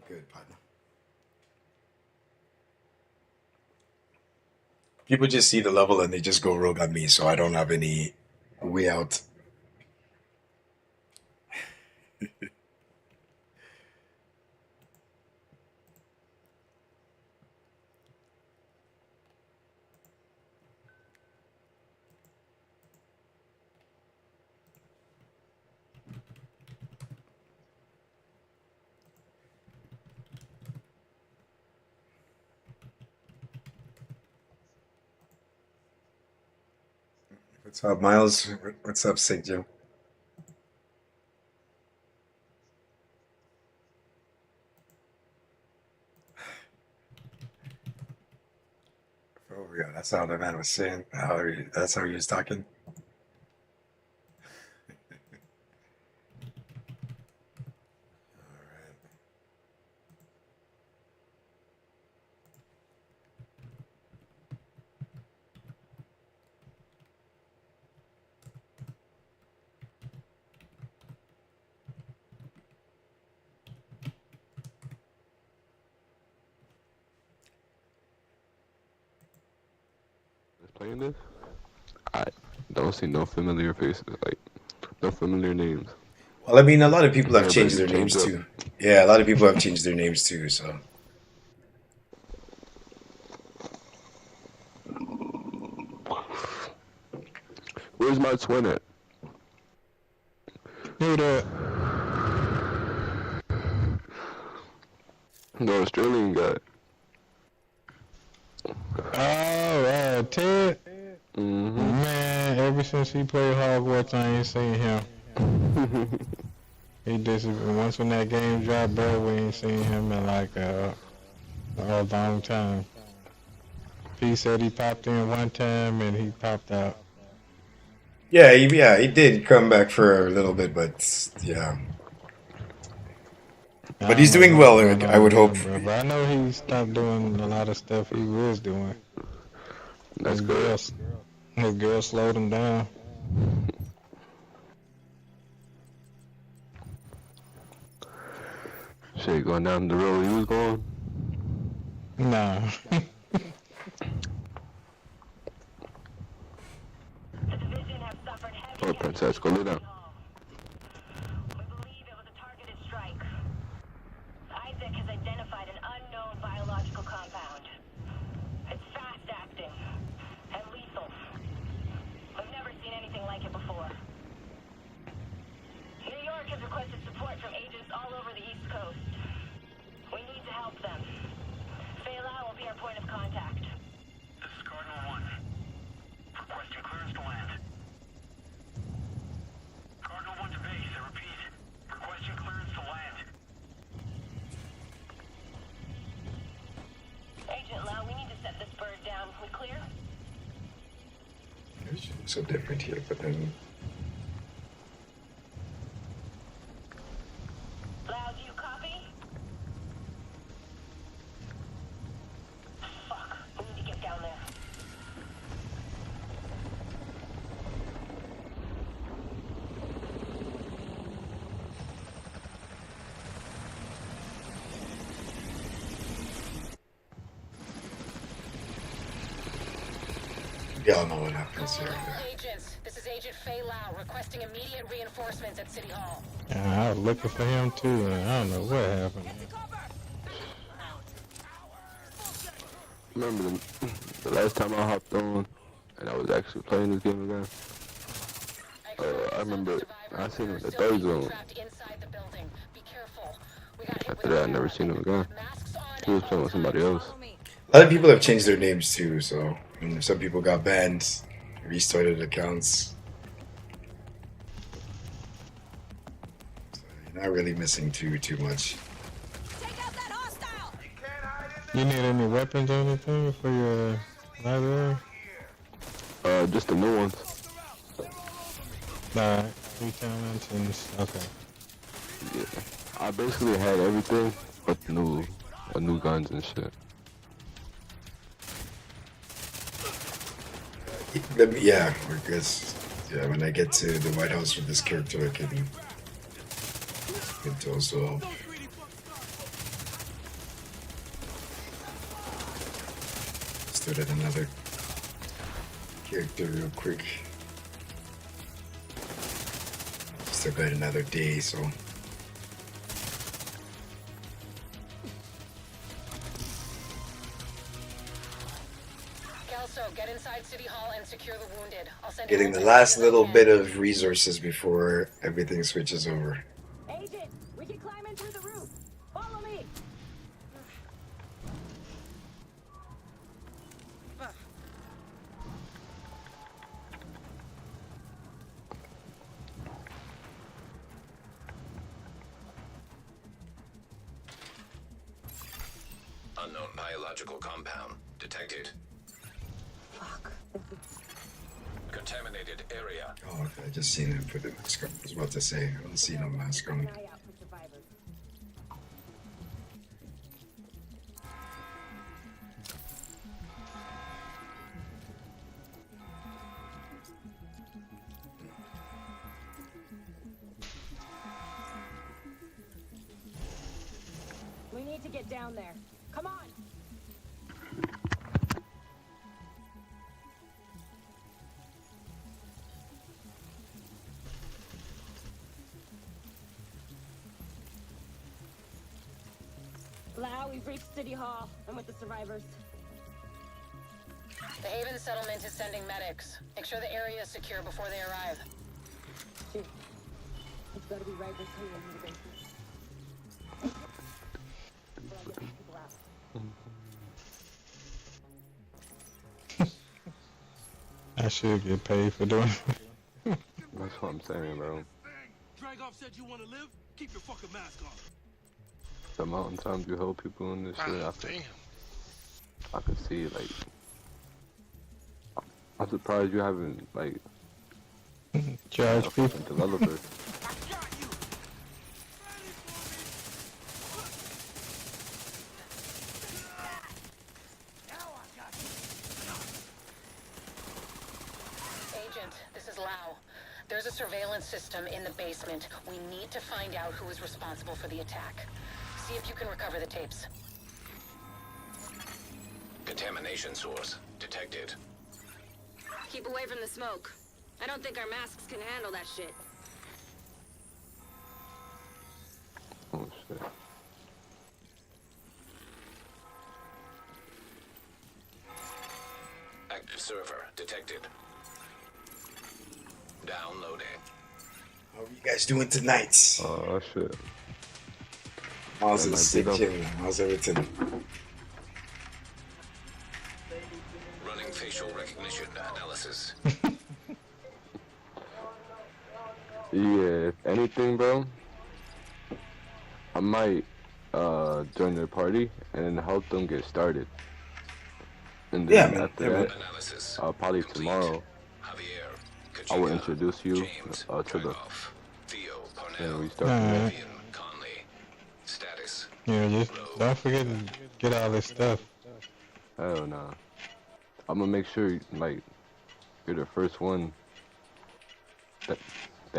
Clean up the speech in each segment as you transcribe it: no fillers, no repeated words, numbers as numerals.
good, partner. People just see the level and they just go rogue on me, so I don't have any way out. What's up, Miles? What's up, Sig Jim? Oh yeah, that's how the man was saying. That's how he was talking. Playing this, I don't see no familiar faces, like no familiar names. Well, I mean, a lot of people have Everybody changed their just changed names up. too. Yeah, a lot of people have changed their names too. So Where's my twin at? Who that? The Australian guy. Oh, Ted. Mm-hmm. Man, ever since he played Hogwarts, I ain't seen him. He disappeared. Once when that game dropped, bro, we ain't seen him in like a long time. He said he popped in one time and he popped out. yeah, he did come back for a little bit, but yeah. But he's doing well, Eric. I would hope. Bro. But I know he stopped doing a lot of stuff he was doing. That's good. His girl slowed him down. Shit, going down the road he was going. Nah. Oh, Princess, go lay down. We believe it was a targeted strike. Isaac has identified an unknown biological compound. It's fast-acting and lethal. We've never seen anything like it before. New York has requested support from agents all over the East Coast. We need to help them. Fela will be our point of contact. This is Cardinal 1. Requesting clearance to land. Cardinal 1 to base, I repeat. Requesting clearance to land. Agent Lau, we need to set this bird down. We clear? It's so different here, but then Lau, do you copy? Fuck, we need to get down there. y'all know what happens here. All agents, this is Agent Fei Lau requesting immediate reinforcements at City Hall. Yeah, I was looking for him too, and I don't know what happened. Remember the last time I hopped on and I was actually playing this game again? I remember I seen him in the third zone. After that, I never seen him again. He was playing with somebody else. A lot of people have changed their names too. So some people got banned, restarted accounts. So you're not really missing too much. You need any weapons or anything for your library? Just the new ones. Alright, 3 talents and okay. Yeah. I basically had everything but the new guns and shit. Yeah, because when I get to the White House with this character, I can also help. Started another character real quick. Still got another day, so Kelso, get inside City Hall and secure the wounded. I'll send getting you the as last much as I little can. bit of resources before everything switches over. Agent, we can climb in through the roof. Follow me. Unknown biological compound detected. Fuck. Contaminated area. Oh, okay, I just seen him put the mask on. I was about to say, I don't see no mask Keep on. an eye out for survivors. We need to get down there. Come on. Lau, we've reached City Hall. I'm with the survivors. The Haven settlement is sending medics. Make sure the area is secure before they arrive. Shoot. It's gotta be Rivers coming into the basement. Before I get these people out. I should get paid for doing it. That's what I'm saying, bro. Dragoff said you want to live? Keep your fucking mask on. The amount of times you help people in this shit, I can see, like, I'm surprised you haven't, like, Charge a people. fucking developer. Agent, this is Lau. There's a surveillance system in the basement. We need to find out who is responsible for the attack. See if you can recover the tapes. Contamination source detected. Keep away from the smoke. I don't think our masks can handle that shit. Oh shit. Active server detected. Downloading. How are you guys doing tonight? Oh shit. How's That it might sick be chilling? How's everything? Running facial recognition analysis. Yeah, if anything, bro, I might join their party and then help them get started. And then Yeah, man. after Yeah, that, man. Analysis. probably complete. tomorrow, Javier, I will Kajika, introduce you James, to the, Dragoff, Theo, and Parnell, we start from there. Alright. Vivian, Conley. Status. Yeah, just don't forget to get all this stuff. Hell nah. I'm gonna make sure, like, you're the first one that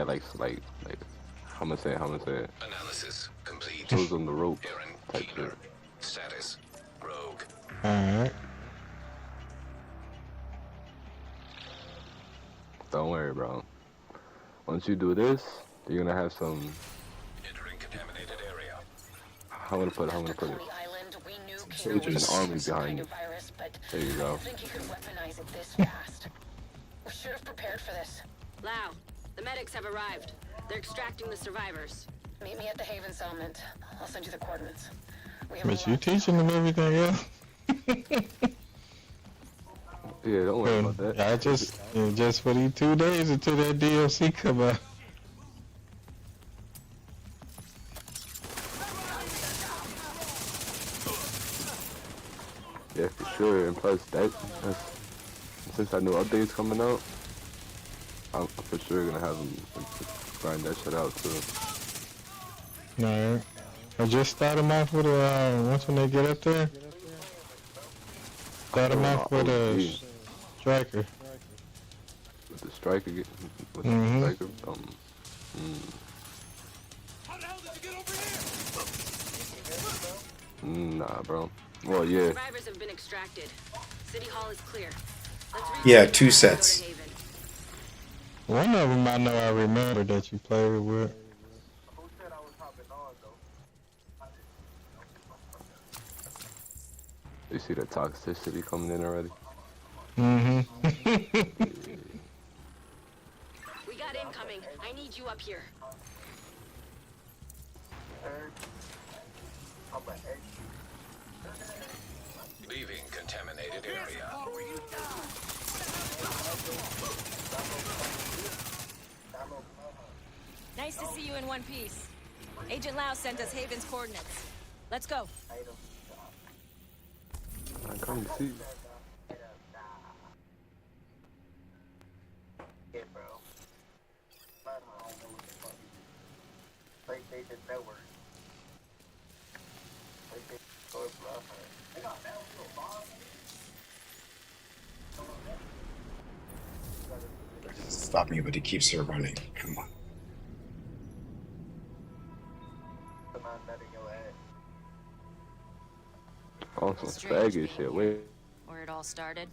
like, how I'm gonna say it, Analysis complete. shows them the rope Aaron type Keener. shit. Status. Rogue. Alright. Don't worry, bro. Once you do this, you're gonna have some, Entering contaminated area. how I'm gonna put it, Coney Island, we knew Keener soldiers. was An army some behind kind you. of virus, but There you I go. didn't think he could weaponize it this fast. We should have prepared for this. Lau, the medics have arrived. They're extracting the survivors. Meet me at the Haven settlement. I'll send you the coordinates. We have a But you lot to teaching them everything else? Yeah, don't worry about that. I just for these 2 days until that DLC come out. Yeah, for sure. And plus, since I know updates coming out, I'm for sure gonna have them grind that shit out too. Alright. I just start them off with a, once when they get up there, start them off with a striker. With the striker, with Mhm. the striker, How the hell did you get over here? nah, bro. Well, yeah, Survivors have been extracted. City Hall is clear. Let's Yeah, reach 2 the sets. Haven. One of them I know I remember that you played with. You see the toxicity coming in already? Mm-hmm. We got incoming. I need you up here. Leaving contaminated area. Nice to see you in one piece. Agent Lau sent us Haven's coordinates. Let's go. I come to see you. Stop me, but he keeps her running. Come on. On some Strange faggot being shit. here. Wait. Where it all started.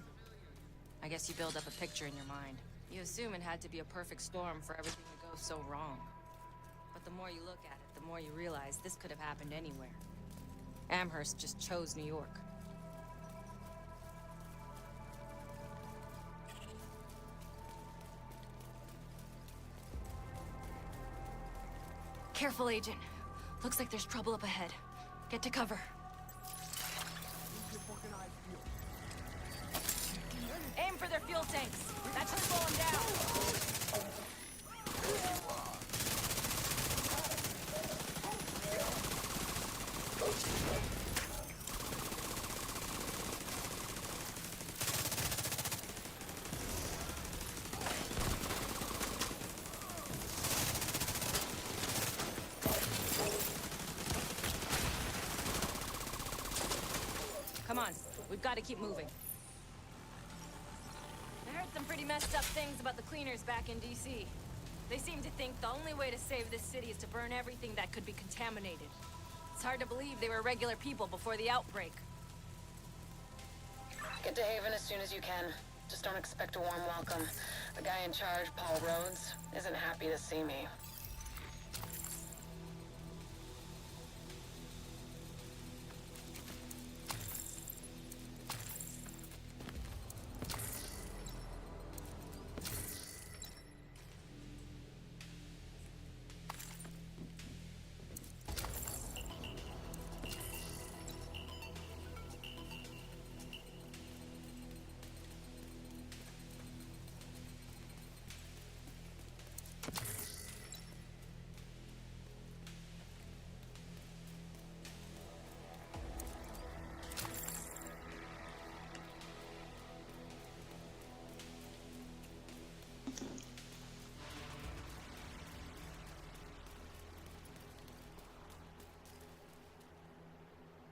I guess you build up a picture in your mind. You assume it had to be a perfect storm for everything to go so wrong. But the more you look at it, the more you realize this could have happened anywhere. Amherst just chose New York. Careful, Agent. Looks like there's trouble up ahead. Get to cover. Aim for their fuel tanks. That should slow them down. Come on, we've got to keep moving. I heard some pretty messed up things about the cleaners back in DC. They seem to think the only way to save this city is to burn everything that could be contaminated. It's hard to believe they were regular people before the outbreak. Get to Haven as soon as you can. Just don't expect a warm welcome. The guy in charge, Paul Rhodes, isn't happy to see me.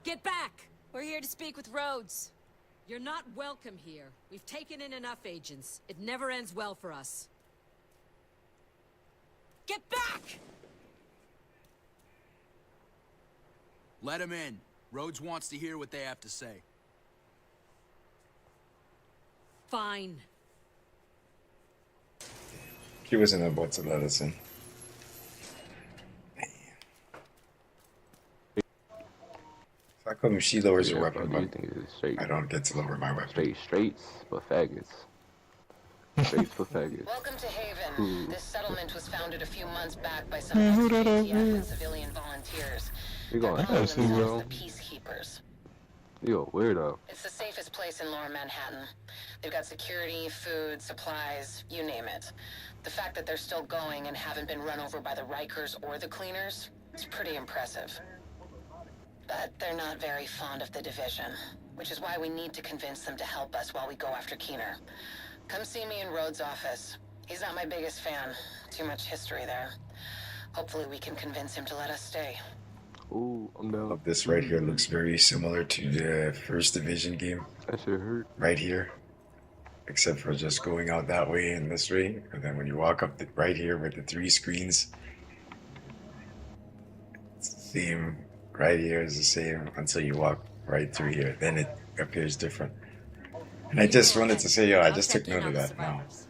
Get back! We're here to speak with Rhodes. You're not welcome here. We've taken in enough agents. It never ends well for us. Get back! Let him in. Rhodes wants to hear what they have to say. Fine. He wasn't about to let us in. How come she lowers her Yeah, weapon, bro, you but think it's straight, I don't get to lower my weapon? straights, but faggots. Straights for faggots. Welcome to Haven. Ooh. This settlement was founded a few months back by some Man, who that ex-JTF over here? and civilian volunteers. You They're going calling I see, themselves bro. the Peacekeepers. You a weirdo. It's the safest place in Lower Manhattan. They've got security, food, supplies, you name it. The fact that they're still going and haven't been run over by the Rikers or the cleaners is pretty impressive. But they're not very fond of the division, which is why we need to convince them to help us while we go after Keener. Come see me in Rhodes' office. He's not my biggest fan. Too much history there. Hopefully we can convince him to let us stay. Ooh, I'm down. This right here looks very similar to the first division game. That shit hurt. Right here. Except for just going out that way and this way. And then when you walk up right here with the 3 screens, it's the same. Right here is the same until you walk right through here. Then it appears different. And I just wanted to say, yo, I I'll just check took in note on of the that now. survivors.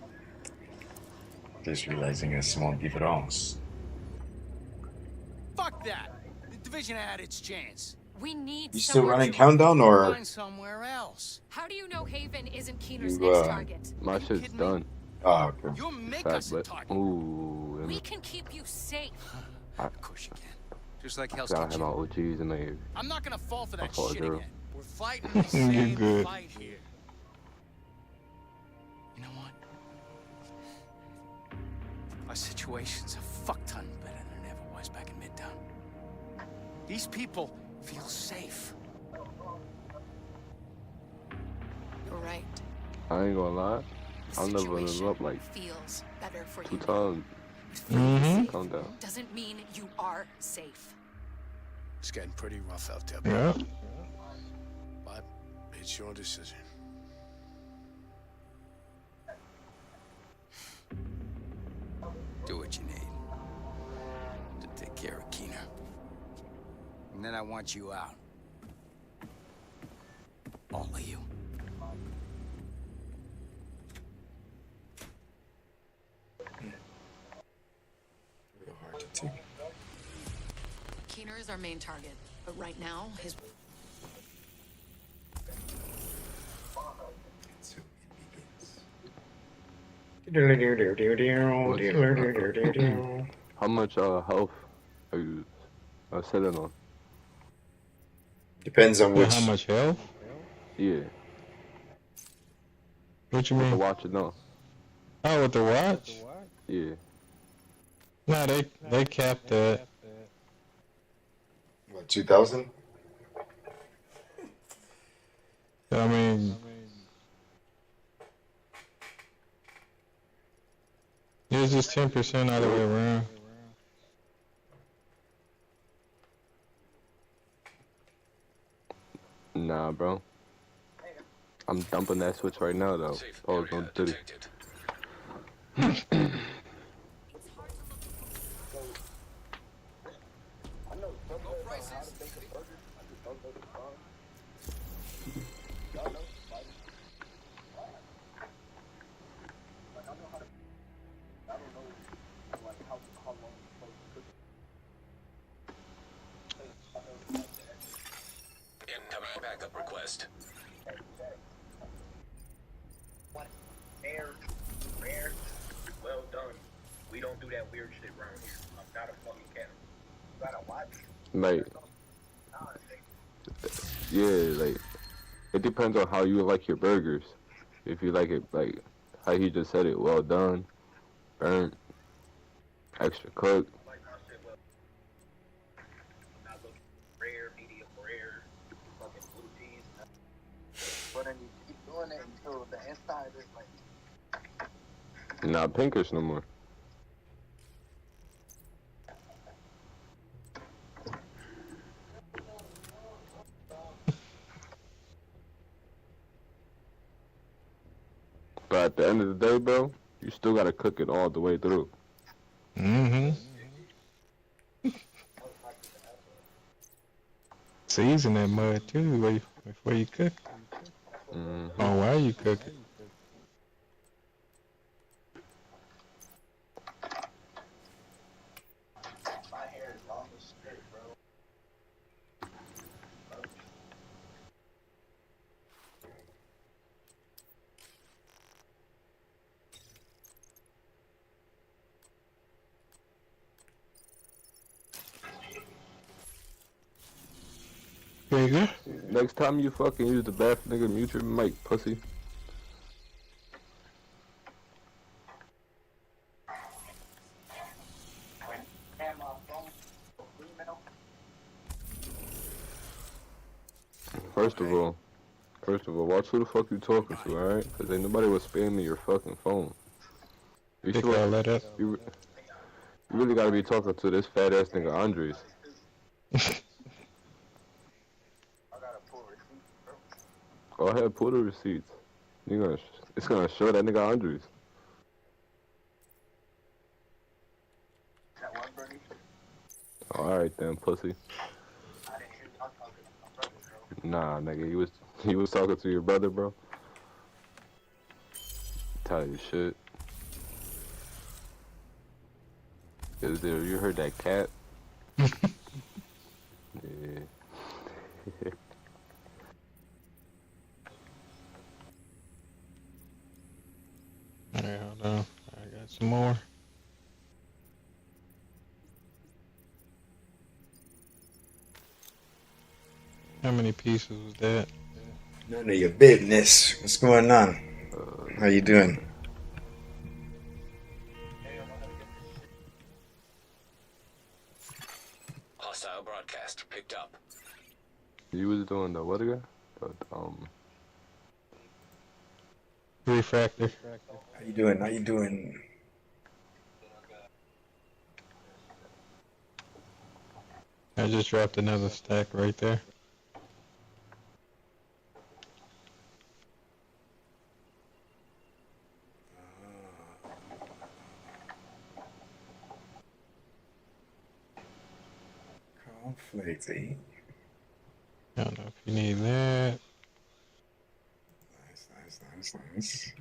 Just realizing a small difference. Fuck that! The division had its chance. We need You still somewhere running to... countdown or Find somewhere else. How do you know Haven isn't Keener's You, next target? My Are you shit's kidding me? done. oh, okay. You'll make Fact, us a but target. ooh, We can keep you safe. Of course you can. Just like Hell's gotta have my Kitchen. OGs in there. I'm not gonna fall for that fault, shit girl. again. We're fighting the You same good. fight here. You know what? Our situation's a fuck ton better than it ever was back in Midtown. These people feel safe. You're right. I ain't gonna lie. The I'll never situation live up like feels better for 2 you. times. Mm-hmm. Calm down. Doesn't mean you are safe. It's getting pretty rough out there, Yeah. but it's your decision. Do what you need to take care of Keener. And then I want you out. All of you. Real hard to take. Keener is our main target, but right now, his... So it begins. How much health are you sitting on? Depends on Yeah, which. how much health? Yeah. What you The mean? watch it now. Oh, with the watch? Yeah. No, they capped that. What, 2,000? I mean, it's just 10% all the way around. Nah, bro. I'm dumping that switch right now, though. Safe Oh, area don't do it. detected. Incoming backup request. Rare, well done. We don't do that weird shit around here. I'm not a fucking cat. You gotta watch. Like, yeah, like, it depends on how you like your burgers. If you like it, like, how he just said it, well done, burnt, extra cooked. Like I said, well, I'm not looking rare, medium rare, fucking blue cheese. But then you keep doing it until the inside is like. Not pinkish no more. But at the end of the day, bro, you still gotta cook it all the way through. Mm-hmm. Season that mud too before you cook. Mm-hmm. Or while you cook it. My hair is long as shit, bro. There you go. Next time you fucking use the bathroom, nigga, mute your mic, pussy. First of all, watch who the fuck you talking to, alright? Cause ain't nobody was spamming your fucking phone. You Pick sure? all that up. You really gotta be talking to this fat ass nigga Andres. Go ahead, pull the receipts. It's gonna show that nigga Andres. Alright then, pussy. Nah, nigga, he was talking to your brother, bro. Tell you shit. Is there, you heard that cat? Yeah. Alright, hold on. I got some more. How many pieces was that? None of your business. What's going on? How you doing? Hostile broadcast picked up. You was doing the what again? Refractor. How you doing? How you doing? I just dropped another stack right there. Conflict, eh? I don't know if you need that. Nice.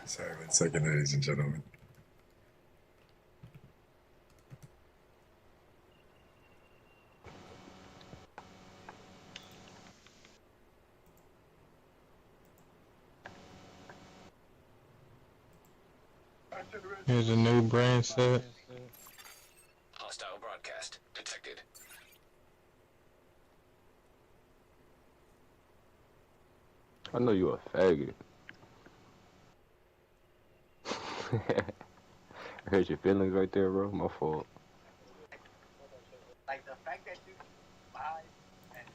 Sorry, 1 second, ladies and gentlemen. Here's a new brand set. Hostile broadcast detected. I know you a faggot. I hurt your feelings right there, bro. My fault. Like the fact that you buy and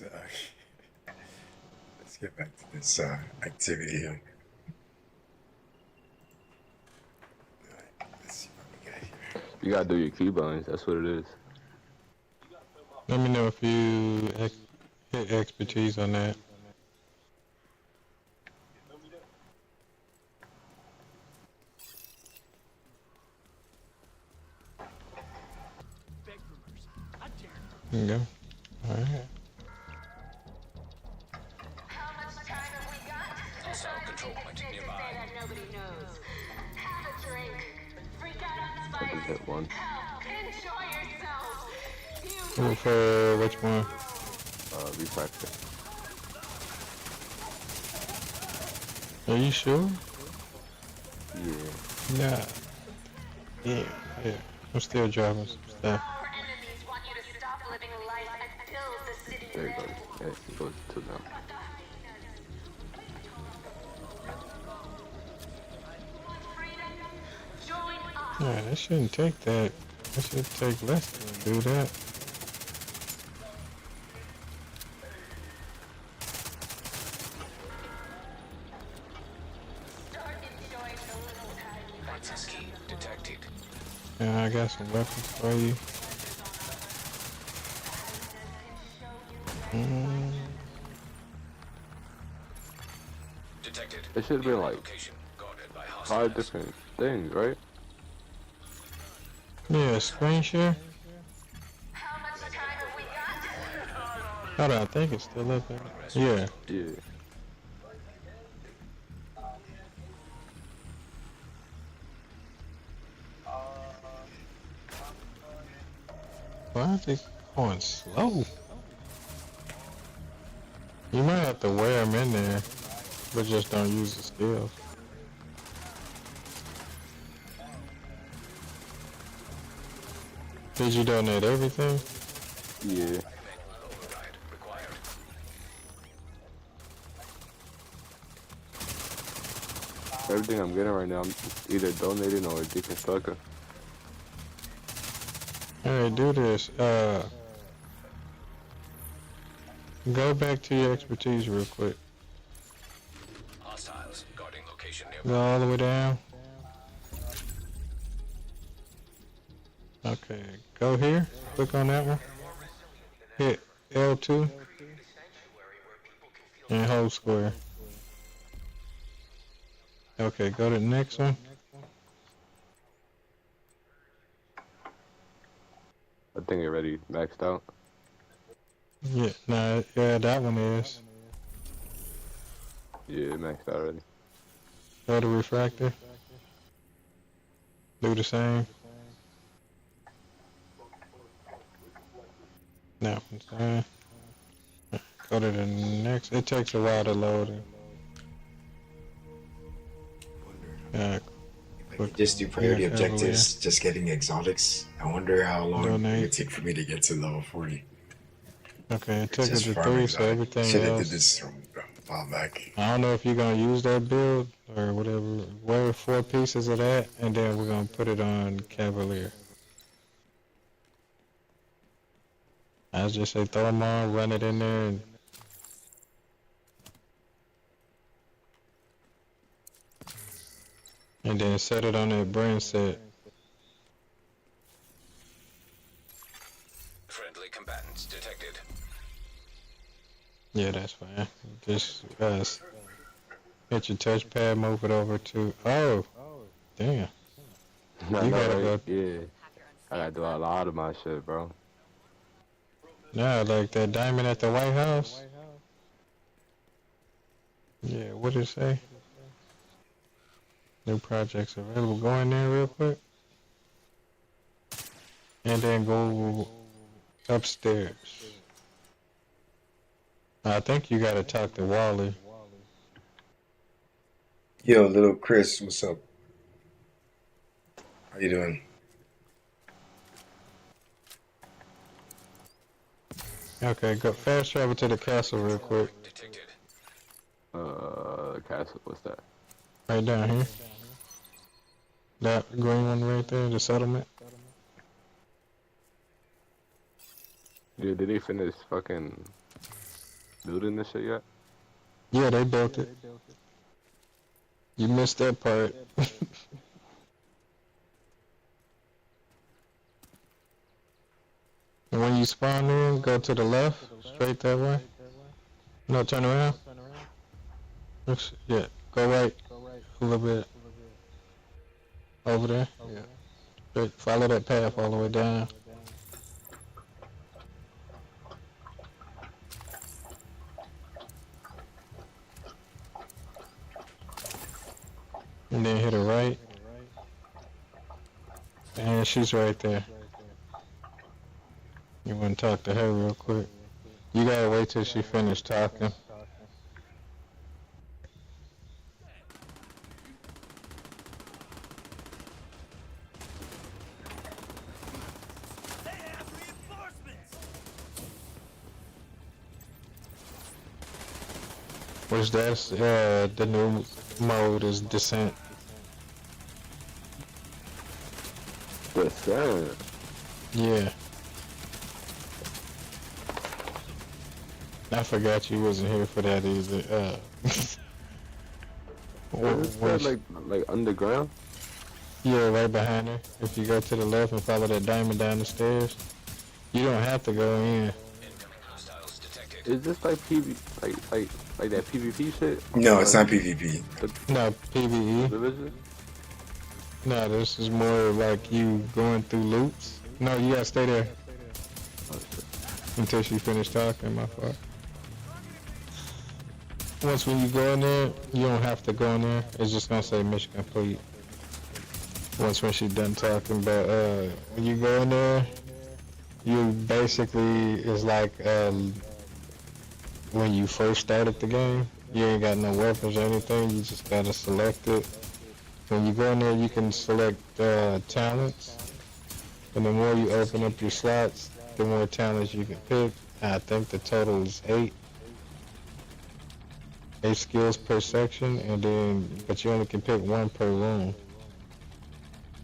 Alright, let's get back to this activity here. Alright, let's see what we got here. You gotta do your keybinds. That's what it is. Let me know if you hit expertise on that. There you go. Alright. Hostile control point nearby. Nobody knows. Have a drink. Freak out on I just hit one. Enjoy yourselves. For which one? Refractor. Are you sure? Yeah. Nah. Yeah. I'm still driving some stuff. There you go. Yeah, it goes to now. Yeah, that shouldn't take that. That should take less to do that. Access key detected. Yeah, I got some weapons for you. Detected. It should be like Location guarded by 5 different things, right? Yeah, screen share. Hold on, I think it's still up there. Yeah. Yeah. Why is it going slow? You might have to wear them in there, but just don't use the skills. Did you donate everything? Yeah. Everything I'm getting right now, I'm either donating or deconstructing. Alright, do this. Go back to your expertise real quick. Hostiles guarding location nearby. Go all the way down. Okay, go here. Click on that one. Hit L2 and hold square. Okay, go to the next one. I think it already maxed out. Yeah, nah, yeah, that one is. Yeah, it maxed out already. Go to refractor. Do the same. No, it's fine. Go to the next. It takes a while to load it. If I could just do priority Yeah, objectives, just getting exotics. I wonder how long it Donate. would take for me to get to level 40. Okay, it took it Just to farm 3, so exotic. everything Should have did else. this a while back. I don't know if you're gonna use that build or whatever. Wear 4 pieces of that, and then we're gonna put it on Cavalier. I just say throw them on, run it in there, and then set it on that brand set. Friendly combatants detected. Yeah, that's fine. Just hit your touchpad, move it over to. Oh, damn. No, You no, gotta right? go. Yeah. I gotta do a lot of my shit, bro. Nah, like that diamond at the White House. Yeah, what did it say? New projects available. Go in there real quick. And then go upstairs. I think you gotta talk to Wally. Yo, little Chris, what's up? How you doing? Okay, go fast travel to the castle real quick. Detected. Castle, what's that? Right down here. That green one right there, the settlement. Yeah, did they finish fucking building this shit yet? Yeah, they built it. You missed that part. And when you spawn in, go to the left, straight that way. No, turn around. Oops, yeah, go right a little bit. Over there. Yeah. Straight, follow that path all the way down. And then hit her right. And she's right there. You want to talk to her real quick? You gotta wait till she finished talking. Which that's the new mode is descent. Descent? Yeah. I forgot you wasn't here for that either. Is that like underground? Yeah, right behind her. If you go to the left and follow that diamond down the stairs, you don't have to go in. Is this like like that PvP shit? No, it's not PvP. No, PvE. Division? No, this is more like you going through loops. No, you gotta stay there until she finished talking, my fault. Once when you go in there, you don't have to go in there. It's just gonna say mission complete. Once when she's done talking, but when you go in there, you basically is like when you first started the game, you ain't got no weapons or anything. You just gotta select it. When you go in there, you can select talents, and the more you open up your slots, the more talents you can pick. I think the total is 8 skills per section, and then but you only can pick 1 per room.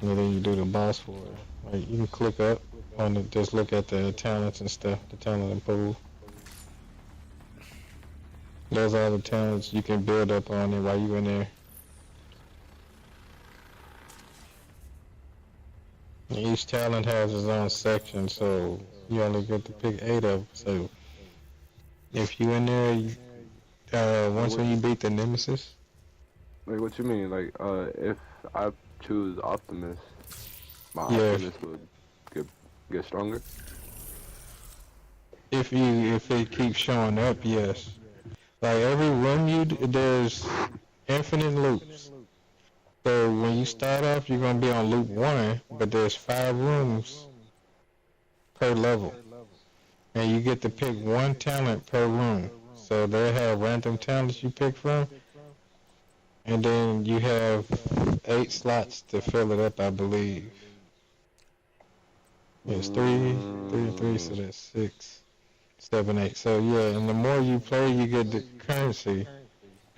And then you do the boss for it. Like you can click up on it, just look at the talents and stuff, the talent and pool. Those are all the talents you can build up on it while you in there. Each talent has its own section, so you only get to pick 8 of them. So if you in there, once when you beat the Nemesis. Like what you mean? Like if I choose Optimus, my Yeah. Optimus would get get stronger? If it keeps showing up, yes. Like every room there's infinite loops. So when you start off, you're gonna be on loop 1, but there's 5 rooms per level, and you get to pick 1 talent per room. So they have random talents you pick from, and then you have 8 slots to fill it up, I believe. It's 3, 3, 3, so that's 6, 7, 8. So yeah, and the more you play, you get the currency,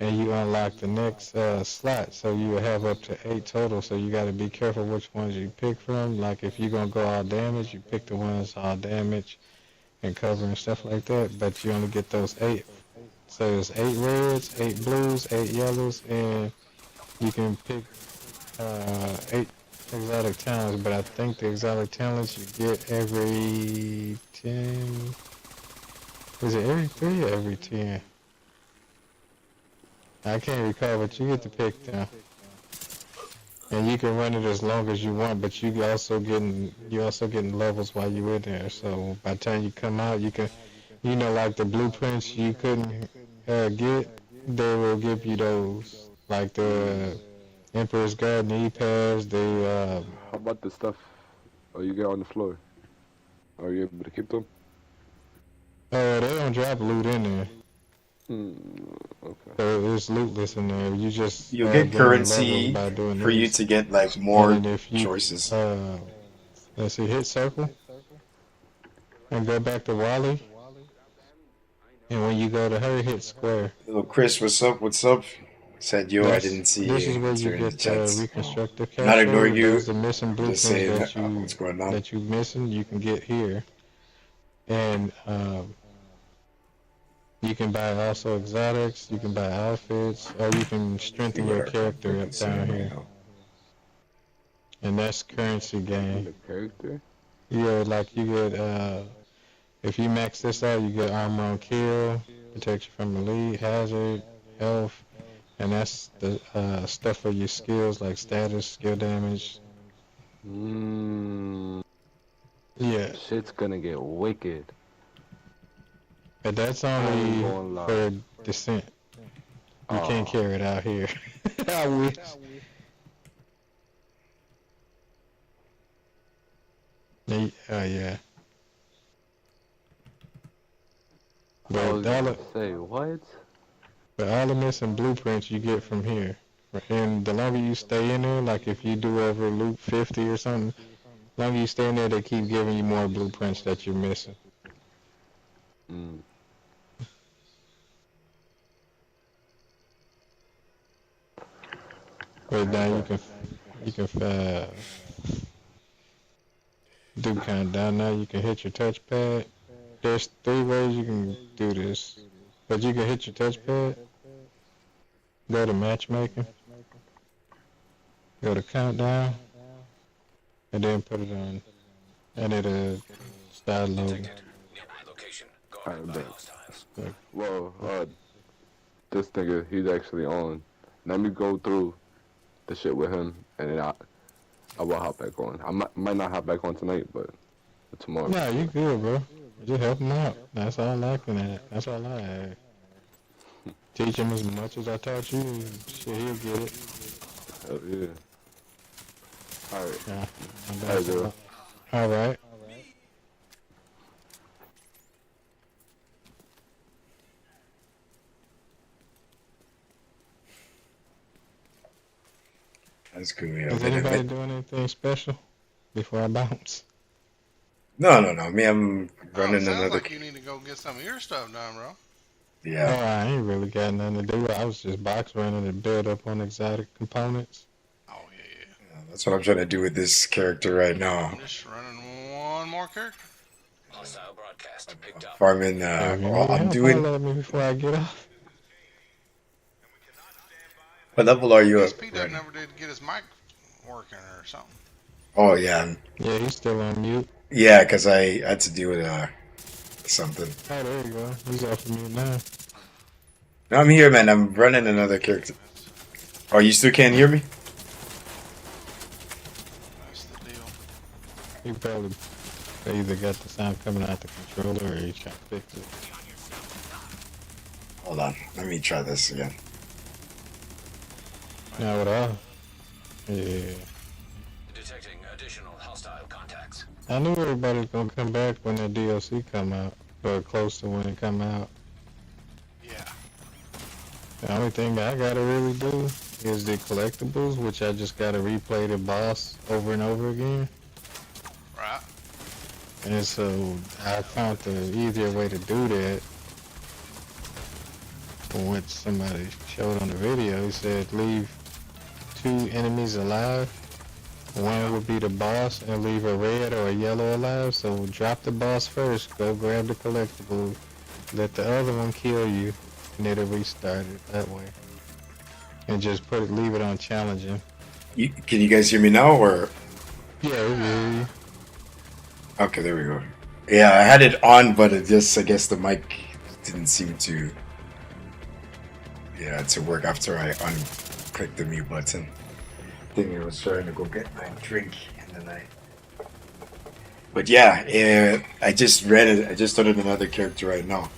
and you unlock the next slot. So you will have up to 8 total. So you got to be careful which ones you pick from. Like if you're gonna go all damage, you pick the ones all damage and cover and stuff like that. But you only get those 8. So it's 8 reds, 8 blues, 8 yellows, and you can pick 8 exotic talents. But I think the exotic talents you get every 10. Is it every 3 or every 10? I can't recall, but you get to pick them, and you can run it as long as you want. But you also getting levels while you're in there. So by the time you come out, you can, like the blueprints you couldn't get, they will give you those, like the Emperor's Guard knee pads. How about the stuff you get on the floor? Are you able to keep them? They don't drop loot in there. Okay. So it's lootless in there. You just You get currency by doing for you this. to get like more And if you, choices. Let's see, hit circle and go back to Wally. And when you go to her, hit square. Little Chris, what's up? What's up? Said yo, I didn't see This you. is where It's you here in the get chats. reconstructive Not capture. ignoring you. There's the missing Just blueprints saying that what's going on. you're missing. You can get here, and you can buy also exotics. You can buy outfits, or you can strengthen your character up down here. And that's currency gain. The character? Yeah, like you get if you max this out, you get armor on kill, protection from elite, hazard, health, and that's the stuff for your skills like status, skill damage. Yeah. Shit's gonna get wicked. But that's only for descent. You can't carry it out here. I wish. Yeah. I was But all gonna say, what? But all the missing blueprints you get from here. And the longer you stay in there, like if you do ever loop 50 or something, the longer you stay in there, they keep giving you more blueprints that you're missing. But now you can do countdown. Now you can hit your touchpad. There's 3 ways you can do this. But you can hit your touchpad, go to matchmaking, go to countdown, and then put it on, and it'll start loading. Well, this nigga, he's actually on. Let me go through the shit with him, and then I will hop back on. I might not hop back on tonight, but tomorrow. Nah, you good, bro. Just help him out. That's all I can add. That's all I add. Teach him as much as I taught you. Shit, he'll get it. Hell yeah. Alright. Yeah. Alright, girl. Alright. That's good. Is anybody doing anything special before I bounce? No. Me, I'm running sounds another. like you need to go get some of your stuff done, bro. Yeah. Oh, I ain't really got nothing to do. I was just box running and build up on exotic components. Oh, yeah. That's what I'm trying to do with this character right now. I'm just running one more character. Hostile broadcast picked up. Farming. Well, I'm doing. Let me before I get off. What level are you at? SP never did get his mic working or something. Oh yeah. Yeah, he's still on mute. Yeah, because I had to deal with something. Oh, there you go. He's off of mute now. No, I'm here, man. I'm running another character. Oh, you still can't hear me? That's the deal. He probably They either got the sound coming out the controller or you trying to fix it. Hold on. Let me try this again. Now what I? Yeah. Detecting additional hostile contacts. I knew everybody was gonna come back when the DLC come out, or close to when it come out. Yeah. The only thing I gotta really do is the collectibles, which I just gotta replay the boss over and over again. Right. And so I found the easier way to do that. From what somebody showed on the video, he said leave 2 enemies alive. One would be the boss and leave a red or a yellow alive. So drop the boss first, go grab the collectible, let the other one kill you, and it'll restart it that way. And just leave it on challenging. Can you guys hear me now, or? Yeah, we hear you. Okay, there we go. Yeah, I had it on, but it just, I guess the mic didn't seem to, to work after I unclicked the mute button. I think I was trying to go get my drink, and then But yeah, I just read it. I just started another character right now.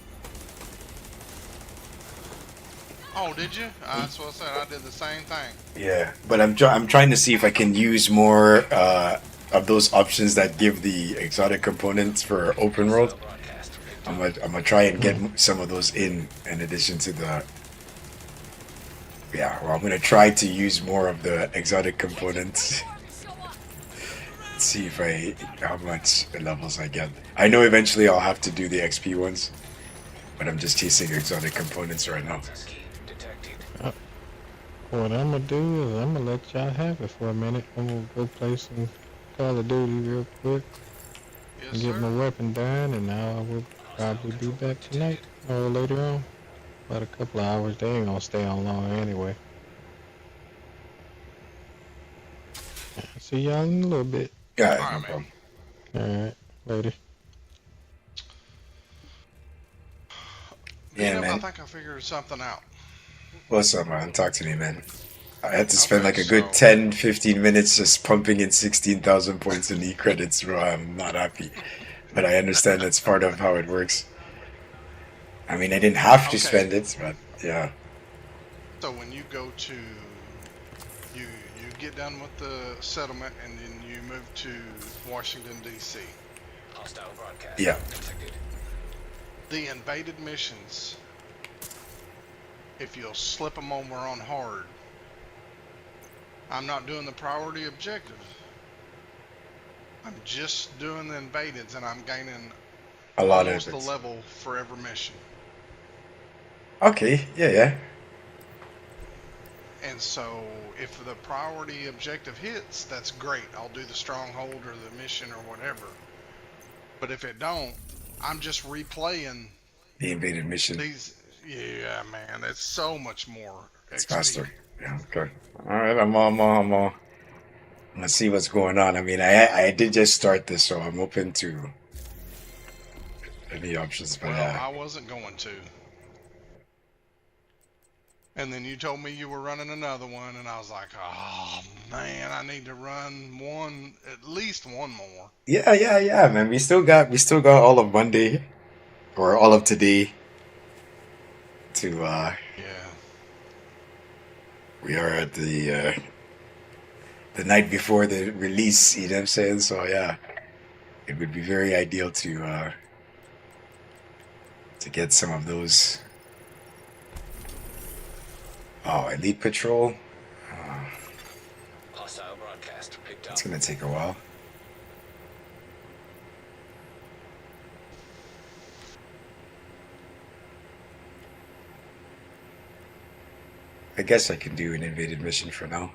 Oh, did you? That's what I said. I did the same thing. Yeah, but I'm trying to see if I can use more of those options that give the exotic components for open world. I'm gonna try and get some of those in addition to the. Yeah, well, I'm gonna try to use more of the exotic components. See if how much levels I get. I know eventually I'll have to do the XP ones, but I'm just chasing exotic components right now. What I'm gonna do is I'm gonna let y'all have it for a minute. I'm gonna go play some Call of Duty real quick. Yes, and get sir. my weapon done, and I will probably be back tonight or later on. About a couple of hours. They ain't gonna stay on long anyway. See y'all in a little bit. Yeah, All no right, problem. Alright, later. Yeah, Beat up, man. I think I figured something out. What's up, man? Talk to me, man. I had to spend Okay, like a good so- 10, 15 minutes just pumping in 16,000 points in e-credits, bro. I'm not happy. But I understand that's part of how it works. I mean, I didn't have to Okay. spend it, but yeah. So when you go to, you get done with the settlement, and then you move to Washington D.C. Hostile broadcast. Yeah. Detected. The invaded missions, if you'll slip them over on hard, I'm not doing the priority objective. I'm just doing the invadeds, and I'm gaining A lot almost of a it. level for every mission. Okay, yeah. And so, if the priority objective hits, that's great. I'll do the stronghold or the mission or whatever. But if it don't, I'm just replaying The invaded mission. these. Yeah, man, it's so much more. It's XP. faster. Yeah, okay. Alright, I'm gonna see what's going on. I mean, I did just start this, so I'm open to any options, but Well, I wasn't going to. And then you told me you were running another one, and I was like, oh man, I need to run one, at least one more. yeah, man. We still got all of Monday or all of today to Yeah. we are at the night before the release, you know what I'm saying? So yeah, it would be very ideal to get some of those. Oh, Elite Patrol. Hostile broadcast picked up. It's gonna take a while. I guess I can do an invaded mission for now.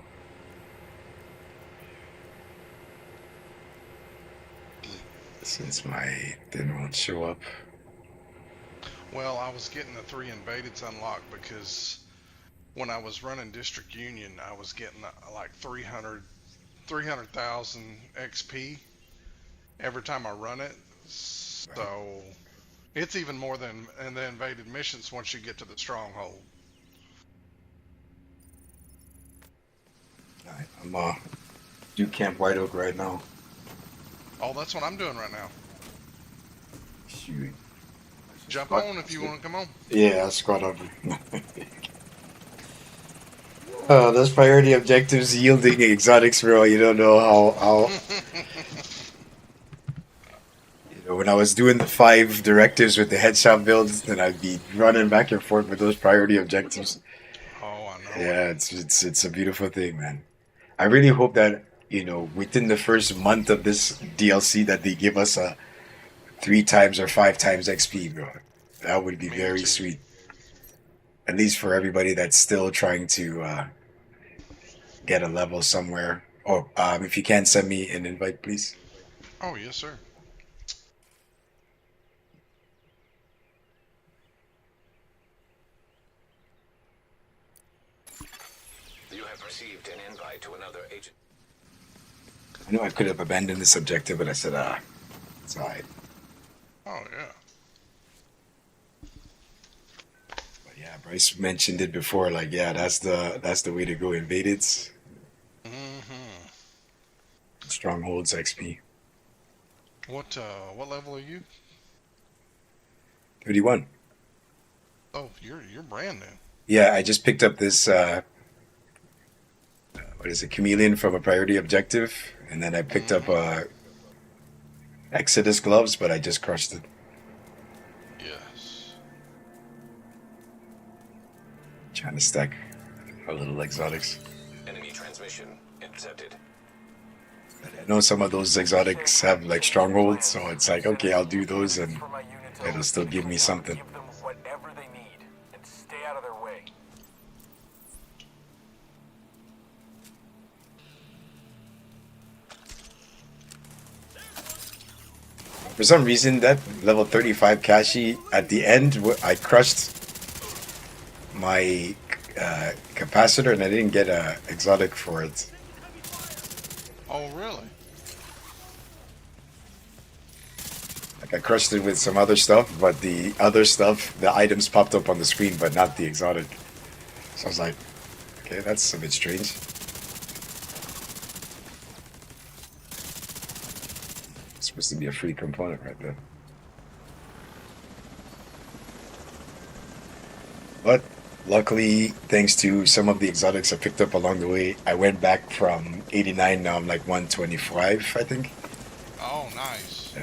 Since my thing won't show up. Well, I was getting the 3 invadeds unlocked because when I was running District Union, I was getting like 300,000 XP every time I run it. So it's even more than in the invaded missions once you get to the stronghold. Alright, I'm do Camp White Oak right now. Oh, that's what I'm doing right now. Shoot. Jump on if you want to come on. Yeah, squad up. Oh, those priority objectives yielding exotics, bro. You don't know how. You know, when I was doing the 5 directives with the headshot builds, then I'd be running back and forth with those priority objectives. Oh, I know. Yeah, it's a beautiful thing, man. I really hope that, you know, within the first month of this DLC that they give us a 3 times or 5 times XP, bro. That would be Me very too. sweet. At least for everybody that's still trying to get a level somewhere. Oh, if you can send me an invite, please. Oh, yes, sir. You have received an invite to another agent. I know I could have abandoned this objective, but I said, it's alright. Oh, yeah. But yeah, Bryce mentioned it before. Like, yeah, that's the way to go. Invadeds, Mm-hmm. strongholds, XP. What level are you? 31. Oh, you're brand new. Yeah, I just picked up this. What is it? Chameleon from a priority objective, and then I picked up Exodus gloves, but I just crushed it. Yes. Trying to stack our little exotics. Enemy transmission intercepted. I know some of those exotics have like strongholds, so it's like, okay, I'll do those, and it'll still give me something. Give them whatever they need and stay out of their way. For some reason, that level 35 Kashi at the end, I crushed my capacitor, and I didn't get a exotic for it. Oh, really? Like I crushed it with some other stuff, but the other stuff, the items popped up on the screen, but not the exotic. So I was like, okay, that's a bit strange. It's supposed to be a free component right there. But luckily, thanks to some of the exotics I picked up along the way, I went back from 89, now I'm like 125, I think. Oh, nice.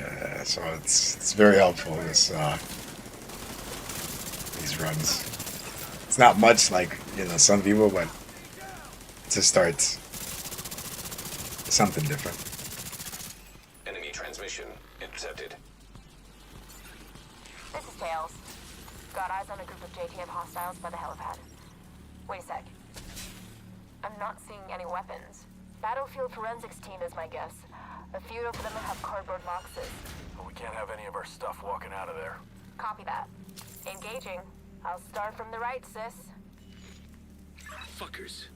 So it's very helpful, this these runs. It's not much like, you know, some people, but to start, something different. Enemy transmission intercepted. This is Tails. Got eyes on a group of JTF hostiles by the helipad. Wait a sec. I'm not seeing any weapons. Battlefield forensics team is my guess. A few of them have cardboard boxes. But we can't have any of our stuff walking out of there. Copy that. Engaging. I'll start from the right, sis. Fuckers.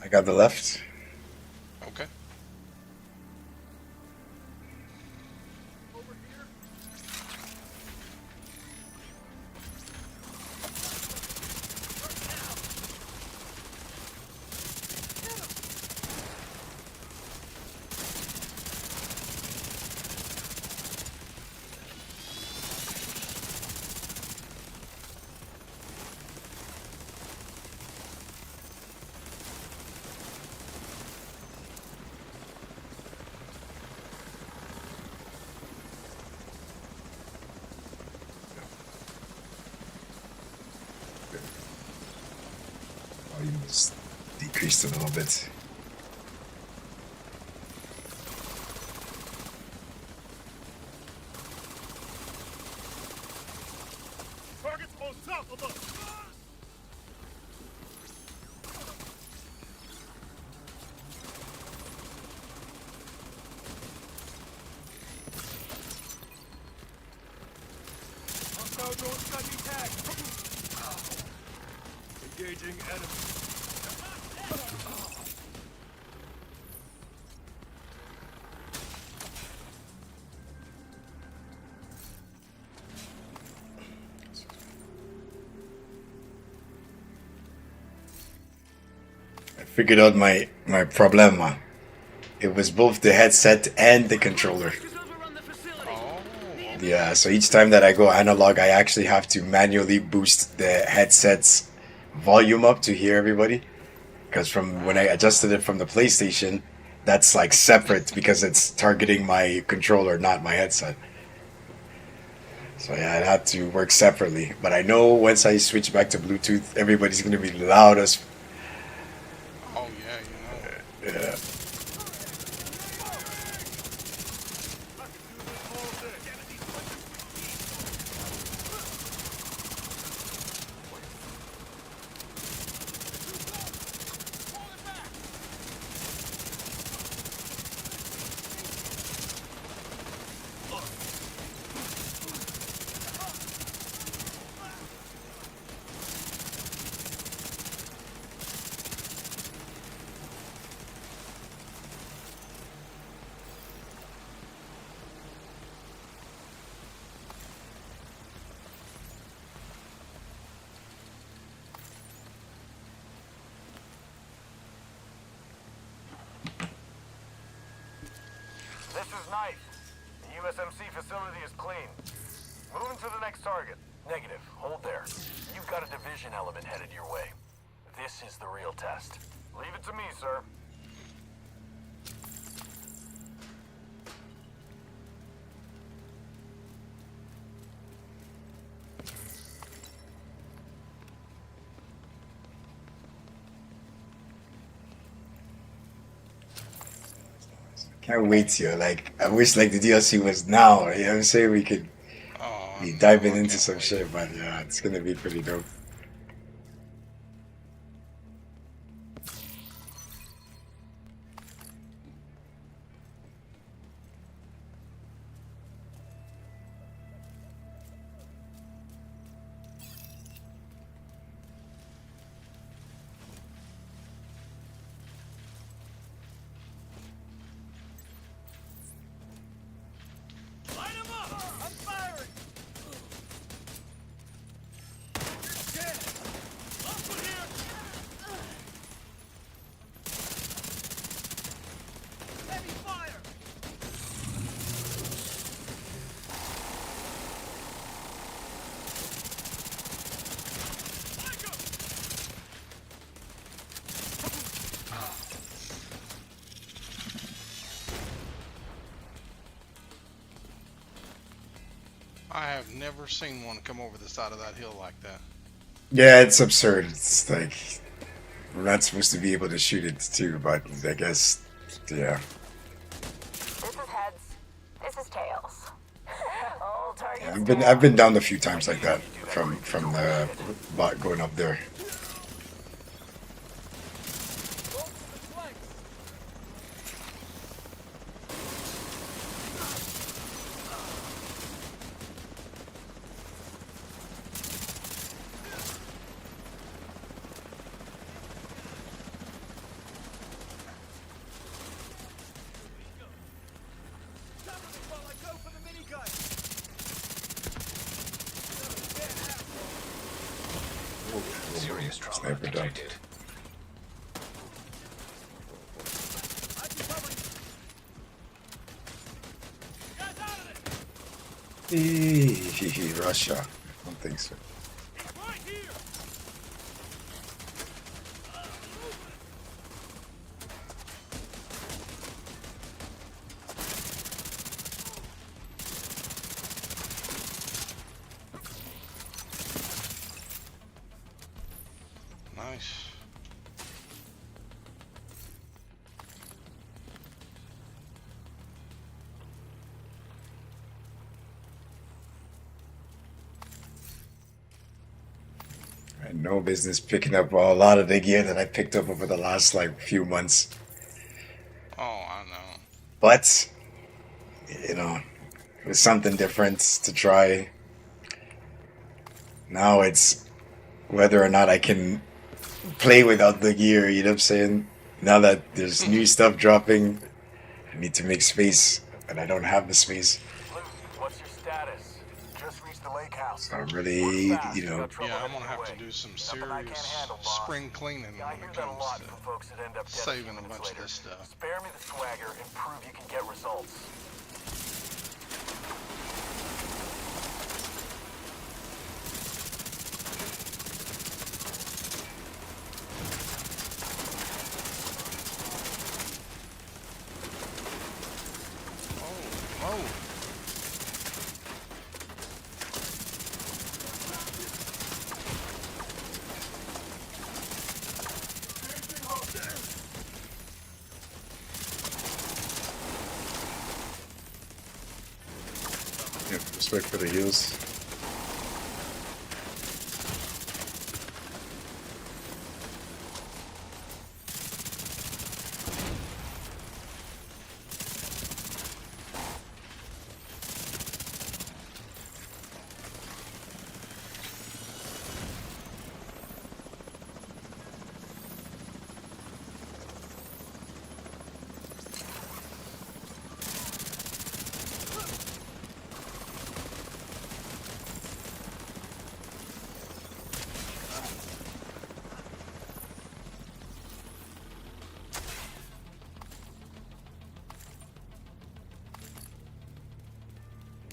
I got the left. Okay. Volume was decreased a little bit. Target's most south of us! Hostile drone study tag! Engaging enemy. figured out my problema. It was both the headset and the controller. Yeah, so each time that I go analog, I actually have to manually boost the headset's volume up to hear everybody. Because from when I adjusted it from the PlayStation, that's like separate because it's targeting my controller, not my headset. So yeah, it had to work separately. But I know once I switch back to Bluetooth, everybody's gonna be loud as. Oh yeah, you know. Yeah. This is Knight. The USMC facility is clean. Moving to the next target. Negative. Hold there. You've got a division element headed your way. This is the real test. Leave it to me, sir. Can't wait to like. I wish like the DLC was now. You know what I'm saying? We could be diving into some shit, but yeah, it's gonna be pretty dope. Light him up! I'm firing! Dead! Up here! Heavy fire! I have never seen one come over the side of that hill like that. Yeah, it's absurd. It's like we're not supposed to be able to shoot it too, but I guess yeah. This is heads. This is tails. All targets. I've been down a few times like that from the bot going up there. Serious trauma Sniper down. detected. Russia. I don't think so. Nice. I had no business picking up a lot of the gear that I picked up over the last like few months. Oh, I know. But you know, it was something different to try. Now it's whether or not I can play without the gear, you know what I'm saying? Now that there's new stuff dropping, I need to make space, and I don't have the space. Luke, what's your status? Just reached the lake house. I'm really, you know, Yeah, I'm gonna have to do some serious spring cleaning when it comes to saving a bunch of this stuff. Spare me the swagger and prove you can get results. Oh. yeah, respect for the heals.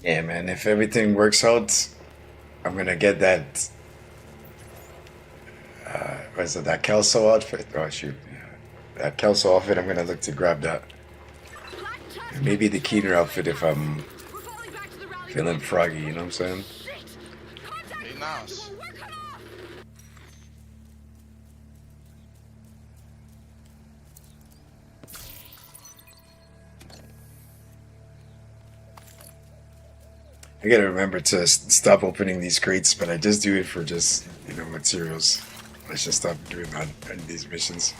Yeah, man. If everything works out, I'm gonna get that. What is it? That Kelso outfit? Oh shoot, yeah. That Kelso outfit. I'm gonna look to grab that. And maybe the Keener outfit if I'm feeling froggy. You know what I'm saying? Be nice. I gotta remember to stop opening these crates, but I just do it for just, you know, materials. I should stop doing that in these missions.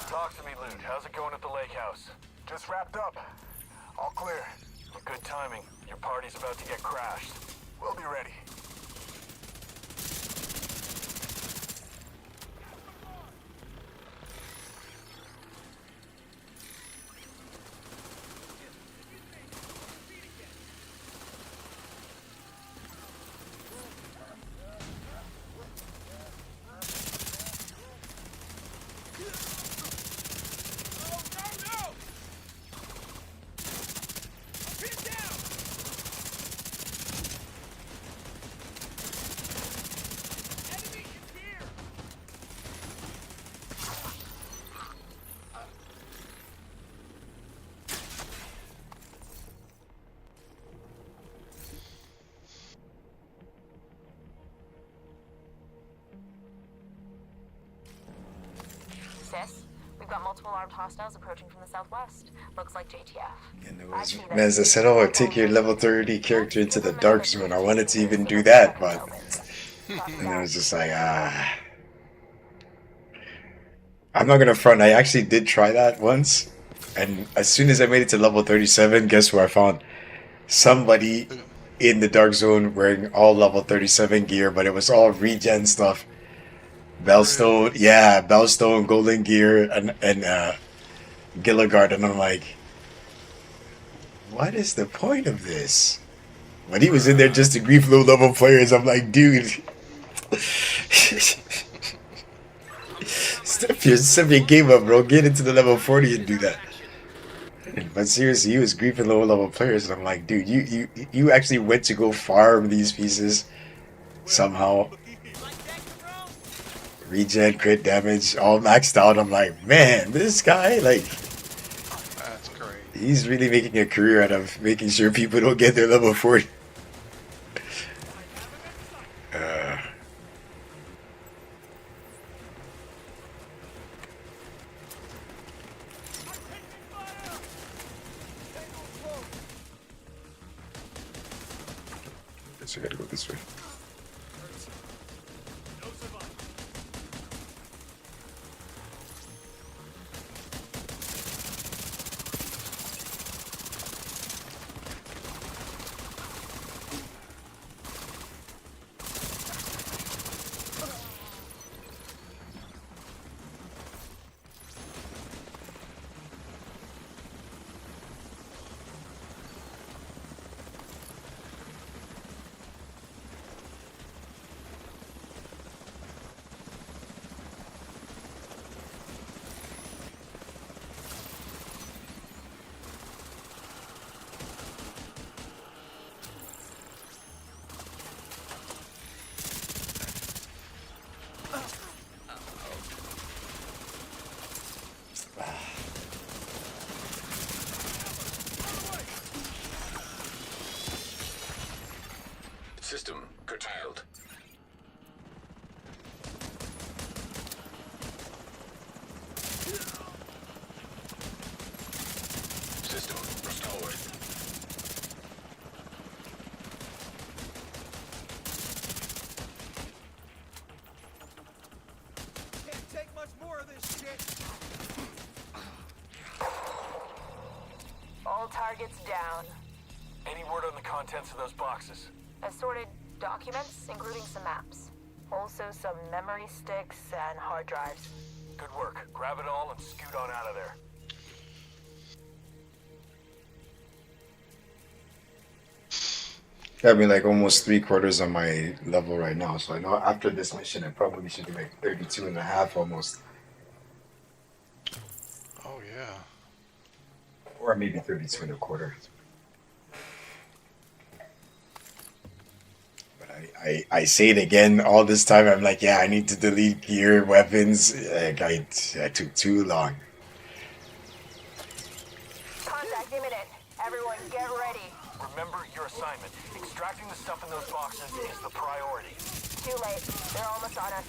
Talk to me, Loot. How's it going at the lake house? Just wrapped up. All clear. Good timing. Your party's about to get crashed. We'll be ready. Sis, we've got multiple armed hostiles approaching from the southwest. Looks like JTF. And it was, as I said, oh, take your level 30 character into the dark zone. I wanted to even do that, but and I was just like, I'm not gonna front. I actually did try that once, and as soon as I made it to level 37, guess who I found? Somebody in the Dark Zone wearing all level 37 gear, but it was all regen stuff. Bellstone, yeah, Bellstone, Golden Gear, and Gilligard, and I'm like, what is the point of this? When he was in there just to grief low level players, I'm like, dude. Step your game up, bro. Get into the level 40 and do that. But seriously, he was griefing low level players, and I'm like, dude, you actually went to go farm these pieces somehow. Regen, crit damage, all maxed out. I'm like, man, this guy, like, That's great. he's really making a career out of making sure people don't get their level 40. Guess I gotta go this way. System curtailed. System restored. Can't take much more of this shit. All targets down. Any word on the contents of those boxes? Assorted documents, including some maps. Also some memory sticks and hard drives. Good work. Grab it all and scoot on out of there. Got me like almost 3/4 of my level right now, so I know after this mission I probably should be like 32 and a half almost. Oh yeah. Or maybe 32 and a quarter. But I say it again all this time. I'm like, yeah, I need to delete gear, weapons. Like, I took too long. Contact imminent. Everyone get ready. Remember your assignment. Extracting the stuff in those boxes is the priority. Too late. They're almost on us.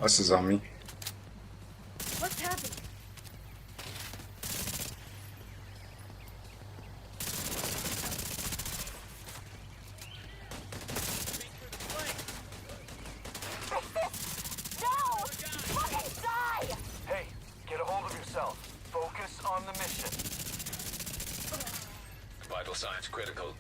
Us is on me. What's happening? No! Fucking die! Hey, get a hold of yourself. Focus on the mission. Vital signs critical.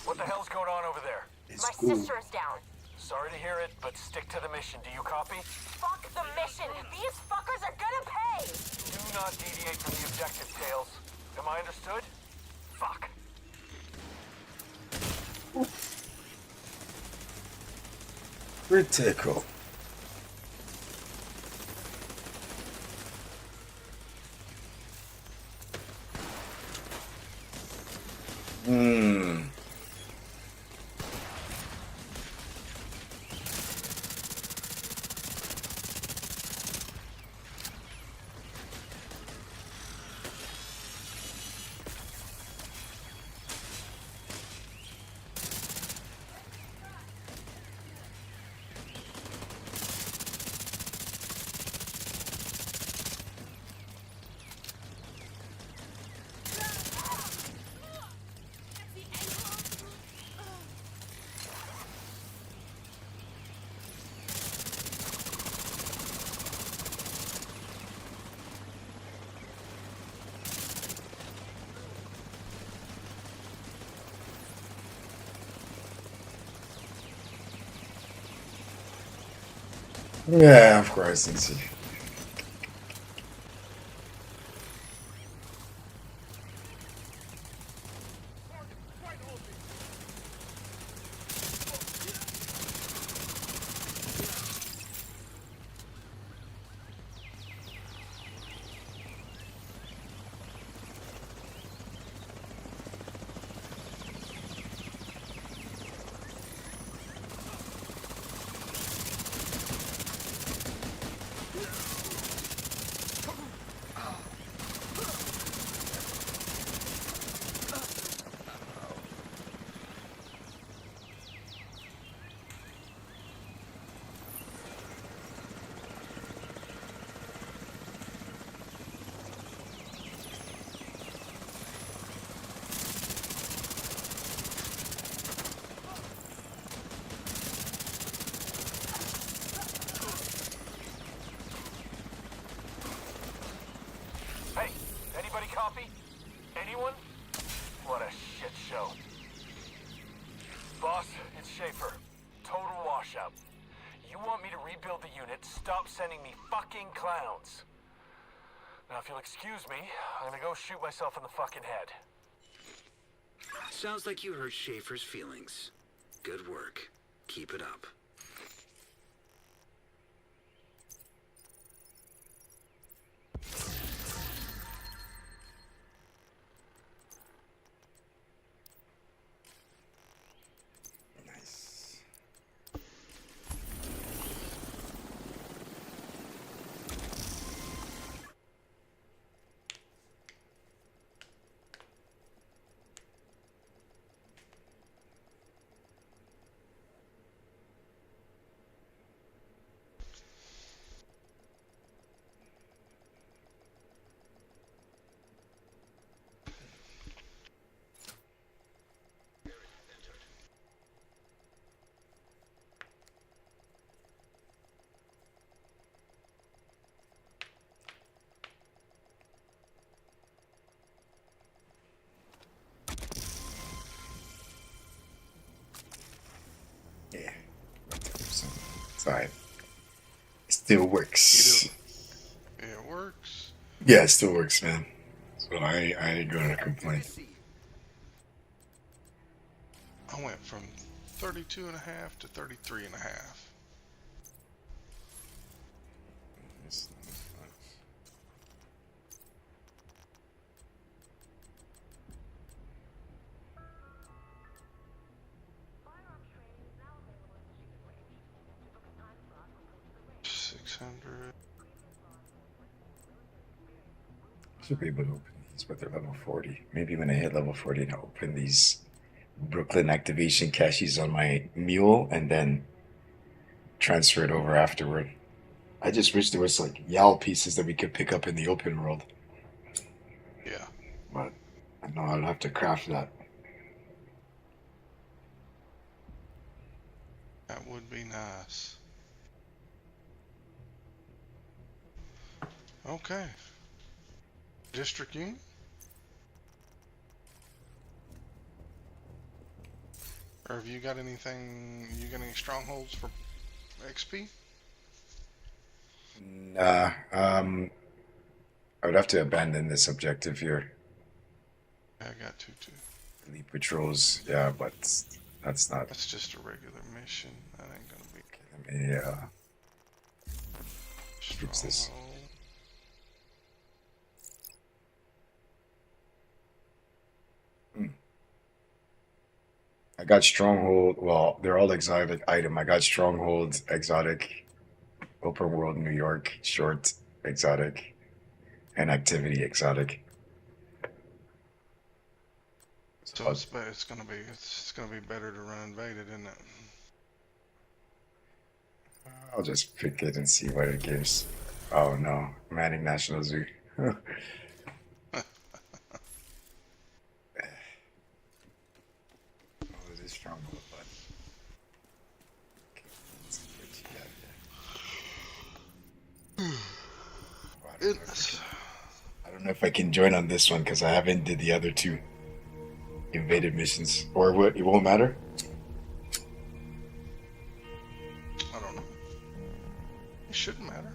What the hell's going on over there? My sister is down. Sorry to hear it, but stick to the mission. Do you copy? Fuck the mission. These fuckers are gonna pay. Do not deviate from the objective, Tails. Am I understood? Fuck. Critical. Yeah, of course. It's, Hey, anybody copy? Anyone? What a shit show. Boss, it's Schaefer. Total washout. You want me to rebuild the unit, stop sending me fucking clowns. Now, if you'll excuse me, I'm gonna go shoot myself in the fucking head. Sounds like you hurt Schaefer's feelings. Good work. Keep it up. nice. Yeah. It's alright. Still works. It works. Yeah, it still works, man. So I ain't gonna complain. I went from 32 and a half to 33 and a half. Should be able to open these, but they're level 40. Maybe when I hit level 40, I'll open these Brooklyn activation caches on my mule and then transfer it over afterward. I just wish there was like YAL pieces that we could pick up in the open world. Yeah. But I know I'll have to craft that. That would be nice. Okay. District Union? Or have you got anything? You got any strongholds for XP? Nah, I would have to abandon this objective here. I got two too. Elite patrols, yeah, but that's not. That's just a regular mission. That ain't gonna be. Yeah. Fix this. Stronghold. I got stronghold. Well, they're all exotic item. I got stronghold, exotic, open world, New York, short, exotic, and activity, exotic. So it's gonna be better to run invaded, isn't it? I'll just pick it and see what it gives. Oh no, Manning National Zoo. Oh, it is stronghold, but okay, let's see what you got here. I don't know if I can join on this one because I haven't did the other two invaded missions, or what? It won't matter. I don't know. It shouldn't matter.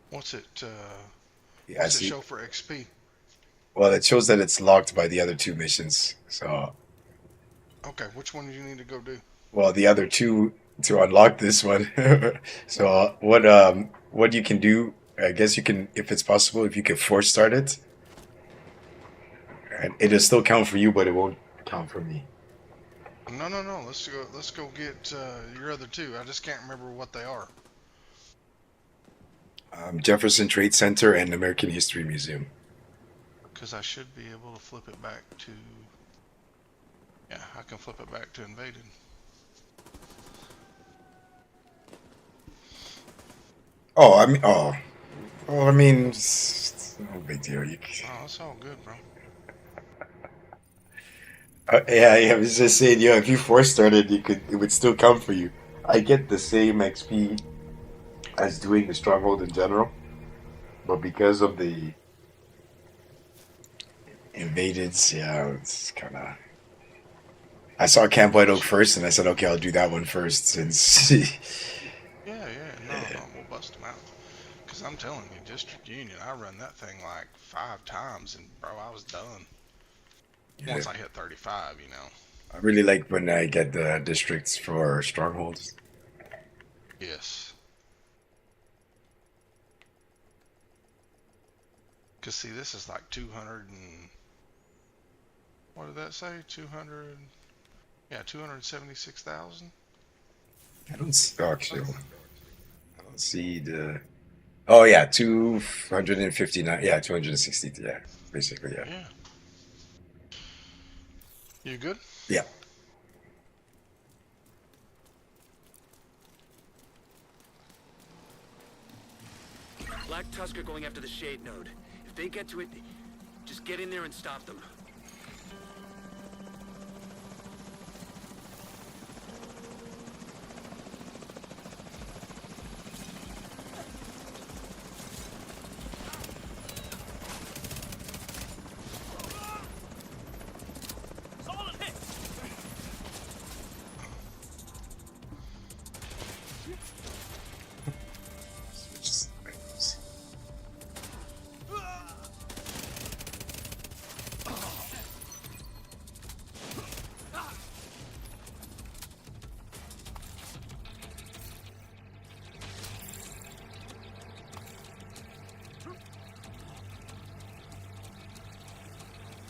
What's it? Yeah, I What's it see. show for XP? Well, it shows that it's locked by the other two missions. So, Okay, which one do you need to go do? well, the other two to unlock this one. So, what you can do? I guess you can, if it's possible, if you can force start it, and it'll still count for you, but it won't count for me. No. Let's go get your other two. I just can't remember what they are. Jefferson Trade Center and American History Museum. Because I should be able to flip it back to. Yeah, I can flip it back to invaded. Oh, I mean, it's no big deal. Oh, that's all good, bro. Yeah, I was just saying, if you force started, it would still count for you. I get the same XP as doing the stronghold in general, but because of the invadeds, yeah, it's kind of. I saw Camp White Oak first, and I said, okay, I'll do that one first since. Yeah, no, we'll bust them out. Because I'm telling you, District Union, I run that thing like 5 times, and bro, I was done. Yeah. Once I hit 35, I really like when I get the districts for strongholds. Yes. Because, see, this is like 200 and... What did that say? 200... Yeah, 276,000? I don't see, actually, I don't see the. Oh yeah, 259. Yeah, 260. Yeah, basically, yeah. Yeah. You good? Yeah. Black Tusk are going after the Shade node. If they get to it, just get in there and stop them.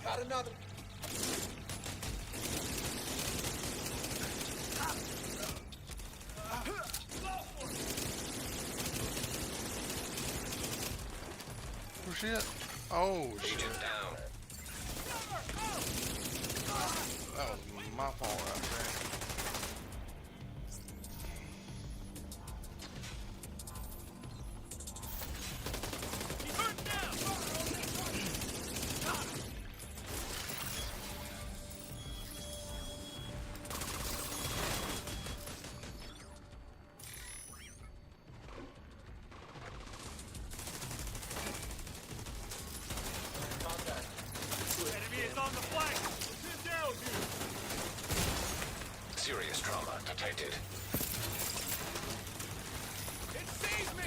Got another. Oh shit. Oh shit. That was my fault right there. Serious trauma detected. It sees me!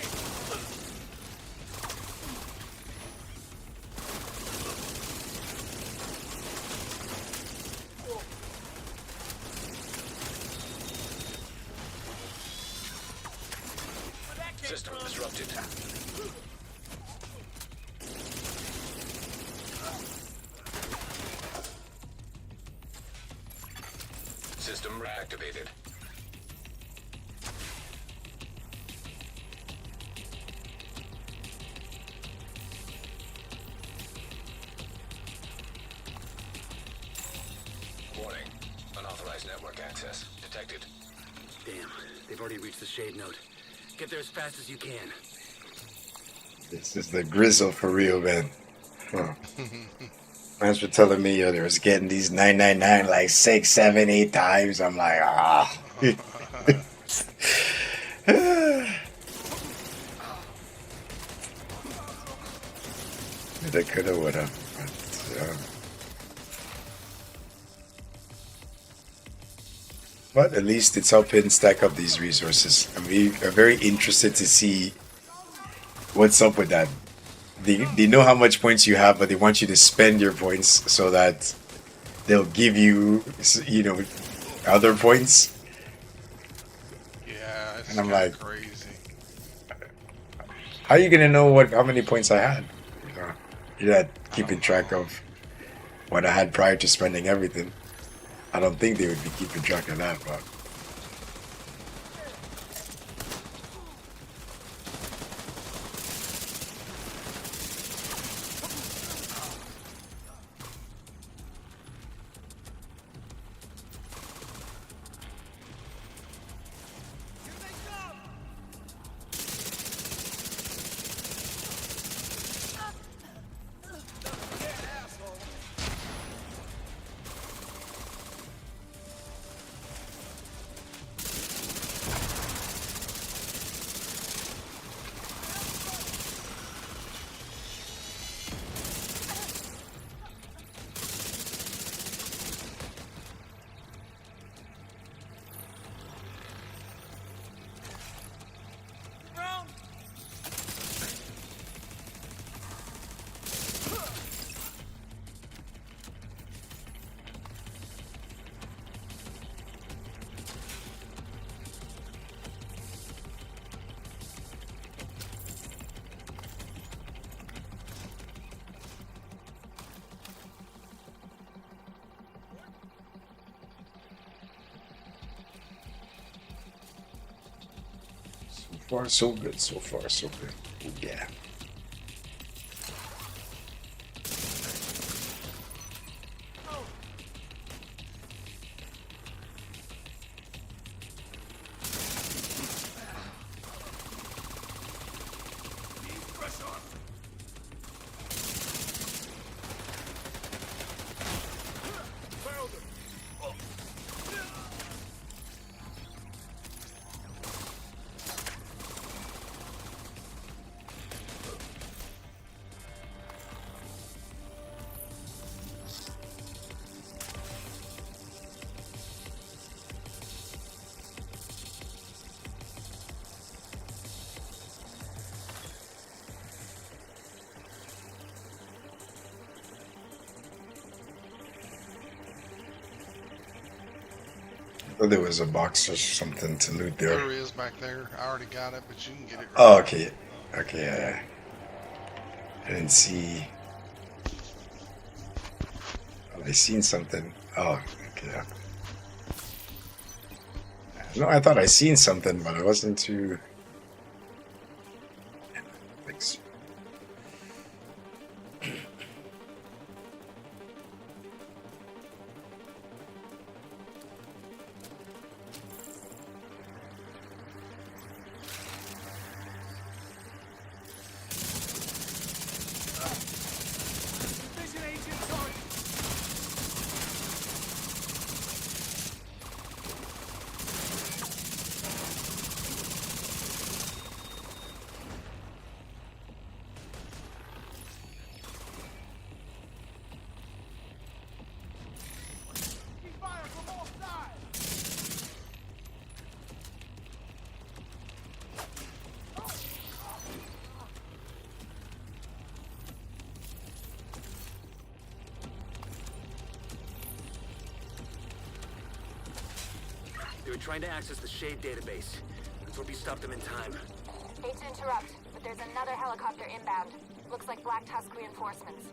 System disrupted. System reactivated. Warning. Unauthorized network access detected. Damn, they've already reached the shade node. Get there as fast as you can. This is the grizzle for real, man. Huh. Thanks for telling me they was getting these 999 like 6, 7, 8 times. I'm like, ah. They coulda, woulda. But at least it's helping stack up these resources. I'm very interested to see what's up with that. They know how much points you have, but they want you to spend your points so that they'll give you, you know, other points. Yeah, it's And I'm like, crazy. how are you gonna know how many points I had? You're not keeping track of what I had prior to spending everything. I don't think they would be keeping track of that, but. So far, so good. So far, so good. Yeah. I thought there was a box or something to loot there. There is back there. I already got it, but you can get it. Right Oh, now. okay. Okay, yeah. I didn't see. Oh, I seen something. Oh, okay. Yeah. No, I thought I seen something, but I wasn't too. Thanks. Vision agents on. They were trying to access the Shade database. Let's hope you stopped them in time. Hate to interrupt, but there's another helicopter inbound. Looks like Black Tusk reinforcements.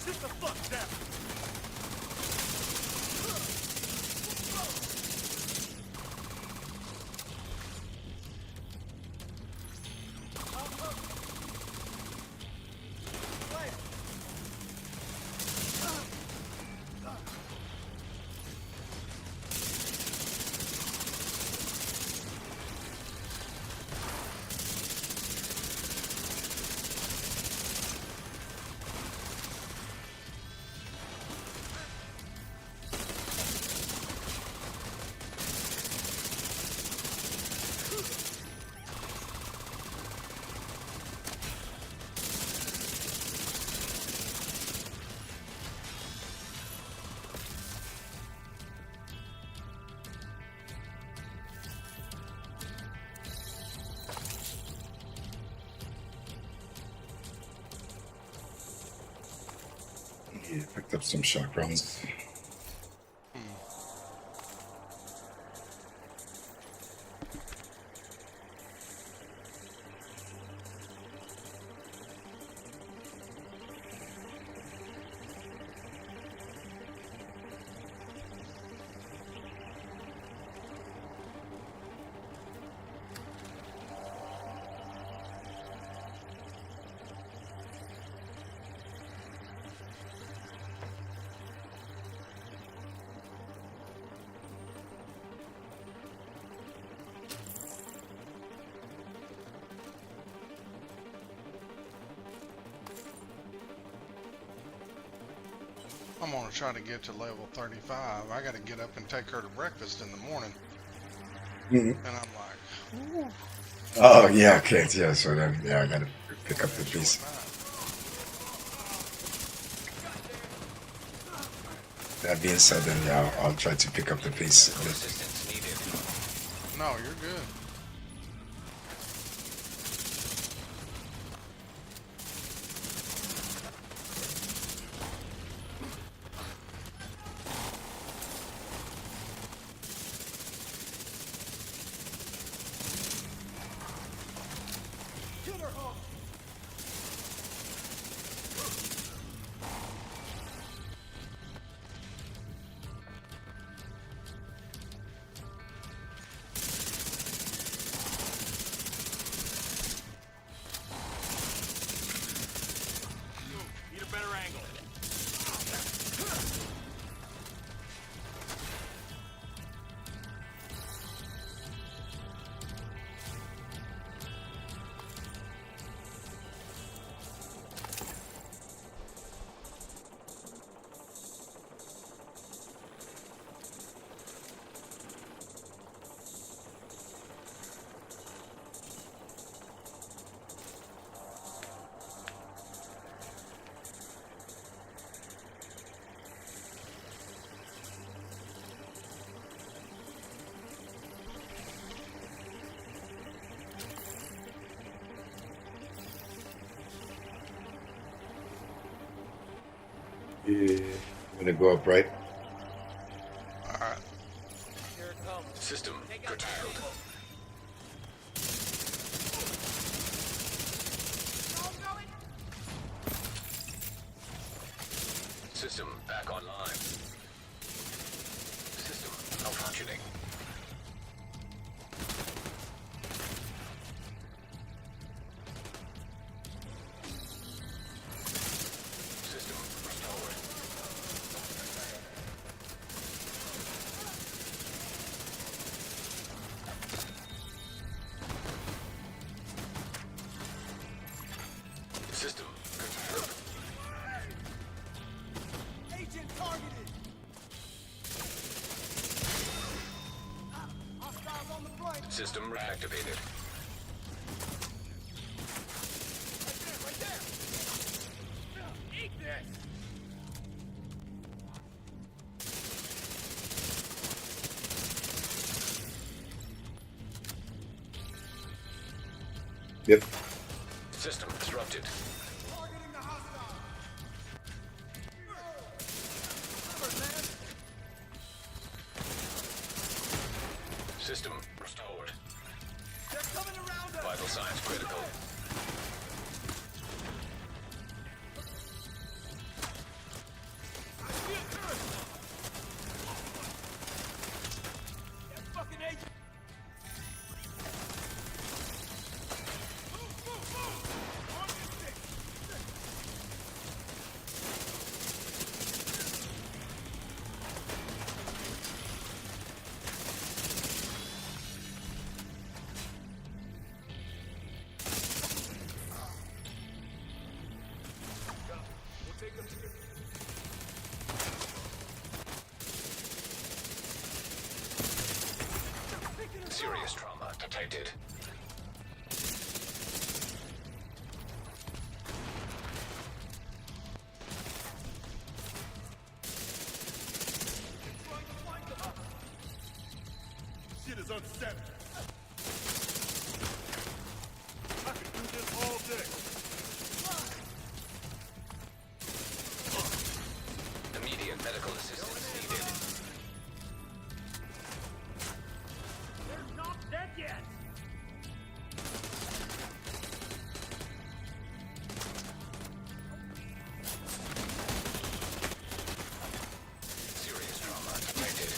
Sit the fuck down! Yeah, picked up some shock rounds. I'm gonna try to get to level 35. I gotta get up and take her to breakfast in the morning. Mhm. And I'm like, ooh. Oh yeah, okay, yeah. So then, yeah, I gotta pick up the piece. That being said, then yeah, I'll try to pick up the piece. No, you're good. Need a better angle. Yeah, I'm gonna go up right. Alright. Here it System curtailed. System back online. System malfunctioning. System restored. System confirmed. Agent targeted. Hostiles on the flank. System reactivated. Right there. Eat this. Yep. System disrupted. Targeting the hostile. System restored. They're coming around us. Vital signs critical. I see a turret. That fucking agent. Move, move, move. On your stick. We'll take them to Serious trauma detected. Shit is unsettling. I could do this all day. Immediate medical assistance needed. They're not dead yet. Serious trauma detected.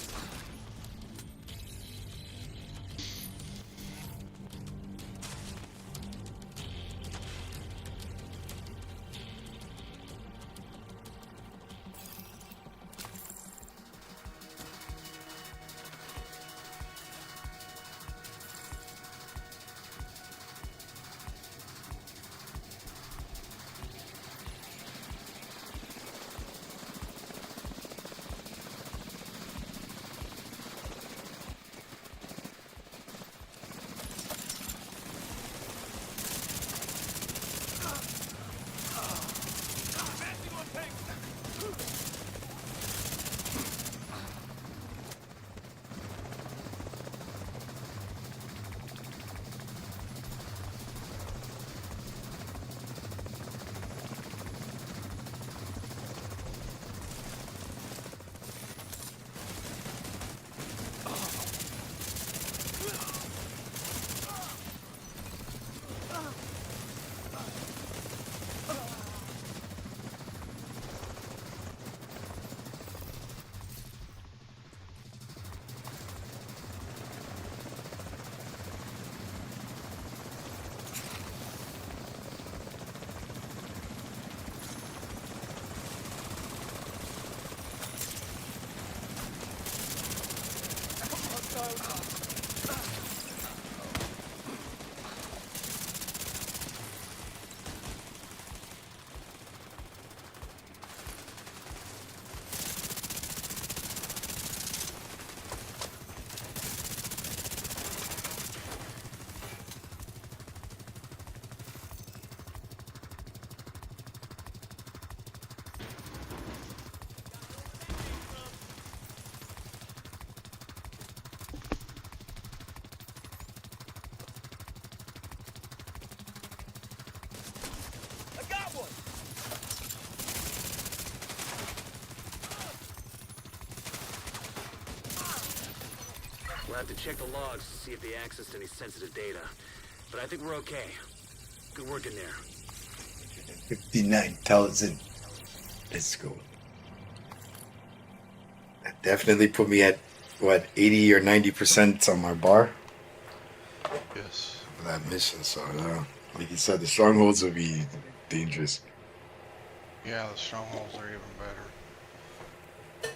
We'll have to check the logs to see if they accessed any sensitive data. But I think we're okay. Good work in there. 59,000. Let's go. That definitely put me at, what, 80 or 90% on my bar Yes. for that mission. So, like you said, the strongholds will be dangerous. Yeah, the strongholds are even better.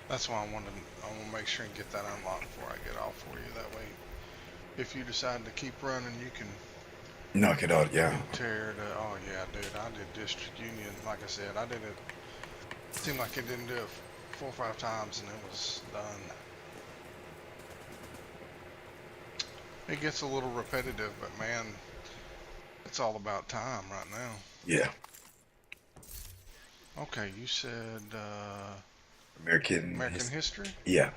That's why I want to make sure and get that unlocked before I get off for you. That way, if you decide to keep running, you can Knock it out, yeah. tear the. Oh yeah, dude, I did District Union. Like I said, I did it. Seemed like it didn't do it 4 or 5 times, and it was done. It gets a little repetitive, but man, it's all about time right now. Yeah. Okay, you said American history? Yeah.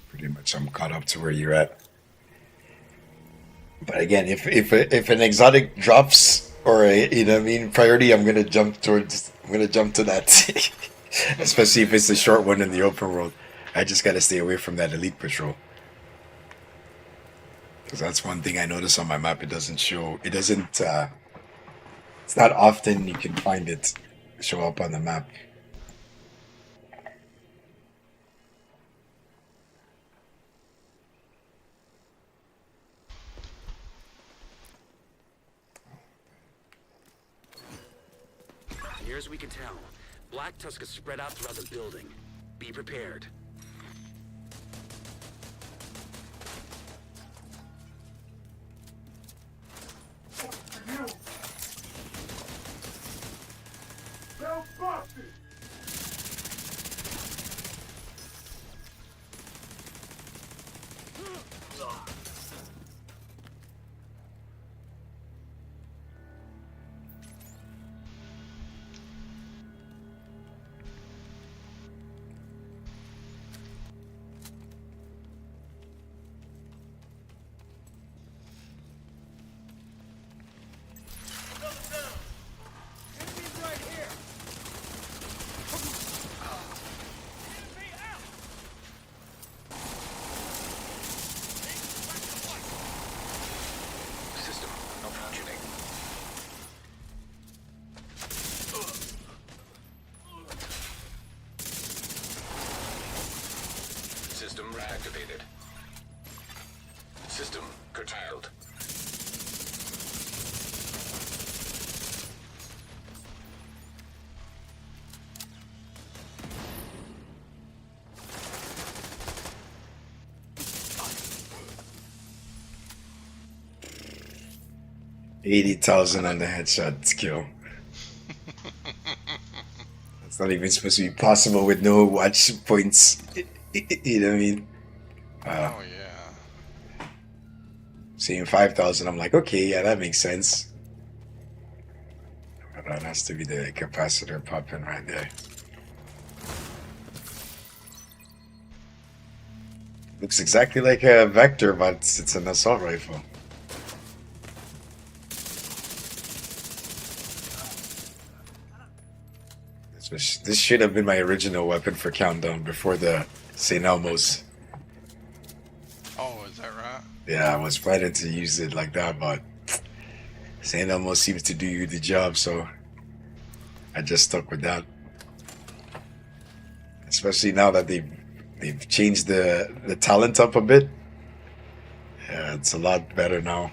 Pretty much I'm caught up to where you're at. But again, if an exotic drops or you know what I mean, priority, I'm gonna jump to that. Especially if it's a short one in the open world. I just gotta stay away from that elite patrol. Because that's one thing I notice on my map. It doesn't show. It doesn't. It's not often you can find it show up on the map. Near as we can tell, Black Tusk is spread out throughout the building. Be prepared. System malfunctioning. System reactivated. System curtailed. $80,000 on the headshot skill. That's not even supposed to be possible with no watch points. You know what I mean? Oh yeah. Seeing 5,000, I'm like, okay, yeah, that makes sense. But that has to be the capacitor popping right there. Looks exactly like a Vector, but it's an assault rifle. This should have been my original weapon for Countdown before the St. Elmo's. Oh, is that right? Yeah, I was planning to use it like that, but St. Elmo seems to do you the job, so I just stuck with that. Especially now that they've changed the talent up a bit. Yeah, it's a lot better now.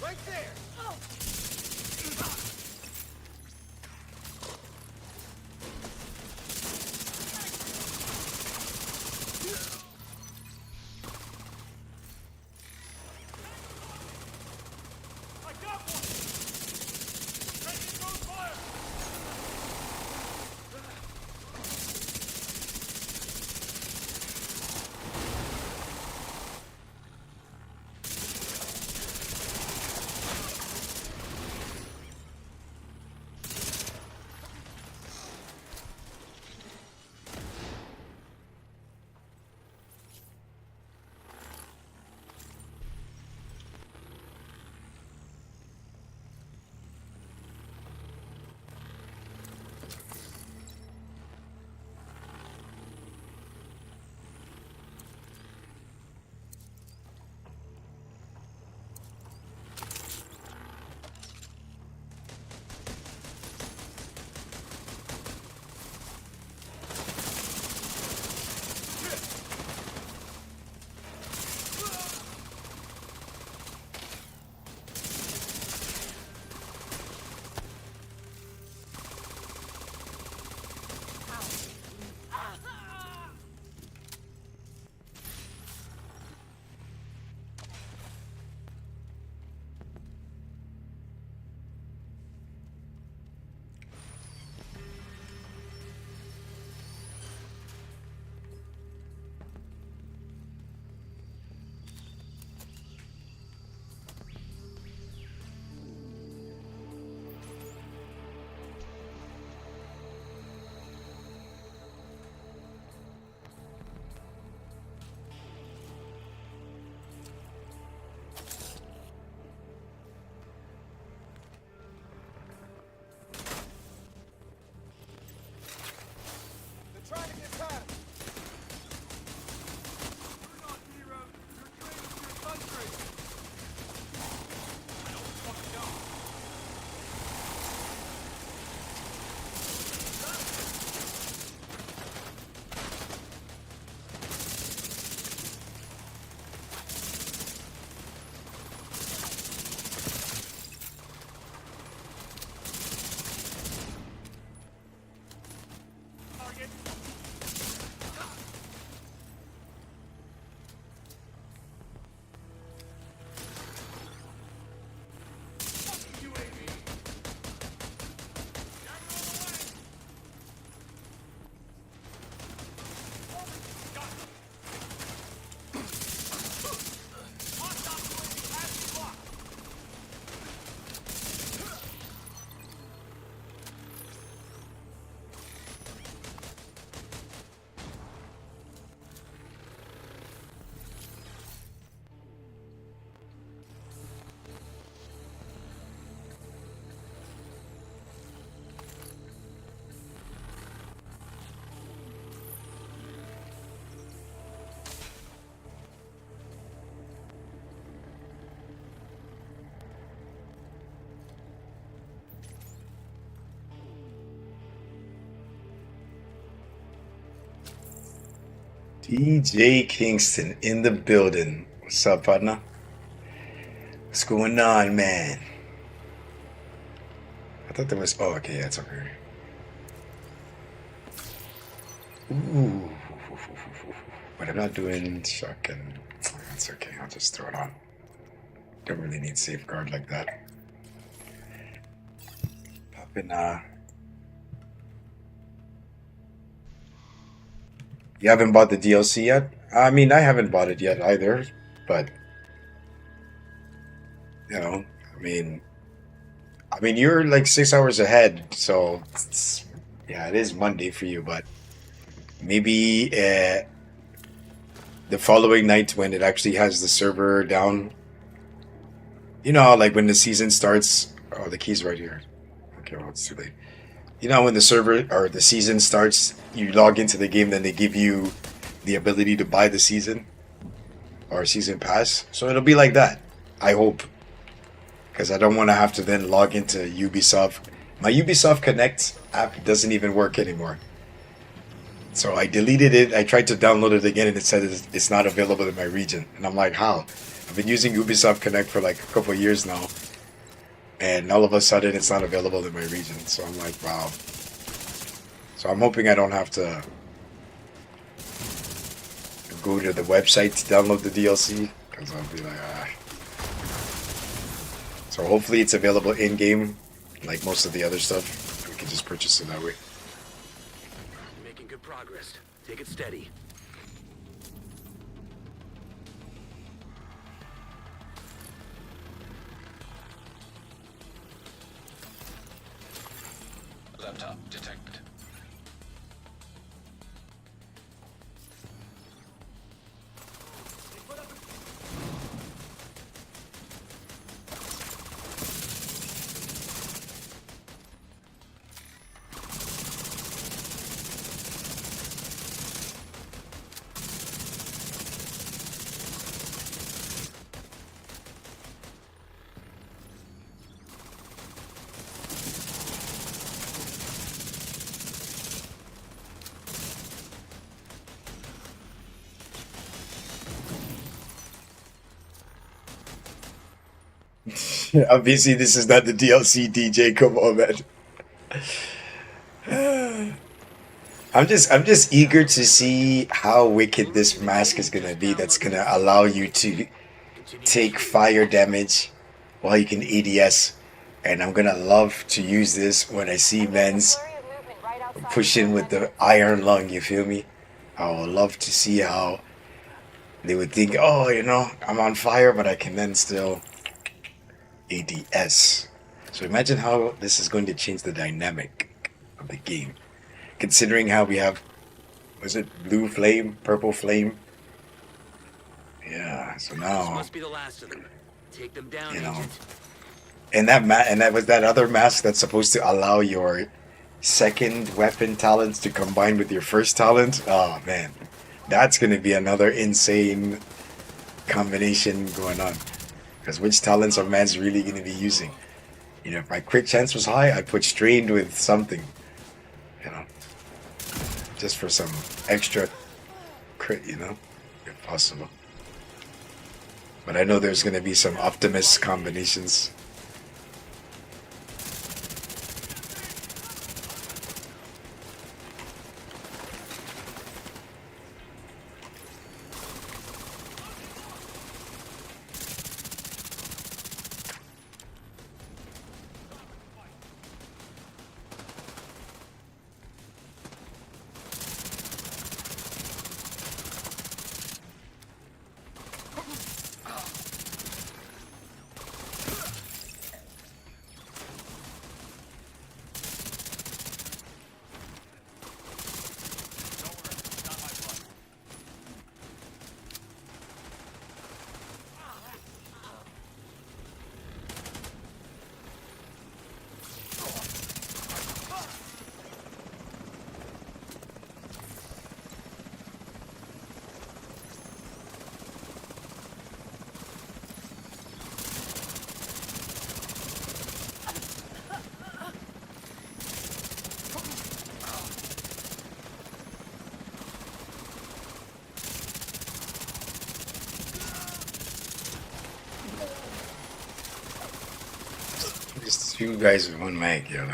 Right there! DJ Kingston in the building. What's up, partner? What's going on, man? I thought there was. Oh, okay, that's okay. Ooh. But I'm not doing shotgun. That's okay. I'll just throw it on. Don't really need safeguard like that. Pop in. You haven't bought the DLC yet? I mean, I haven't bought it yet either, but you know, I mean, you're like 6 hours ahead, so yeah, it is Monday for you, but maybe the following night when it actually has the server down, you know, like when the season starts. Oh, the key's right here. Okay, well, it's too late. You know, when the server or the season starts, you log into the game, then they give you the ability to buy the season or season pass. So it'll be like that, I hope, because I don't want to have to then log into Ubisoft. My Ubisoft Connect app doesn't even work anymore. So I deleted it. I tried to download it again, and it said it's not available in my region. And I'm like, how? I've been using Ubisoft Connect for like a couple of years now, and all of a sudden it's not available in my region. So I'm like, wow. So I'm hoping I don't have to go to the website to download the DLC, because I'll be like, ah. So hopefully it's available in-game, like most of the other stuff. We can just purchase it that way. Making good progress. Take it steady. Laptop detected. Obviously, this is not the DLC, DJ. Come on, man. I'm just eager to see how wicked this mask is gonna be. That's gonna allow you to take fire damage while you can ADS, and I'm gonna love to use this when I see men's push in with the iron lung. You feel me? I would love to see how they would think, oh, you know, I'm on fire, but I can then still ADS. So imagine how this is going to change the dynamic of the game, considering how we have, was it blue flame, purple flame? Yeah. So now, This must be the last of them. Take them down, you know, Agent. and that was that other mask that's supposed to allow your second weapon talents to combine with your first talent. Oh man, that's gonna be another insane combination going on. Because which talents are man's really going to be using? You know, if my crit chance was high, I'd put strained with something. You know, just for some extra crit, you know, if possible. But I know there's going to be some Optimus combinations. Two guys with one mag, yo.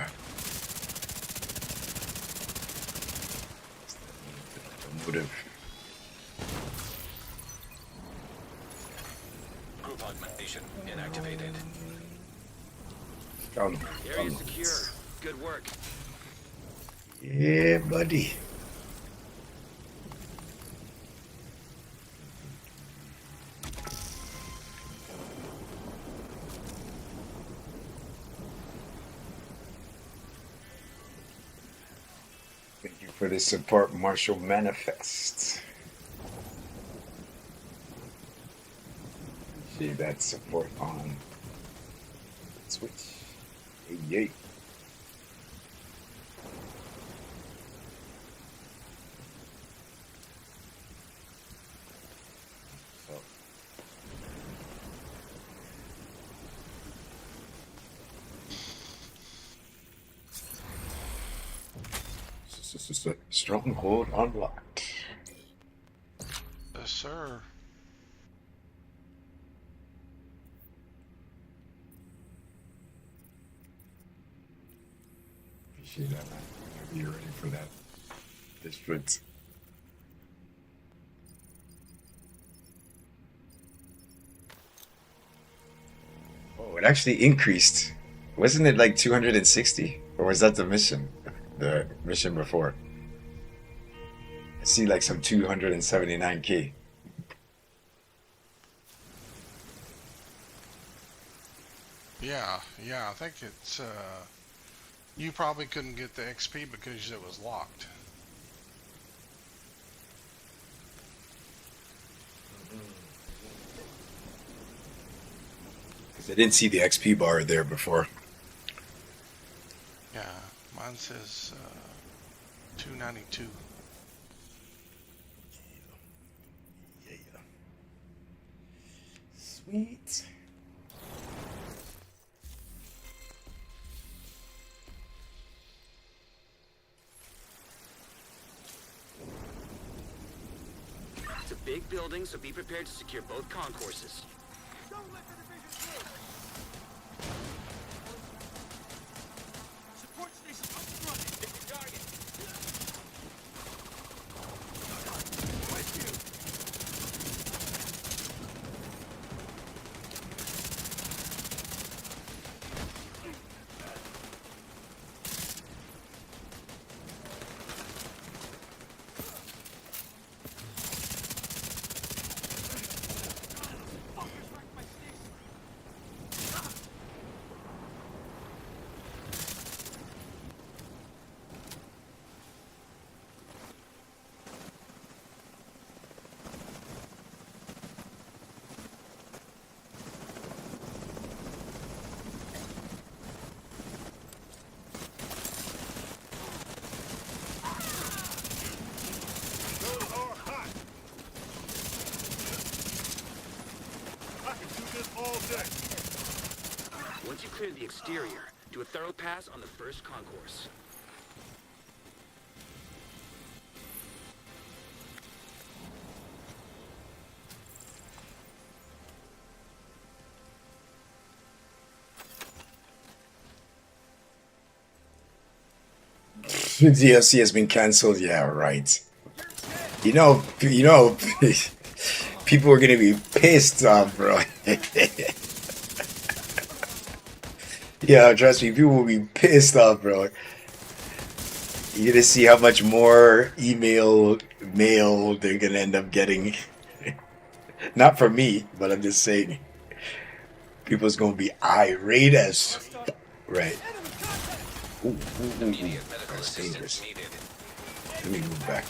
Motive. Group augmentation inactivated. Found Area secure. Good work. Yeah, buddy. Thank you for the support, Marshall Manifest. See that support on Switch. Yay. Stronghold unlocked. Yes, sir. Appreciate that, man. Whenever you're ready for that district. Oh, it actually increased. Wasn't it like 260? Or was that the mission? The mission before? I see like some 279k. Yeah, I think it's, you probably couldn't get the XP because it was locked. Because I didn't see the XP bar there before. Yeah, mine says, 292. Sweet. It's a big building, so be prepared to secure both concourses. Support station up and running. Pick your target. With you. Once you clear the exterior, do a thorough pass on the first concourse. DLC has been cancelled. Yeah, right. You know, people are gonna be pissed off, bro. Yeah, trust me, people will be pissed off, bro. You're gonna see how much more mail they're gonna end up getting. Not from me, but I'm just saying. People's gonna be irate as right. Ooh, Immediate medical that's assistance dangerous. needed. Let me move back.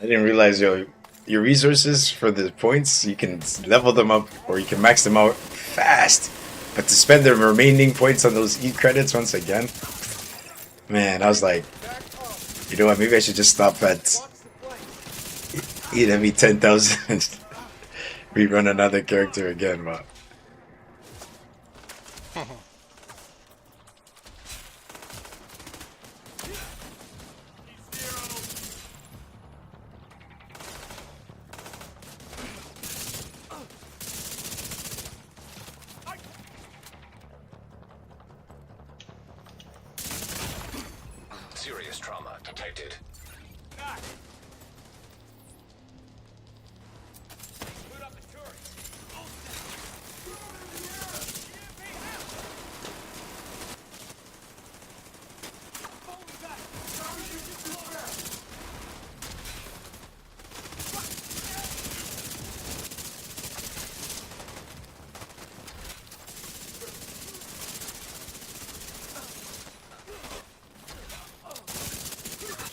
I didn't realize your resources for the points, you can level them up or you can max them out fast. But to spend the remaining points on those E credits once again, man, I was like, you know what, maybe I should just stop at EME 10,000 rerun another character again, but Serious trauma detected.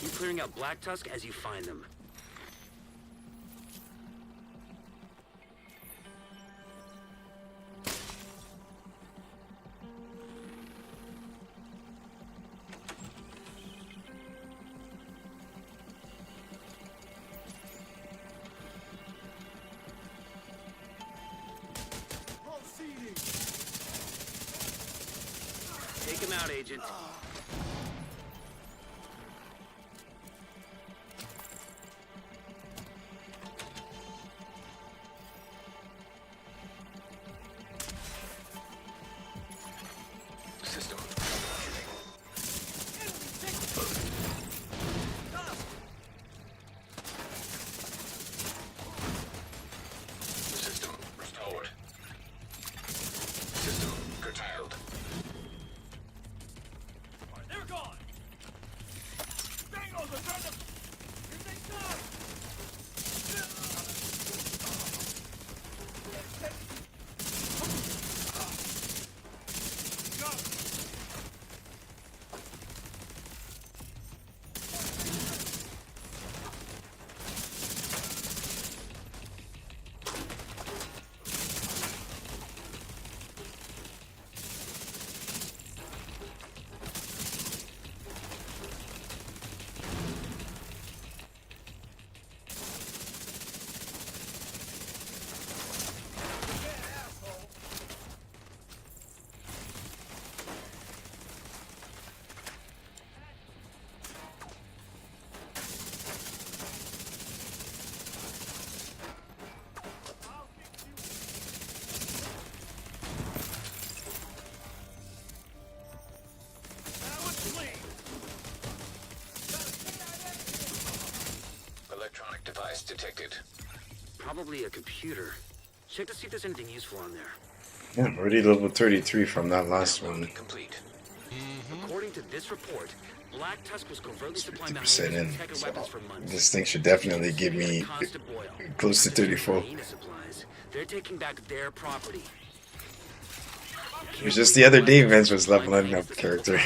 Keep clearing out Black Tusk as you find them. Take him out, Agent. System. System restored. System curtailed. They're gone! Bangos are trying to... Here they come! Electronic device detected. Probably a computer. Check to see if there's anything useful on there. yeah, I'm already level 33 from that last one. Complete. According to this report, Black Tusk was covertly supplying the 50% in. Hyenas with tech and weapons for months. This thing should definitely give me Constant boil. close to 34. Hyena supplies. They're taking back their property. It was just the other day Vince was leveling up character.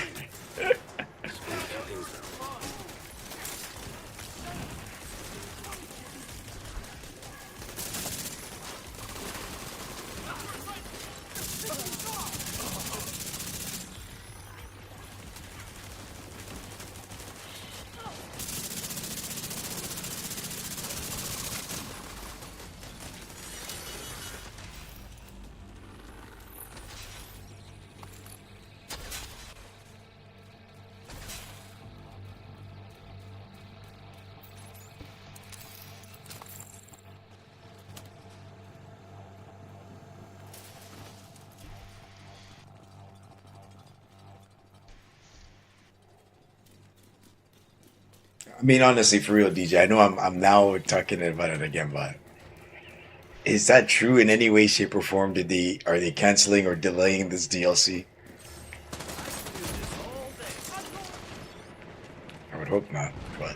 I mean, honestly, for real, DJ, I know I'm now talking about it again, but is that true in any way, shape, or form? Are they canceling or delaying this DLC? I would hope not, but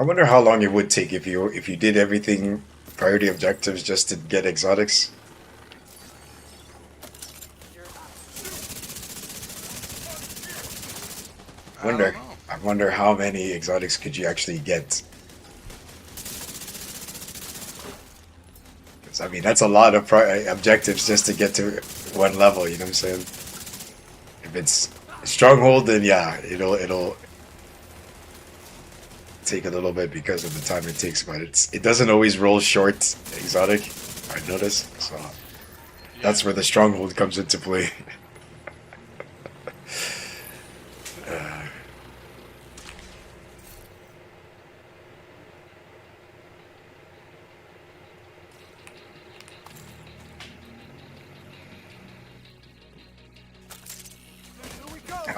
I wonder how long it would take if you did everything priority objectives just to get exotics. I wonder how many exotics could you actually get. 'Cause, I mean, that's a lot of objectives just to get to one level. You know what I'm saying? If it's stronghold, then yeah, it'll take a little bit because of the time it takes, but it doesn't always roll short exotic. I noticed, so that's where the stronghold comes into play.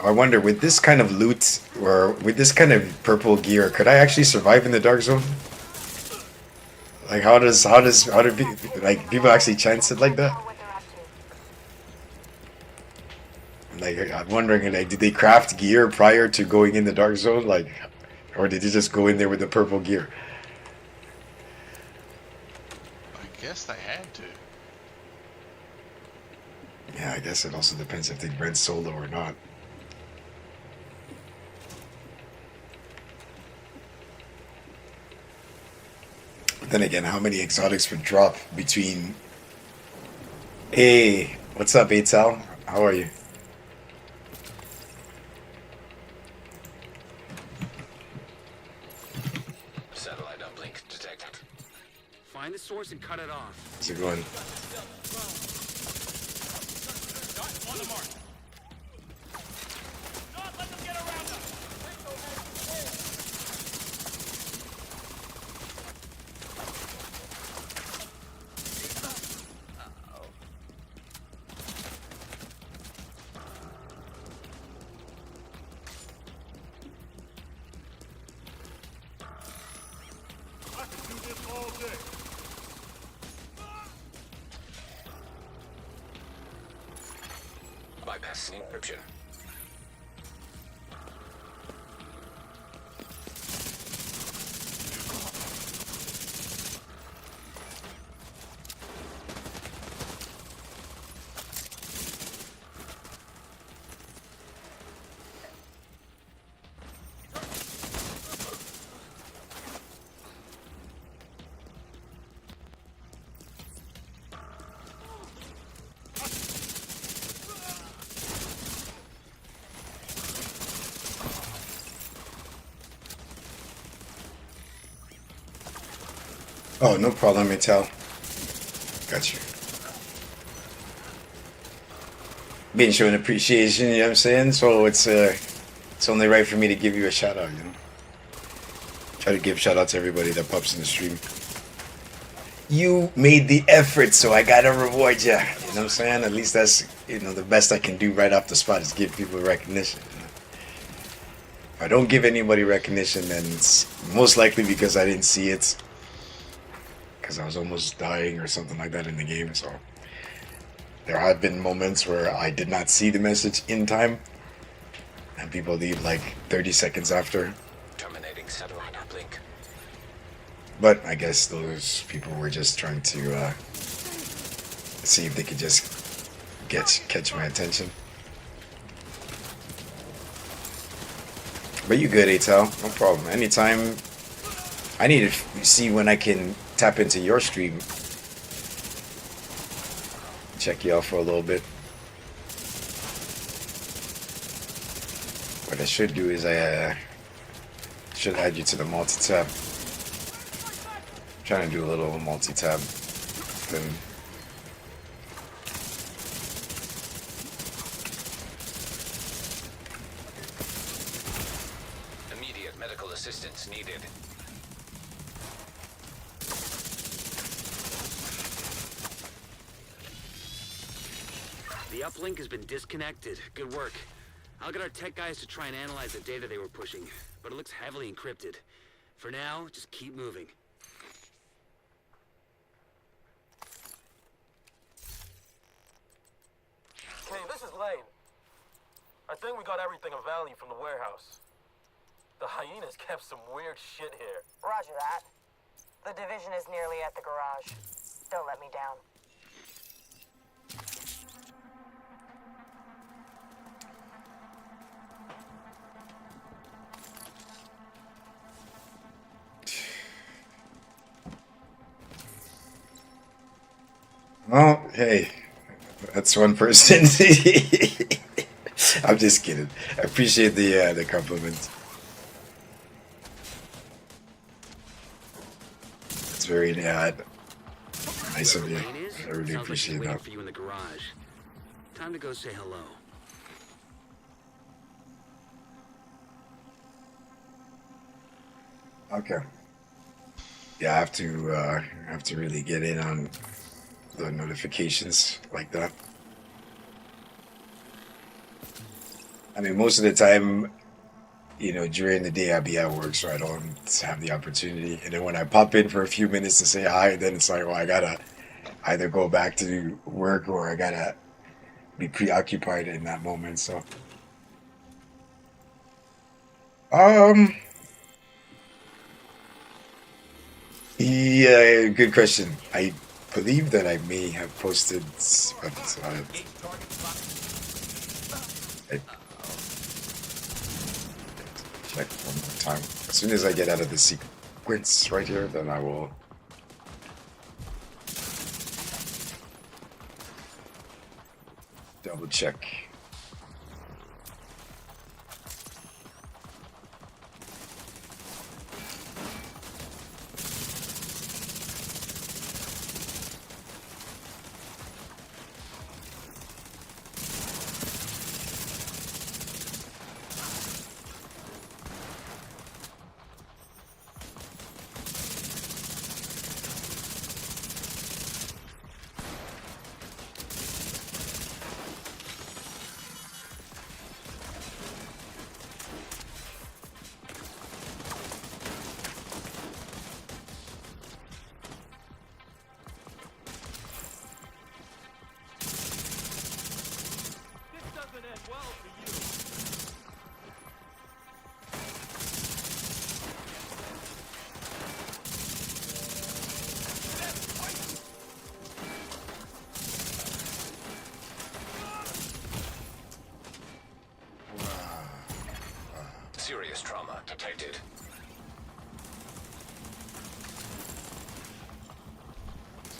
I wonder, with this kind of loot, or with this kind of purple gear, could I actually survive in the dark zone? Like, how do people actually chance it like that? Like, I'm wondering, like, did they craft gear prior to going in the dark zone, like, or did they just go in there with the purple gear? I guess they had to. Yeah, I guess it also depends if they rent solo or not. But then again, how many exotics would drop between... Hey, what's up, Atal? How are you? Satellite uplink detected. Find the source and cut it off. How's it going? On the mark. Let them get around us. I could do this all day. Bypass encryption. Oh, no problem, Atal. Got you. Being shown appreciation, you know what I'm saying? So it's only right for me to give you a shout out, you know? Try to give shout out to everybody that pops in the stream. You made the effort, so I gotta reward you. You know what I'm saying? At least that's, the best I can do right off the spot is give people recognition. You know? If I don't give anybody recognition, then it's most likely because I didn't see it. Because I was almost dying or something like that in the game, so there have been moments where I did not see the message in time, and people leave like 30 seconds after. Terminating satellite uplink. But I guess those people were just trying to see if they could just catch my attention. But you good, Atal? No problem. Anytime. I need to see when I can tap into your stream. Check you out for a little bit. What I should do is I should add you to the multi-tab. Trying to do a little multi-tab thing. Immediate medical assistance needed. The uplink has been disconnected. Good work. I'll get our tech guys to try and analyze the data they were pushing, but it looks heavily encrypted. For now, just keep moving. Hey, this is Lane. I think we got everything of value from the warehouse. The hyenas kept some weird shit here. Roger that. The division is nearly at the garage. Don't let me down. Well, hey, that's one person. I'm just kidding. I appreciate the compliment. It's very nice of you. I really appreciate that. For you in the garage. Time to go say hello. Okay. Yeah, I have to really get in on the notifications like that. I mean, most of the time, you know, during the day I'll be at work, so I don't have the opportunity. And then when I pop in for a few minutes to say hi, then it's like, well, I gotta either go back to work or I gotta be preoccupied in that moment. So, yeah, good question. I believe that I may have posted, but I check one more time. As soon as I get out of the sequence right here, then I will double check. Serious trauma detected.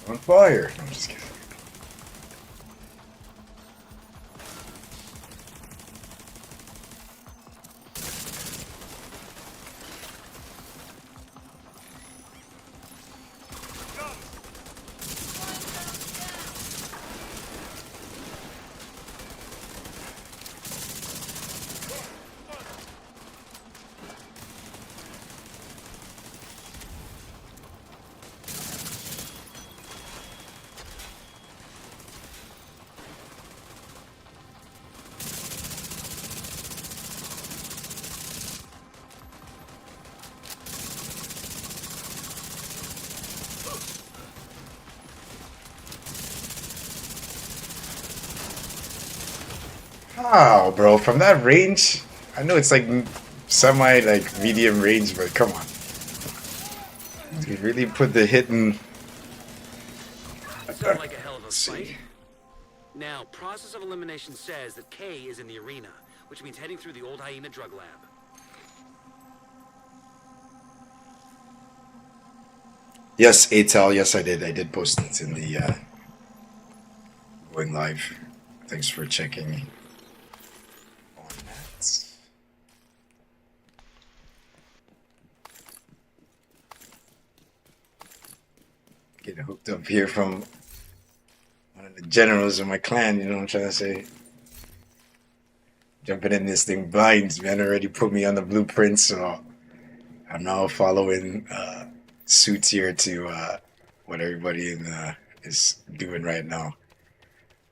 On fire. No, I'm just kidding. How, bro? From that range? I know it's like semi, like medium range, but come on. You really put the hit in. Sounds like a hell of a fight. Now, process of elimination says that K is in the arena, which means heading through the old hyena drug lab. Yes, ATAL, yes I did. I did post it in the going live. Thanks for checking on that. Getting hooked up here from one of the generals of my clan, you know what I'm trying to say? Jumping in this thing blind, man, already put me on the blueprint, so I'm now following suits here to what everybody is doing right now,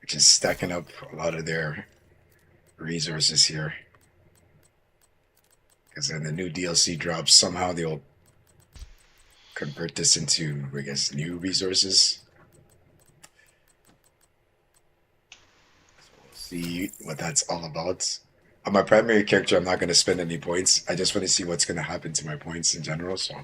which is stacking up a lot of their resources here. Because when the new DLC drops, somehow they'll convert this into, I guess, new resources. So we'll see what that's all about. on my primary character, I'm not going to spend any points. I just want to see what's going to happen to my points in general. So.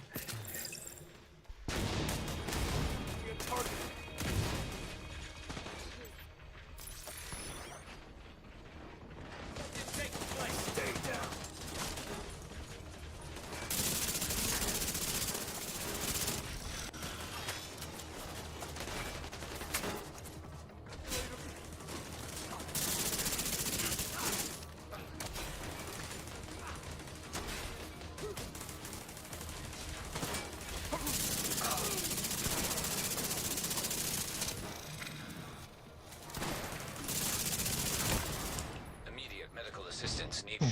Assistance needed.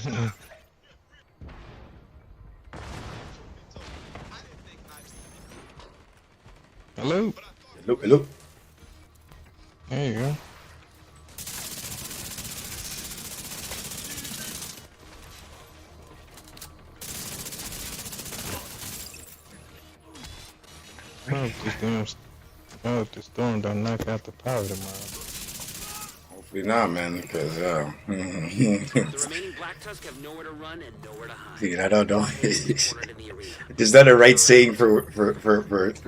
Hello? Hello, hello. There you go. I hope this storm don't knock out the power tomorrow. Hopefully not, man, because The remaining Black Tusk have nowhere to run and nowhere to hide. dude, I don't know. Is that a right saying for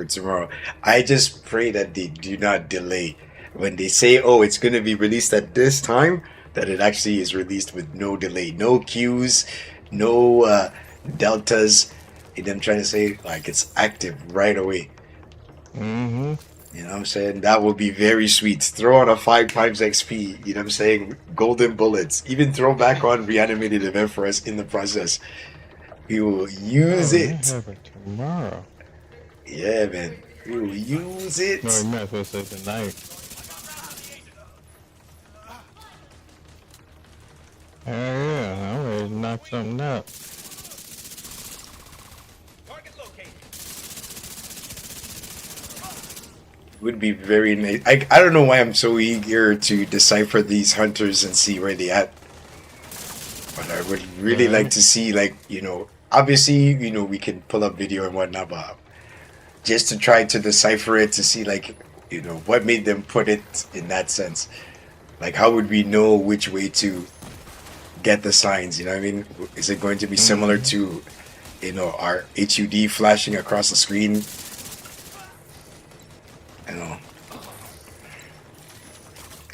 tomorrow? I just pray that they do not delay. When they say, oh, it's going to be released at this time, that it actually is released with no delay. No queues, no deltas. And them trying to say, like, it's active right away. Mm-hmm. You know what I'm saying? That would be very sweet. Throw on a 5 times XP. You know what I'm saying? Golden bullets. Even throw back on reanimated event for us in the process. We will use it. Tomorrow. Yeah, man. We will use it. No, you might as well say tonight. Hell yeah, I'm ready to knock something out. Would be very nice. I don't know why I'm so eager to decipher these hunters and see where they at. But I would really like to see, like, you know, obviously, you know, we can pull up video and whatnot, but just to try to decipher it to see, like, you know, what made them put it in that sense. Like, how would we know which way to get the signs? You know what I mean? Is it going to be similar to, you know, our HUD flashing across the screen? I don't know.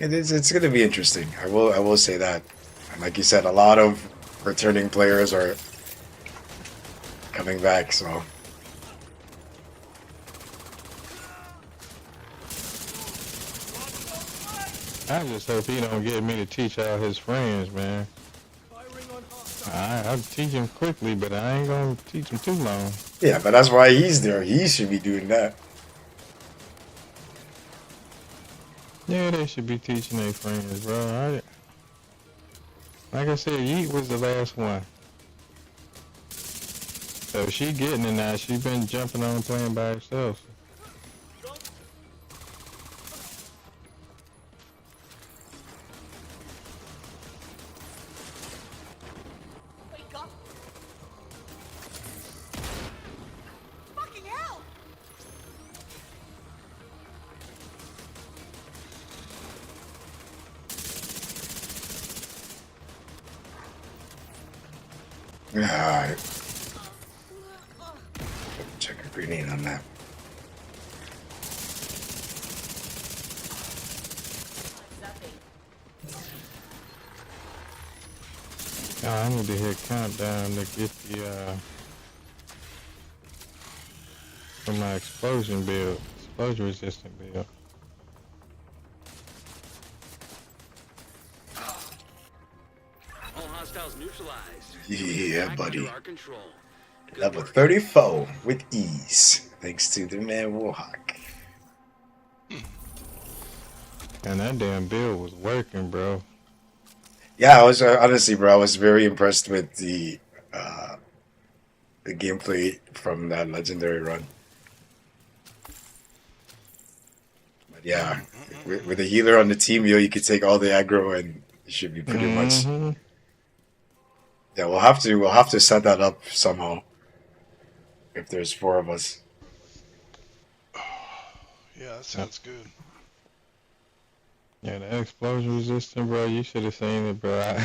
It's going to be interesting. I will say that. And like you said, a lot of returning players are coming back, so. I just hope he don't get me to teach all his friends, man. I'll teach him quickly, but I ain't gonna teach him too long. Yeah, but that's why he's there. He should be doing that. Yeah, they should be teaching their friends, bro. Like I said, Yeet was the last one. So she getting it now. She been jumping on playing by herself. Alright. Check a grenade on that. Oh, I need to hit countdown to get the for my explosion build, explosion resistant build. All hostiles neutralized. Yeah, Back buddy. under our control. Good Level work. 34 with ease. Thanks to the man Warhawk. And that damn build was working, bro. Yeah, I was honestly, bro, I was very impressed with the gameplay from that legendary run. But yeah, with a healer on the team, yo, you could take all the aggro and it should be pretty much. Yeah, we'll have to set that up somehow. If there's 4 of us. Yeah, that sounds good. Yeah, the explosion resistant, bro. You should have seen it, bro.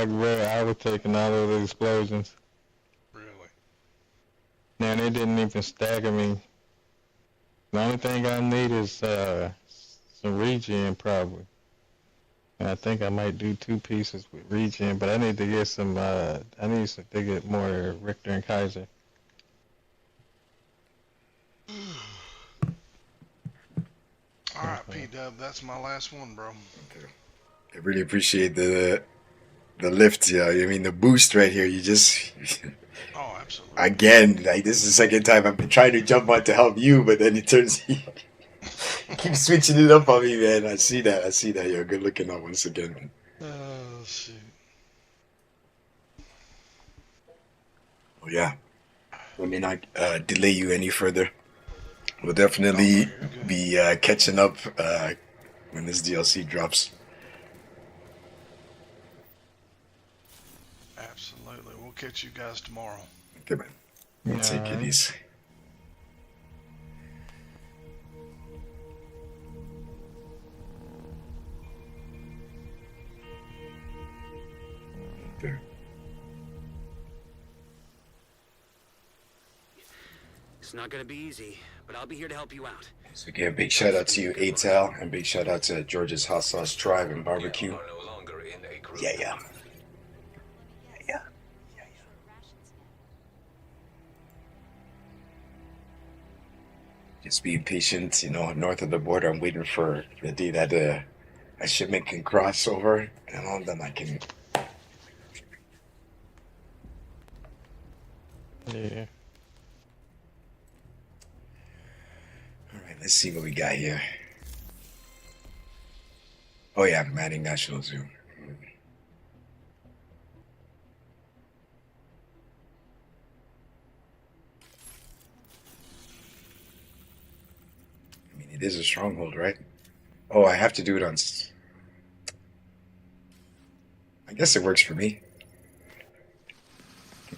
back, bro, I was taking all of the explosions. Really? Man, they didn't even stagger me. The only thing I need is some regen, probably. And I think I might do 2 pieces with regen, but I need to get some, to get more Richter and Kaiser. Alright, P-Dub, that's my last one, bro. Okay. I really appreciate the lift. Yeah, I mean the boost right here. You just Oh, absolutely. again, like this is the second time I've been trying to jump on to help you, but then it turns he keeps switching it up on me, man. I see that. I see that. You're good looking out once again. Oh, shoot. Oh yeah. Let me not delay you any further. We'll definitely be catching up when this DLC drops. Absolutely. We'll catch you guys tomorrow. Okay, man. We'll take it easy. Okay. It's not gonna be easy, but I'll be here to help you out. So again, big shout out to you, ATAL, and big shout out to George's Hot Sauce Tribe and Barbecue. Yeah, yeah. Just being patient, you know, north of the border. I'm waiting for the day that a shipment can cross over, and then I can. Yeah. All right, let's see what we got here. Oh yeah, Manning National Zoo. I mean, it is a stronghold, right? Oh, I have to do it on. I guess it works for me.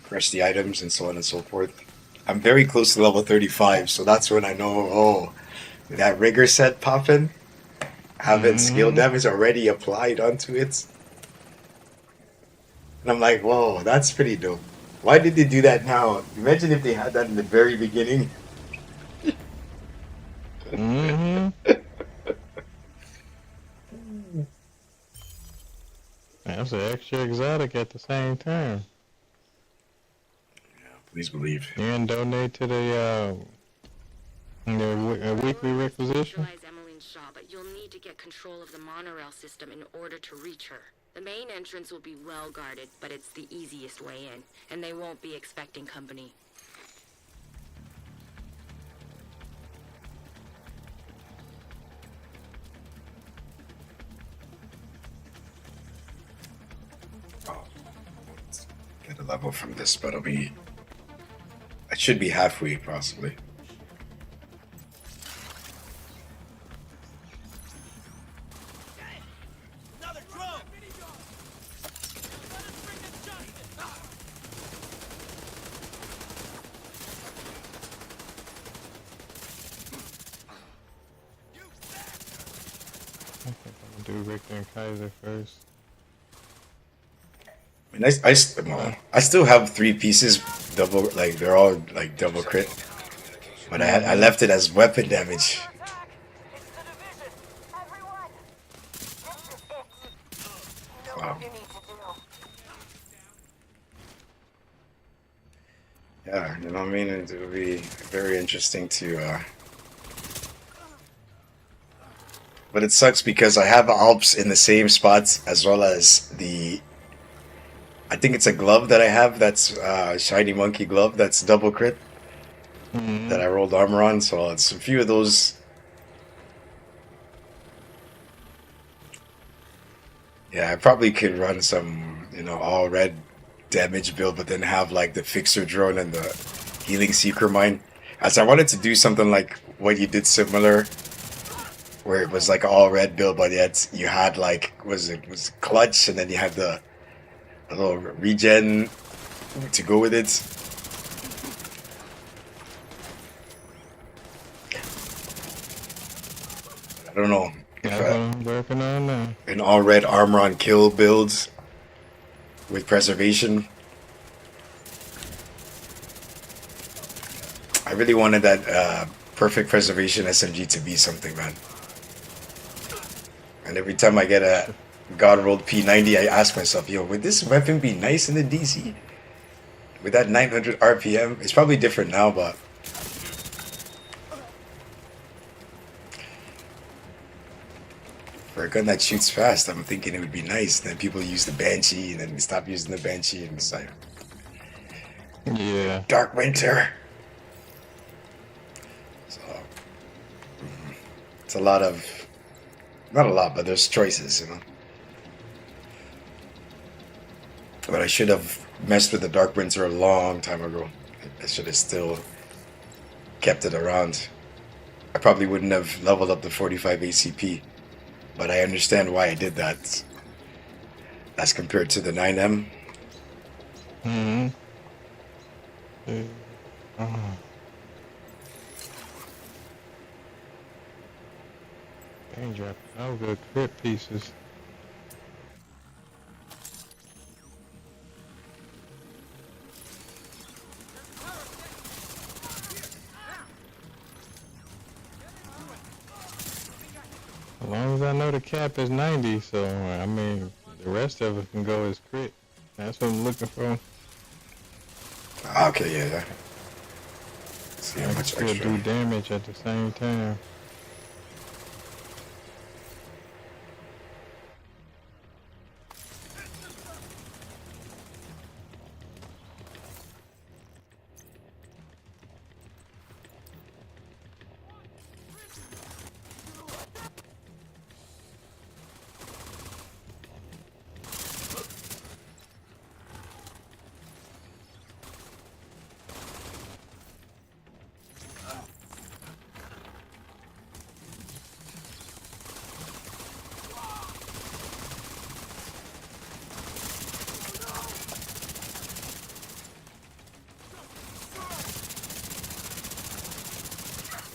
Crush the items and so on and so forth. I'm very close to level 35, so that's when I know, oh, that rigor set popping, having skill damage already applied onto it. And I'm like, whoa, that's pretty dope. Why did they do that now? Imagine if they had that in the very beginning. That's an extra exotic at the same time. Please believe. And donate to the weekly requisition. Neutralize Emmeline Shaw, but you'll need to get control of the monorail system in order to reach her. The main entrance will be well guarded, but it's the easiest way in, and they won't be expecting company. Get a level from this, but I should be halfway, possibly. I think I'm gonna do Richter and Kaiser first. I mean, I still have 3 pieces, double, like they're all like double crit, but I left it as weapon damage. Wow. Yeah, you know what I mean? It would be very interesting to. But it sucks because I have Alps in the same spots as well as the. I think it's a glove that I have that's shiny monkey glove that's double crit that I rolled armor on. So it's a few of those. Yeah, I probably could run some, you know, all red damage build, but then have like the fixer drone and the healing seeker mine. As I wanted to do something like what you did similar, where it was like all red build, but yet you had like was clutch, and then you had a little regen to go with it. I don't know. That's what I'm working on now. An all red armor on kill builds. with preservation. I really wanted that perfect preservation SMG to be something, man. And every time I get a God rolled P90, I ask myself, yo, would this weapon be nice in the DC? With that 900 RPM? It's probably different now, but for a gun that shoots fast, I'm thinking it would be nice. Then people use the Banshee, and then they stop using the Banshee, and it's like, Yeah. Dark Winter. So, it's a lot of, not a lot, but there's choices, you know. But I should have messed with the Dark Winter a long time ago. I should have still kept it around. I probably wouldn't have leveled up to 45 ACP, but I understand why I did that. As compared to the 9M. Mm-hmm. Dang, dropping all good crit pieces. As long as I know the cap is 90, so I mean, the rest of it can go as crit. That's what I'm looking for. Okay, yeah. See how much Still extra. do damage at the same time.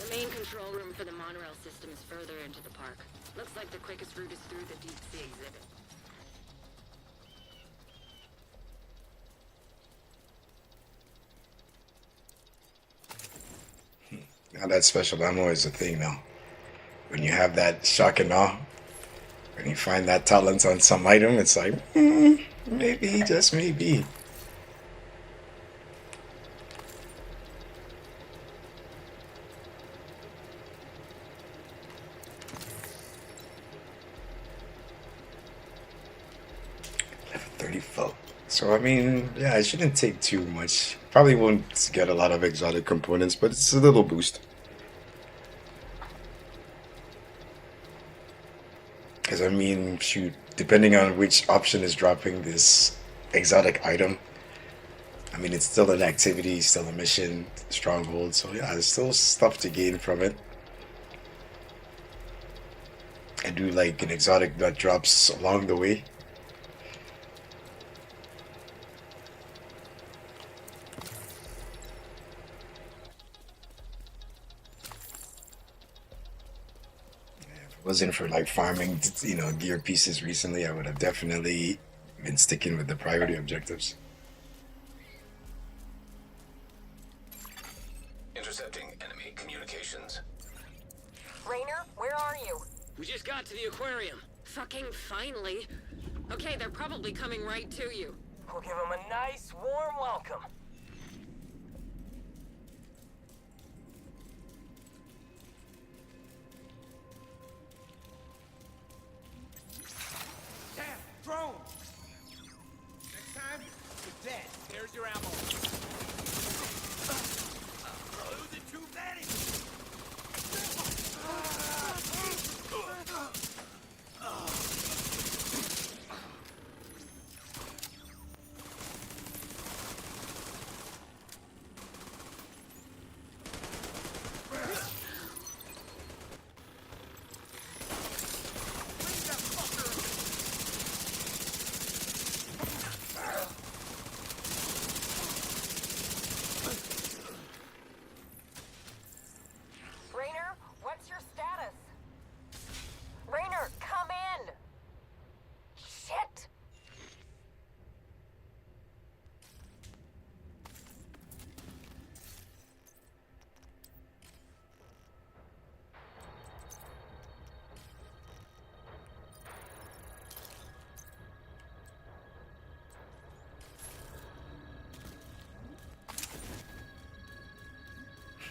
The main control room for the monorail system is further into the park. Looks like the quickest route is through the deep sea exhibit. Now that special ammo is a thing now. When you have that shock and awe, when you find that talent on some item, it's like, maybe, just maybe. Level 34. So I mean, yeah, it shouldn't take too much. Probably won't get a lot of exotic components, but it's a little boost. Because I mean, shoot, depending on which option is dropping this exotic item, I mean, it's still an activity, still a mission, stronghold. So yeah, there's still stuff to gain from it. I do like an exotic that drops along the way. Wasn't for like farming, you know, gear pieces recently, I would have definitely been sticking with the priority objectives. Intercepting enemy communications. Rainer, where are you? We just got to the aquarium. Fucking finally. Okay, they're probably coming right to you. We'll give them a nice, warm welcome. Damn, drone! Next time, you're dead. There's your ammo. Is it too many?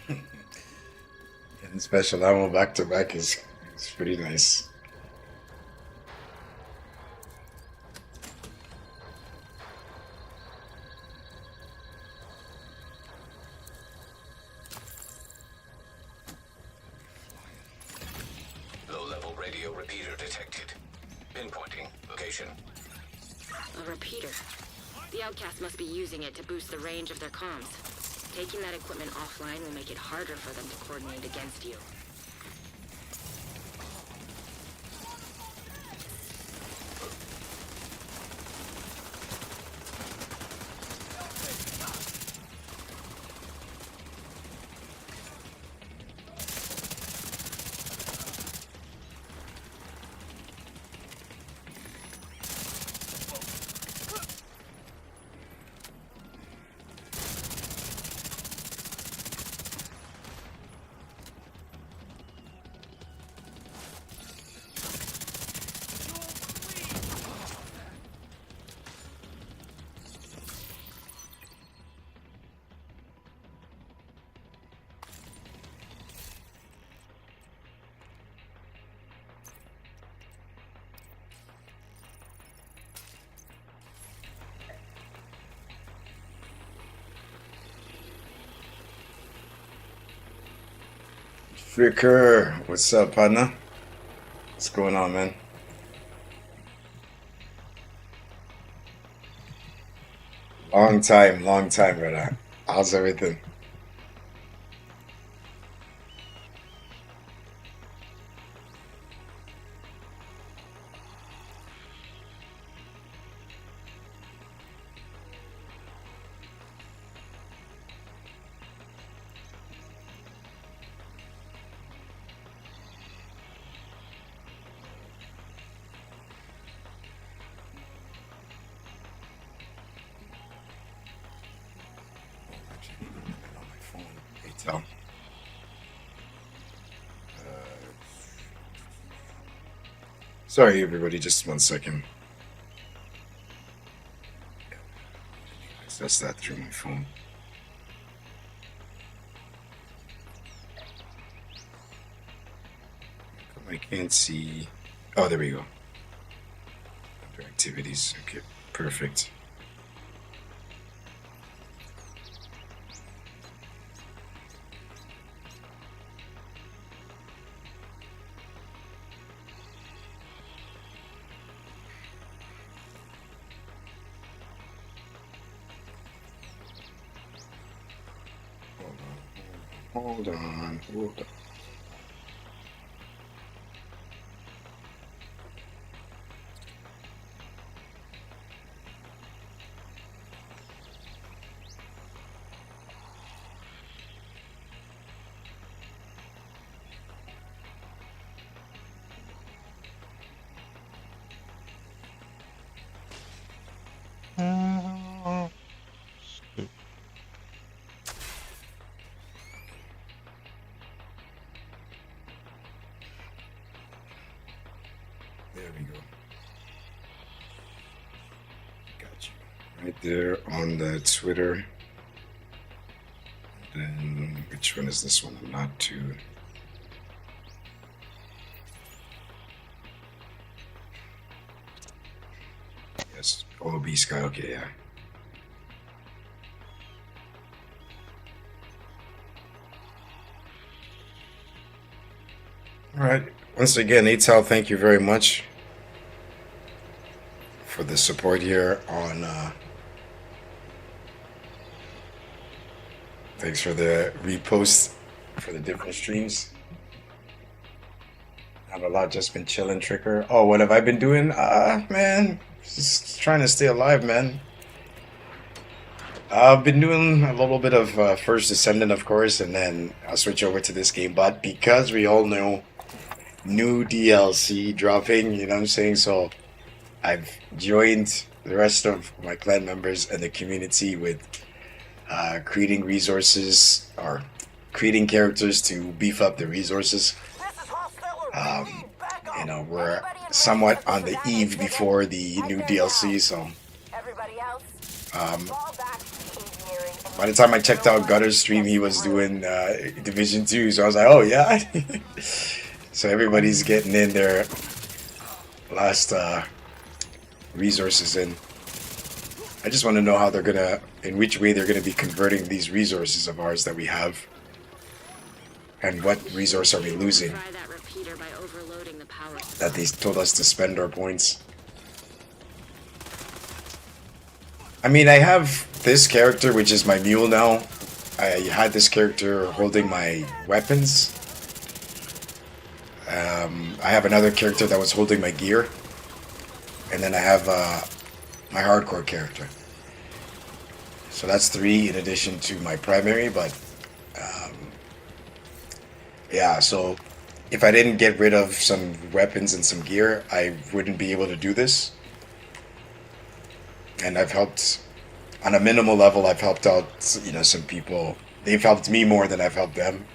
And special ammo back to back is pretty nice. Low-level radio repeater detected. Pinpointing location. A repeater. The outcasts must be using it to boost the range of their comms. Taking that equipment offline will make it harder for them to coordinate against you. Fricker, what's up, partner? What's going on, man? Long time, brother. How's everything? So, sorry, everybody. Just 1 second. Access that through my phone. I can't see. Oh, there we go. Under activities. Okay, perfect. Hold on. There we go. Got you. Right there on the Twitter. Then, which one is this one? I'm not too. Yes, OB Sky. Okay, yeah. All right. Once again, Eitel, thank you very much for the support here on. Thanks for the repost for the different streams. Have a lot just been chilling, Tricker. Oh, what have I been doing? Man, just trying to stay alive, man. I've been doing a little bit of First Descendant, of course, and then I'll switch over to this game. But because we all know new DLC dropping, you know what I'm saying? So I've joined the rest of my clan members and the community with creating resources or creating characters to beef up the resources. You know, we're somewhat on the eve before the new DLC, so By the time I checked out Gutter's stream, he was doing Division 2, so I was like, oh yeah. So everybody's getting in their last resources in. I just want to know how they're gonna, in which way they're gonna be converting these resources of ours that we have, and what resource are we losing that they told us to spend our points. I mean, I have this character, which is my mule now. I had this character holding my weapons. I have another character that was holding my gear. And then I have my hardcore character. So that's 3 in addition to my primary, but yeah, so if I didn't get rid of some weapons and some gear, I wouldn't be able to do this. And I've helped, on a minimal level, I've helped out, you know, some people. They've helped me more than I've helped them,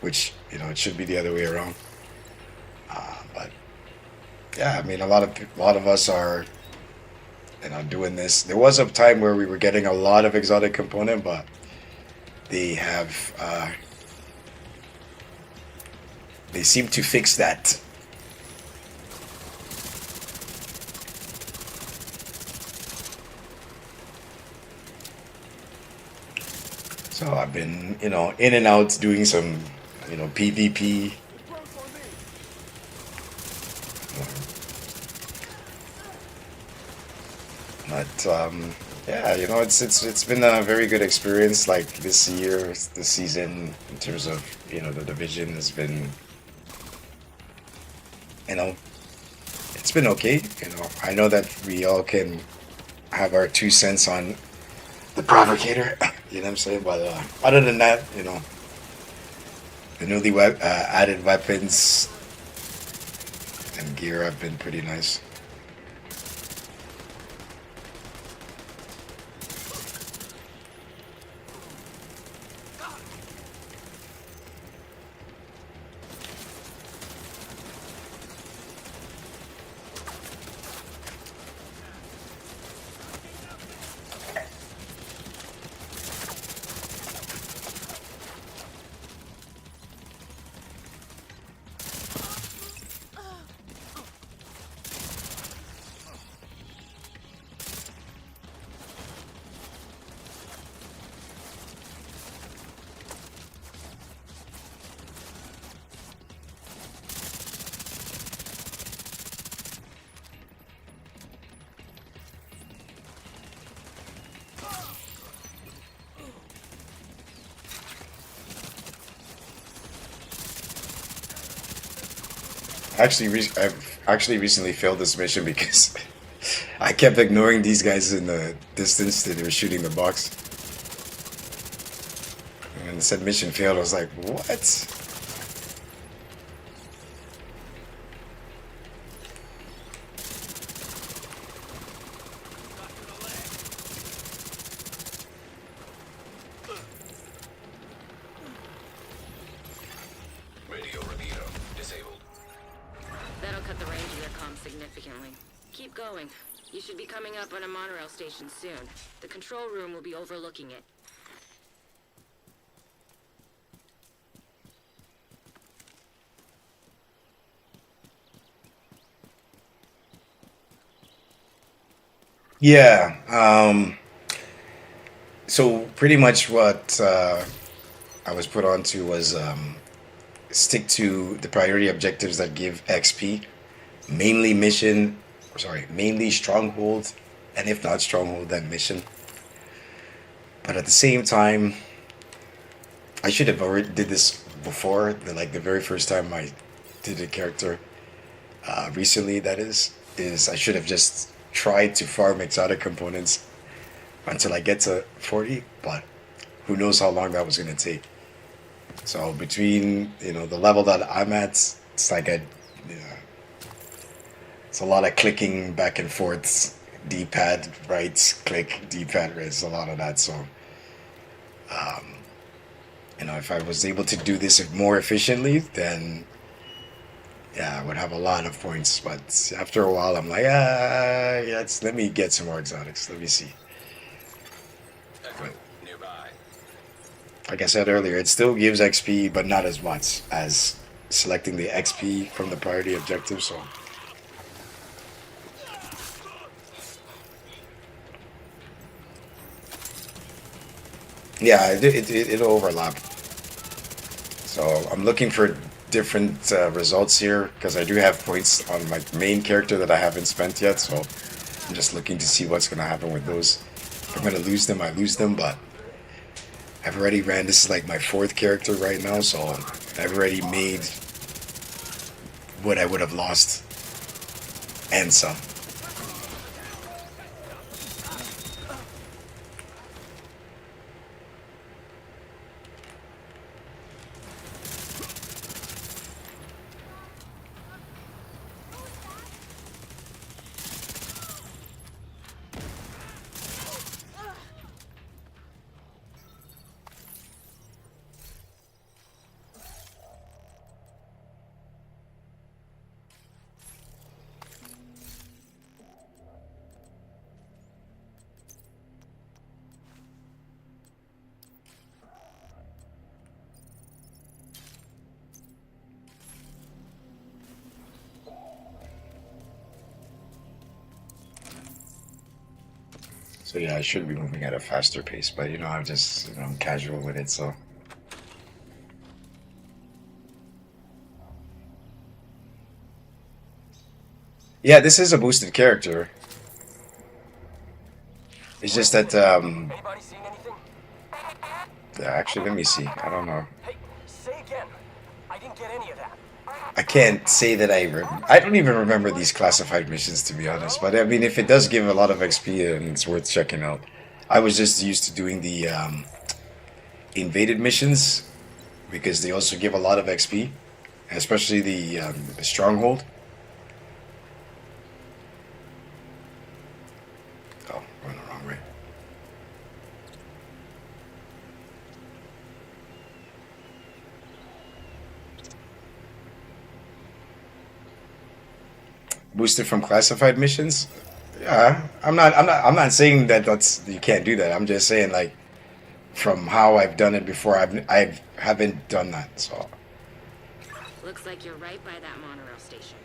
which, you know, it should be the other way around. But yeah, I mean, a lot of us are, you know, doing this. There was a time where we were getting a lot of exotic component, but they have, they seem to fix that. So I've been, you know, in and out doing some, you know, PvP. But yeah, you know, it's been a very good experience. Like this year, this season, in terms of, you know, the division has been, you know, it's been okay. You know, I know that we all can have our 2 cents on the provocator. You know what I'm saying? But other than that, you know, the newly added weapons and gear have been pretty nice. I've actually recently failed this mission because I kept ignoring these guys in the distance that they were shooting the box. And when the said mission failed, I was like, what? Radio Rapido disabled. That'll cut the range of their comms significantly. Keep going. You should be coming up on a monorail station soon. The control room will be overlooking it. Yeah. So pretty much what I was put onto was stick to the priority objectives that give XP, mainly mainly stronghold, and if not stronghold, then mission. But at the same time, I should have already did this before, like the very first time I did a character, recently that is I should have just tried to farm exotic components until I get to 40, but who knows how long that was going to take. So between, you know, the level that I'm at, it's like it's a lot of clicking back and forth, D-pad right, click, D-pad right, it's a lot of that. So, you know, if I was able to do this more efficiently, then yeah, I would have a lot of points. But after a while, I'm like, yeah, let me get some more exotics. Let me see. Echo, nearby. like I said earlier, it still gives XP, but not as much as selecting the XP from the priority objective. So yeah, it'll overlap. So I'm looking for different results here because I do have points on my main character that I haven't spent yet. So I'm just looking to see what's going to happen with those. If I'm going to lose them, I lose them, but I've already ran, this is like my 4th character right now, so I've already made what I would have lost and some. So yeah, I should be moving at a faster pace, but I'm just, I'm casual with it, so. Yeah, this is a boosted character. It's just that, yeah, actually, let me see. I don't know. Say again. I didn't get any of that. I can't say that I don't even remember these classified missions, to be honest. But I mean, if it does give a lot of XP, then it's worth checking out. I was just used to doing the invaded missions because they also give a lot of XP, especially the stronghold. Oh, going the wrong way. Boosted from classified missions? Yeah, I'm not saying that you can't do that. I'm just saying, like, from how I've done it before, I haven't done that. So Looks like you're right by that monorail station.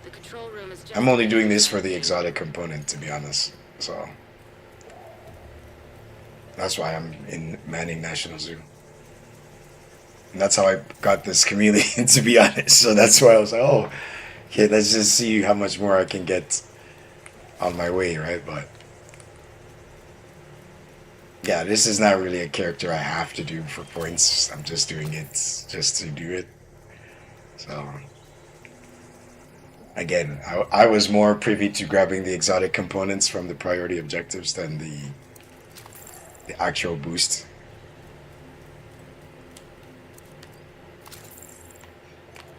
The control room is just I'm only doing this for the exotic component, to be honest. So that's why I'm in Manning National Zoo. And that's how I got this chameleon, to be honest. So that's why I was like, oh, okay, let's just see how much more I can get on my way, right? But yeah, this is not really a character I have to do for points. I'm just doing it just to do it. So again, I was more privy to grabbing the exotic components from the priority objectives than the actual boost.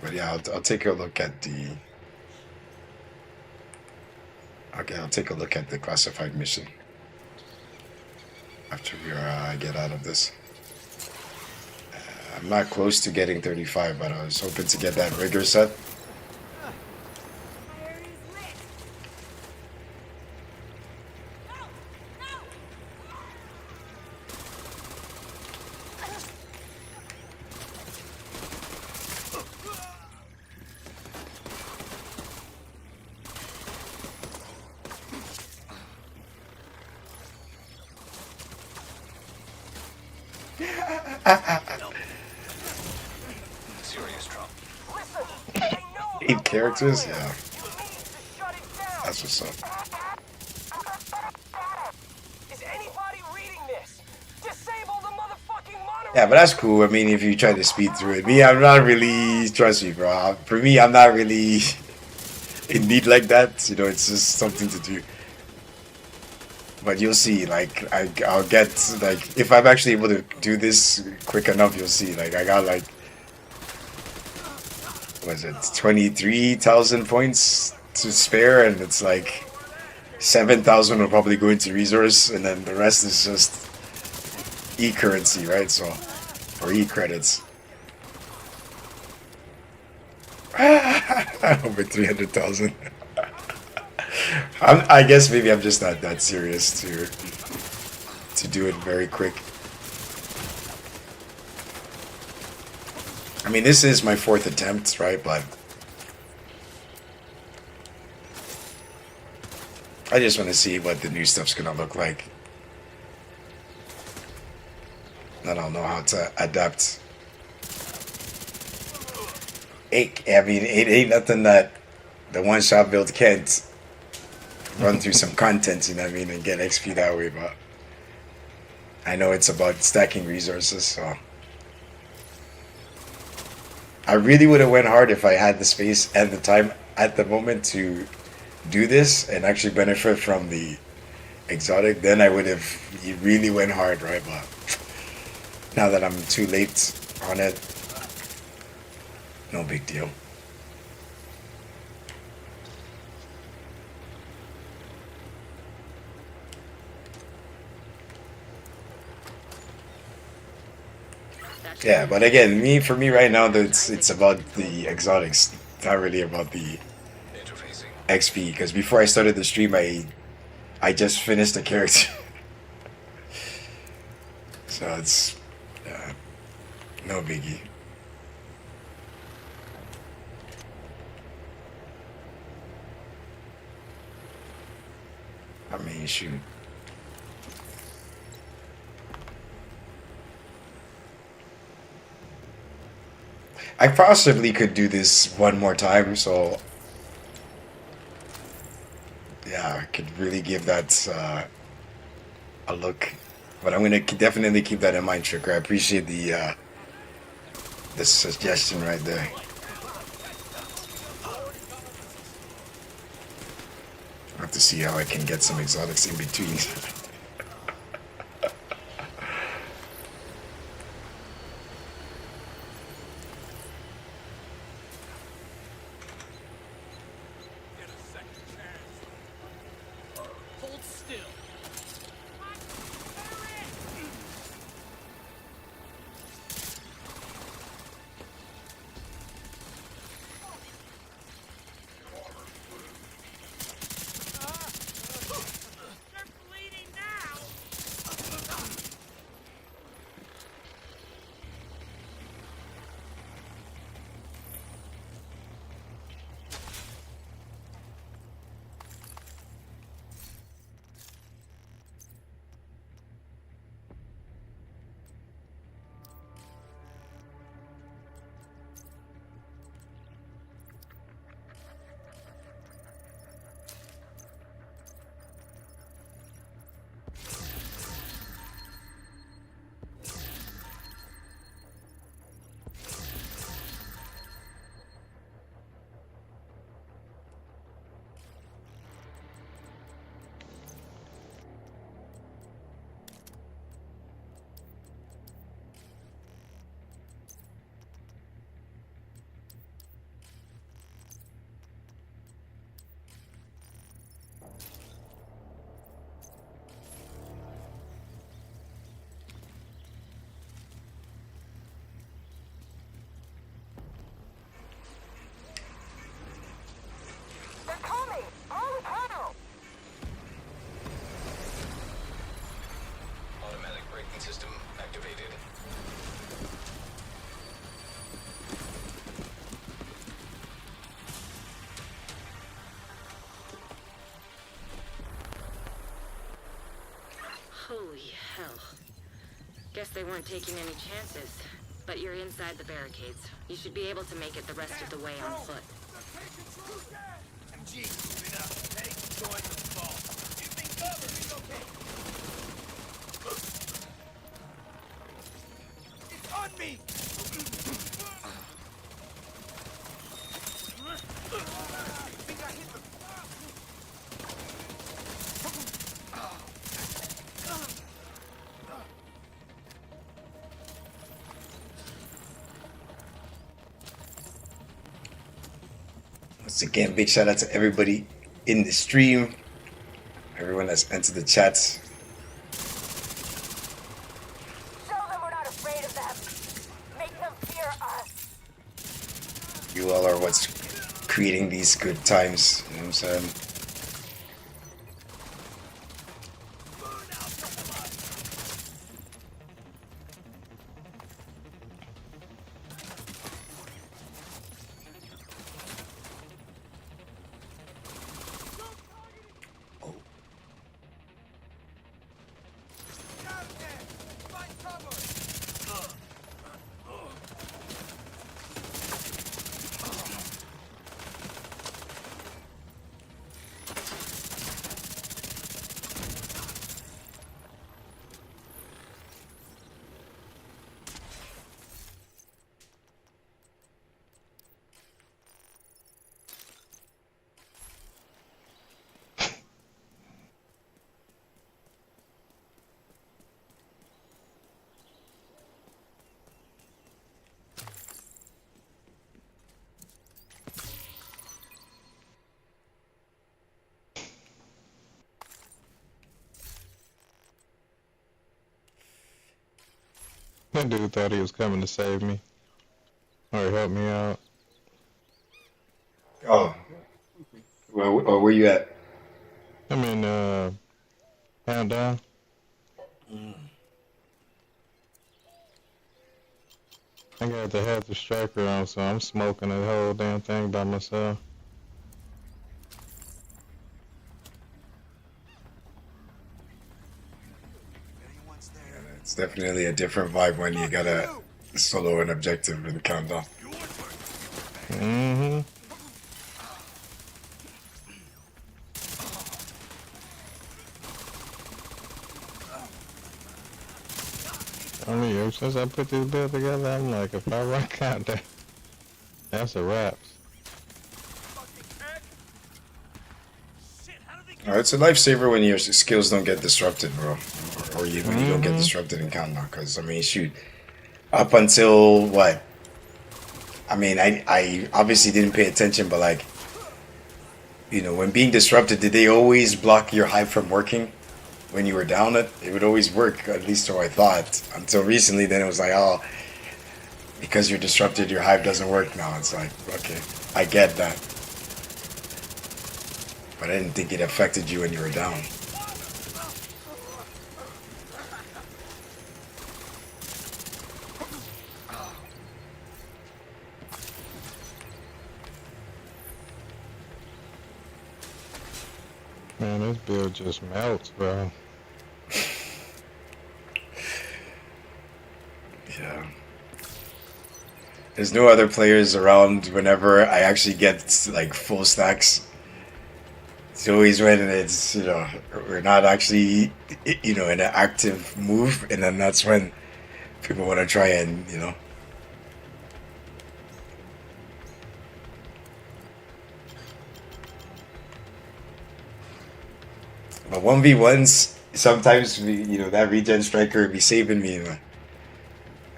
But yeah, I'll take a look at the. Okay, I'll take a look at the classified mission after I get out of this. I'm not close to getting 35, but I was hoping to get that rigger set. Serious trouble. 8 characters? Yeah. That's what's up. Is anybody reading this? Disable the motherfucking monitor. Yeah, but that's cool. I mean, if you try to speed through it. Me, I'm not really, trust me, bro. For me, I'm not really in need like that. It's just something to do. But you'll see, like, I'll get, like, if I'm actually able to do this quick enough, you'll see, like, I got, like, what is it, 23,000 points to spare, and it's like 7,000 will probably go into resource, and then the rest is just e-currency, right? So, or e-credits. Over 300,000. I guess maybe I'm just not that serious to do it very quick. I mean, this is my 4th attempt, right? But I just want to see what the new stuff's gonna look like. I don't know how to adapt. I mean, it ain't nothing that the one-shot build can't run through some content, you know what I mean, and get XP that way, but I know it's about stacking resources, so I really would have went hard if I had the space and the time at the moment to do this and actually benefit from the exotic. Then I would have really went hard, right? But now that I'm too late on it, no big deal. Yeah, but again, for me right now, it's about the exotics, not really about the XP. Because before I started the stream, I just finished the character, so it's no biggie. I mean, shoot. I possibly could do this one more time, so yeah, I could really give that a look. But I'm gonna definitely keep that in mind, Tricker. I appreciate the suggestion right there. I have to see how I can get some exotics in between. Hold still. Automatic braking system activated. Holy hell. Guess they weren't taking any chances. But you're inside the barricades. You should be able to make it the rest of the way on foot. MG, moving up. Okay? Join the fall. You've been covered. It's okay. It's on me! I think I hit the... Once again, big shout out to everybody in the stream, everyone that's entered the chats. Show them we're not afraid of them. Make them fear us. You all are what's creating these good times, you know what I'm saying? That dude thought he was coming to save me or help me out. Oh, where you at? I'm in Countdown. I got the Health Striker on, so I'm smoking the whole damn thing by myself. It's definitely a different vibe when you gotta solo an objective in Countdown. Mm-hmm. I mean, ever since I put this build together, I'm like, if I run Countdown, that's a wrap. It's a lifesaver when your skills don't get disrupted, bro. Or you, when you don't get disrupted in Countdown. Because, I mean, shoot. Up until, what? I mean, I obviously didn't pay attention, but, like, you know, when being disrupted, did they always block your hive from working? When you were down it would always work, at least so I thought. Until recently, then it was like, oh, because you're disrupted, your hive doesn't work now. It's like, okay, I get that. But I didn't think it affected you when you were down. Man, this build just melts, bro. Yeah. There's no other players around whenever I actually get like full stacks. It's always when it's, you know, we're not actually, you know, in an active move, and then that's when people want to try and, you know. But 1v1s, sometimes, you know, that regen striker would be saving me, man.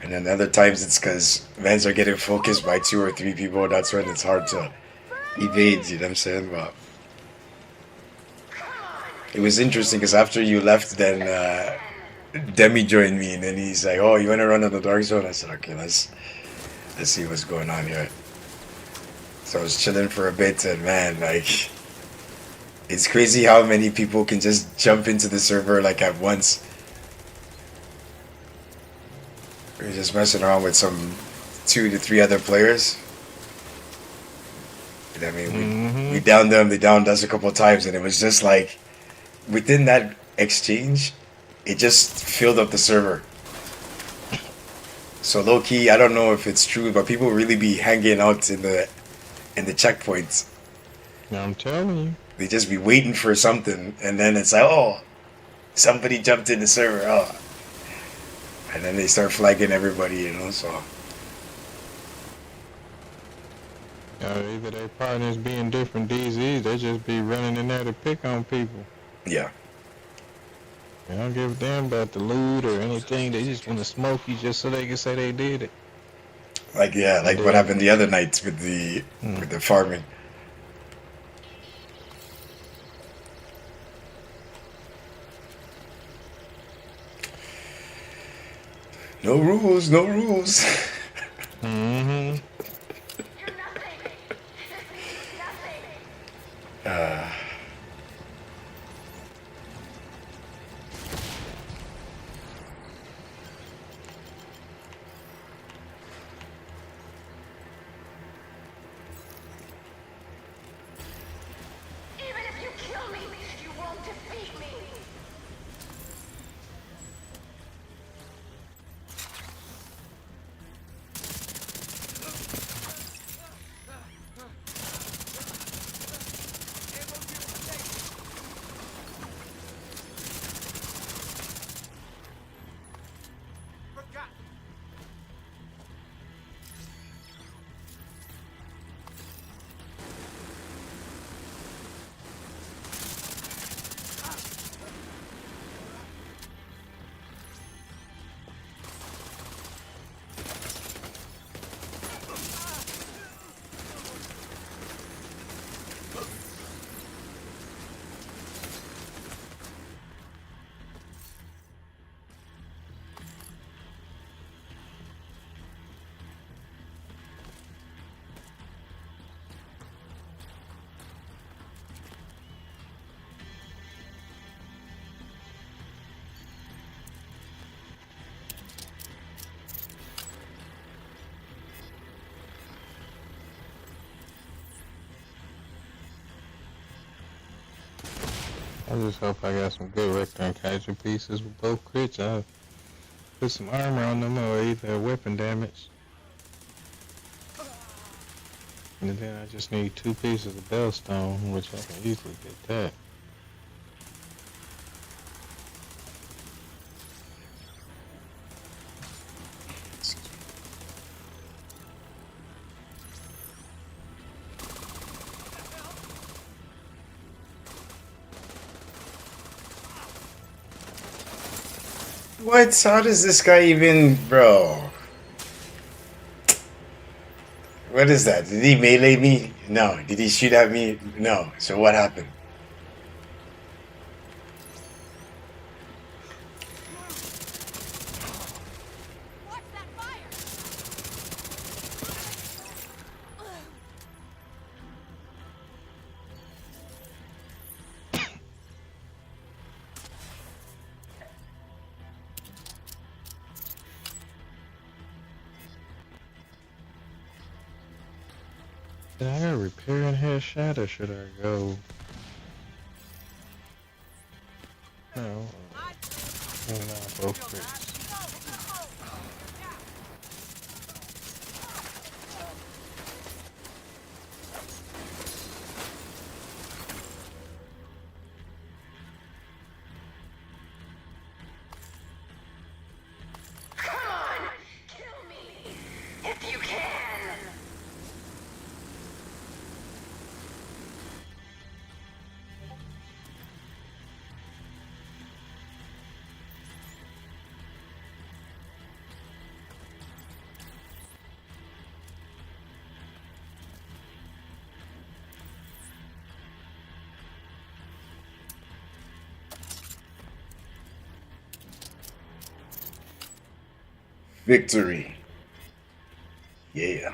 And then other times it's because Vans are getting focused by 2 or 3 people. That's when it's hard to evade, you know what I'm saying? But it was interesting because after you left, then Demi joined me, and then he's like, "Oh, you want to run on the dark zone?" I said, "Okay, let's see what's going on here." So I was chilling for a bit, and man, like, it's crazy how many people can just jump into the server like at once. We're just messing around with some 2 to 3 other players. And I mean, we downed them, they downed us a couple of times, and it was just like, within that exchange, it just filled up the server. So low key, I don't know if it's true, but people really be hanging out in the checkpoints. I'm telling you. They just be waiting for something, and then it's like, oh, somebody jumped in the server, oh. And then they start flagging everybody, you know, so. Either their partners being different DZs, they just be running in there to pick on people. Yeah. They don't give a damn about the loot or anything. They just want to smoke you just so they can say they did it. Like, yeah, like what happened the other nights with the farming. No rules, no rules. Even if you kill me, you won't defeat me. I just hope I got some good Rector and Kaiser pieces with both crits. I'll put some armor on them or either weapon damage. And then I just need 2 pieces of Bellstone, which I can easily get that. What? How does this guy even, bro? What is that? Did he melee me? No. Did he shoot at me? No. So what happened? Did I go repair and headshot or should I go? No. Both crits. Victory. Yeah.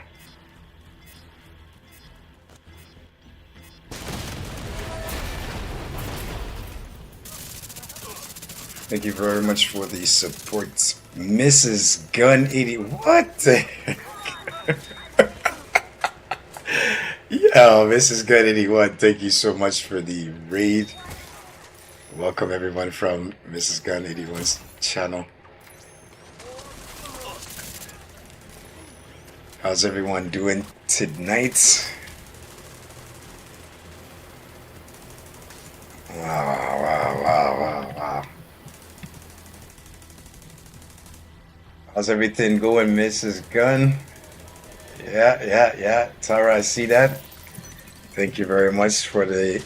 Thank you very much for the support, Mrs. Gun 80. What the heck? Yo, Mrs. Gun 81, thank you so much for the raid. Welcome everyone from Mrs. Gun 81's channel. How's everyone doing tonight? Wow. How's everything going, Mrs. Gunn? Yeah. Tara, I see that. Thank you very much for the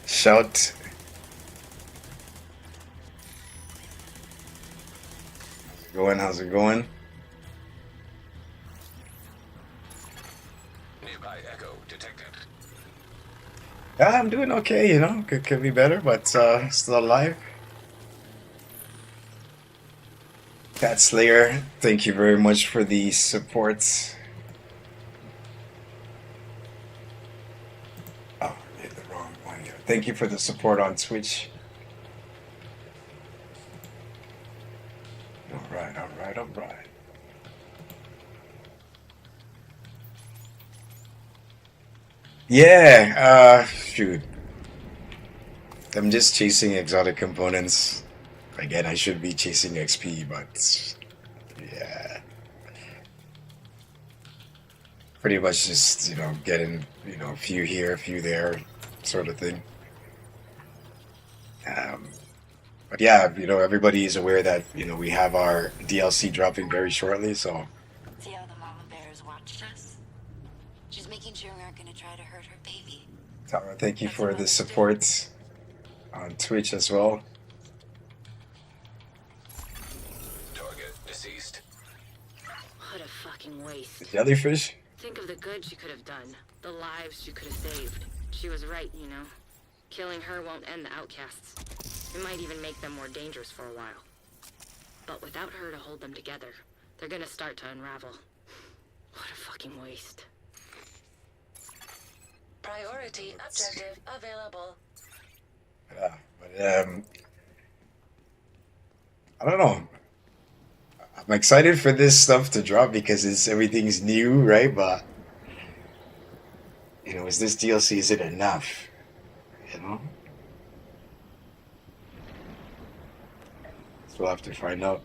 shout. How's it going? Yeah, I'm doing okay, you know. Could be better, but still alive. Cat Slayer, thank you very much for the support. Oh, I hit the wrong one here. Thank you for the support on Twitch. Alright. Yeah, shoot. I'm just chasing exotic components. Again, I should be chasing XP, but yeah. Pretty much just, you know, getting, you know, a few here, a few there, sort of thing. But yeah, you know, everybody is aware that, you know, we have our DLC dropping very shortly, so. See how the mama bears watched us? She's making sure we aren't going to try to hurt her baby. Tara, thank you for the support on Twitch as well. Target deceased. What a fucking waste. The jellyfish? Think of the good she could have done. The lives she could have saved. She was right, you know. Killing her won't end the outcasts. It might even make them more dangerous for a while. But without her to hold them together, they're gonna start to unravel. What a fucking waste. Priority objective available. Yeah, but I don't know. I'm excited for this stuff to drop because everything's new, right? But you know, is this DLC, is it enough? You know? we'll have to find out.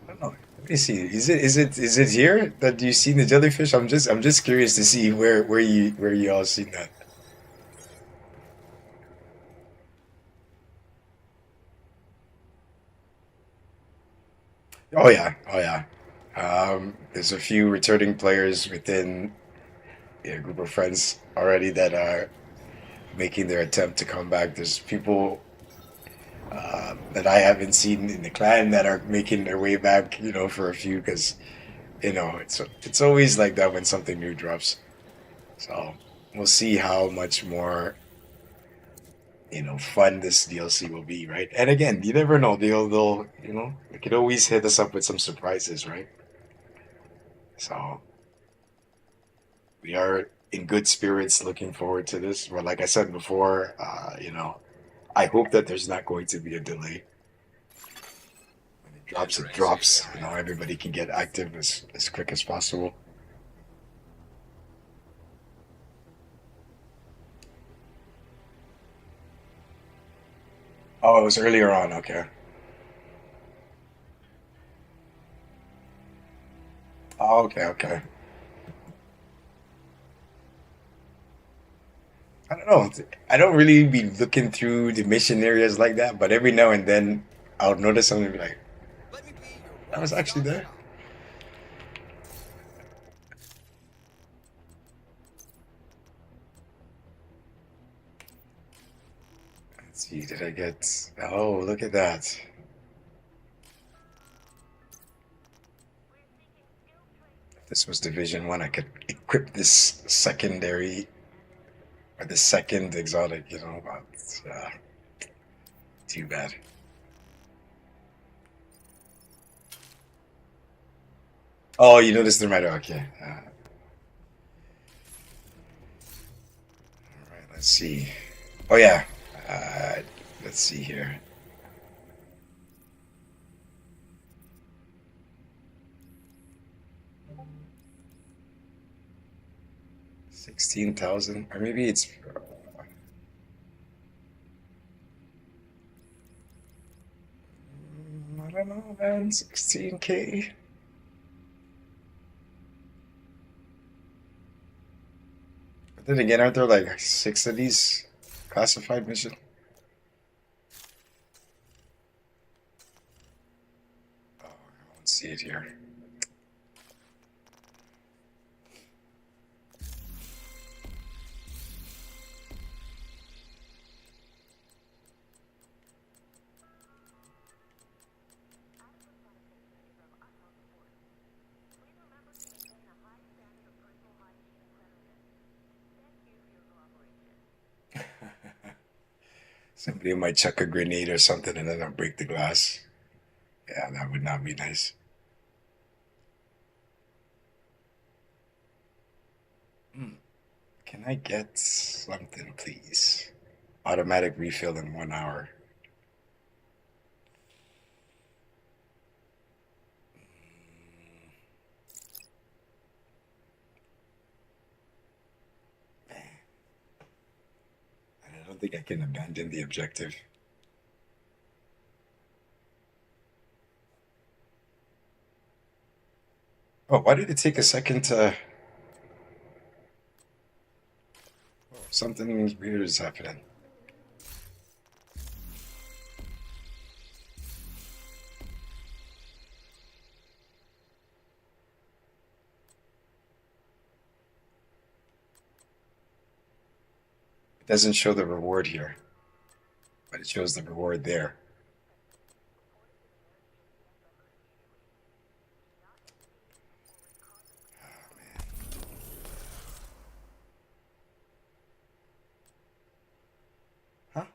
I don't know. Let me see. Is it here that you seen the jellyfish? I'm just curious to see where you all seen that. Oh yeah, oh yeah. There's a few returning players within a group of friends already that are making their attempt to come back. There's people that I haven't seen in the clan that are making their way back. For a few because it's always like that when something new drops. So we'll see how much more fun this DLC will be, right? And again, you never know. They could always hit us up with some surprises, right? So we are in good spirits, looking forward to this. But like I said before, I hope that there's not going to be a delay. When it drops, it drops. Everybody can get active as quick as possible. Oh, it was earlier on. Okay. Oh, okay, okay. I don't know. I don't really be looking through the mission areas like that, but every now and then I'll notice something and be like, I was actually there. Let's see, did I get. Oh, look at that. If this was Division 1, I could equip this secondary or the second exotic, but too bad. Oh, you noticed the right. Okay. All right, let's see. Oh, yeah. Let's see here. $16,000, or maybe it's. I don't know, man. 16K. But then again, aren't there like 6 of these classified missions? Oh, I don't see it here. Somebody might chuck a grenade or something and then I'll break the glass. Yeah, that would not be nice. Can I get something, please? Automatic refill in 1 hour. I don't think I can abandon the objective. Oh, why did it take a second to... Oh, something weird is happening. It doesn't show the reward here, but it shows the reward there. Huh?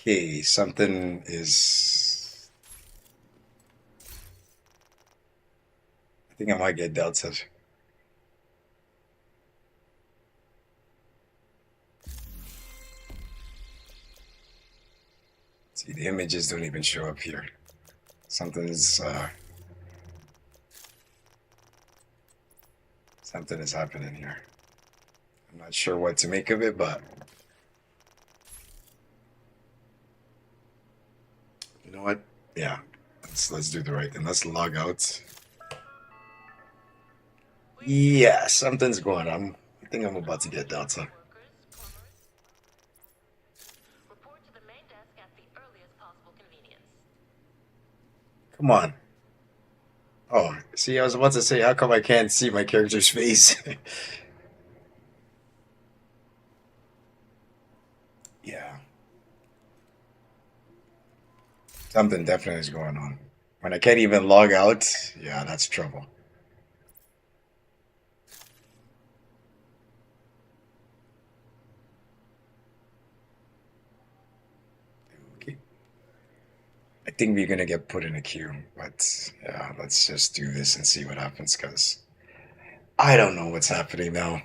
Okay, something is... I think I might get Delta. See, the images don't even show up here. Something is happening here. I'm not sure what to make of it, but you know what? Yeah, let's do the right thing. Let's log out. Yeah, something's going on. I think I'm about to get Delta. Come on. Oh, see, I was about to say, how come I can't see my character's face? Yeah. Something definitely is going on. When I can't even log out, yeah, that's trouble. Okay. I think we're gonna get put in a queue, but yeah, let's just do this and see what happens, because I don't know what's happening now.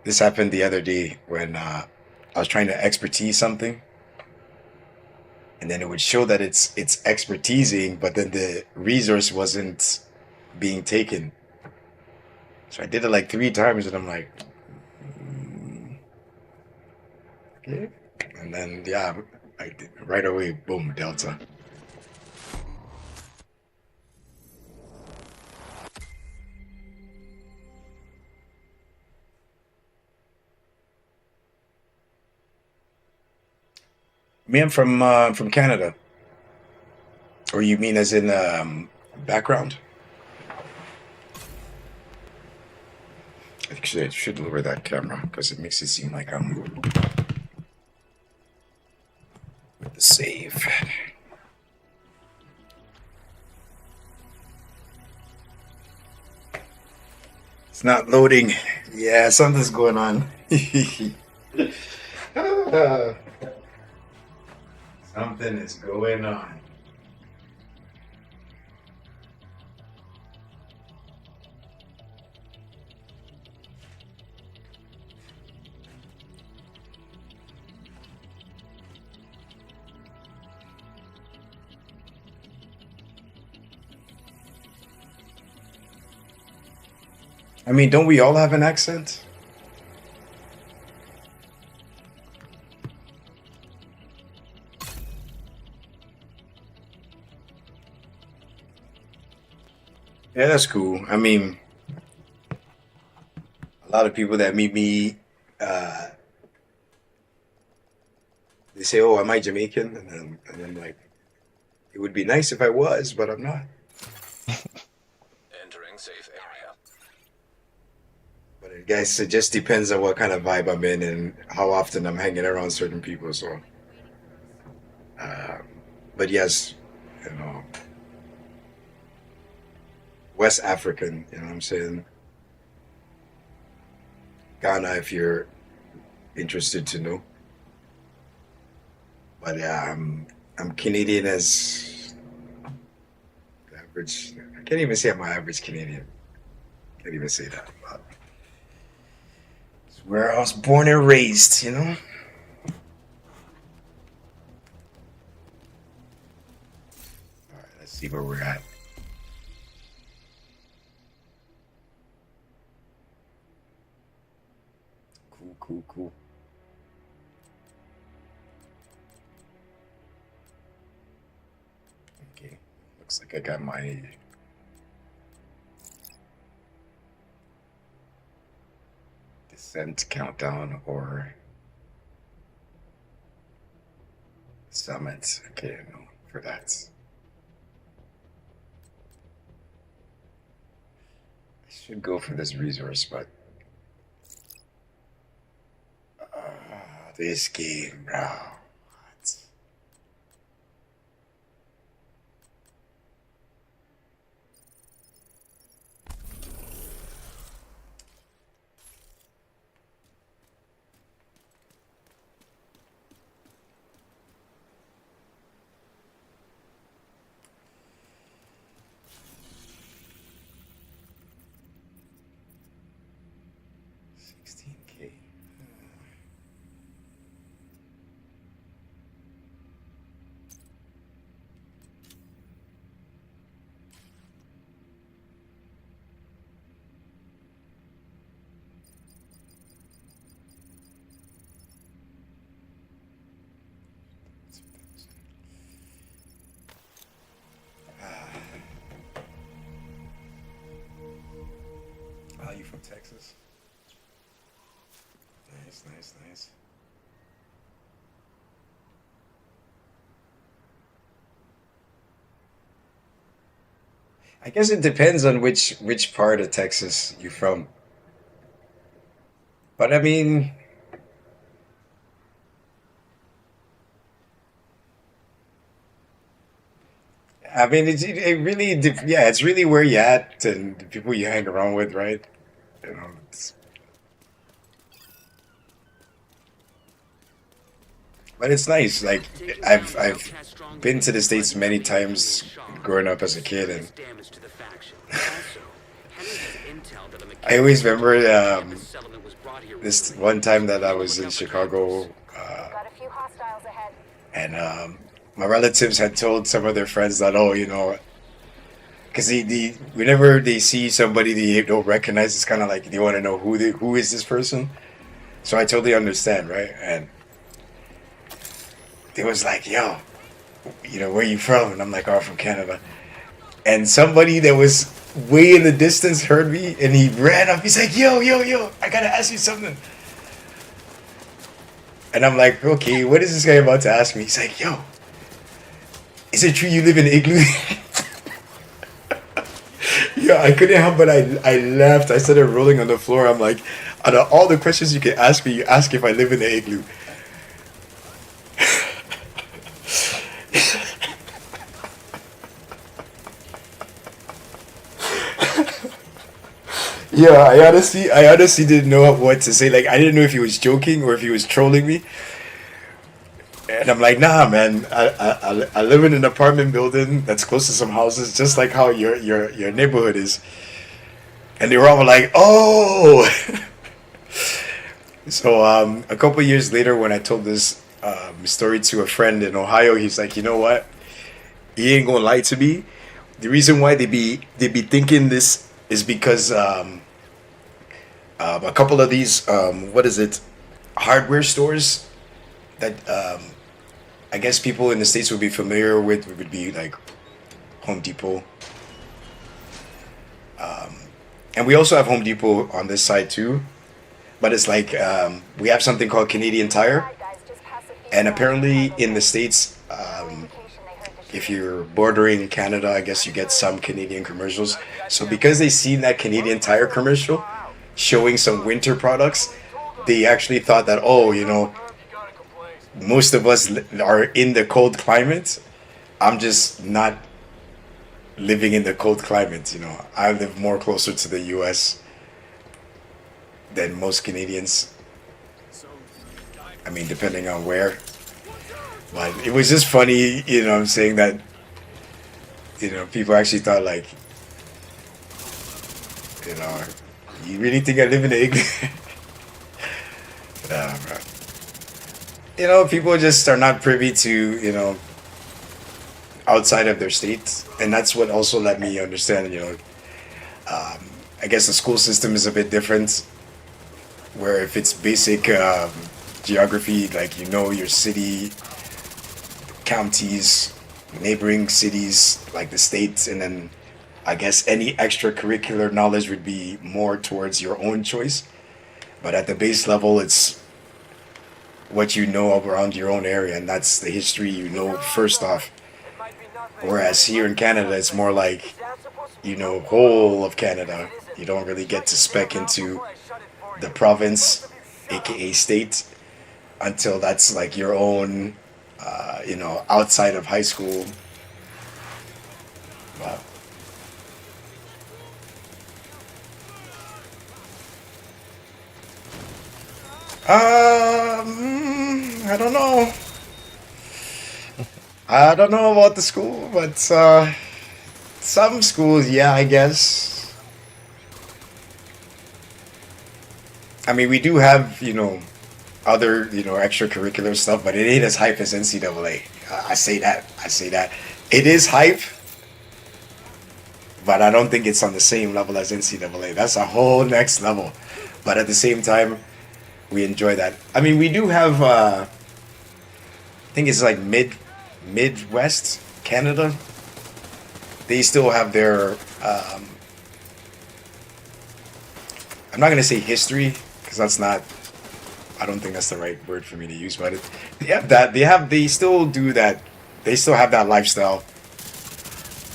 This happened the other day when I was trying to expertise something, and then it would show that it's expertising, but then the resource wasn't being taken. So I did it like 3 times, and I'm like, okay. And then yeah, right away, boom, Delta. Me, I'm from Canada. Or you mean as in background? Actually, I should lower that camera because it makes it seem like I'm with the save. It's not loading. Yeah, something's going on. Something is going on. I mean, don't we all have an accent? Yeah, that's cool. I mean, a lot of people that meet me, they say, "Oh, am I Jamaican?" And I'm like, "It would be nice if I was, but I'm not." Entering safe area. But I guess it just depends on what kind of vibe I'm in and how often I'm hanging around certain people. So, but yes, you know, West African. You know what I'm saying? Ghana, if you're interested to know. But yeah, I'm Canadian as average. I can't even say I'm an average Canadian. Can't even say that. But it's where I was born and raised, you know. All right, let's see where we're at. Cool. Okay, looks like I got my descent countdown or summit. Okay, no, for that. I should go for this resource, but this game, bro. What? Texas. Nice, nice, nice. I guess it depends on which part of Texas you're from. But I mean, it really, yeah, it's really where you at and the people you hang around with, right? You know, but it's nice. Like I've been to the States many times growing up as a kid, and I always remember this one time that I was in Chicago, and my relatives had told some of their friends that, oh, because whenever they see somebody they don't recognize, it's kind of like they want to know who is this person. So I totally understand, right? And it was like, yo, where you from? And I'm like, oh, I'm from Canada. And somebody that was way in the distance heard me, and he ran up. He's like, yo, I gotta ask you something. And I'm like, okay, what is this guy about to ask me? He's like, yo, is it true you live in Igloo? Yeah, I couldn't help but I laughed. I started rolling on the floor. I'm like, out of all the questions you can ask me, you ask if I live in the Igloo. Yeah, I honestly didn't know what to say. Like, I didn't know if he was joking or if he was trolling me. And I'm like, nah, man. I live in an apartment building that's close to some houses, just like how your neighborhood is. And they were all like, oh. So a couple years later, when I told this story to a friend in Ohio, he's like, you know what? He ain't gonna lie to me. The reason why they be thinking this is because a couple of these hardware stores that I guess people in the States would be familiar with would be like Home Depot, and we also have Home Depot on this side too, but it's like we have something called Canadian Tire, and apparently in the States, if you're bordering Canada, I guess you get some Canadian commercials. So because they seen that Canadian Tire commercial showing some winter products, they actually thought that, oh, most of us are in the cold climate. I'm just not living in the cold climate. I live more closer to the US than most Canadians. I mean, depending on where. But it was just funny, I'm saying that, people actually thought like, you really think I live in the igloo? Nah, bro. People just are not privy to, outside of their states. And that's what also let me understand, I guess the school system is a bit different. Where if it's basic geography, like, your city, counties, neighboring cities, like the states, and then I guess any extracurricular knowledge would be more towards your own choice. But at the base level, it's what you know around your own area, and that's the history first off. Whereas here in Canada, it's more like, whole of Canada. You don't really get to spec into the province, aka state, until that's like your own, outside of high school. Wow. I don't know. I don't know about the school, but some schools, yeah, I guess. I mean, we do have, other, extracurricular stuff, but it ain't as hype as NCAA. I say that. It is hype, but I don't think it's on the same level as NCAA. That's a whole next level. But at the same time, we enjoy that. I mean, we do have, I think it's like Midwest Canada. They still have their I'm not gonna say history because that's not. I don't think that's the right word for me to use, but they still do that. They still have that lifestyle,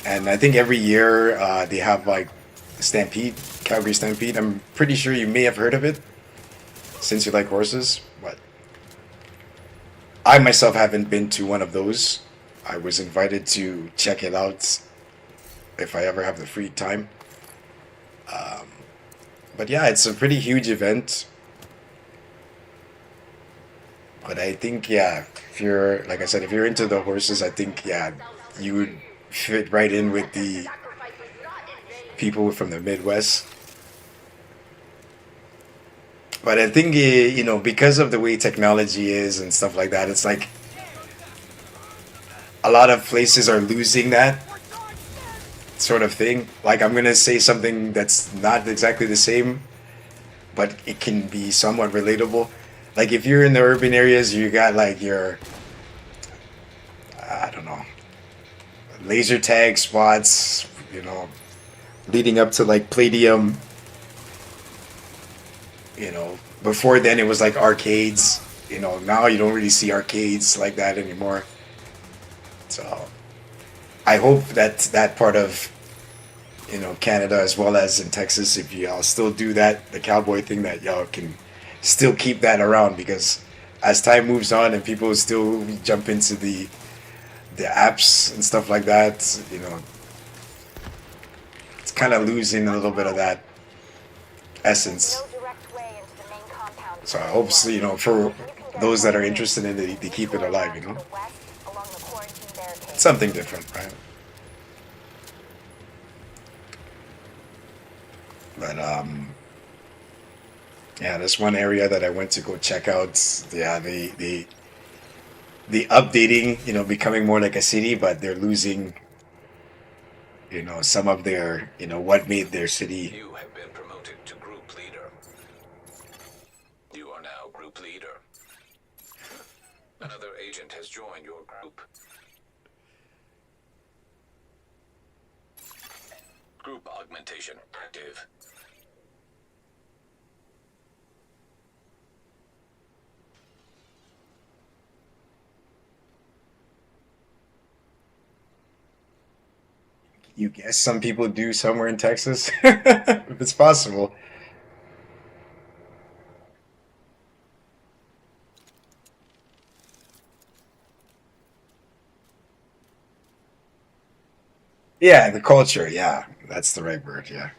and I think every year they have like Stampede, Calgary Stampede. I'm pretty sure you may have heard of it since you like horses, but I myself haven't been to one of those. I was invited to check it out if I ever have the free time. But yeah, it's a pretty huge event. But I think, yeah, if you're, like I said, if you're into the horses, I think, yeah, you would fit right in with the people from the Midwest. But I think, you know, because of the way technology is and stuff like that, it's like a lot of places are losing that sort of thing. Like, I'm going to say something that's not exactly the same, but it can be somewhat relatable. Like, if you're in the urban areas, you got like your, I don't know, laser tag spots, you know, leading up to like Palladium. You know, before then it was like arcades. You know, now you don't really see arcades like that anymore. So I hope that that part of, you know, Canada as well as in Texas, if y'all still do that, the cowboy thing, that y'all can still keep that around, because as time moves on and people still jump into the apps and stuff like that, you know, it's kind of losing a little bit of that essence. So I hope, you know, for those that are interested in it, they keep it alive, you know. Something different, right? But yeah, there's one area that I went to go check out. Yeah, the updating, you know, becoming more like a city, but they're losing, you know, some of their, you know, what made their city. You have been promoted to group leader. You are now group leader. Another agent has joined your group. Group augmentation active. You guess some people do somewhere in Texas, if it's possible. Yeah, the culture. Yeah, that's the right word. Yeah.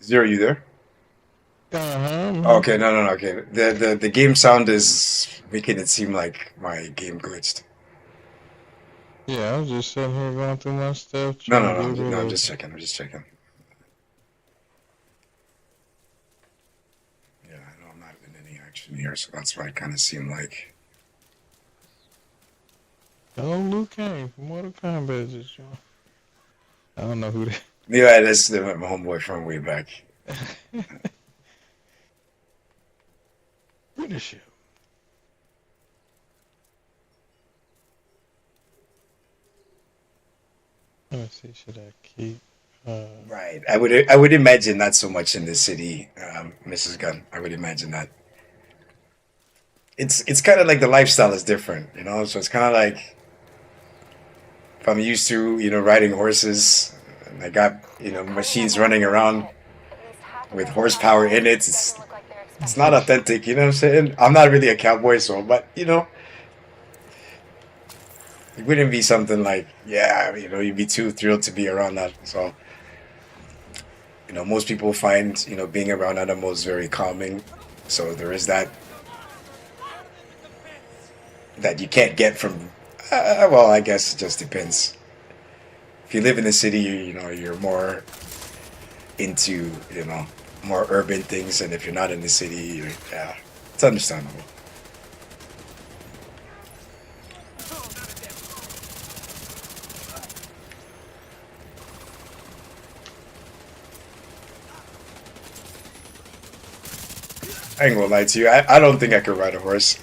Zero, you there? Okay, no. Okay, the game sound is making it seem like my game glitched. Yeah, I was just sitting here going through my stuff. No, trying to no, get no, rid no. I'm of- just checking. I'm just checking. Yeah, I know I'm not in any action here, so that's why it kind of seemed like. Oh, Luke Kane from Mortal Kombat just joined. I don't know who that. Yeah, that's my homeboy from way back. Finish him. Let's see, should I keep? Right. I would imagine not so much in the city, Mrs. Gunn. I would imagine that. It's kind of like the lifestyle is different, you know. So it's kind of like if I'm used to, you know, riding horses, and I got, you know, machines running around with horsepower in it. It's not authentic, you know what I'm saying? I'm not really a cowboy, so, but you know, it wouldn't be something like, yeah, you know, you'd be too thrilled to be around that. So, you know, most people find, you know, being around animals very calming. So there is that you can't get from, well, I guess it just depends. If you live in the city, you know, you're more into, you know, more urban things, and if you're not in the city, yeah, it's understandable. I ain't gonna lie to you. I don't think I could ride a horse.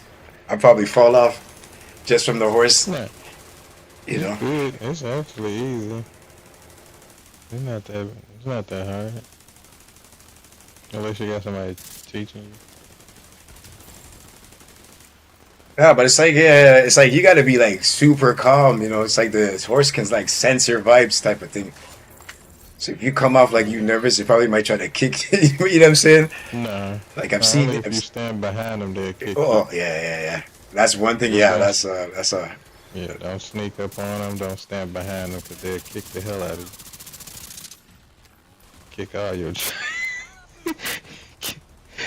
I'd probably fall off just from the horse. Yeah. You know. It's good. It's actually easy. It's not that. It's not that hard. Unless you got somebody teaching you. Yeah, but it's like, yeah, it's like you gotta be like super calm. You know, it's like the horse can like sense your vibes type of thing. So if you come off like you nervous, it probably might try to kick you. You know what I'm saying? Nah. Like I've seen Only it. if you stand behind them, they'll kick Oh you. yeah. That's one thing. Yeah, that's a. Yeah, don't sneak up on them. Don't stand behind them, because they'll kick the hell out of you. Kick all your.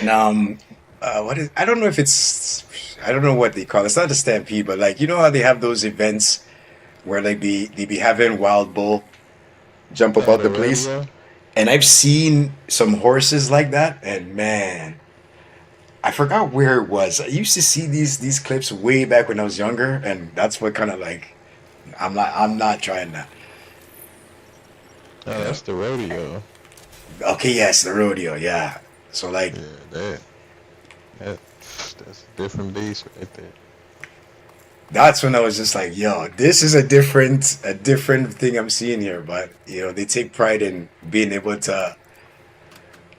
Now, what is? I don't know if it's. I don't know what they call it. It's not a stampede, but like you know how they have those events where like they be having wild bull jump about the place, and I've seen some horses like that, and man, I forgot where it was. I used to see these clips way back when I was younger, and that's what kind of like I'm not trying that. Oh, that's the rodeo. Okay, yes, the rodeo, yeah. So like, yeah, that's a different beast right there. that's when I was just like, yo, this is a different thing I'm seeing here. But you know, they take pride in being able to,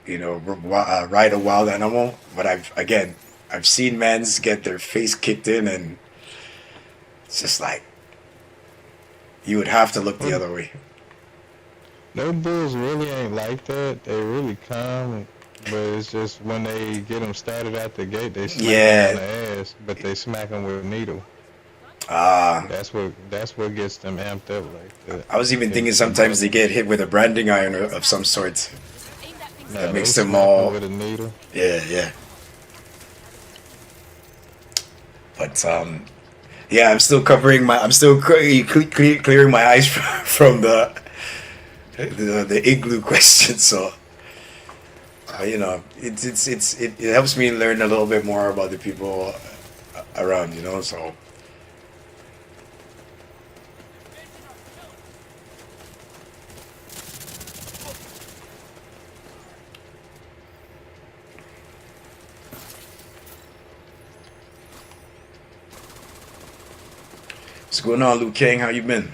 you know, ride a wild animal. But I've seen mans get their face kicked in, and it's just like you would have to look the other way. No bulls really ain't like that. They really calm, but it's just when they get them started out the gate, they smack them on the ass, but they smack them with a needle. That's what gets them amped up like that. I was even thinking sometimes they get hit with a branding iron of some sort. That makes them smack all. with a needle. Yeah. But yeah, I'm still covering my. I'm still clearing my eyes from the igloo question. So you know, it helps me learn a little bit more about the people around. You know, so. What's going on, Liu Kang? How you been?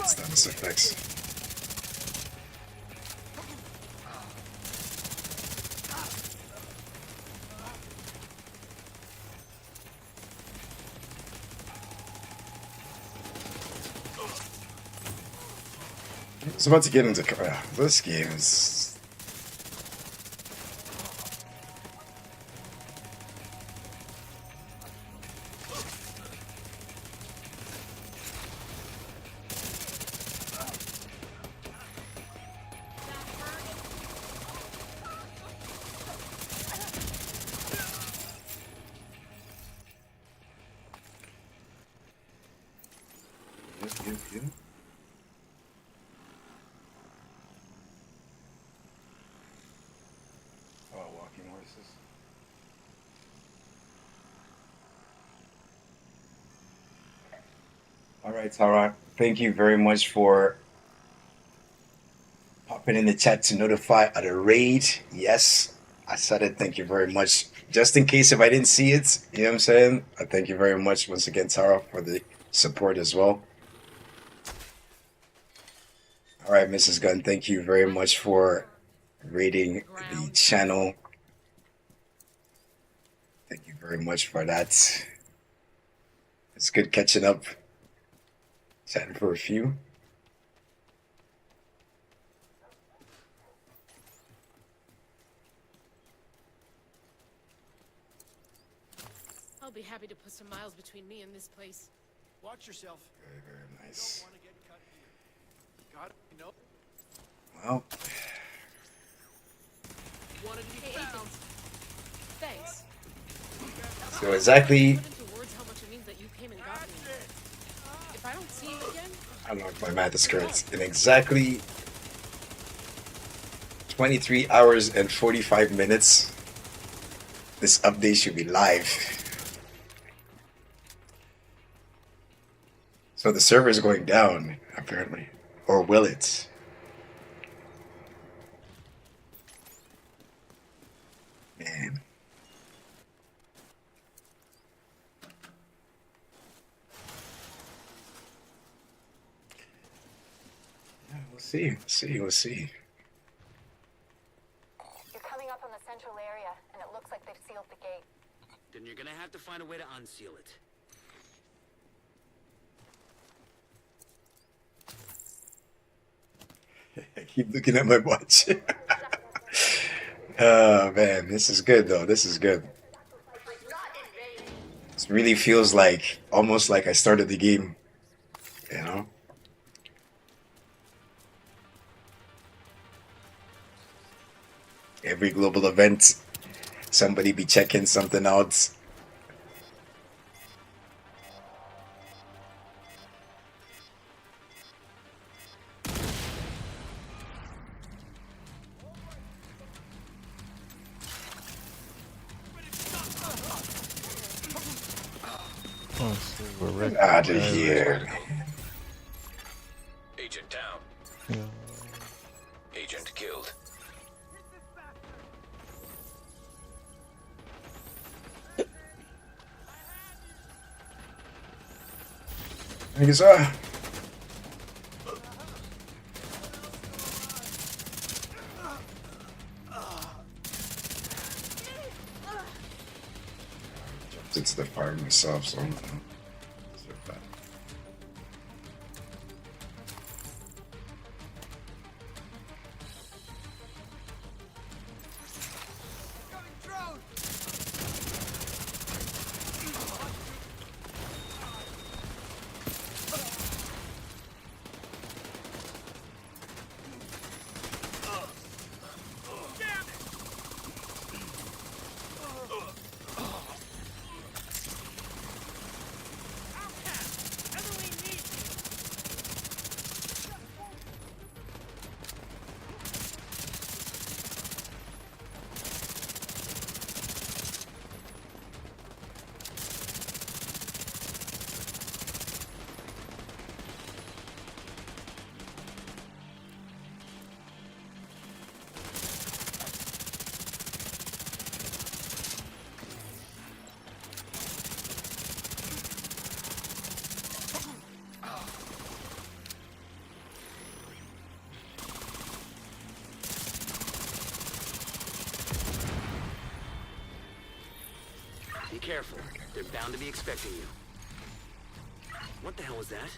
Status effects. I was about to get into this game is. You. Oh, walking horses. All right, Tara. Thank you very much for popping in the chat to notify of the raid. Yes, I said it. Thank you very much. Just in case if I didn't see it, you know what I'm saying? I thank you very much once again, Tara, for the support as well. All right, Mrs. Gunn, thank you very much for rating the channel. Thank you very much for that. It's good catching up, chatting for a few. I'll be happy to put some miles between me and this place. Watch yourself. Very, very nice. Don't want to get cut here. Got it? No. Well, Wanted to be Hey, found. Agent. Thanks. so exactly, Put into words how much it means that you came and got me. If I don't see you again, I don't know if my math is correct, in exactly 23 hours and 45 minutes, this update should be live. So the server is going down, apparently. Or will it? Man. Yeah, we'll see. We'll see. You're coming up on the central area, and it looks like they've sealed the gate. Then you're gonna have to find a way to unseal it. I keep looking at my watch. Oh man, this is good though. This is good. It really feels like almost like I started the game, you know? Every global event, somebody be checking something out. We're Get out of here. Agent down. Agent killed. Thank you, sir. Jumped into the fire myself, so I don't know. Deserve that. Be careful. They're bound to be expecting you. What the hell was that?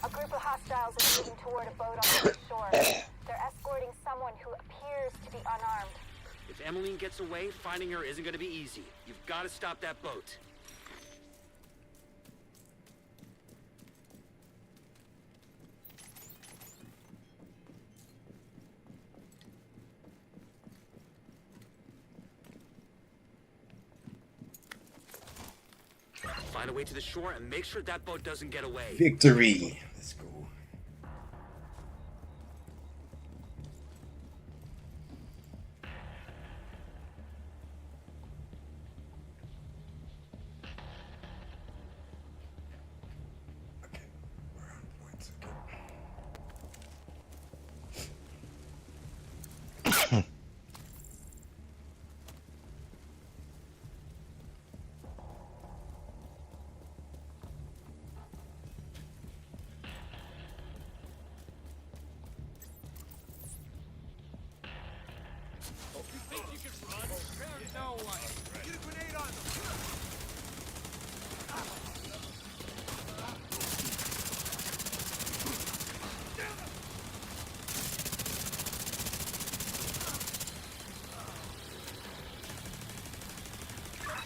A group of hostiles is moving toward a boat on the shore. They're escorting someone who appears to be unarmed. If Emmeline gets away, finding her isn't gonna be easy. You've got to stop that boat. Find a way to the shore and make sure that boat doesn't get away. Victory. Let's go.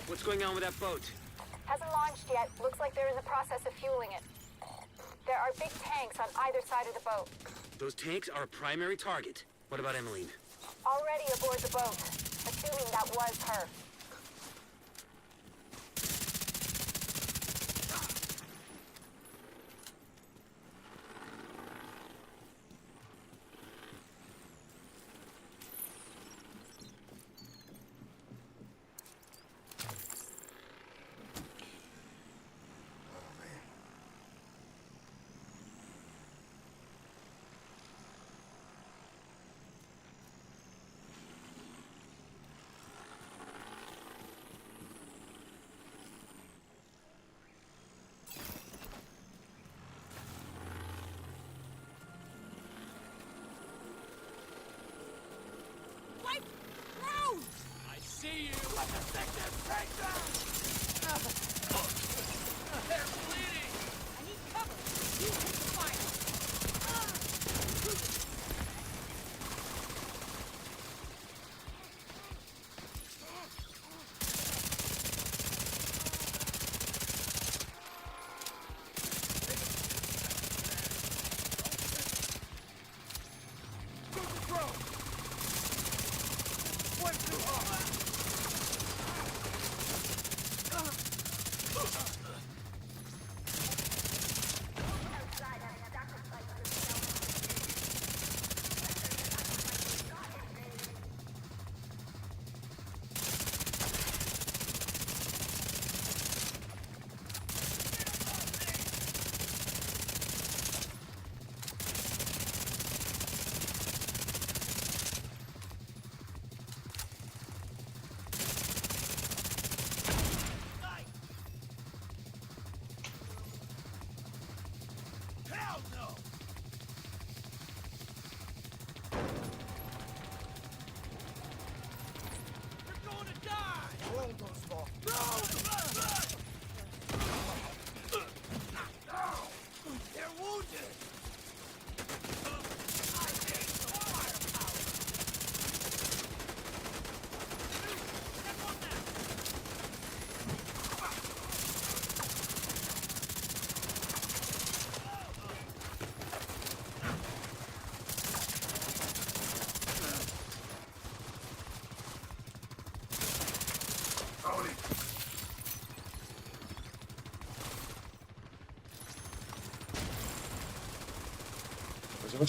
What's going on with that boat? Hasn't launched yet. Looks like they're in the process of fueling it. There are big tanks on either side of the boat. Those tanks are a primary target. What about Emmeline? Already aboard the boat. Assuming that was her. I see you! Let the sector take them! They're bleeding! I need cover! You hit the fire!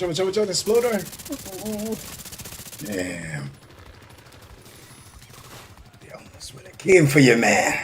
Watch out, exploder! Damn. They almost would have came for you, man.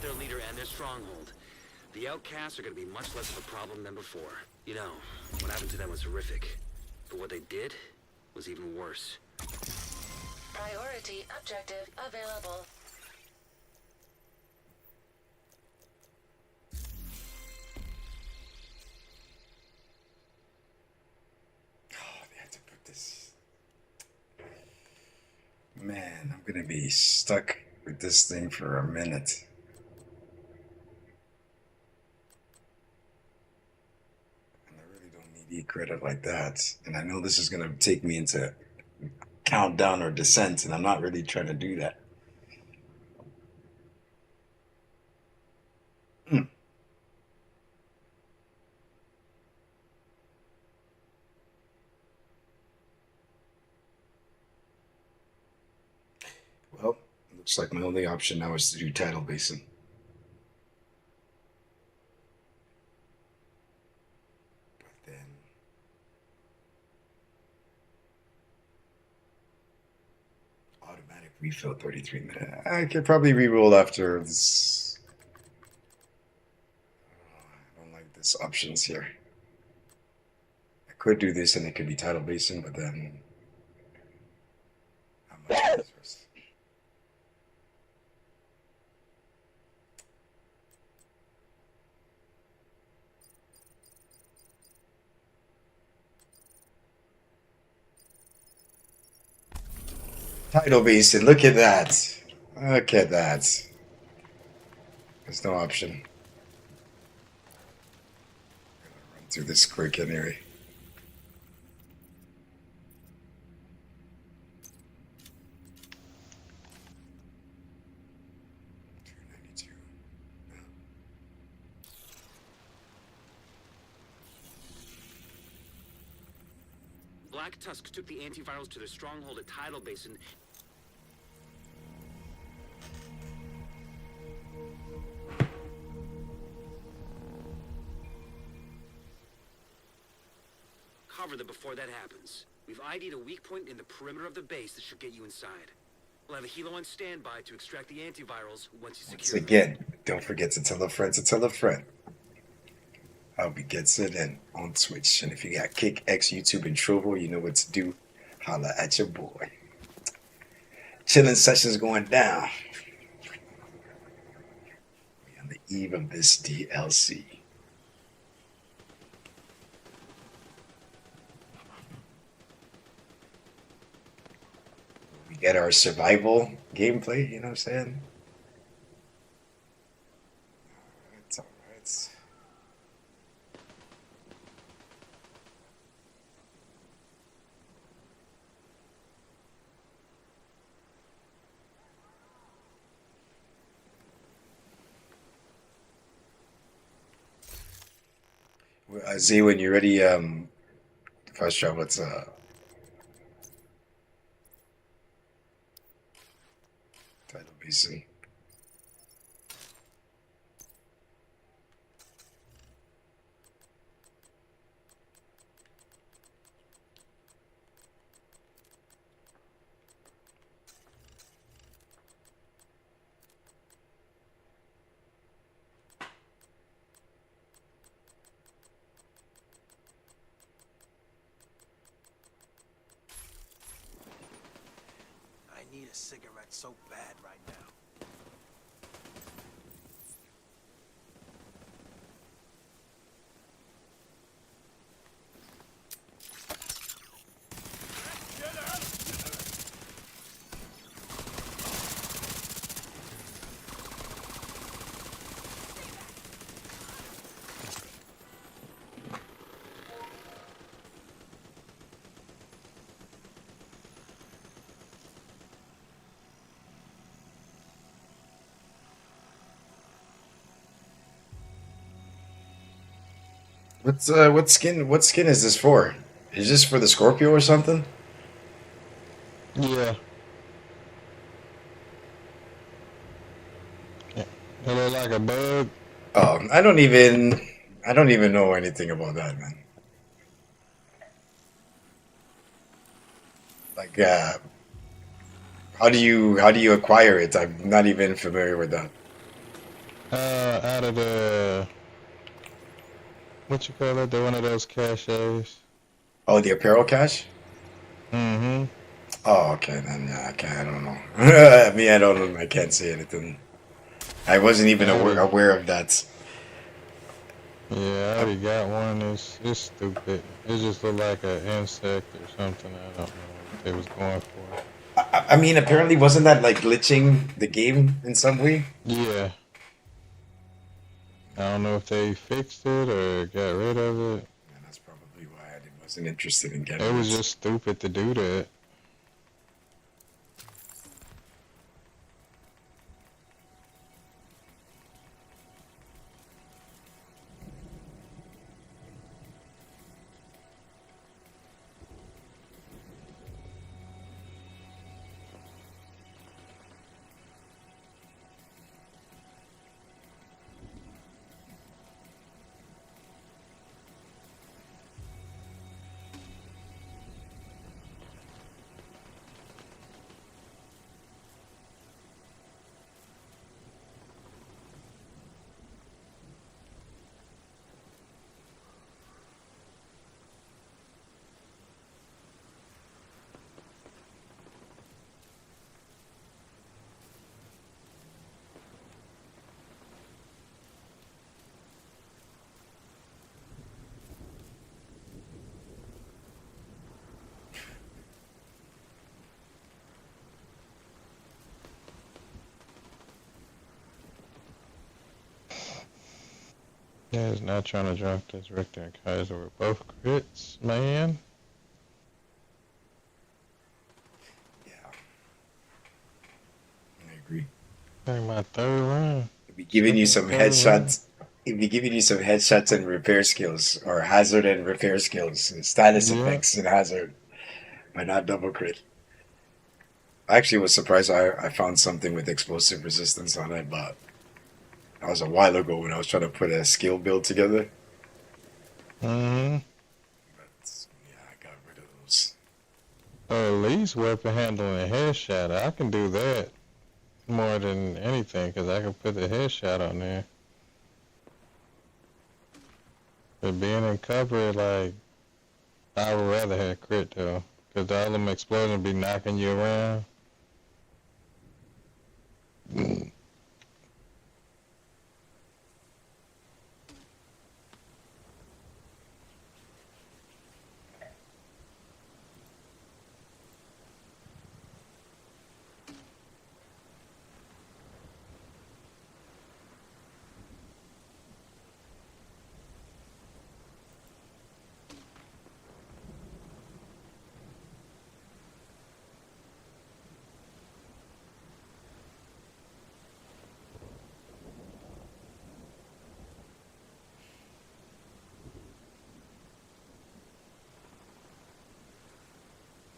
out their leader and their stronghold. The outcasts are gonna be much less of a problem than before. You know, what happened to them was horrific. But what they did was even worse. Priority objective available. Oh, they had to put this. Man, I'm gonna be stuck with this thing for a minute. And I really don't need E-credit like that. And I know this is gonna take me into countdown or descent, and I'm not really trying to do that. Well, looks like my only option now is to do tidal basin. But then automatic refill 33 minutes. I could probably reroll after this. I don't like this options here. I could do this and it could be tidal basin, but then how much is this first? Tidal basin, look at that. Look at that. There's no option. Run through this quick anyway. Black Tusk took the antivirals to their stronghold at Tidal Basin. Cover them before that happens. We've ID'd a weak point in the perimeter of the base that should get you inside. We'll have a helo on standby to extract the antivirals once you secure them. Again, don't forget to tell a friend to tell a friend. Albie gets it in on Twitch. And if you got Kick, X, YouTube, and Trovo, you know what to do. Holla at your boy. Chilling sessions going down. We're on the eve of this DLC. We get our survival gameplay, you know what I'm saying? It's alright. Z, when you're ready, fast travel, let's Tidal Basin. I need a cigarette so bad right now. What skin is this for? Is this for the Scorpio or something? Yeah. It look like a bug. Oh, I don't even know anything about that, man. Like, how do you acquire it? I'm not even familiar with that. Out of the what you call it? They're one of those caches. Oh, the apparel cache? Mm-hmm. Oh, okay, then yeah, okay, I don't know. Me, I don't know. I can't say anything. I wasn't even aware of that. Yeah, I already got one. It's stupid. It just looked like an insect or something. I don't know what they was going for. I mean, apparently, wasn't that like glitching the game in some way? Yeah. I don't know if they fixed it or got rid of it. Yeah, that's probably why I wasn't interested in getting It it. was just stupid to do that. Yeah, he's not trying to drop this. Richter and Kaiser were both crits, man. Yeah, I agree. Like my third round. It'd be giving you some Second, third headshots. It'd be giving you some headshots and repair skills, or hazard and repair skills, and status Yeah. effects and hazard, but not double crit. I actually was surprised I found something with explosive resistance on it, but that was a while ago when I was trying to put a skill build together. Mm-hmm. But yeah, I got rid of those. At least weapon handling and headshot. I can do that more than anything because I can put the headshot on there. But being in cover, like, I would rather have crit though, because all them explosions be knocking you around.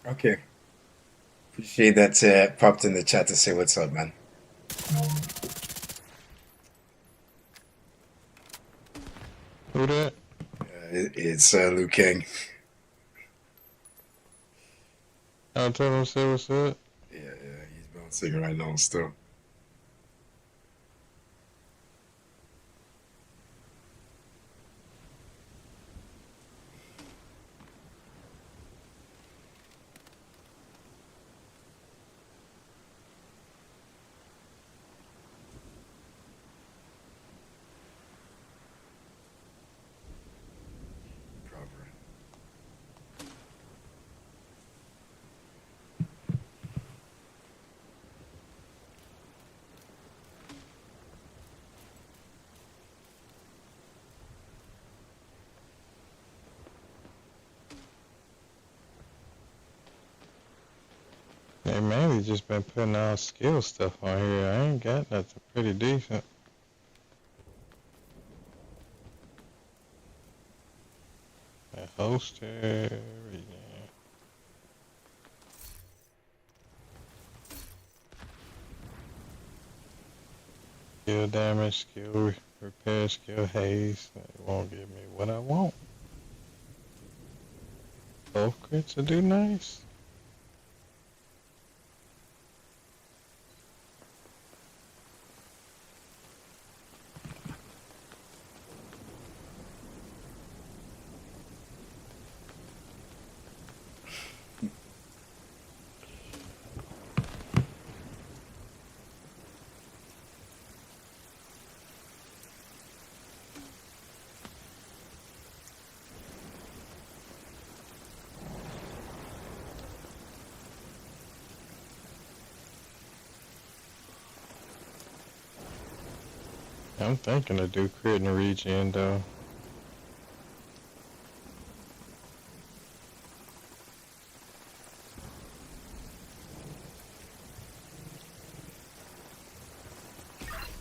Okay. Appreciate that popped in the chat to say what's up, man. Who that? It's Liu Kang. I'll tell him say what's up. Yeah, he's bouncing right now still. They mainly just been putting all skill stuff on here. I ain't got nothing pretty decent. A holster, yeah. Skill damage, skill repair, skill haste. It won't give me what I want. Both crits will do nice. I'm thinking to do crit and regen though.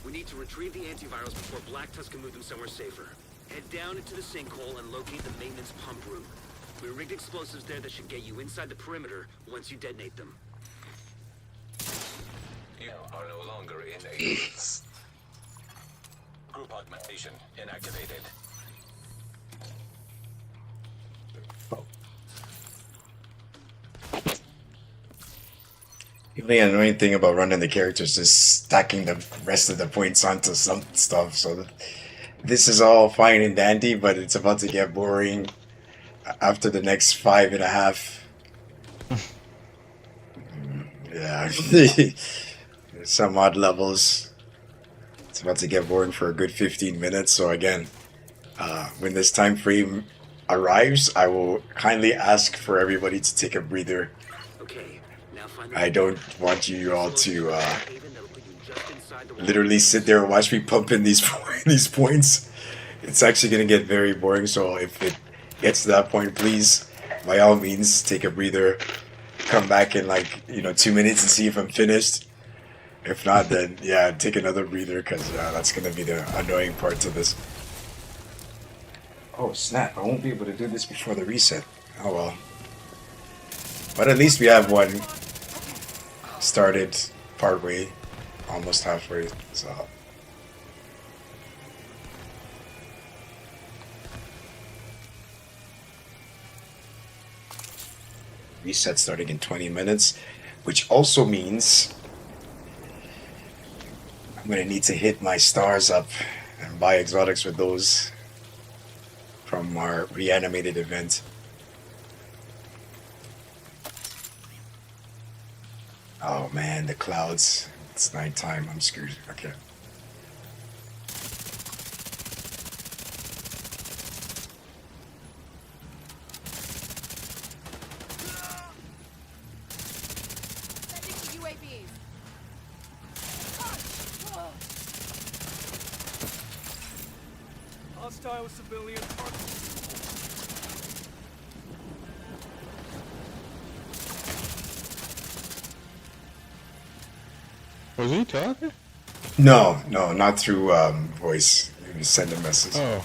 We need to retrieve the antivirals before Black Tusk can move them somewhere safer. Head down into the sinkhole and locate the maintenance pump room. We rigged explosives there that should get you inside the perimeter once you detonate them. You are no longer in a group augmentation inactivated. The only annoying thing about running the characters is stacking the rest of the points onto some stuff. So this is all fine and dandy, but it's about to get boring after the next 5.5. Yeah, some odd levels. It's about to get boring for a good 15 minutes. So again, when this time frame arrives, I will kindly ask for everybody to take a breather. I don't want you all to literally sit there and watch me pump in these these points. It's actually gonna get very boring. So if it gets to that point, please, by all means, take a breather. Come back in 2 minutes and see if I'm finished. If not, then yeah, take another breather because that's gonna be the annoying part to this. Oh snap! I won't be able to do this before the reset. Oh well. But at least we have one started partway, almost halfway. So. Reset starting in 20 minutes, which also means I'm gonna need to hit my stars up and buy exotics with those from our reanimated event. Oh man, the clouds. It's nighttime. I'm screwed. Okay. Hostile civilian target. Was he talking? No, not through voice. You send a message. Oh.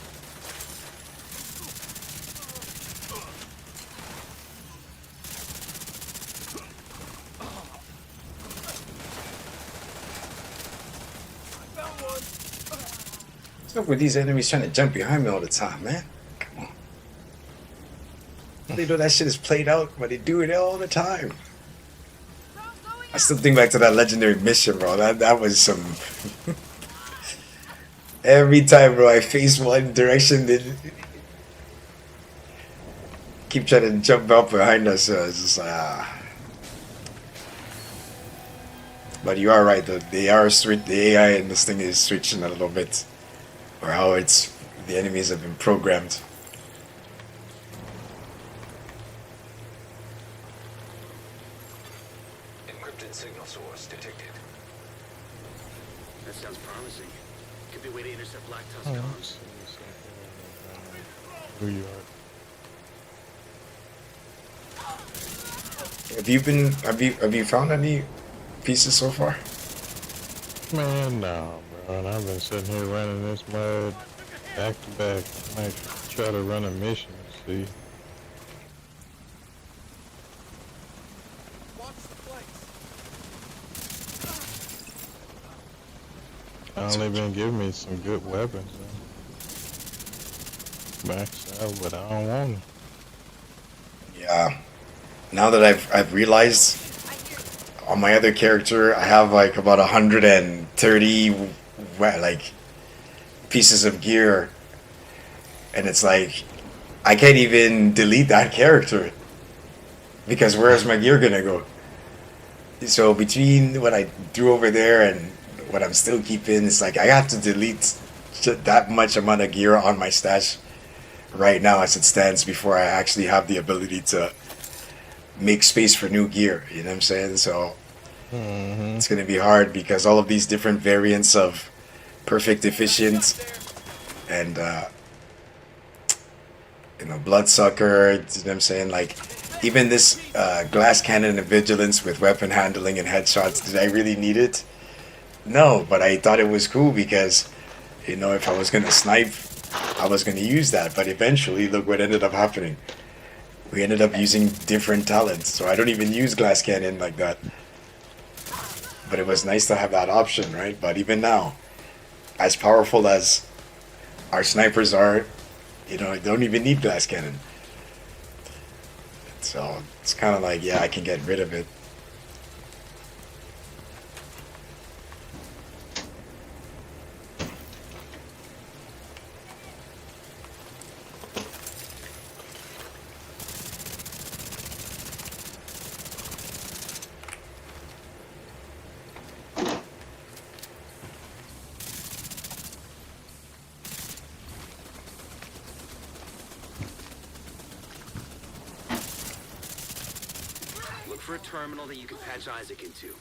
What's up with these enemies trying to jump behind me all the time, man? Come on. They know that shit is played out, but they do it all the time. I still think back to that legendary mission, bro. That was some. Every time, bro, I face one direction, they keep trying to jump out behind us. So it's just like, But you are right. The AI in this thing is switching a little bit, or how the enemies have been programmed. Signal source detected. That sounds promising. Could be a way to intercept Black Tusk comms. New York. Have you found any pieces so far? Man, no, bro. And I've been sitting here running this mud back to back. I might try to run a mission, see. Only been giving me some good weapons. Max out, but I don't want them. Yeah. Now that I've realized on my other character, I have like about 130 pieces of gear, and it's like I can't even delete that character because where's my gear gonna go? So between what I threw over there and what I'm still keeping, it's like I have to delete that much amount of gear on my stash right now as it stands before I actually have the ability to make space for new gear. You know what I'm saying? So it's gonna be hard because all of these different variants of perfect efficient, and bloodsucker. You know what I'm saying? Like, even this glass cannon and vigilance with weapon handling and headshots. Did I really need it? No, but I thought it was cool because, if I was gonna snipe, I was gonna use that. But eventually, look what ended up happening. We ended up using different talents, so I don't even use glass cannon like that. But it was nice to have that option, right? But even now, as powerful as our snipers are, they don't even need glass cannon. So it's kind of like, yeah, I can get rid of it. Look for a terminal that you can patch Isaac into.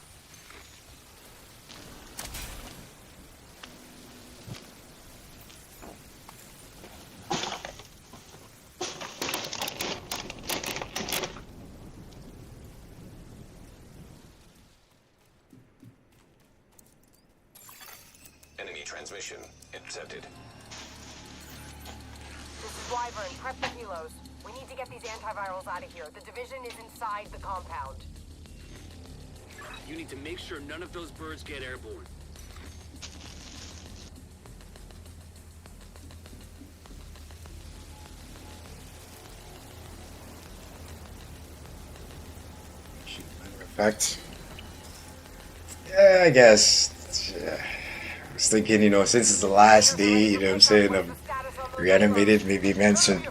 Enemy transmission intercepted. This is Wyvern. Prep the helos. We need to get these antivirals out of here. The division is inside the compound. You need to make sure none of those birds get airborne. Matter of fact, yeah, I guess. I was thinking, since it's the last day, what I'm saying, of Reanimated, maybe mention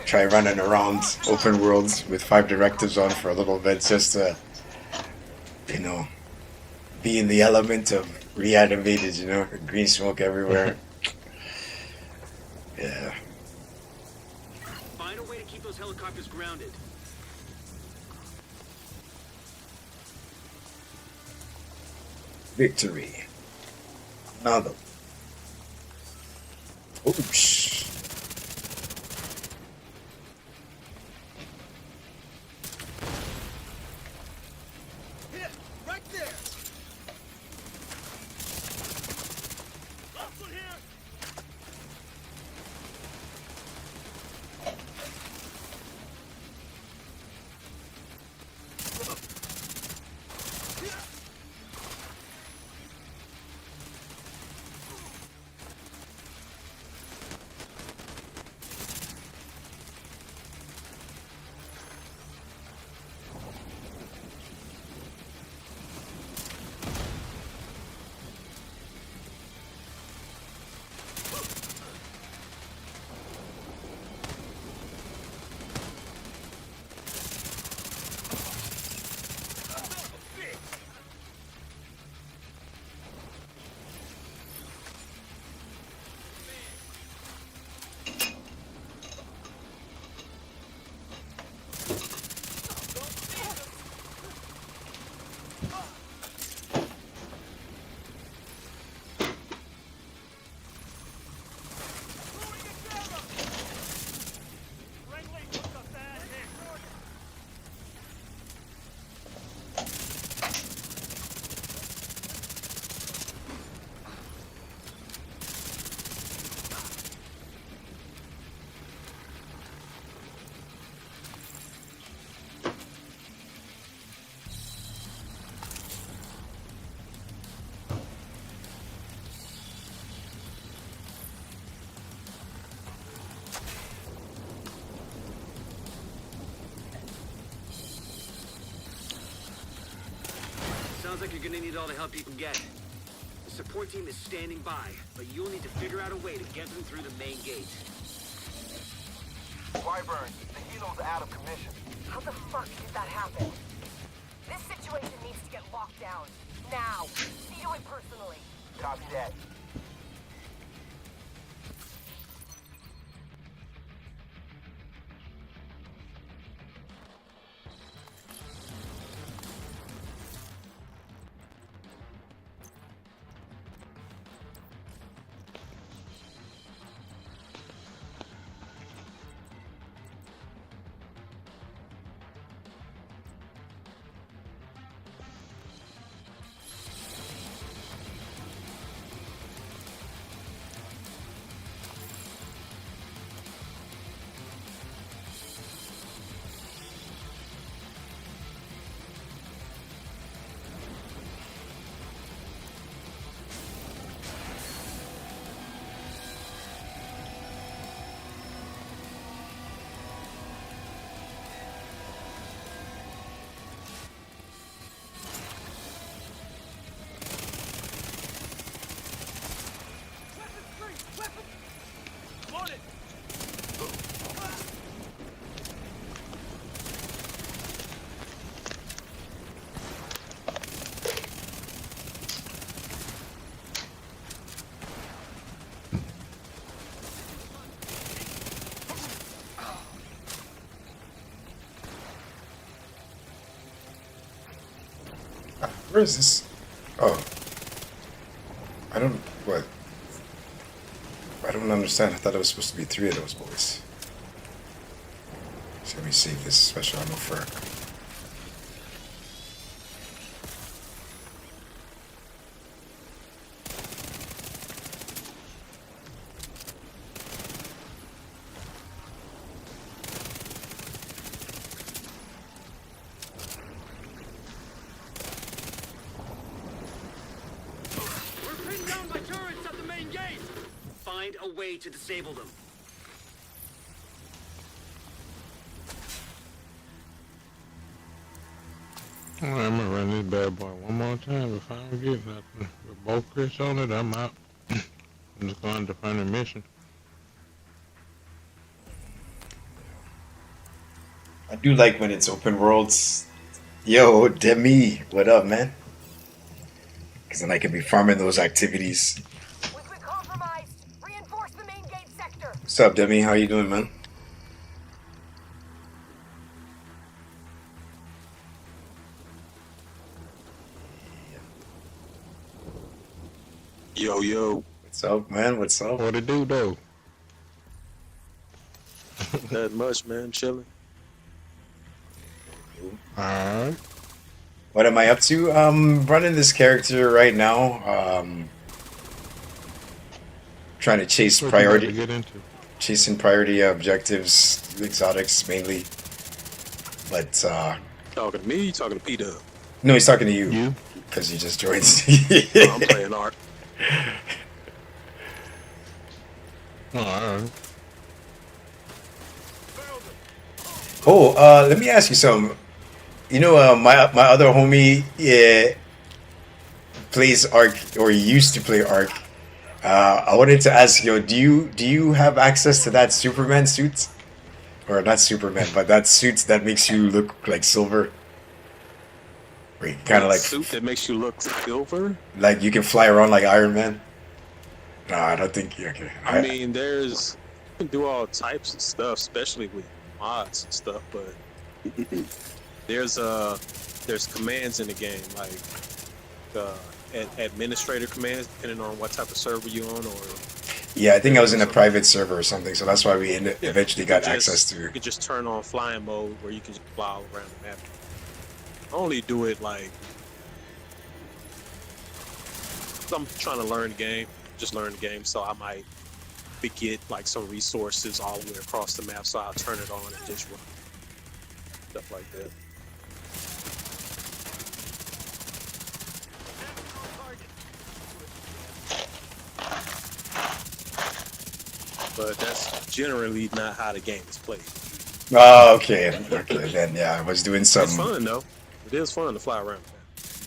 try running around open worlds with 5 directives on for a little bit, just to, be in the element of Reanimated, green smoke everywhere. Yeah. Find a way to keep those helicopters grounded. Victory. Another. Oops. Right there! Last one here! Sounds like you're gonna need all the help you can get. The support team is standing by, but you'll need to figure out a way to get them through the main gate. Wyvern, the helo's out of commission. How the fuck did that happen? This situation needs to get locked down. Now. See to it personally. Copy that. Where is this? Oh. I don't... What? I don't understand. I thought it was supposed to be 3 of those boys. So let me save this special ammo for... We're pinned down by turrets at the main gate! Find a way to disable them. Alright, I'm gonna run this bad boy one more time. If I don't get nothing with both Chris on it, I'm out. I'm just going to find a mission. I do like when it's open worlds. Yo, Demi, what up, man? Because then I can be farming those activities. We've been compromised. Reinforce the main gate sector. What's up, Demi? How you doing, man? Yo, yo. What's up, man? What's up? What it do, though? Not much, man. Chilling. Alright. What am I up to? Running this character right now. Trying to chase What you about to priority, get into? chasing priority objectives, exotics mainly. But Talking to me, you talking to P-Dub. no, he's talking to you. You? Because you just joined. Oh, I'm playing art. Oh, alright. Oh, let me ask you something. You know, my other homie, yeah, plays Ark, or used to play Ark. I wanted to ask you, do you have access to that Superman suit, or not Superman, but that suit that makes you look like silver? Where you kind of like suit that makes you look silver. like you can fly around like Iron Man. No, I don't think. Okay, I mean, you can do all types of stuff, especially with mods and stuff. But there's commands in the game, like administrator commands, depending on what type of server you on, or yeah, I think I was in a private server or something, so that's why we eventually got access to. You can just turn on flying mode, where you can just fly all around the map. I only do it like I'm trying to learn the game, just learn the game, so I might forget like some resources all the way across the map, so I'll turn it on and just run stuff like that. But that's generally not how the game is played. Oh, okay. Okay, then yeah, I was doing some. It's fun though. It is fun to fly around.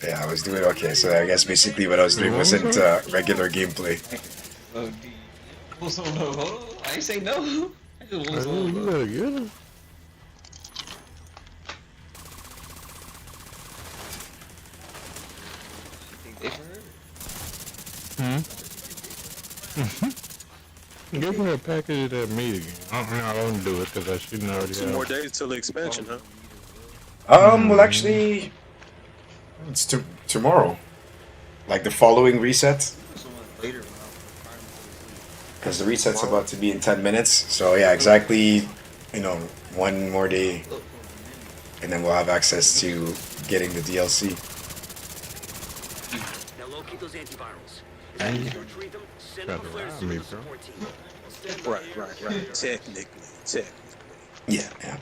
Yeah, I was doing okay. So I guess basically what I was doing wasn't regular gameplay. Hold on. I ain't say no. I just want some. You better get him. Give me a package of that meat again. I don't do it because I shouldn't already 2 have. more days till the expansion, huh? Well, actually, it's tomorrow. Like the following reset. Because the reset's about to be in 10 minutes. So yeah, exactly, 1 more day. And then we'll have access to getting the DLC. Now locate those antivirals. If you need to retrieve them, send them a flare to the support team. Right. Technically. Yeah.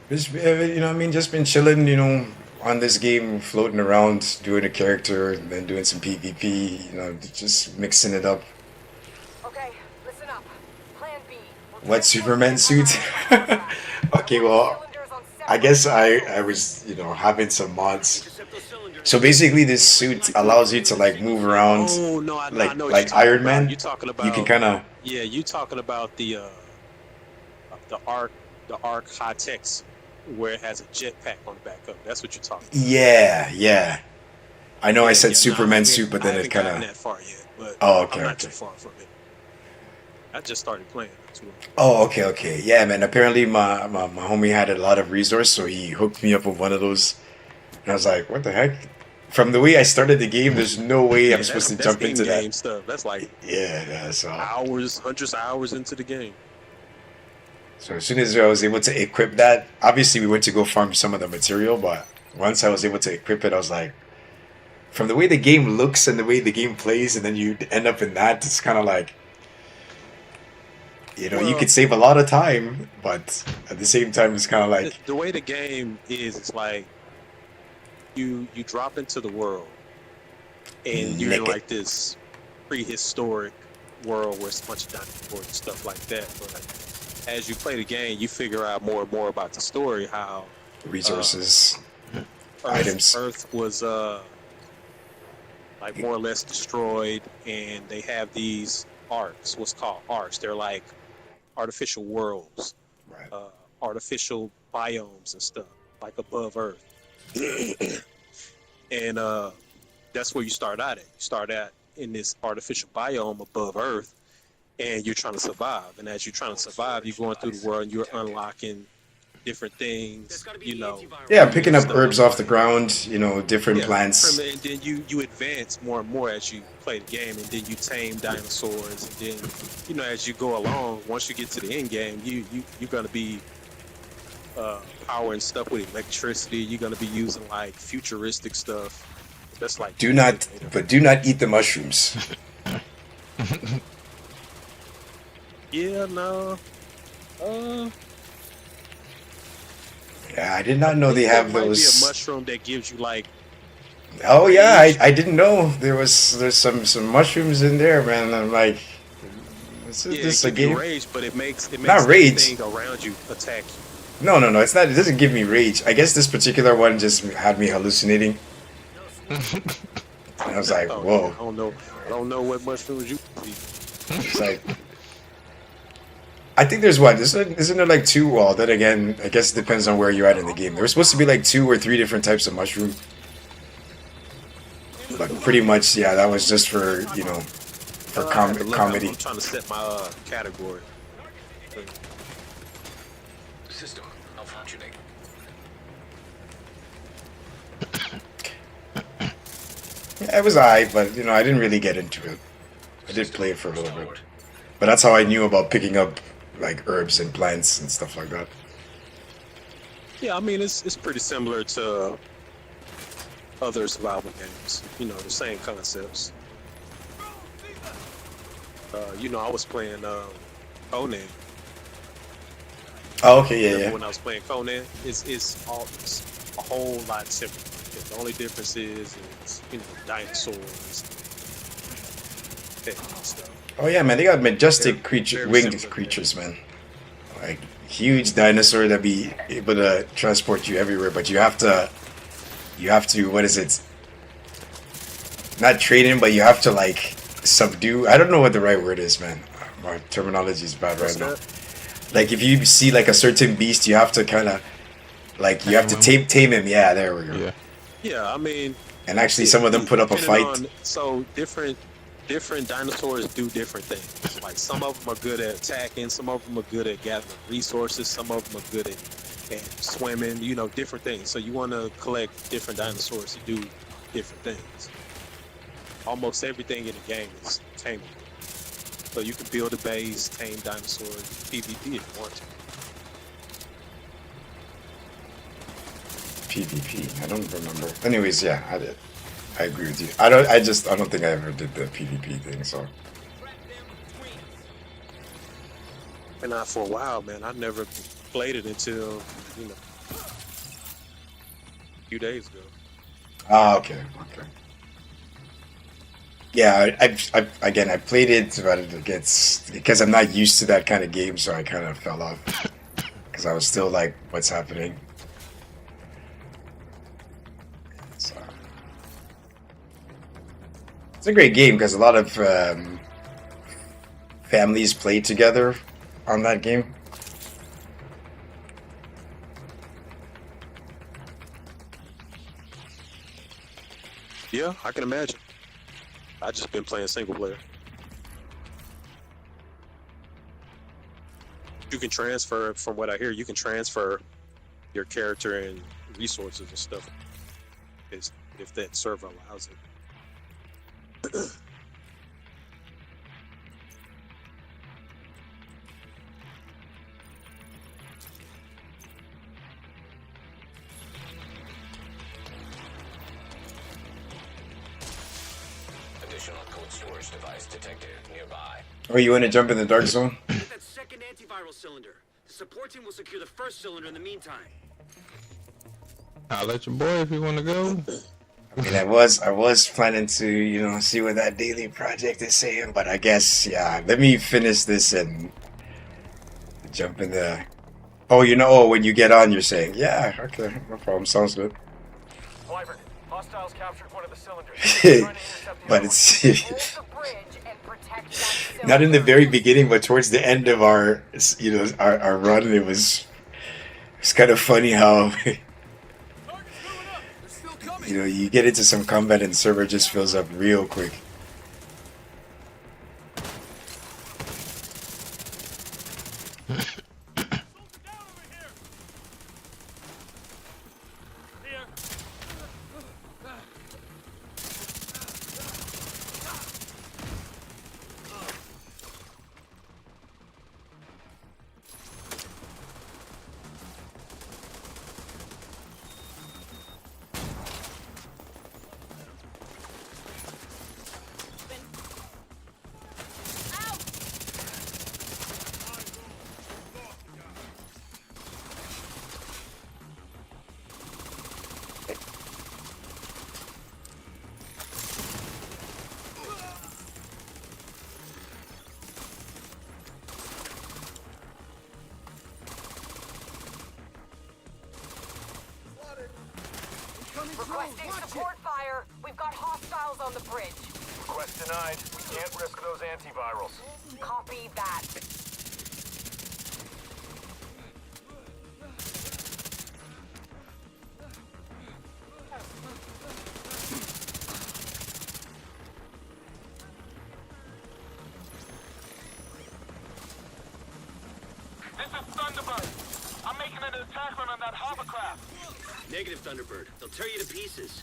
Just, just been chilling, on this game, floating around, doing a character, and then doing some PvP, just mixing it up. Okay, listen up. Plan B. What, Superman suit? Okay, well, I guess I was, having some mods. So basically, this suit allows you to like move around, Oh no, I know what like you're talking Iron about. Man. You're talking about. You can kind of. Yeah, you talking about the Arc High Techs, where it has a jetpack on the back of it. That's what you're talking about. Yeah. I know I said Superman I suit, but I then it haven't kind gotten of. that far yet, but Oh, okay, I'm not okay. too far from it. I just started playing it too. Oh, okay. Yeah, man. Apparently, my homie had a lot of resource, so he hooked me up with one of those And I was like, what the heck? From the way I started the game, there's no way I'm supposed to jump into in-game that. stuff. That's like Yeah, so hours, hundreds of hours into the game. So as soon as I was able to equip that, obviously we went to go farm some of the material, but once I was able to equip it, I was like, from the way the game looks and the way the game plays, and then you end up in that, it's kind of like, you know, you could save a lot of time, but at the same time, it's kind of like The way the game is, it's like you drop into the world, and you're in Naked. like this prehistoric world where it's a bunch of dinosaurs and stuff like that. But as you play the game, you figure out more and more about the story, how resources, items. Earth was like more or less destroyed, and they have these arcs, what's called arcs. They're like artificial worlds, artificial biomes and stuff, like above Earth. And that's where you start out at. You start out in this artificial biome above Earth, and you're trying to survive. And as you're trying to survive, you're going through the world and you're unlocking different things, you know. Yeah, I'm picking up herbs off the ground, you know, different plants. And then you advance more and more as you play the game, and then you tame dinosaurs, and then, you know, as you go along, once you get to the end game, you're gonna be powering stuff with electricity. You're gonna be using like futuristic stuff. That's like Do not eat the mushrooms. Yeah, no. Yeah, I did not know they have There might be those. a mushroom that gives you like. Oh yeah, I didn't know there's some mushrooms in there, man. I'm like, is Yeah, this it a gives you game? rage, but it makes Not rage. everything around you attack you. No, it's not. It doesn't give me rage. I guess this particular one just had me hallucinating. And I was like, Oh, whoa. I don't know what mushrooms you eat. It's like, I think there's what? Isn't there like two? Well, then again, I guess it depends on where you're at in the game. There was supposed to be like 2 or 3 different types of mushroom. But pretty much, yeah, that was just for, you know, for I have to look. comedy. I'm trying to set my category. System malfunctioning. Yeah, it was alright, but you know, I didn't really get into it. I did play it for a little bit. But that's how I knew about picking up like herbs and plants and stuff like that. Yeah, I mean it's pretty similar to other survival games. You know, the same concepts. You know, I was playing Conan. Oh, okay, yeah. When I was playing Conan, it's a whole lot simpler. The only difference is you know, dinosaurs, and stuff. Oh yeah, man, they got majestic Very winged similar. creatures, man. Like huge dinosaur that be able to transport you everywhere, but you have to what is it? Not trade in, but you have to like subdue. I don't know what the right word is, man. My terminology is bad right now. Like if you see like a certain beast, you have to kind of like you have to tame him. Yeah, there we go. Yeah, I mean. And actually, some of them put up a fight. So different dinosaurs do different things. Like some of them are good at attacking, some of them are good at gathering resources, some of them are good at swimming. You know, different things. So you want to collect different dinosaurs to do different things. Almost everything in the game is tameable. So you can build a base, tame dinosaurs, PvP if you want to. PvP. I don't remember. Anyways, yeah, I did. I agree with you. I don't think I ever did the PvP thing. So. And for a while, man, I never played it until you know a few days ago. Ah, okay. Yeah, I played it, but it gets because I'm not used to that kind of game, so I kind of fell off because I was still like, what's happening? So, it's a great game because a lot of families play together on that game. Yeah, I can imagine. I just been playing single player. You can transfer, from what I hear, you can transfer your character and resources and stuff if that server allows it. Additional code storage device detected nearby. Oh, you want to jump in the dark zone? Get that second antiviral cylinder. The support team will secure the first cylinder in the meantime. I'll let your boy if you want to go. I mean, I was planning to, see what that daily project is saying, but I guess, yeah, let me finish this and jump in the... Oh, when you get on, you're saying, yeah, okay, no problem, sounds good. Wyvern, hostiles captured one of the cylinders. But it's... not in the very beginning, but towards the end of our run, it's kind of funny how... you get into some combat and the server just fills up real quick. Requesting support fire. We've got hostiles on the bridge. Request denied. We can't risk those antivirals. Copy that. This is Thunderbird. I'm making an attack run on that hovercraft. Negative, Thunderbird. They'll tear you to pieces.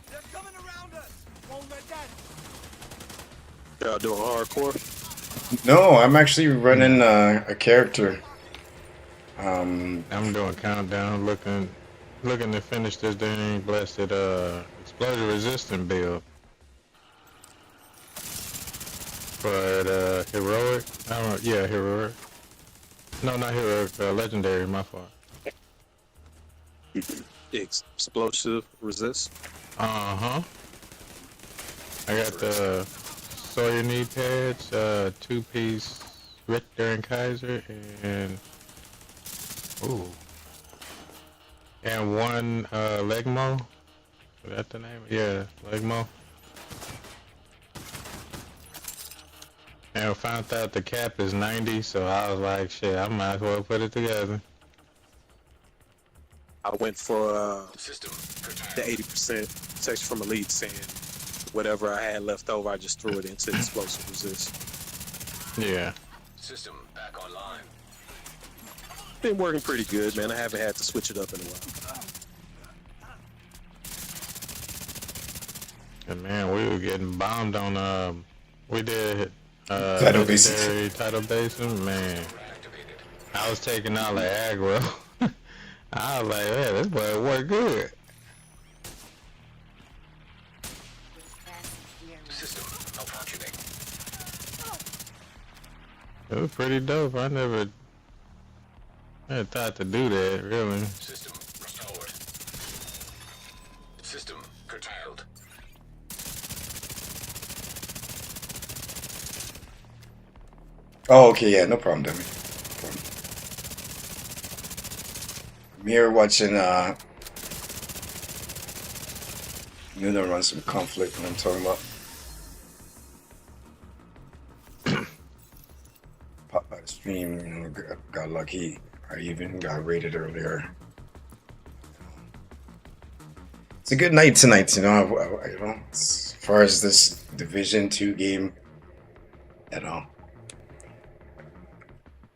They're coming around us. Won't let that. Y'all doing hardcore? No, I'm actually running a character. I'm doing countdown, looking to finish this dang blasted explosion resistant build. But heroic, heroic. No, not heroic. Legendary. My fault. Explosive resist. I got the Sawyer knee pads, 2-piece Richter and Kaiser, and one Legmo. Is that the name? Yeah, Legmo. And I found out the cap is 90, so I was like, shit, I might as well put it together. I went for the 80% section from Elite, saying whatever I had left over, I just threw it into explosive resist. Yeah. System back online. Been working pretty good, man. I haven't had to switch it up in a while. And man, we were getting bombed on, we did Tidal Basin. legendary Tidal Basin, man. I was taking out the aggro. I was like, man, this boy work good. System malfunctioning. It was pretty dope. I never thought to do that, really. System restored. System curtailed. Oh, okay, yeah, no problem, dummy. I'm here watching Nuno run some conflict when I'm talking about. Pop by the stream, got lucky. I even got rated earlier. It's a good night tonight, as far as this Division 2 game,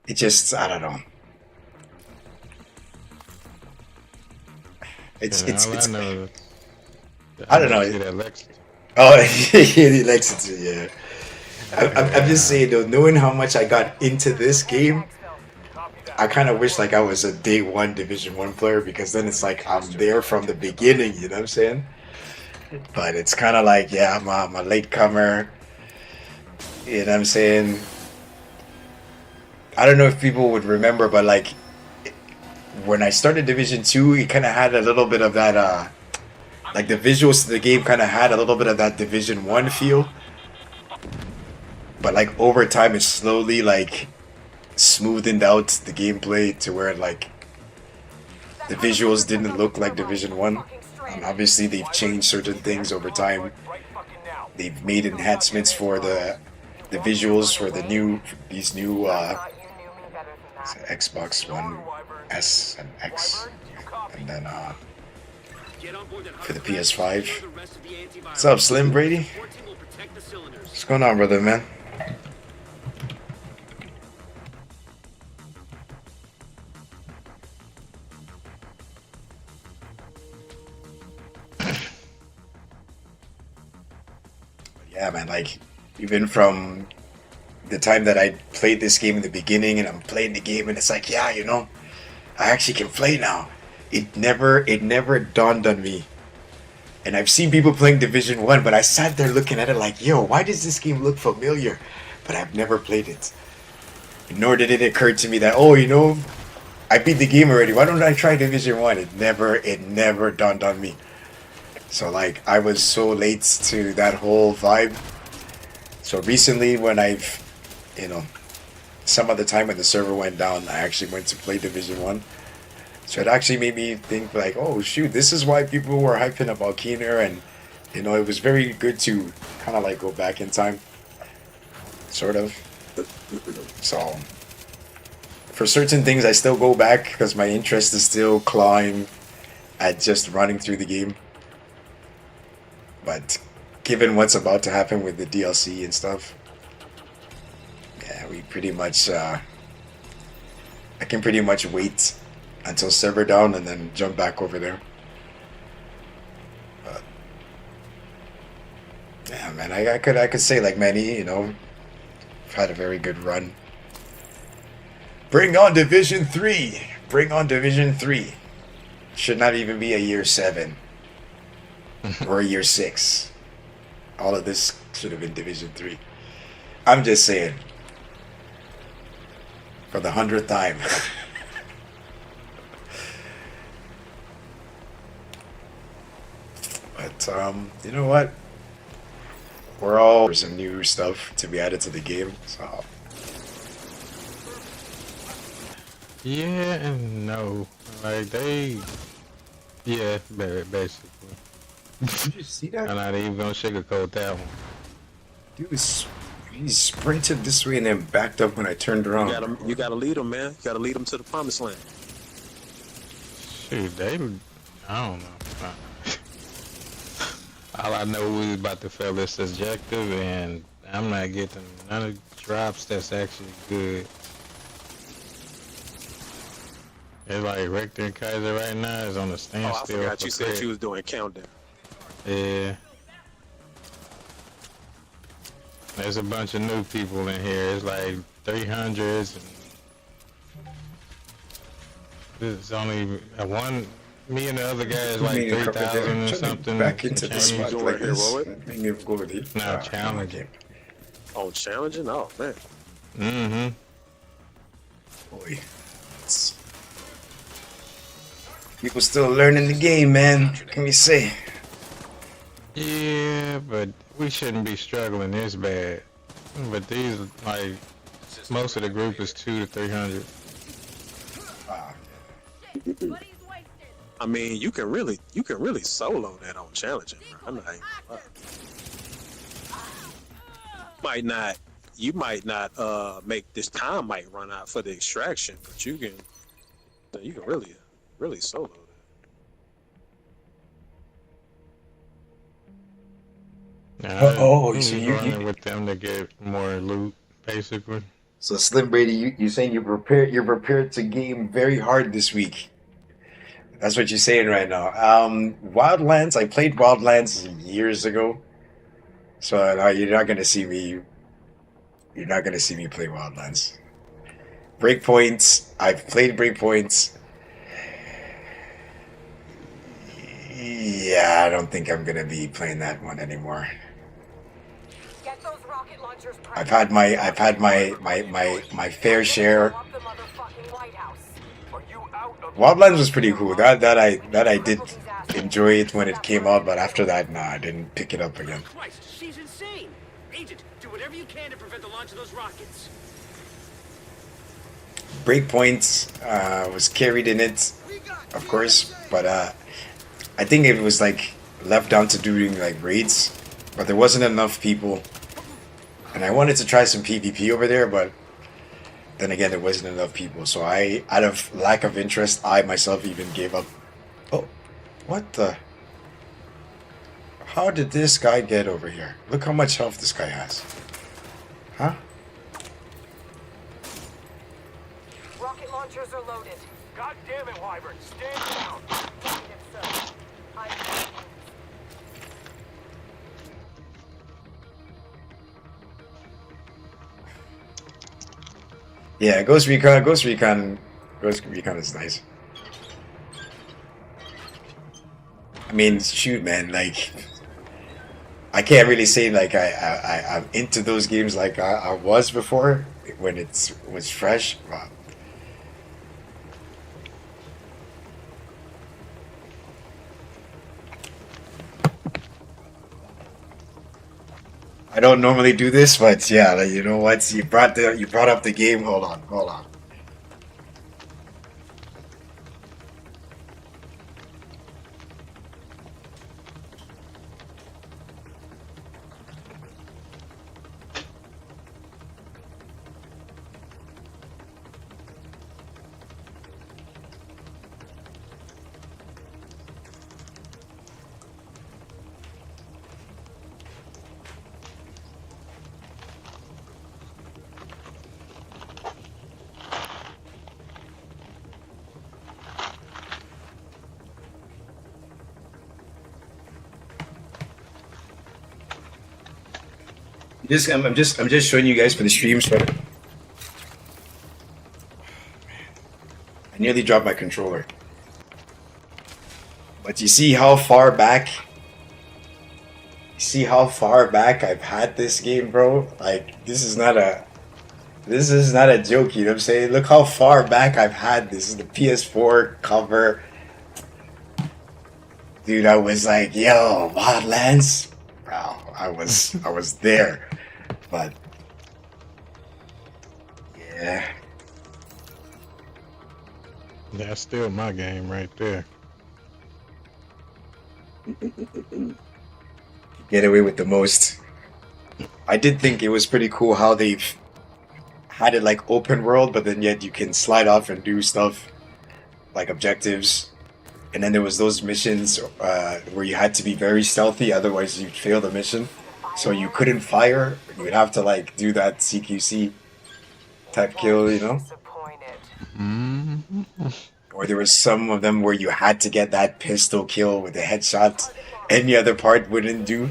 It just, I don't know. It's Yeah, it's all it's. I know, I don't know. see that Lexington. Oh, he likes it. Yeah. I'm just saying though, knowing how much I got into this game, I kind of wish like I was a day one Division One player because then it's like I'm there from the beginning. You know what I'm saying? But it's kind of like, yeah, I'm a latecomer. You know what I'm saying? I don't know if people would remember, but like when I started Division Two, it kind of had a little bit of that. Like the visuals of the game kind of had a little bit of that Division One feel. But like over time, it's slowly like smoothened out the gameplay to where like the visuals didn't look like Division One. And obviously, they've changed certain things over time. They've made enhancements for the visuals for these new Xbox One S and X, and then for the PS5. What's up, Slim Brady? What's going on, brother, man? Yeah, man, like, even from the time that I played this game in the beginning and I'm playing the game and it's like, yeah, you know, I actually can play now. It never dawned on me. And I've seen people playing Division 1, but I sat there looking at it like, yo, why does this game look familiar? But I've never played it. Nor did it occur to me that, oh, you know, I beat the game already. Why don't I try Division 1? It never dawned on me. So like I was so late to that whole vibe. So recently when I've, you know, some of the time when the server went down, I actually went to play Division 1. So it actually made me think like, oh shoot, this is why people were hyping about Keener, and you know, it was very good to kind of like go back in time. Sort of. So for certain things I still go back because my interest is still clawing at just running through the game. But given what's about to happen with the DLC and stuff, yeah, we pretty much, I can pretty much wait until server down and then jump back over there. But, yeah, man, I could say like many, you know, I've had a very good run. Bring on Division 3! Bring on Division 3! Should not even be a year 7. Or year 6. All of this should have been Division 3. I'm just saying. For the 100th time. But, you know what? We're all for some new stuff to be added to the game, so. Yeah and no. Like yeah, basically. Did you see that? I'm not even gonna sugarcoat that one. Dude, he sprinted this way and then backed up when I turned around. You gotta lead them, man. You gotta lead them to the promised land. Shoot, I don't know. All I know we was about to fail this objective, and I'm not getting none of the drops that's actually good. It's like Richter and Kaiser right now is on a standstill. Oh, I forgot you said you was doing countdown. Yeah. There's a bunch of new people in here. It's like 300s, and it's only one. Me and the other guy is like 3,000 or something. Back into the spot like this. Make me go with it. No, challenging. Oh, challenging? Oh, man. Mm-hmm. Boy. People still learning the game, man. What can we say? Yeah, but we shouldn't be struggling this bad. But these, like, most of the group is 200 to 300. I mean, you can really solo that on challenging. Bro. I'm like, wow. You might not make this time might run out for the extraction, but you can really solo that. So you running with them to get more loot, basically. So Slim Brady, you saying you're prepared to game very hard this week. That's what you're saying right now. Wildlands, I played Wildlands years ago. So you're not gonna see me. You're not gonna see me play Wildlands. Breakpoints. I've played Breakpoints. Yeah, I don't think I'm gonna be playing that one anymore. Get those rocket launchers. I've had my fair share. Wildlands was pretty cool. That I did enjoy it when it came out, but after that, nah, I didn't pick it up again. Christ, she's insane! Agent, do whatever you can to prevent the launch of those rockets. Breakpoints was carried in it, of course, but I think it was like left down to doing like raids, but there wasn't enough people, and I wanted to try some PvP over there, but then again, there wasn't enough people, so I, out of lack of interest, I myself even gave up. Oh, what the? How did this guy get over here? Look how much health this guy has. Huh? Rocket launchers are loaded. God damn it, Wyvern, stand down. Yeah, Ghost Recon is nice. I mean, shoot, man, like, I can't really say like I'm into those games like I was before when it was fresh. But I don't normally do this, but yeah, like, you know what? You brought up the game. Hold on. I'm just showing you guys for the stream. So I nearly dropped my controller. But you see how far back? You see how far back I've had this game, bro? Like, this is not a joke, you know what I'm saying? Look how far back I've had this. This is the PS4 cover. Dude, I was like, yo, Wildlands? Bro, I was there. But yeah. That's still my game right there. Get away with the most. I did think it was pretty cool how they've had it like open world, but then yet you can slide off and do stuff like objectives. And then there was those missions where you had to be very stealthy, otherwise you'd fail the mission. So you couldn't fire. You would have to like do that CQC type kill, you know? Or there was some of them where you had to get that pistol kill with a headshot. Any other part wouldn't do.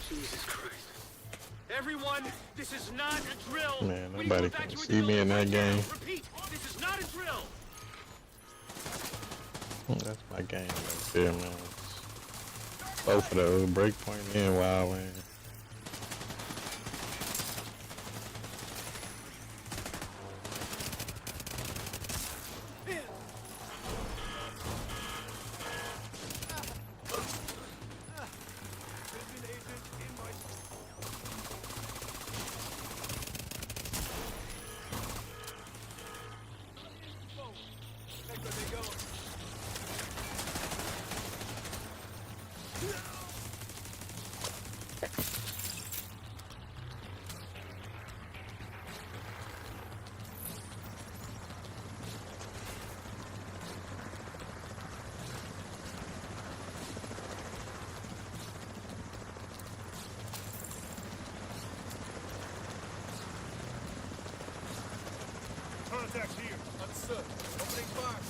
Jesus Christ. Everyone, this is not a drill. Man, nobody can see me in that game. Repeat, this is not a drill. That's my game right there, man. Both of those, Breakpoint and Wildlands. Contact here. Understood. Opening fire.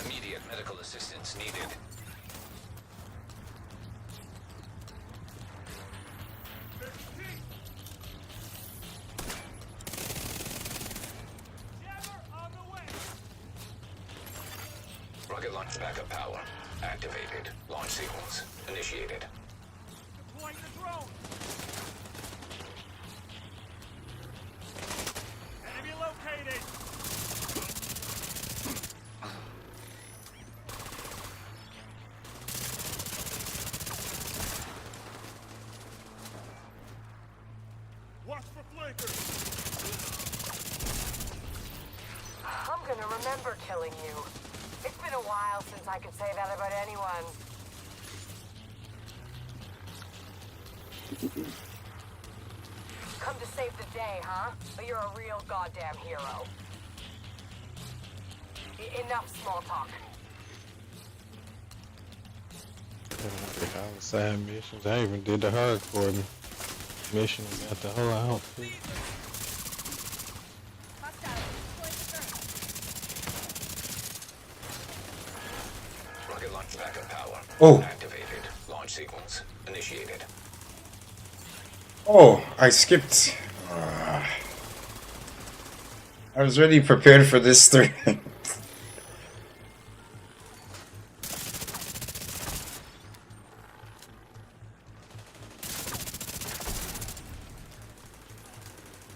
Immediate medical assistance needed. Rocket launch backup power activated. Launch sequence initiated. Deploying the drone. Enemy located. Watch for flankers. I'm gonna remember killing you. It's been a while since I could say that about anyone. Come to save the day, huh? But you're a real goddamn hero. Enough small talk. Side missions. I even did the hardcore mission and got the whole outfit. Rocket launch backup power Oh. activated. Launch sequence initiated. Oh, I skipped. I was already prepared for this thing.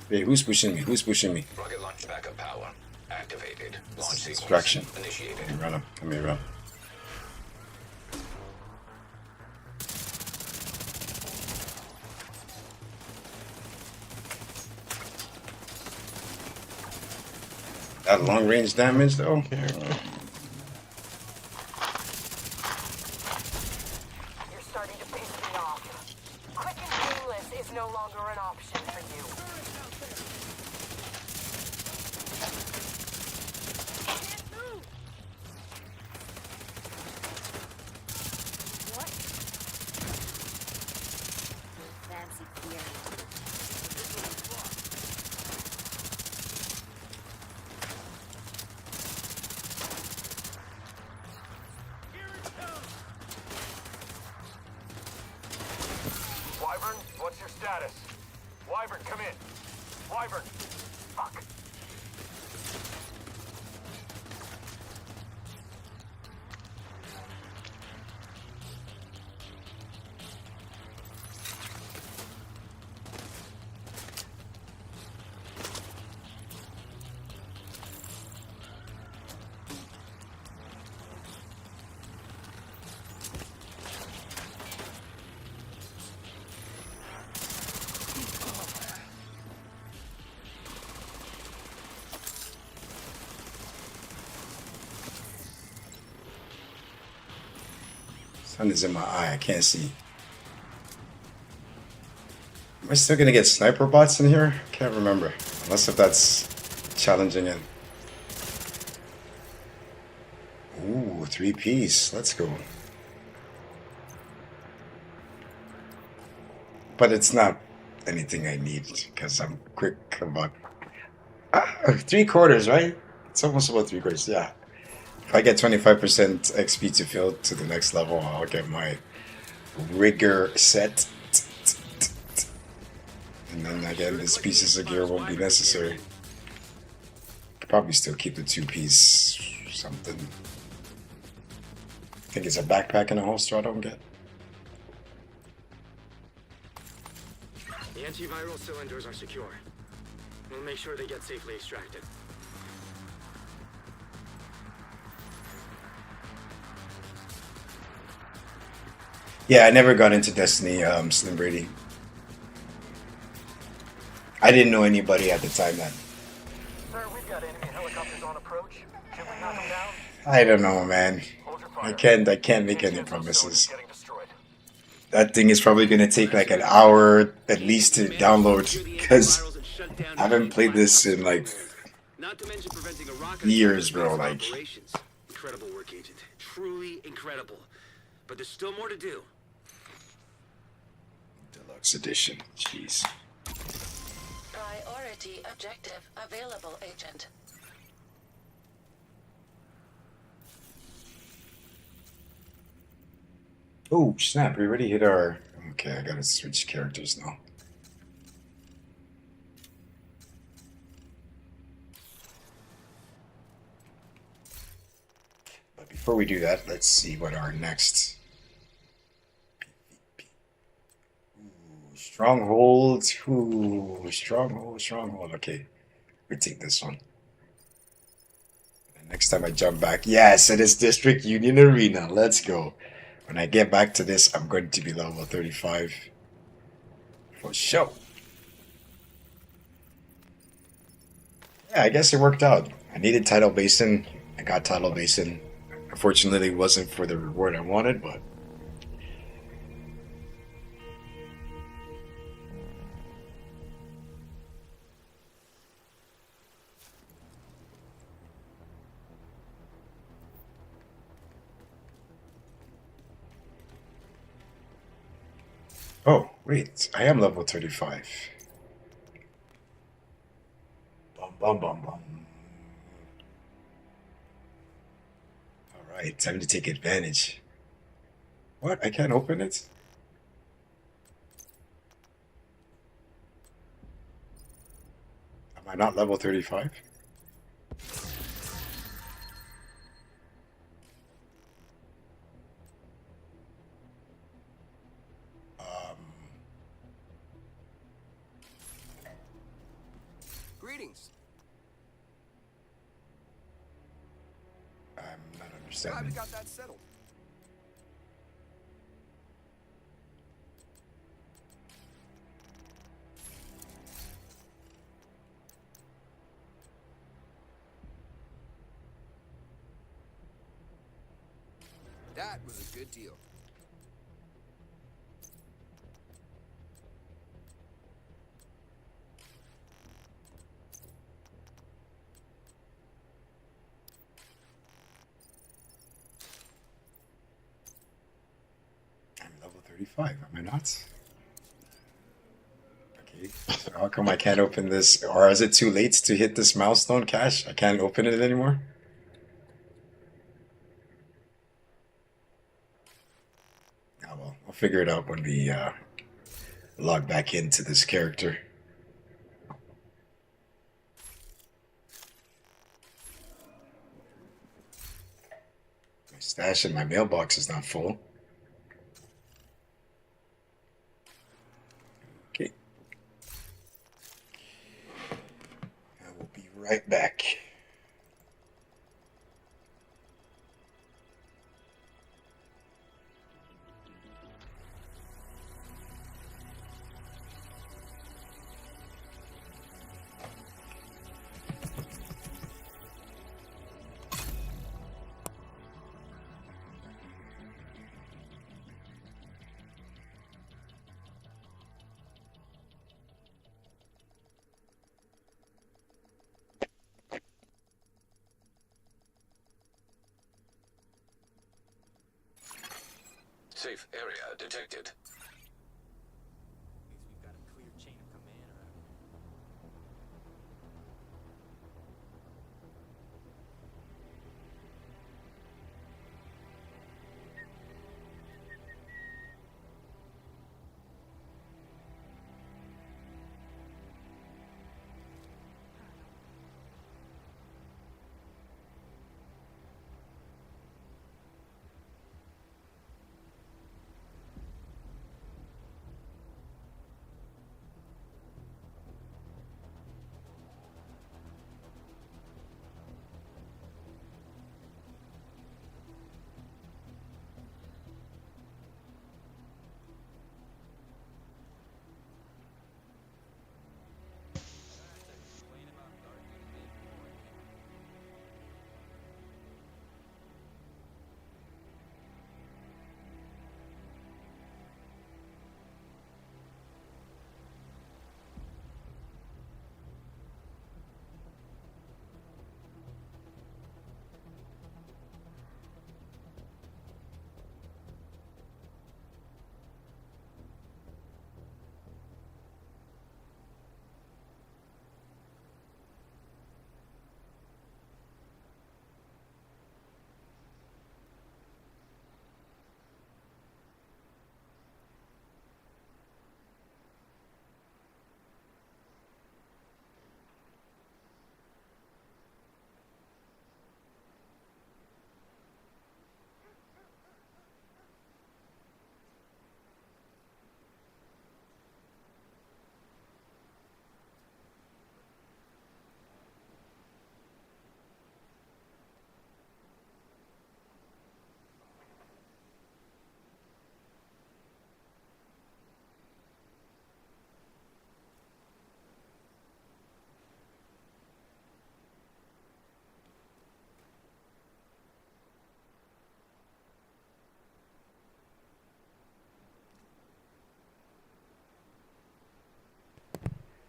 Hey, who's pushing me? Who's pushing me? Rocket launch backup power activated. Launch sequence Distraction. initiated. Let me run him. Let me run. That long range damage though? You're starting to piss me off. Quick and painless is no longer an option for you. What? Fancy theory. Wyvern, what's your status? Wyvern, come in. Wyvern. Fuck. Sun is in my eye. I can't see. Am I still gonna get sniper bots in here? Can't remember. Unless if that's challenging it. Ooh, 3-piece. Let's go. But it's not anything I need because I'm quick about 3/4, right? It's almost about 3/4, yeah. If I get 25% XP to fill to the next level, I'll get my rigger set. And then again, these pieces of gear won't be necessary. Could probably still keep the 2-piece something. I think it's a backpack and a holster I don't get. The antiviral cylinders are secure. We'll make sure they get safely extracted. Yeah, I never got into Destiny, Slim Brady. I didn't know anybody at the time then. Sir, we've got enemy helicopters on approach. Should we knock them down? I don't know, man. I can't make any promises. That thing is probably gonna take like an hour at least to download because I haven't played this in like years, bro. Like, Incredible work, Agent. Truly incredible. But there's still more to do. Deluxe edition. Jeez. Priority objective available, Agent. Oh, snap. We already hit our... Okay, I gotta switch characters now. But before we do that, let's see what our next... Ooh, Stronghold. Ooh, Stronghold. Okay, we take this one. And next time I jump back... Yes, it is District Union Arena. Let's go. When I get back to this, I'm going to be level 35. For sure. Yeah, I guess it worked out. I needed Tidal Basin. I got Tidal Basin. Unfortunately, it wasn't for the reward I wanted, but... Oh, wait. I am level 35. Bum, bum, bum, bum. Alright, time to take advantage. What? I can't open it? Am I not level 35? Greetings. I'm not Glad we understanding. got that settled. That was a good deal. I'm level 35, am I not? Okay, so how come I can't open this? Or is it too late to hit this milestone, Cash? I can't open it anymore? Oh well, I'll figure it out when we log back into this character. My stash in my mailbox is not full. Okay. I will be right back. Safe area detected. We've got a clear chain of command around here.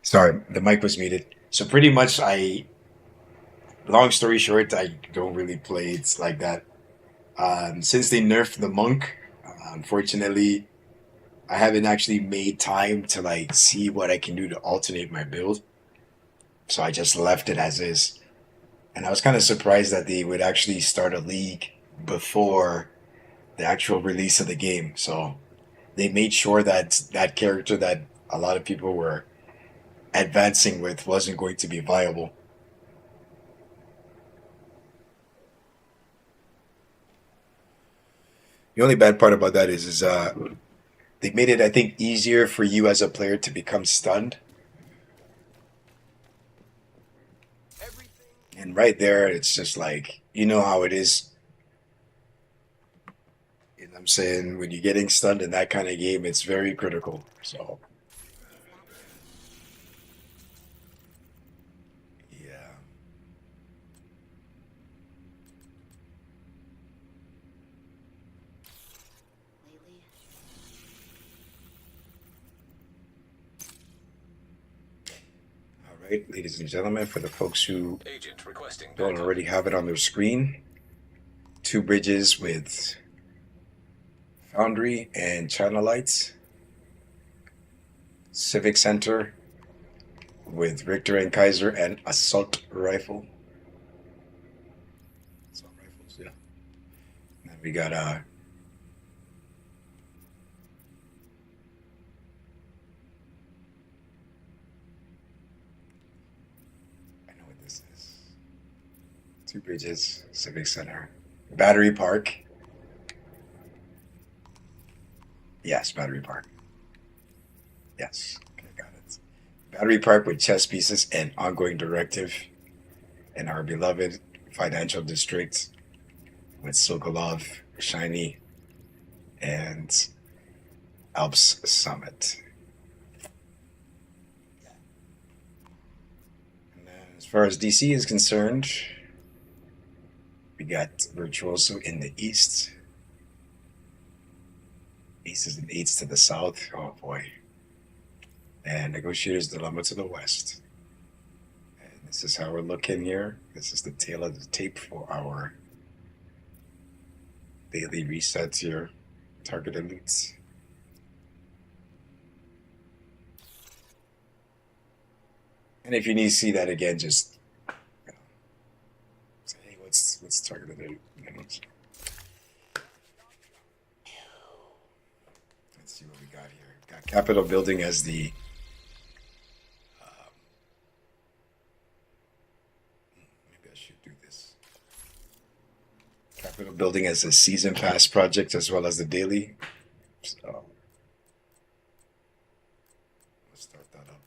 Sorry, the mic was muted. So pretty much, long story short, I don't really play it like that. Since they nerfed the monk, unfortunately, I haven't actually made time to like see what I can do to alternate my build. So I just left it as is. And I was kind of surprised that they would actually start a league before the actual release of the game. So they made sure that that character that a lot of people were advancing with wasn't going to be viable. The only bad part about that is they made it, I think, easier for you as a player to become stunned. And right there, it's just like, you know how it is. You know what I'm saying? When you're getting stunned in that kind of game, it's very critical. So, yeah. All right, ladies and gentlemen, for the folks who Agent requesting don't already have it on their screen, 2 bridges with Foundry and China Lights, Civic Center with Richter and Kaiser and Assault Rifle. Assault Rifles, yeah. And then we got I know what this is. 2 bridges, Civic Center, Battery Park. Yes, Battery Park. Yes, okay, got it. Battery Park with chess pieces and ongoing directive, and our beloved financial district with Sokolov, Shiny, and Alps Summit. And then as far as DC is concerned, we got Virtuoso in the east. Aces and eights to the south. Oh boy. And Negotiator's Dilemma to the west. And this is how we're looking here. This is the tail of the tape for our daily resets here. Targeted loots. And if you need to see that again, just say, hey, what's targeted loot? Let's see what we got here. Got Capitol Building as the maybe I should do this. Capitol Building as a season pass project as well as the daily. So let's start that up.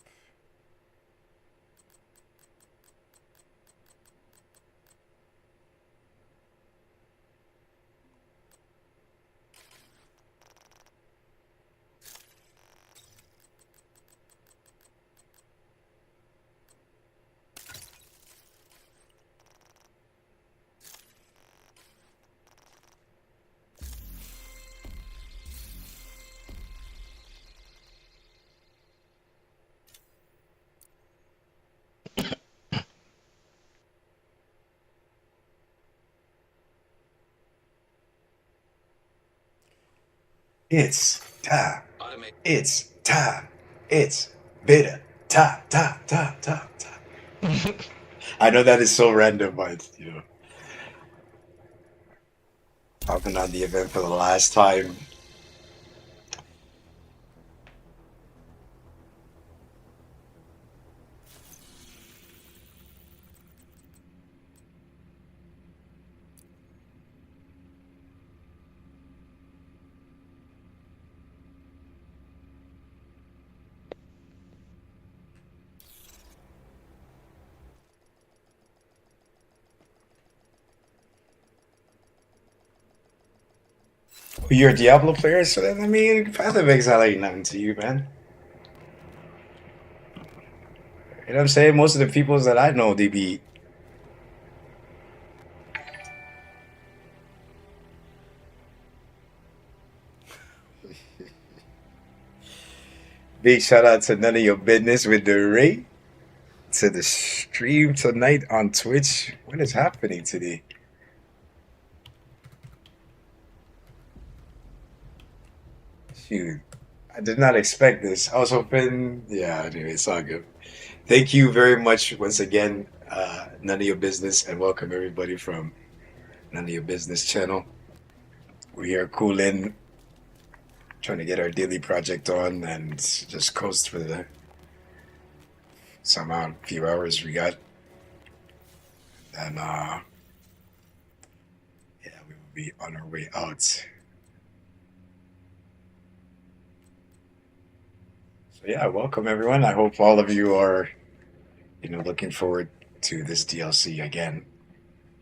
It's time. It's time. It's beta. Ta. I know that is so random, but you know, hopping on the event for the last time. You're a Diablo player, so then I mean, Path of Exile ain't nothing to you, man. You know what I'm saying? Most of the people that I know, they be Big shout out to None of Your Business with the rate to the stream tonight on Twitch. What is happening today? Shoot, I did not expect this. I was hoping, yeah, anyway, it's all good. Thank you very much once again, None of Your Business, and welcome everybody from None of Your Business channel. We are cooling, trying to get our daily project on and just coast for the somehow few hours we got. And yeah, we will be on our way out. So yeah, welcome everyone. I hope all of you are, looking forward to this DLC again.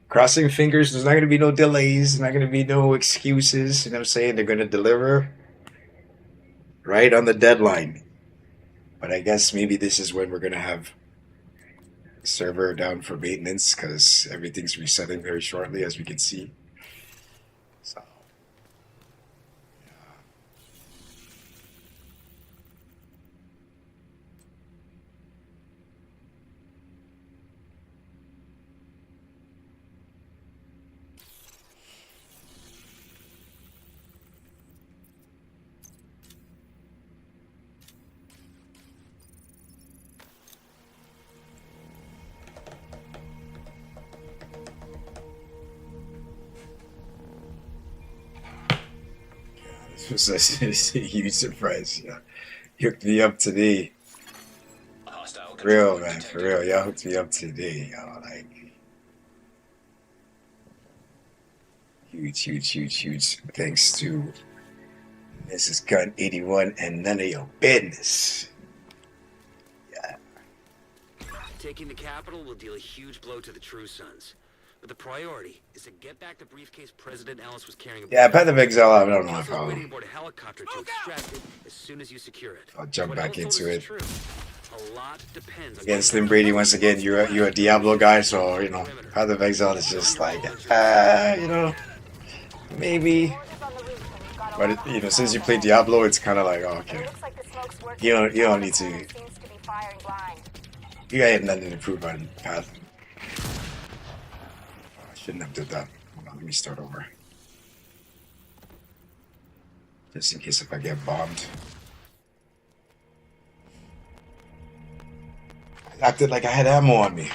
Crossing fingers, there's not going to be no delays, there's not going to be no excuses. You know what I'm saying? They're going to deliver right on the deadline. But I guess maybe this is when we're going to have server down for maintenance because everything's resetting very shortly, as we can see. So, this was a huge surprise. Yeah. You hooked me up today. For real, man. For real. Y'all hooked me up today. Y'all, like, huge thanks to Mrs. Gun 81 and None of Your Business. Yeah. Taking the capital will deal a huge blow to the True Sons. But the priority is to get back the briefcase President Ellis was carrying. Yeah, Path of Exile, I don't know if I'll, waiting aboard a helicopter to extract it as soon as you secure it. I'll jump back into it. A lot depends on Again, Slim Brady, once again, you're a Diablo guy, so, Path of Exile is just like, maybe. But, since you play Diablo, it's kind of like, oh, okay. You don't need to. You got nothing to prove on Path. Shouldn't have did that. Hold on, let me start over. Just in case if I get bombed. I acted like I had ammo on me.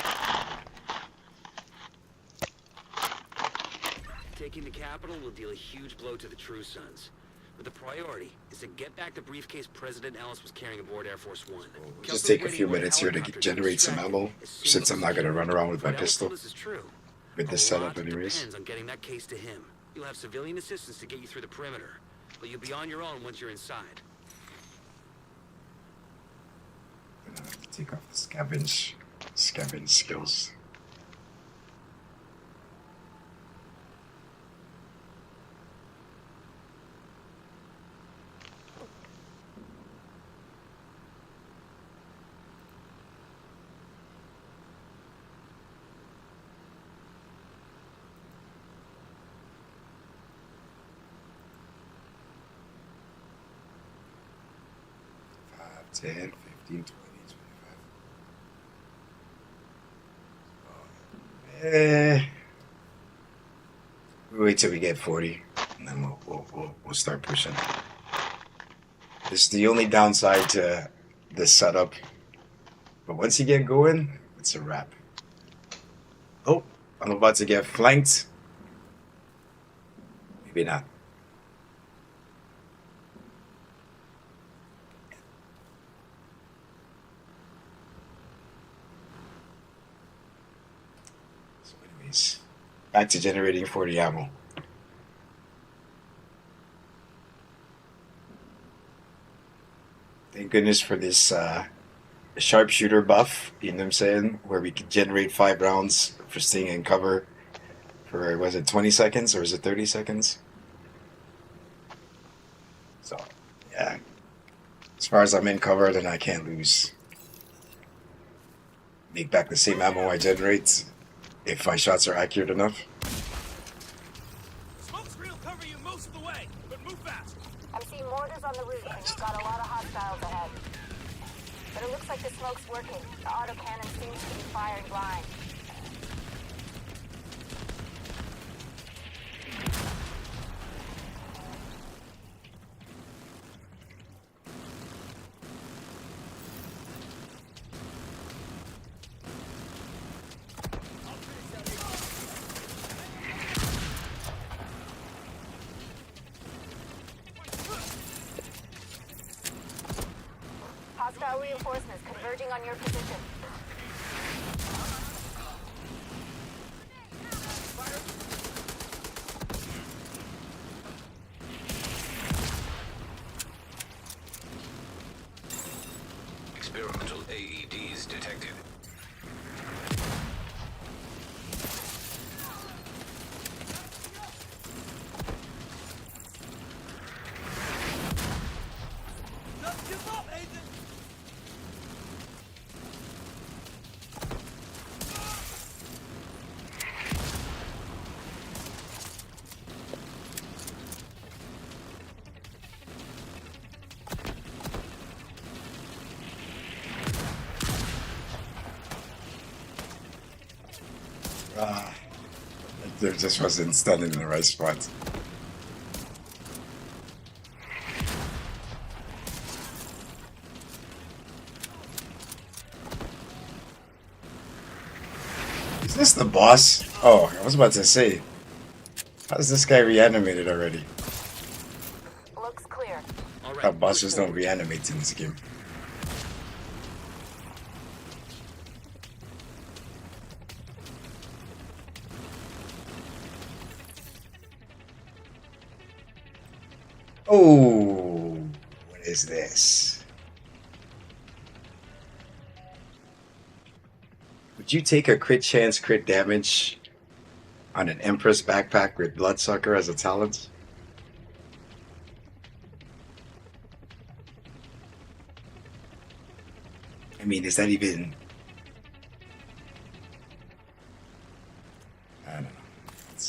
Taking the capital will deal a huge blow to the True Sons. But the priority is to get back the briefcase President Ellis was carrying aboard Air Force One. Just take a few minutes here to generate some ammo, since I'm not going to run around with my pistol. With this setup anyways. Depends on getting that case to him. You'll have civilian assistance to get you through the perimeter, but you'll be on your own once you're inside. I'm gonna have to take off the scavenge skills. Five, 10, 15, 20, 25. We'll wait till we get 40, and then we'll start pushing. This is the only downside to this setup, but once you get going, it's a wrap. Oh, I'm about to get flanked. Maybe not. So anyways, back to generating 40 ammo. Thank goodness for this sharpshooter buff, you know what I'm saying? Where we can generate 5 rounds for staying in cover for, was it 20 seconds or is it 30 seconds? So, yeah. As far as I'm in cover, then I can't lose. Make back the same ammo I generate if my shots are accurate enough. Smoke's real cover you most of the way, but move fast. I'm seeing mortars on the roof, and you've got a lot of hostiles ahead. But it looks like the smoke's working. The autocannon seems to be firing blind. Hostile reinforcements converging on your position. Experimental AEDs detected. Don't give up, Agent! Ah, there just wasn't standing in the right spot. Is this the boss? Oh, I was about to say. How's this guy reanimated already? Looks clear. How bosses don't reanimate in this game. Oh, what is this? Would you take a crit chance, crit damage on an Empress backpack with Bloodsucker as a talent? I mean, is that even... I don't know.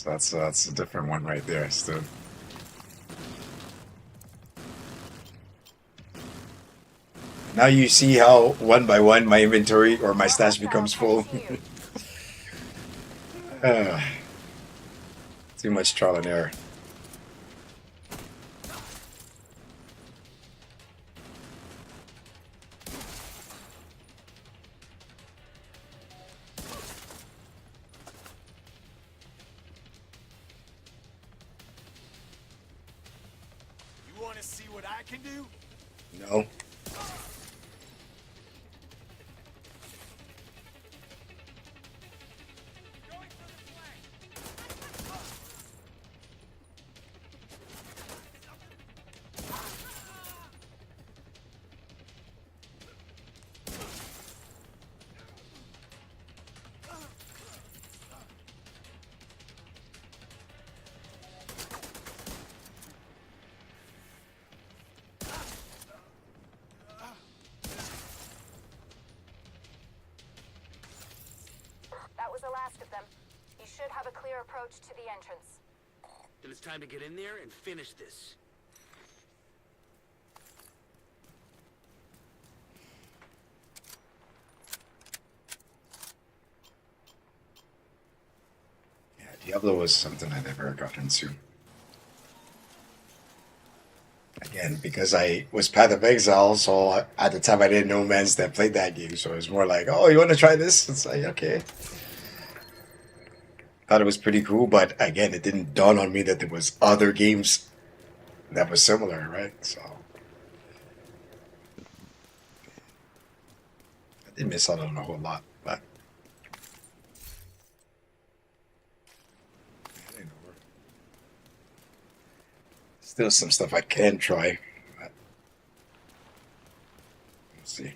That's a different one right there still. Now you see how one by one my inventory or my stash becomes full. Too much trial and error. You want to see what I can do? No. That was the last of them. You should have a clear approach to the entrance. Then it's time to get in there and finish this. Yeah, Diablo was something I never got into. Again, because I was Path of Exile, so at the time I didn't know mans that played that game, so it was more like, oh, you want to try this? It's like, okay. Thought it was pretty cool, but again, it didn't dawn on me that there was other games that was similar, right? So I did miss out on a whole lot, but still some stuff I can try. But let's see.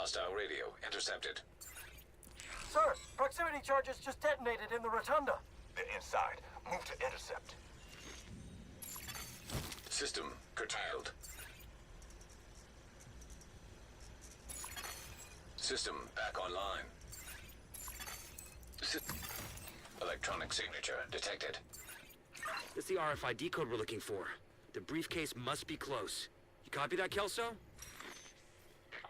Hostile radio intercepted. Sir, proximity charges just detonated in the rotunda. They're inside. Move to intercept. System curtailed. System back online. Electronic signature detected. That's the RFID code we're looking for. The briefcase must be close. You copy that, Kelso?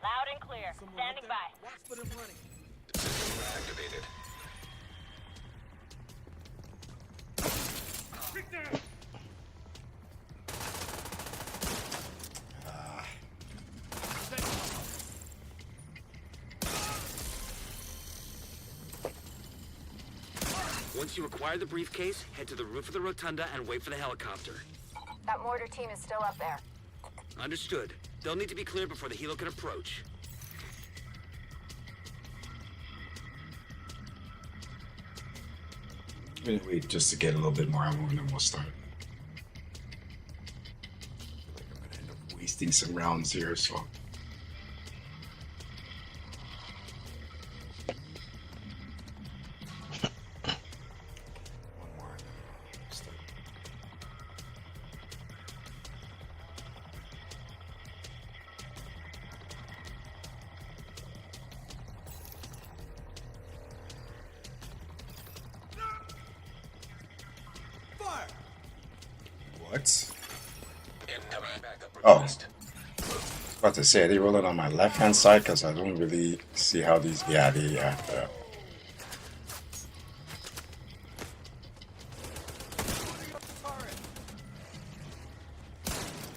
Loud and clear. Standing by. Watch for them running. System activated. Once you acquire the briefcase, head to the roof of the rotunda and wait for the helicopter. That mortar team is still up there. Understood. They'll need to be cleared before the helo can approach. Wait just to get a little bit more ammo and then we'll start. I feel like I'm gonna end up wasting some rounds here, so. One more and then we'll start. Fire! What? Incoming backup Oh. request. I was about to say, are they rolling on my left hand side? Because I don't really see how these. Yeah, they.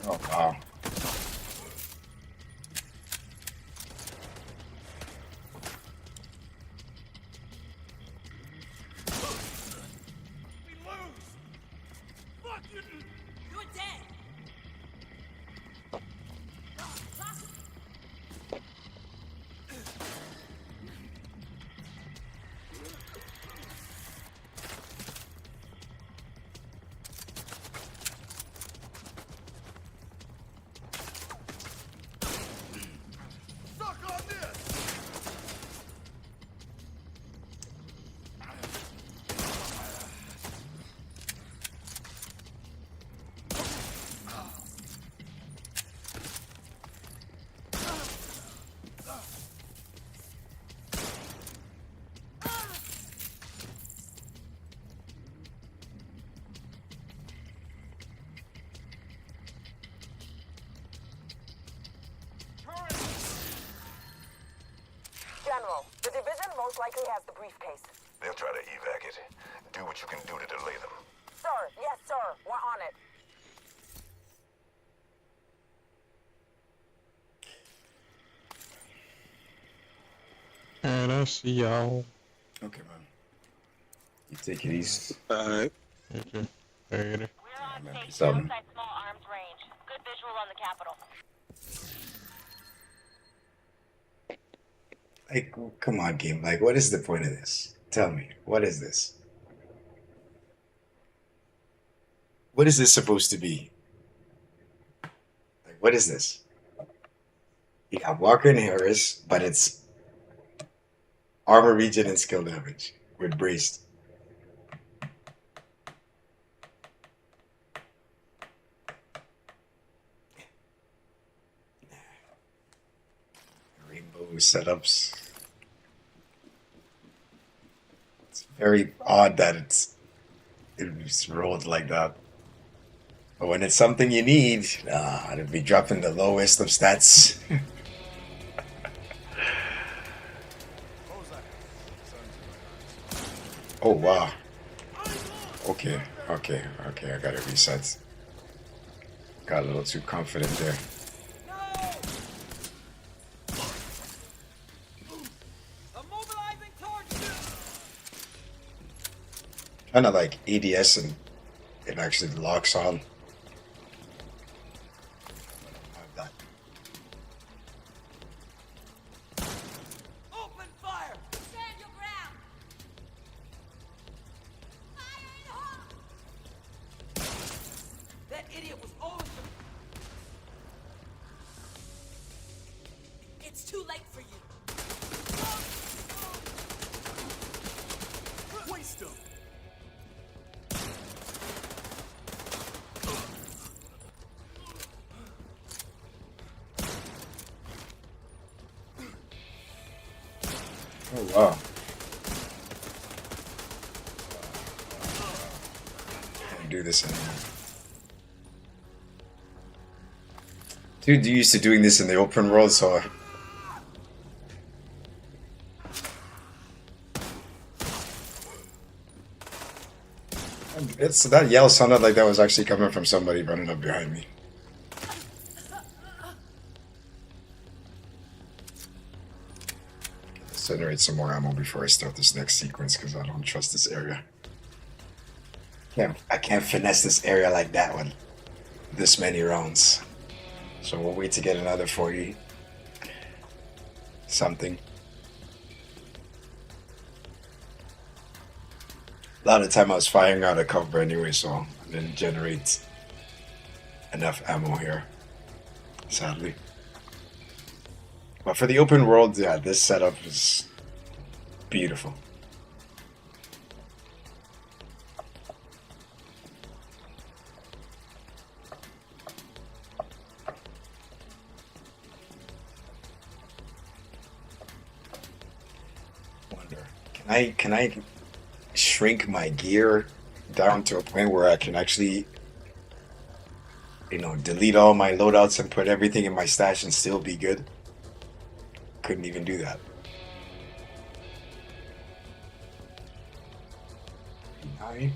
Oh, wow. We lose! Fuck you! You're dead! Suck on this! General, the division most likely has the briefcase. They'll try to evac it. Do what you can do to delay them. Sir, yes, sir. We're on it. And I see y'all. Okay, man. You take it easy. Alright. Okay. Later. We're on Man, peace station out, man. outside small arms range. Good visual on the capital. Like, come on, game. Like, what is the point of this? Tell me, what is this? What is this supposed to be? Like, what is this? You got Walker and Harris, but it's armor region and skill damage with braced. Rainbow setups. It's very odd that it's rolled like that. But when it's something you need, it'd be dropping the lowest of stats. Oh wow. Okay, okay, okay, I gotta reset. Got a little too confident there. I'm mobilizing towards you! Kind of like ADS and it actually locks on. Open fire! Stand your ground! Fire in the hole! That idiot was always the... It's too late for you. wow. Can't do this anymore. Dude, you used to doing this in the open world, so it's that yell sounded like that was actually coming from somebody running up behind me. Let's generate some more ammo before I start this next sequence because I don't trust this area. I can't finesse this area like that one. This many rounds. So we'll wait to get another 40 something. A lot of the time I was firing out of cover anyway, so I didn't generate enough ammo here, sadly. But for the open world, yeah, this setup is beautiful. Can I shrink my gear down to a point where I can actually, you know, delete all my loadouts and put everything in my stash and still be good? Couldn't even do that. Nine.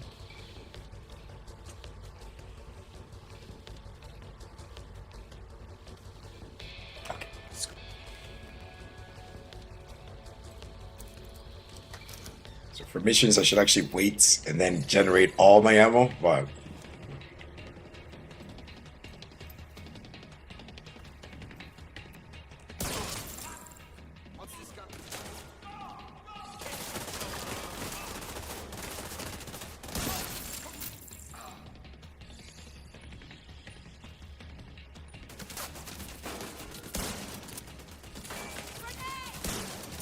So for missions, I should actually wait and then generate all my ammo, but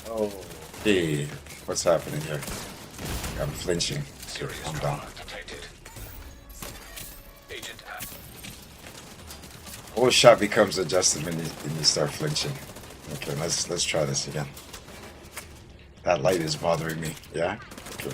oh, hey, what's happening here? I'm flinching. I'm down. Whole shot becomes adjusted when you start flinching. Okay, let's try this again. That light is bothering me. Yeah. Okay.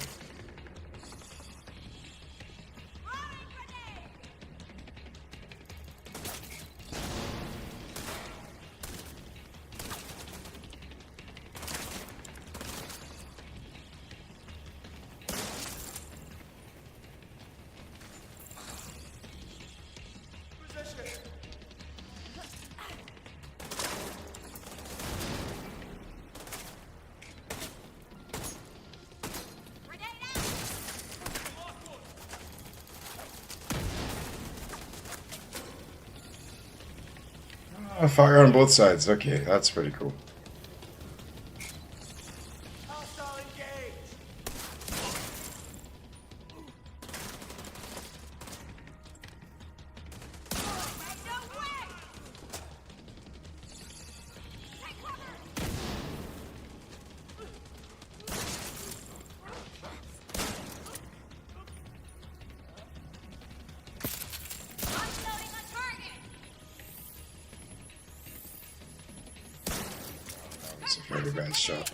Fire on both sides. Okay, that's pretty cool. It's a very bad shot.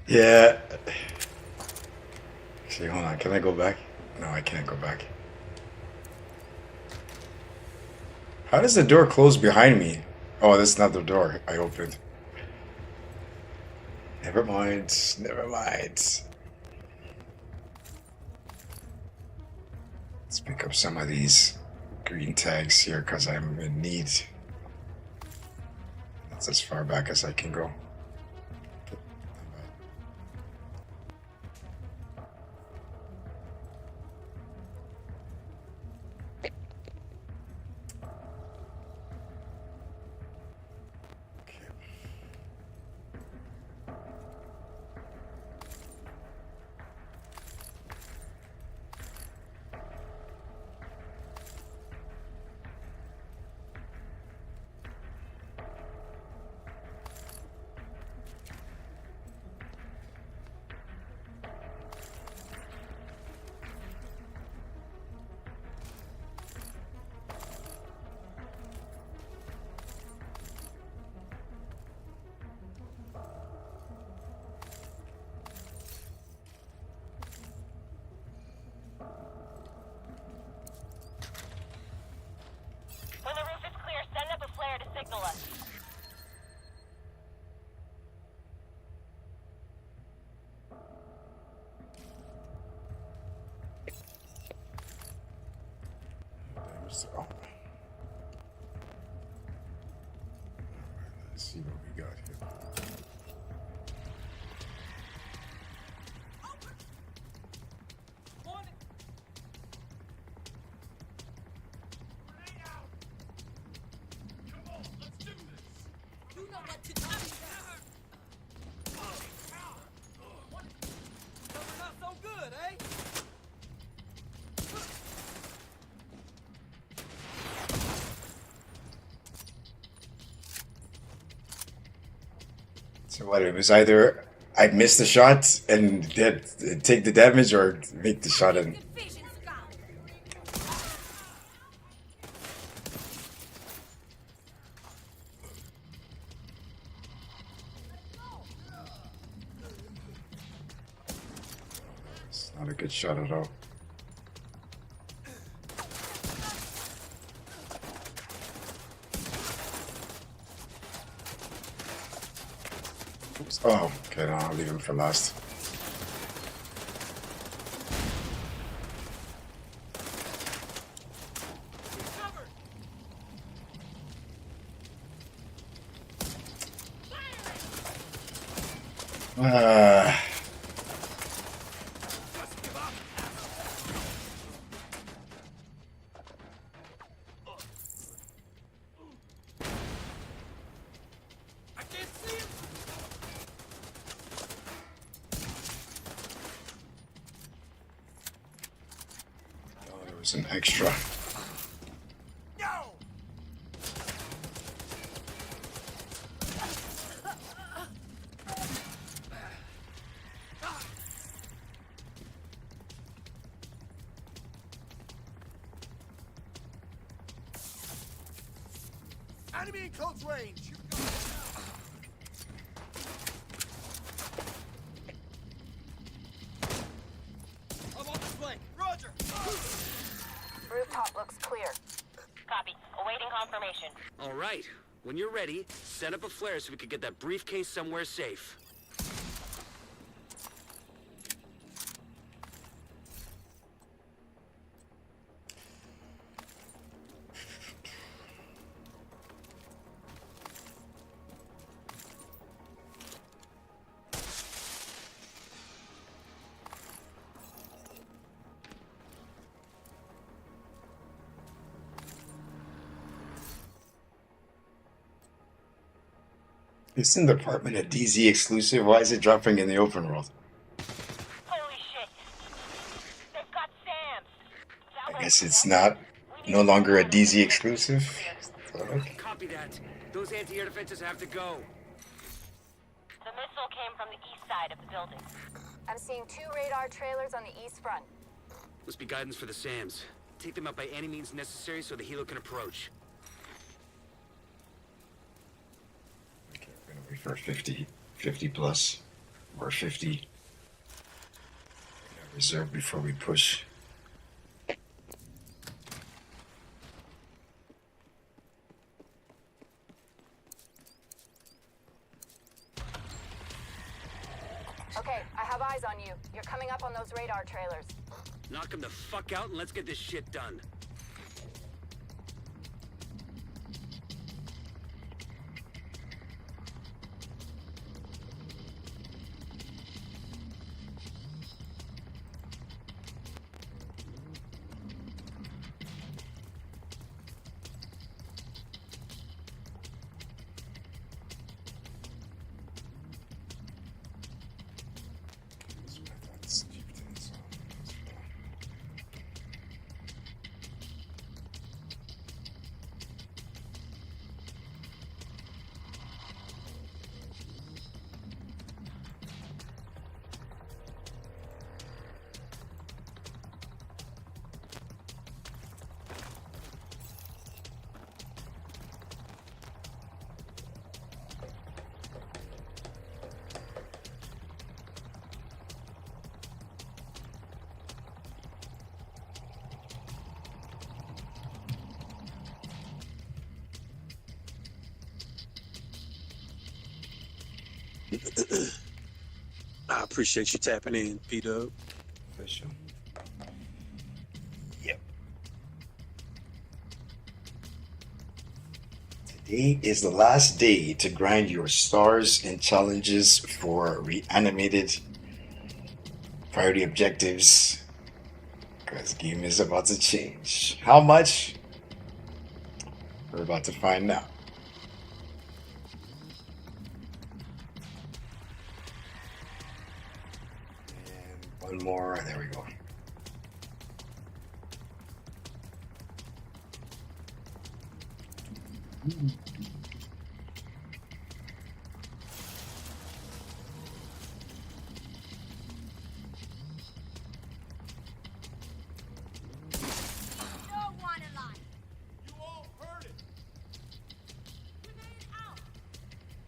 Yeah. Actually, hold on. Can I go back? No, I can't go back. How does the door close behind me? Oh, that's not the door I opened. Never mind. Never mind. Let's pick up some of these green tags here because I'm in need. That's as far back as I can go. So. Let's see what we got here. So what? It was either I miss the shot and take the damage, or make the shot and. It's not a good shot at all. Oh, okay, no, I'll leave him for last. There was an extra. Enemy in close range. I'm on this flank. Roger. Rooftop looks clear. Copy. Awaiting confirmation. All right. When you're ready, set up a flare so we can get that briefcase somewhere safe. Isn't the apartment a DZ exclusive? Why is it dropping in the open world? Holy shit. They've got Sam's. I guess it's not no longer a DZ exclusive. Copy that. Those anti-air defenses have to go. The missile came from the east side of the building. I'm seeing 2 radar trailers on the east front. Must be guidance for the SAMs. Take them out by any means necessary so the helo can approach. Gonna wait for 50 plus, or 50 reserve before we push. Okay, I have eyes on you. You're coming up on those radar trailers. Knock them the fuck out and let's get this shit done. I appreciate you tapping in, P-Dub. For sure. Yep. Today is the last day to grind your stars and challenges for reanimated priority objectives. Because the game is about to change. How much? We're about to find out. And one more. There we go.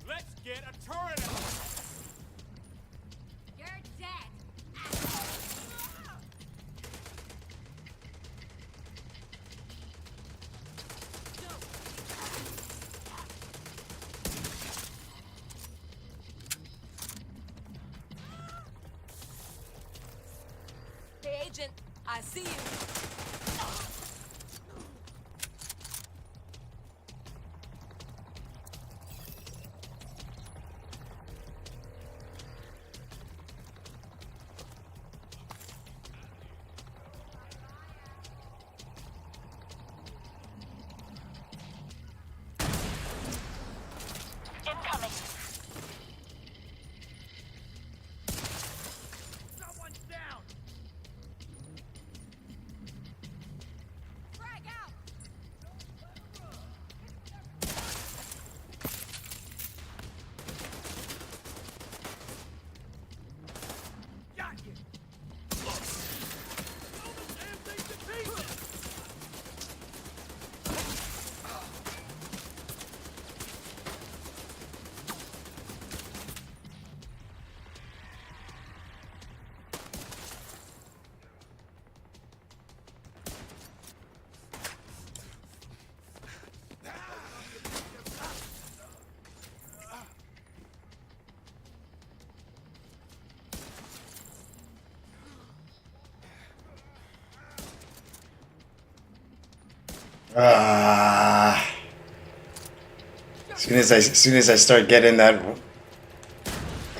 Let's get a turret out. You're dead. Hey, Agent, I see you. Incoming. Someone's down. Frag out. Got you. As soon as I start getting that.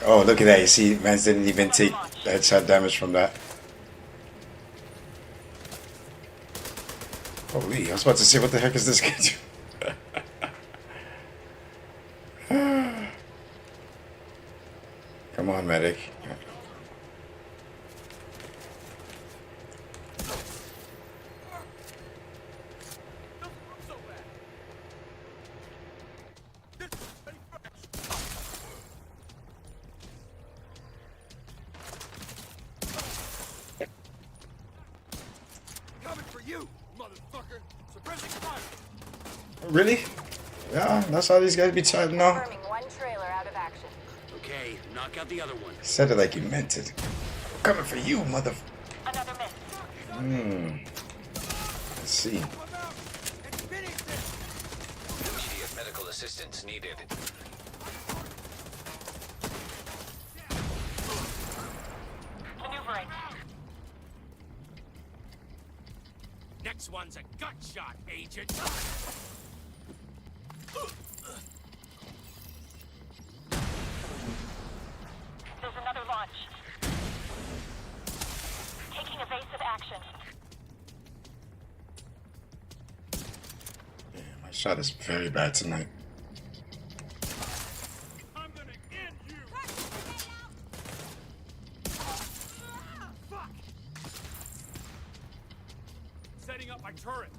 Oh, look at that! You see, Vance didn't even take headshot damage from that. Holy! I was about to say, what the heck is this guy doing? Come on, medic. Coming for you, motherfucker. Suppressing fire. Really? Yeah, that's how these guys be charged now. Confirming one trailer out of action. Okay, knock out the other one. Said it like you meant it. Coming for you, mother. Another miss. Let's see. Immediate medical assistance needed. Maneuvering. Next one's a gut shot, Agent. There's another launch. Taking evasive action. My shot is very bad tonight. I'm gonna end you. Fuck. Setting up my turret.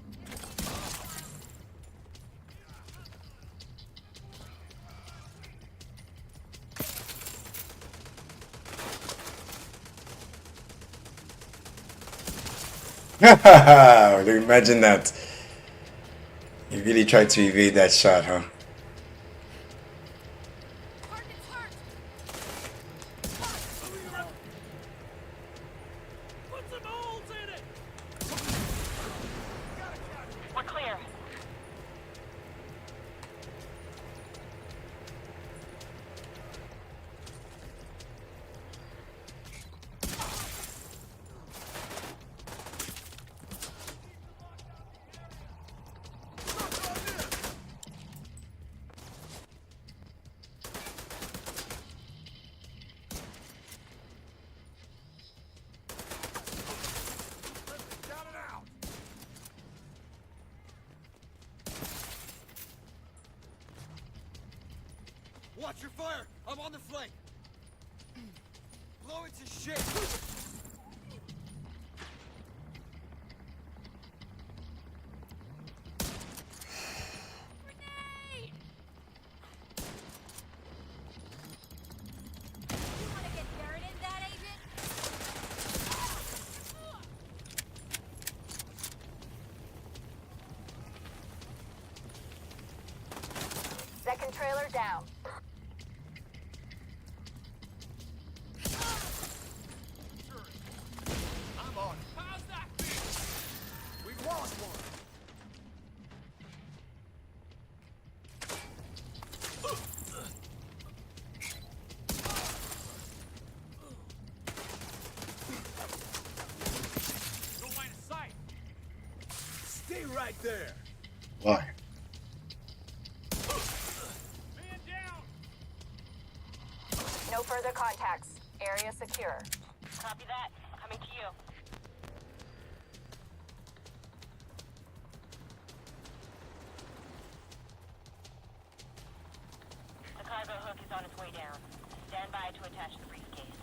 Imagine that. You really tried to evade that shot, huh? We're clear. Watch your fire! I'm on the flank! Blow it to shit! Second trailer down. I'm on. How's that feel? We lost one. No line of sight. Stay right there. Why? No further contacts. Area secure. Copy that. Coming to you. The cargo hook is on its way down. Stand by to attach the briefcase.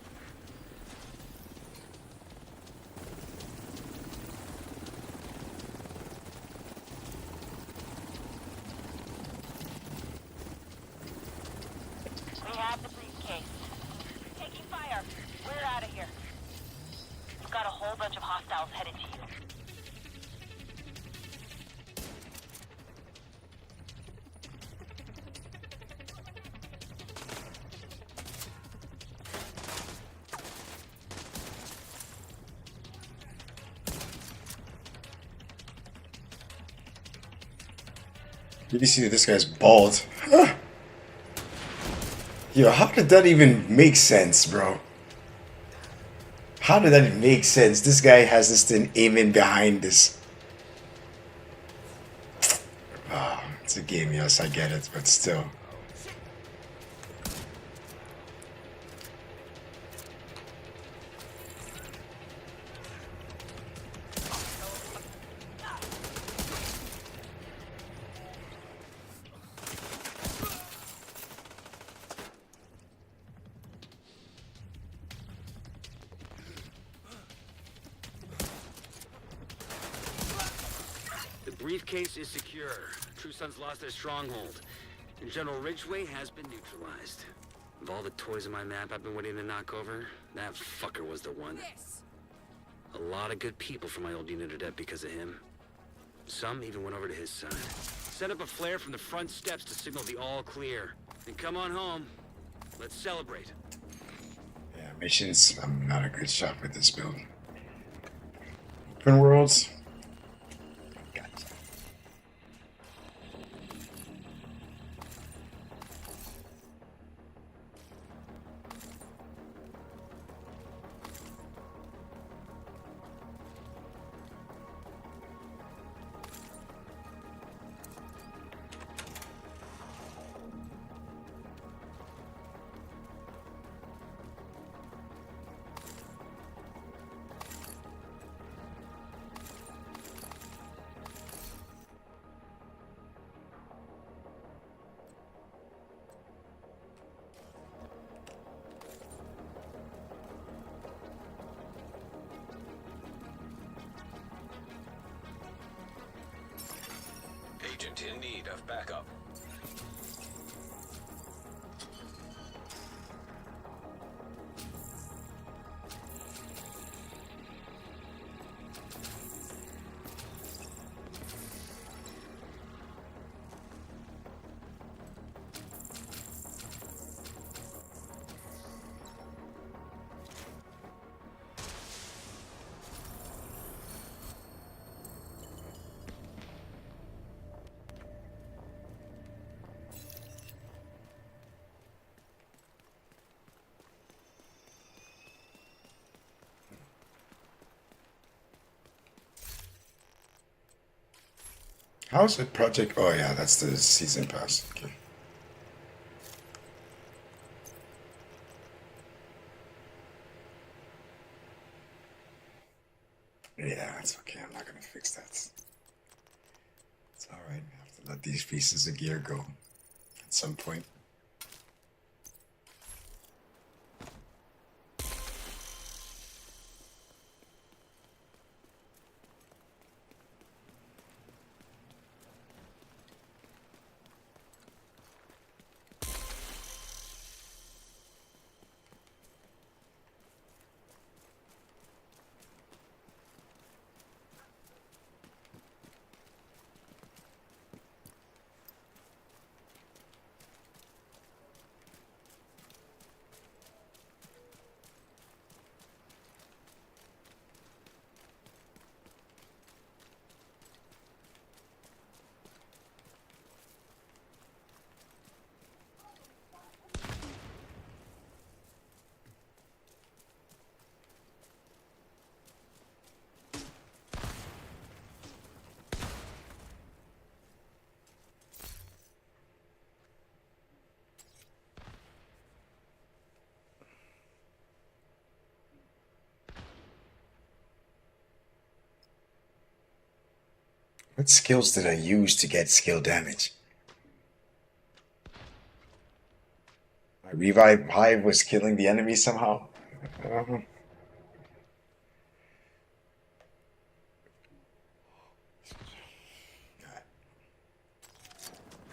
We have the briefcase. Taking fire. We're out of here. We've got a whole bunch of hostiles headed to you. Did you see that this guy's bald? Yo, how did that even make sense, bro? How did that make sense? This guy has this thing aiming behind this. Ah, it's a game, yes, I get it, but still. The briefcase is secure. True Sons lost their stronghold. And General Ridgway has been neutralized. Of all the toys on my map I've been waiting to knock over, that fucker was the one. A lot of good people from my old unit are dead because of him. Some even went over to his side. Set up a flare from the front steps to signal the all clear. And come on home. Let's celebrate. Yeah, missions. I'm not a good shot with this build. Open worlds. Agent in need of backup. How's it project? Oh yeah, that's the season pass. Okay. Yeah, it's okay. I'm not gonna fix that. It's alright. I have to let these pieces of gear go at some point. What skills did I use to get skill damage? My revive hive was killing the enemy somehow.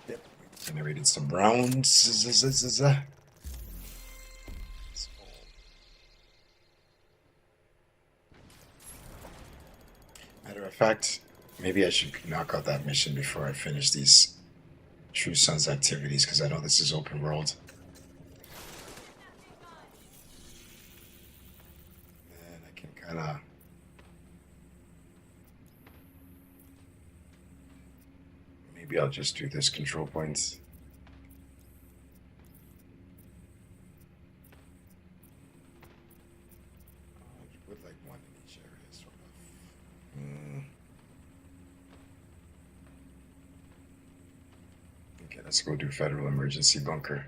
Yep, generated some rounds. Matter of fact, maybe I should knock out that mission before I finish these True Sons activities, because I know this is open world. And I can kind of... Maybe I'll just do this control points. I would like one in each area, sort of. Okay, let's go do Federal Emergency Bunker.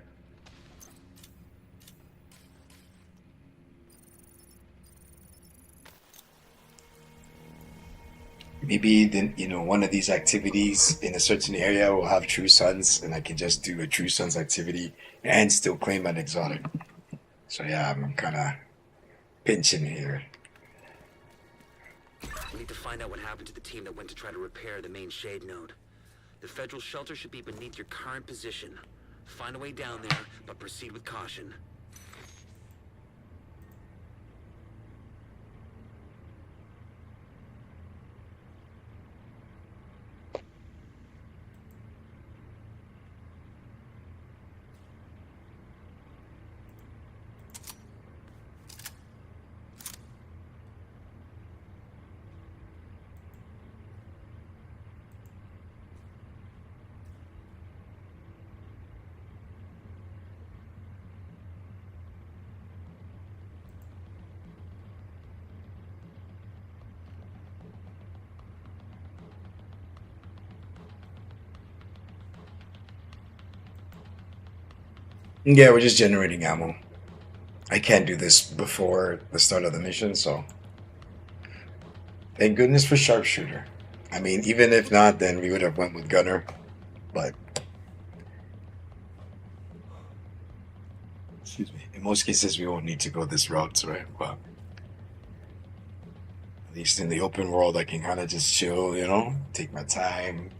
Maybe then, you know, one of these activities in a certain area will have True Sons, and I can just do a True Sons activity and still claim an exotic. So yeah, I'm kind of pinching here. We need to find out what happened to the team that went to try to repair the main shade node. The federal shelter should be beneath your current position. Find a way down there, but proceed with caution. Yeah, we're just generating ammo. I can't do this before the start of the mission, so thank goodness for sharpshooter. I mean, even if not, then we would have went with gunner, but excuse me. In most cases, we won't need to go this route, right? But at least in the open world, I can kind of just chill, you know, take my time,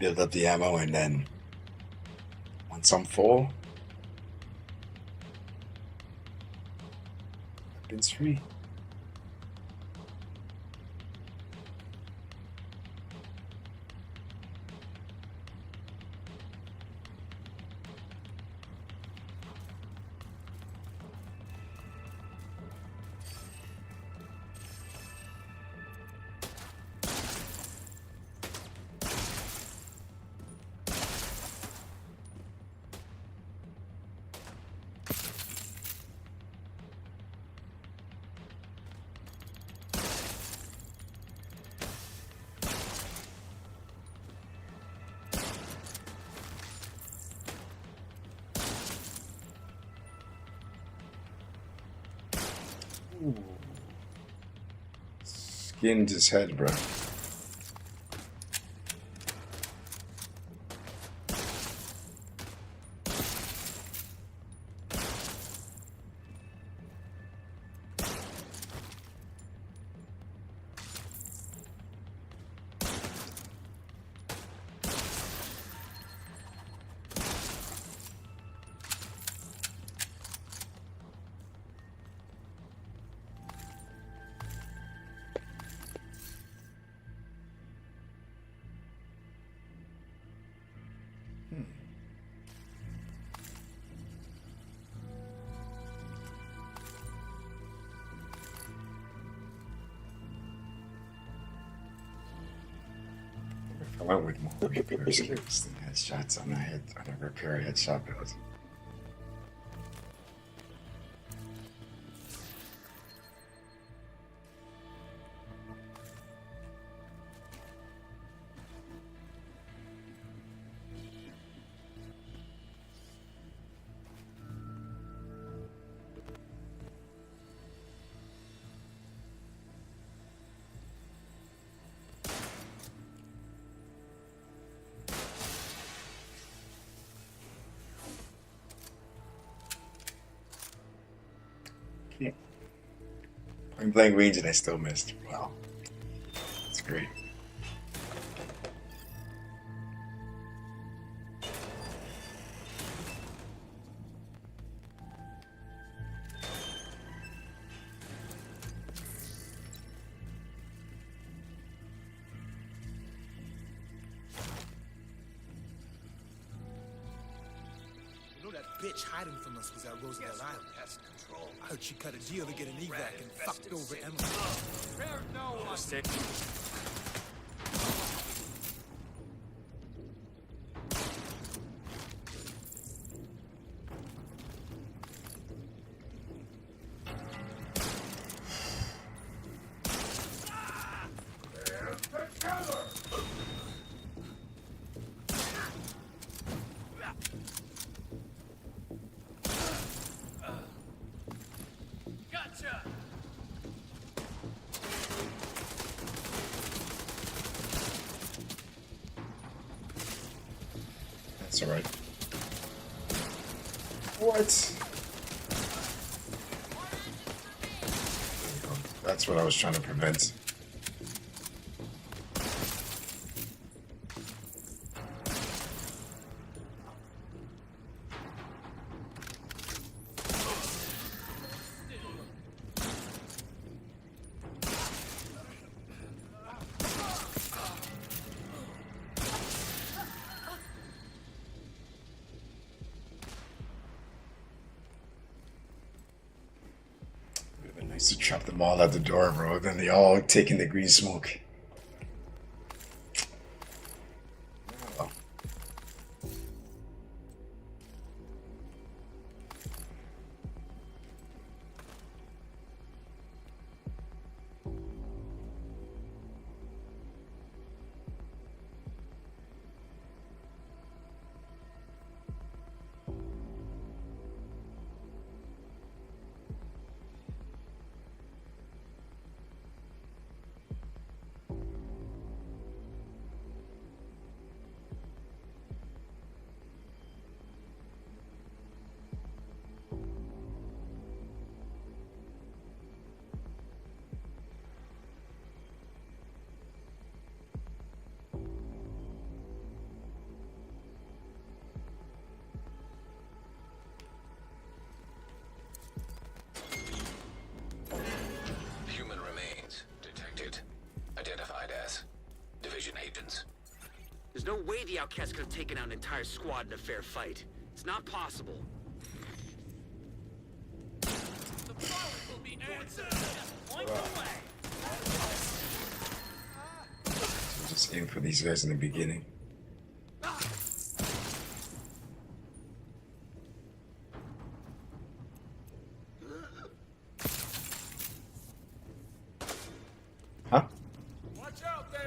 build up the ammo, and then once I'm full, weapons free. Ooh. Skinned his head, bro. I went with more repair skills than headshots on a repair headshot build. I'm playing range and I still missed. Wow. That's great. You know that bitch hiding from us was at Roosevelt Island. I heard she cut a deal to get an evac and fucked over Emily. Gotcha! That's alright. What? That's what I was trying to prevent. Would've been nice to trap them all at the door, bro. Then they all taking the green smoke. Oh. Human remains detected. Identified as Division agents. There's no way the outcasts could have taken out an entire squad in a fair fight. It's not possible. The product will be answered. Point away. Just aim for these guys in the beginning. Huh? Watch out there.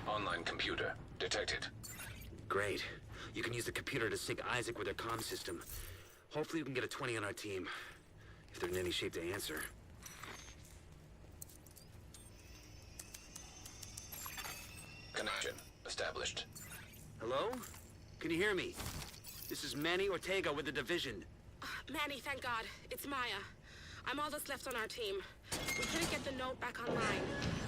Online computer detected. Great. You can use the computer to sync Isaac with their comm system. Hopefully we can get a 20 on our team. If they're in any shape to answer. Connection established. Hello? Can you hear me? This is Manny Ortega with the Division. Manny, thank God. It's Maya. I'm all that's left on our team. We couldn't get the node back online.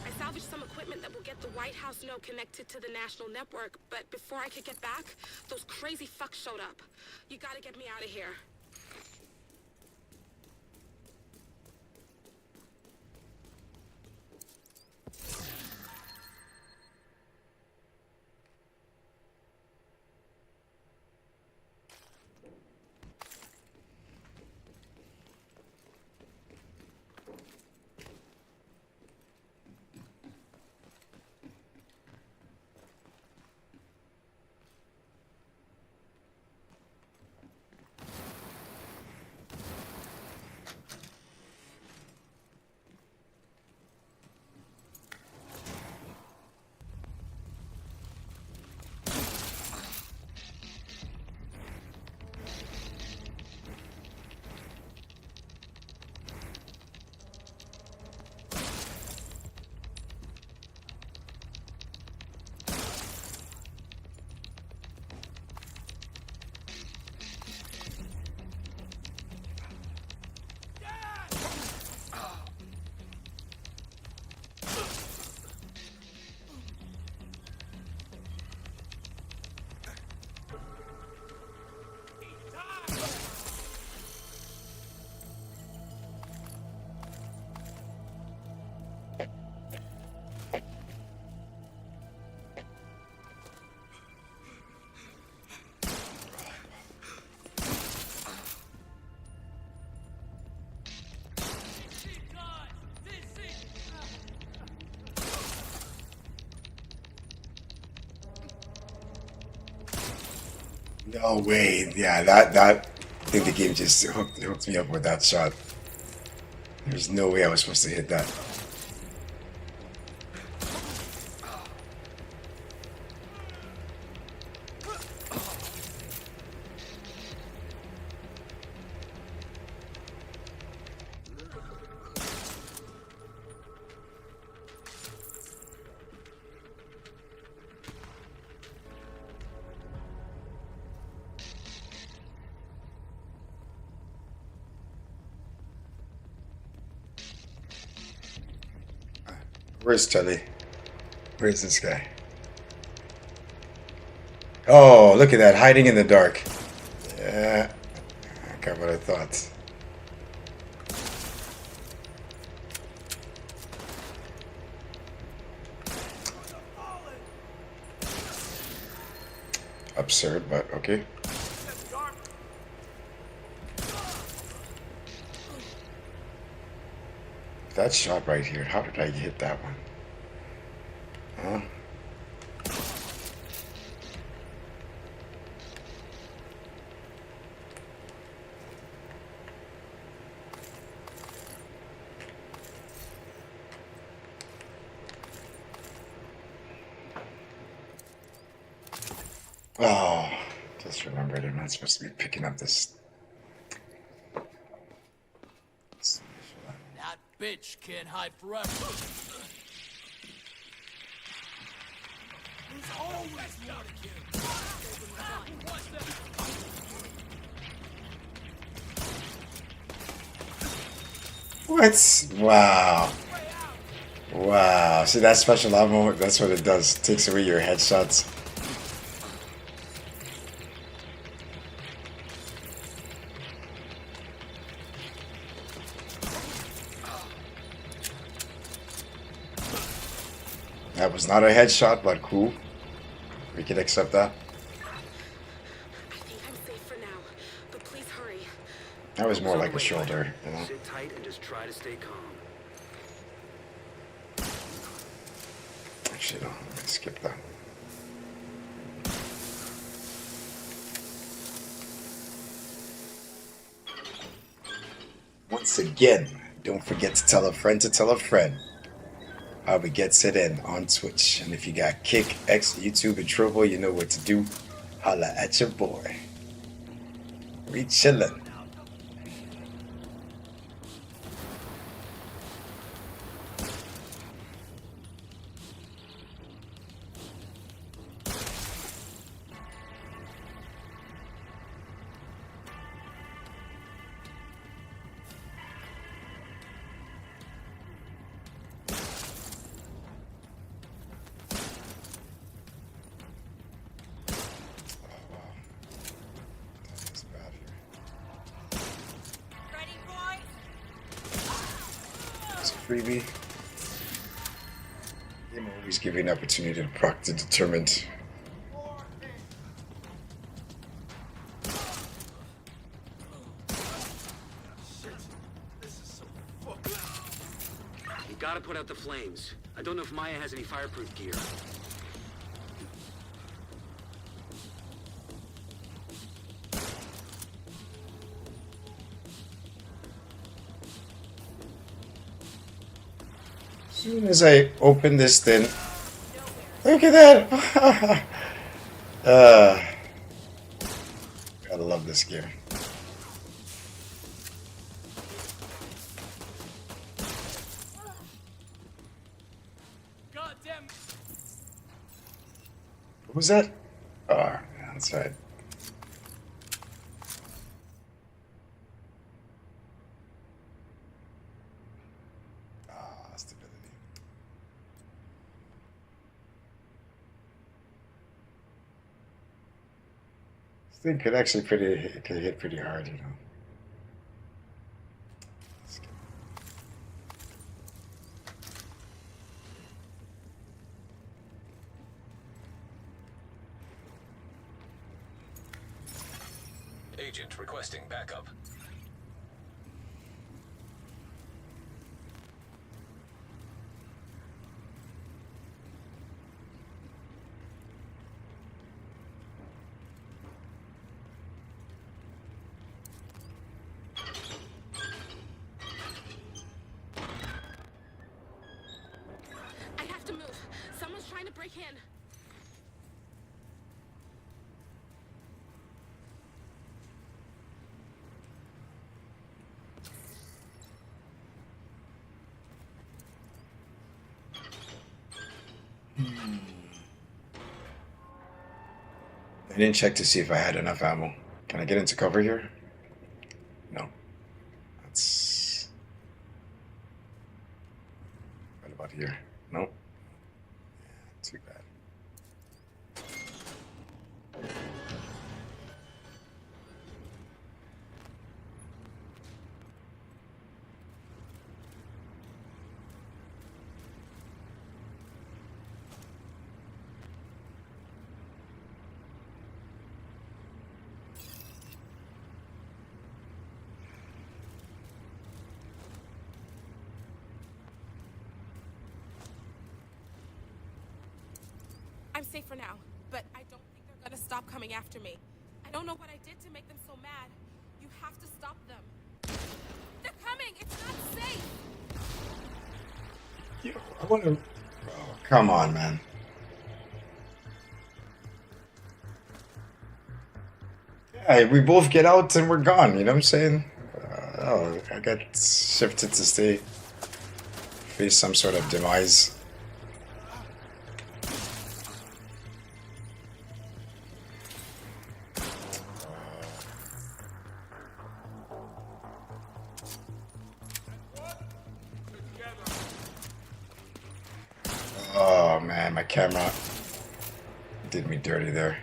I salvaged some equipment that will get the White House node connected to the national network, but before I could get back, those crazy fucks showed up. You gotta get me out of here. No way. Yeah, that I think the game just hooked me up with that shot. There's no way I was supposed to hit that. Where's Tully? Where's this guy? Oh, look at that, hiding in the dark. Yeah, I got what I thought. Absurd, but okay. That shot right here, how did I hit that one? Huh? Oh, just remembered I'm not supposed to be picking up this. That bitch can't hide forever. There's always more to kill. What? Wow. Wow. See that special lava moment? That's what it does. Takes away your headshots. That was not a headshot, but cool. We can accept that. I think I'm safe for now, but please hurry. That was more like a shoulder, you know. Sit tight and just try to stay calm. Actually, no, let me skip that. Once again, don't forget to tell a friend how we gets it in on Twitch. And if you got Kick, X, YouTube, and Trovo, you know what to do. Holla at your boy. We chillin'. Freebie. Game always give you an opportunity to practice determined. You gotta put out the flames. I don't know if Maya has any fireproof gear. As soon as I open this thing, look at that! Gotta love this gear. What was that? Oh, yeah, that's right. This thing could actually could hit pretty hard, you know. Agent requesting backup. break in. I didn't check to see if I had enough ammo. Can I get into cover here? No. That's... What about here? Nope. Too bad. I'm safe for now, but I don't think they're gonna stop coming after me. I don't know what I did to make them so mad. You have to stop them. They're coming! It's not safe! Yo, I want to... Oh, come on, man. Yeah, we both get out and we're gone, you know what I'm saying? Oh, I got shifted to stay. Face some sort of demise. Oh man, my camera did me dirty there.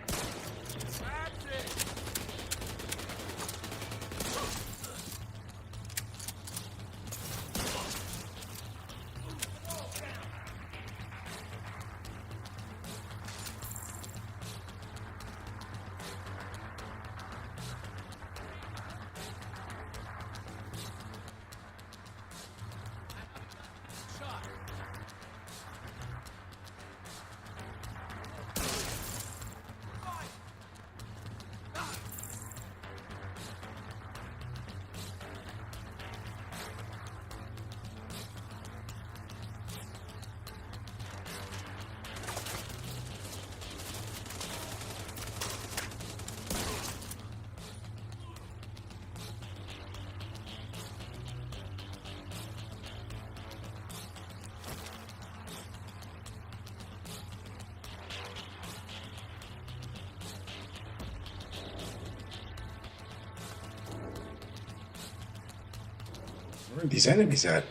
Where are these enemies at?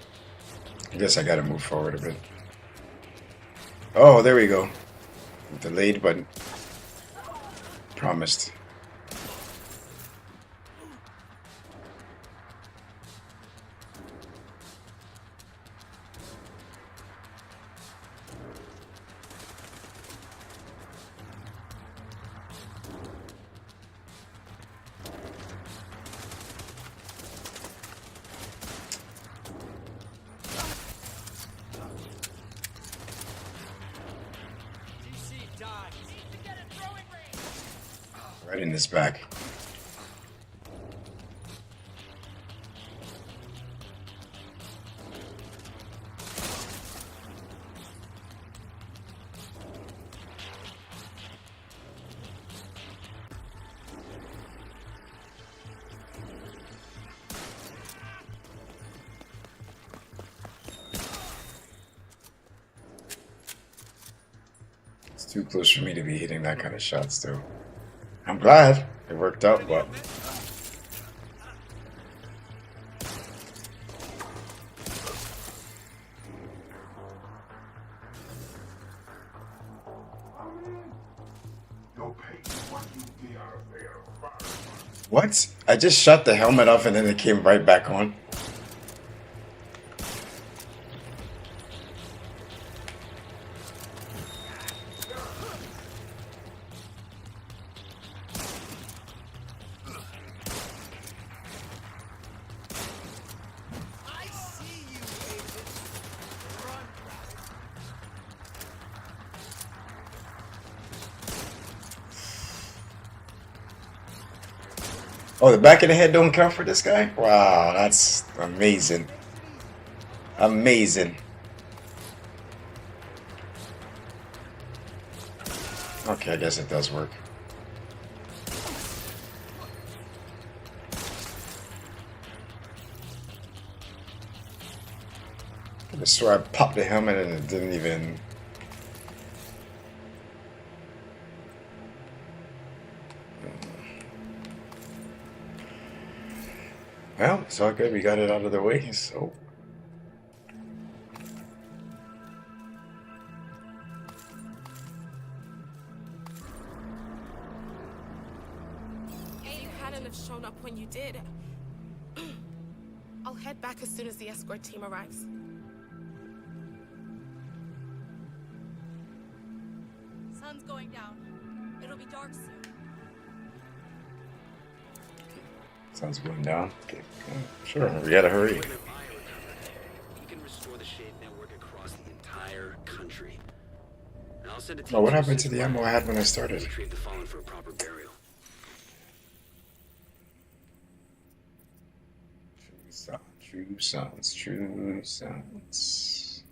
I guess I gotta move forward a bit. Oh, there we go. Delayed, but promised. Right in his back. It's too close for me to be hitting that kind of shots, though. I'm glad it worked out, but what? I just shut the helmet off and then it came right back on. Oh, the back of the head don't count for this guy? Wow, that's amazing. Amazing. Okay, I guess it does work. I swear I popped the helmet and it didn't even... Well, it's all good. We got it out of the way, so... You hadn't have shown up when you did. I'll head back as soon as the escort team arrives. Sun's going down. It'll be dark soon. Sun's going down. Okay. Sure, we gotta hurry. We can restore the Shade network across the entire country. And I'll send a team Oh, what happened to the ammo I had when I started? retrieve the fallen for a proper burial. True sounds, true sounds.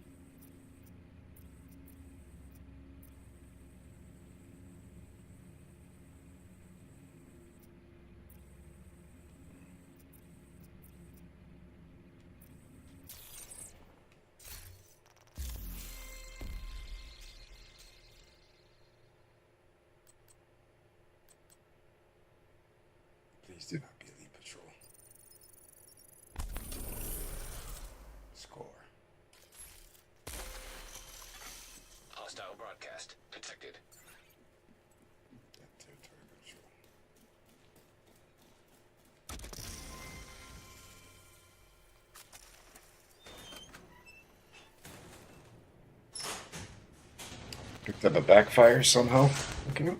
Please do not be Elite Patrol. Score. Hostile broadcast detected. Territory control. Picked up a backfire somehow. Okay.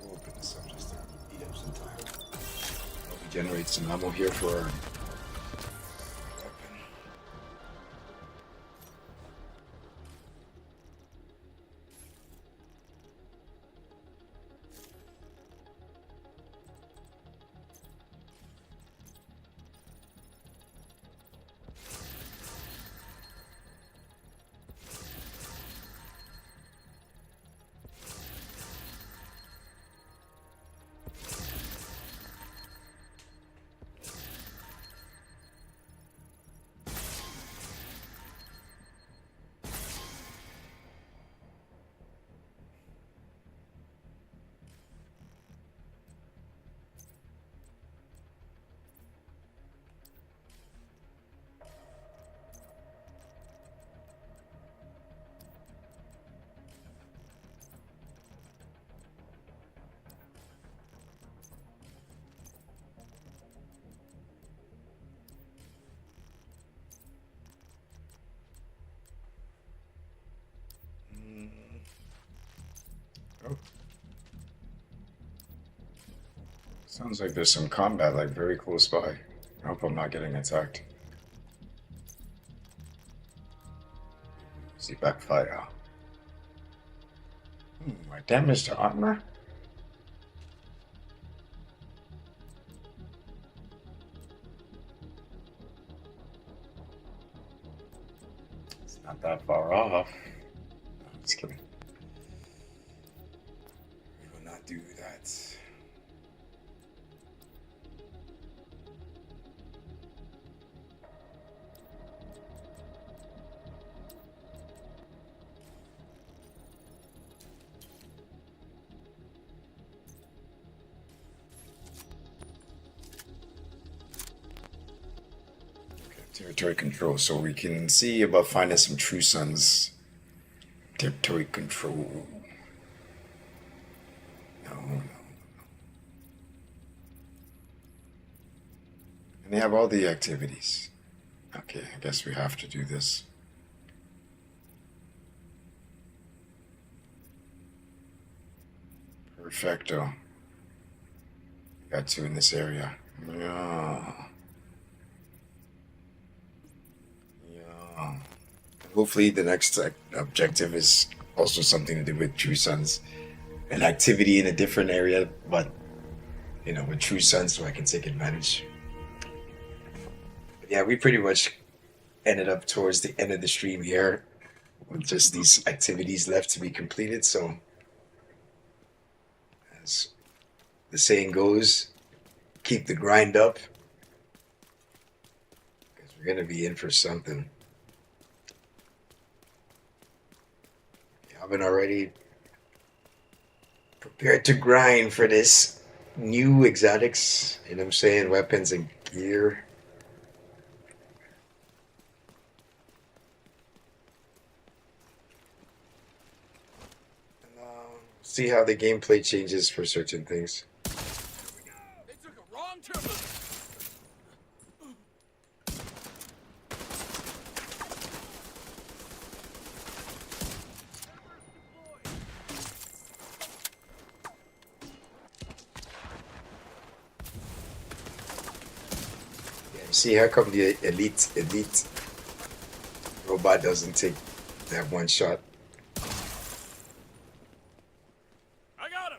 We'll open this up just to beat up some time. Hope we generate some ammo here for our weapon. Oh. Sounds like there's some combat, like very close by. I hope I'm not getting attacked. See backfire. My damage to armor? It's not that far off. No, just kidding. We will not do that. Territory control, so we can see about finding some True Sons. Territory control. No. And they have all the activities. Okay, I guess we have to do this. Perfecto. Got 2 in this area. Yeah. Yeah. Hopefully the next objective is also something to do with True Sons. An activity in a different area, but you know, with True Sons, so I can take advantage. But yeah, we pretty much ended up towards the end of the stream here with just these activities left to be completed. So as the saying goes, keep the grind up, because we're gonna be in for something. If you haven't already, prepare to grind for this new exotics, you know what I'm saying, weapons and gear. And, see how the gameplay changes for certain things. They took a wrong turn. See, how come the elite robot doesn't take that one shot? I got him.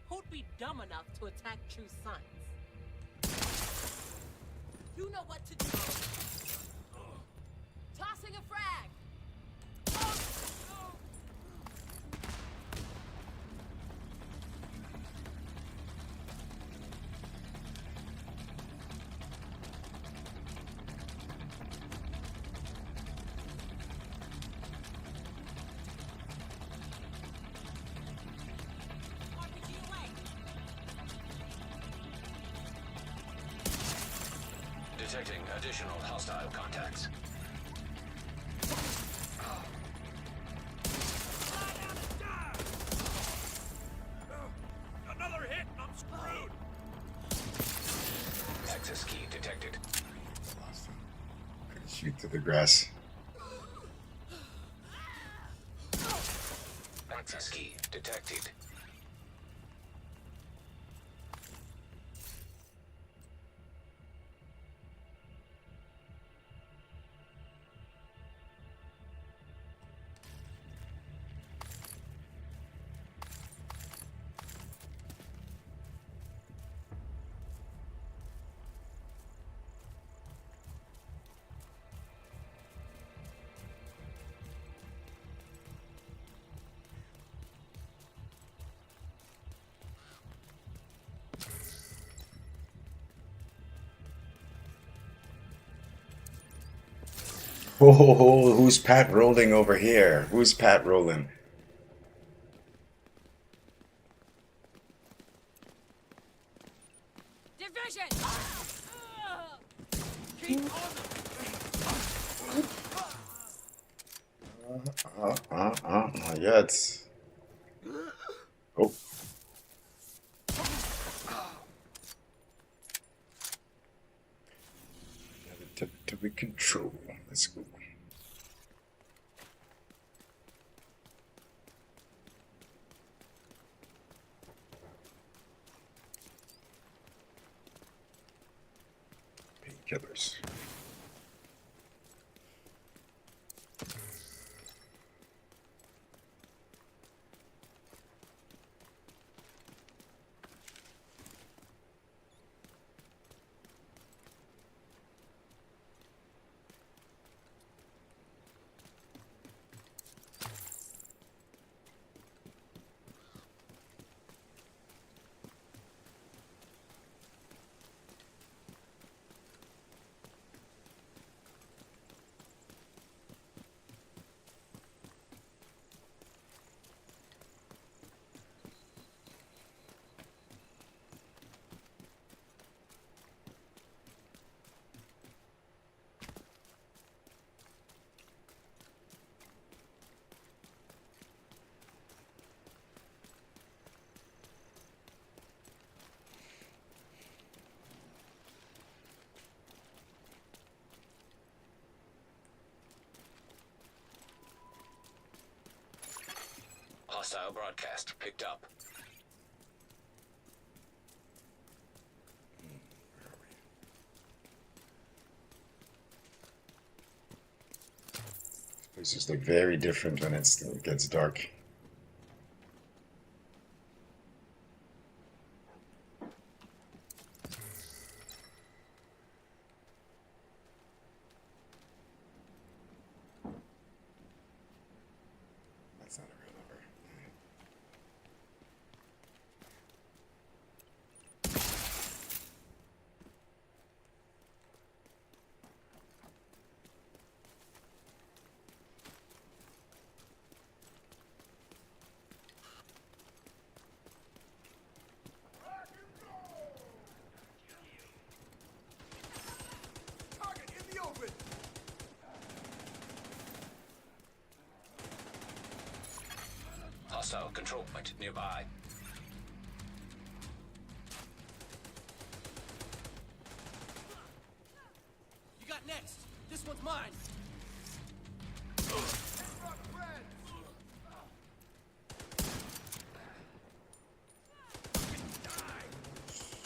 Who'd be dumb enough to attack True Sons? You know what to do. Tossing a frag. Detecting additional hostile contacts. Another hit, and I'm screwed. Access key detected. Shoot through the grass. Access key detected. Oh, who's Pat rolling over here? Who's Pat rolling? vision! Not yet. Oh. To be control. Let's go. Painkillers. Hostile broadcast picked up. Places look very different when it gets dark. That's not a real number. Target in the open. Hostile control point nearby. You got next. This one's mine.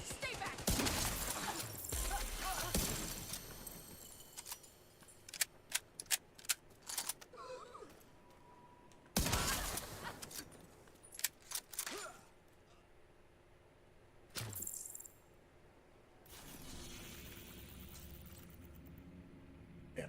Stay back! Yeah.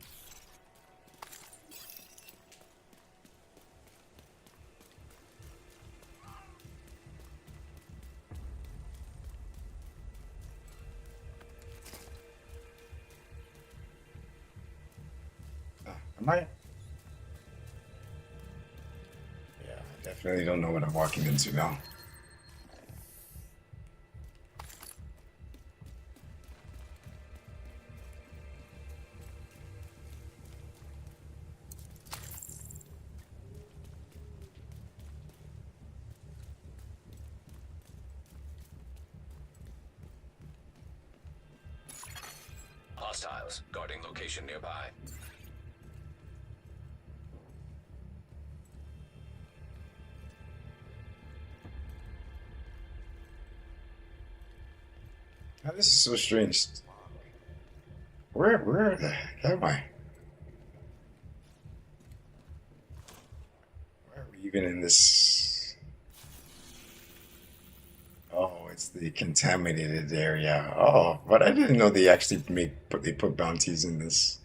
Am I? Yeah, I definitely don't know what I'm walking into now. Hostiles guarding location nearby. Now, this is so strange. Where the heck am I? Where are we even in this? Oh, it's the contaminated area. Oh, but I didn't know they actually they put bounties in this,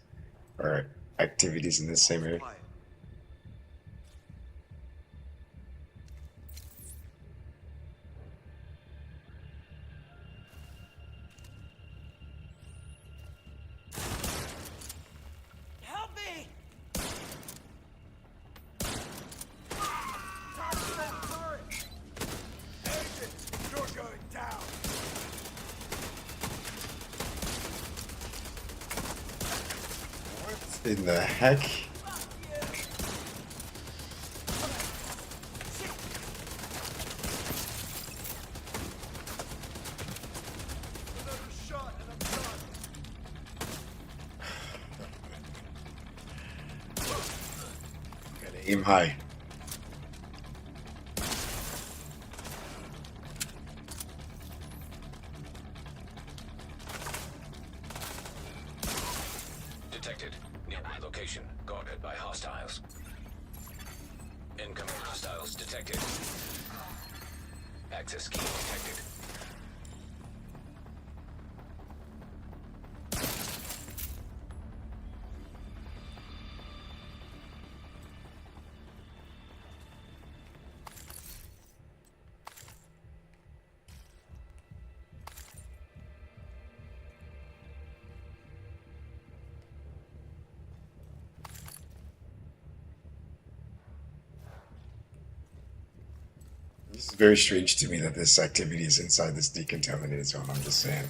or activities in this same area. Help me! Agent, you're going down. in the heck? Gotta aim high. Detected. Nearby location. Guarded by hostiles. Incoming hostiles detected. Access key detected. This is very strange to me that this activity is inside this decontaminated zone. I'm just saying.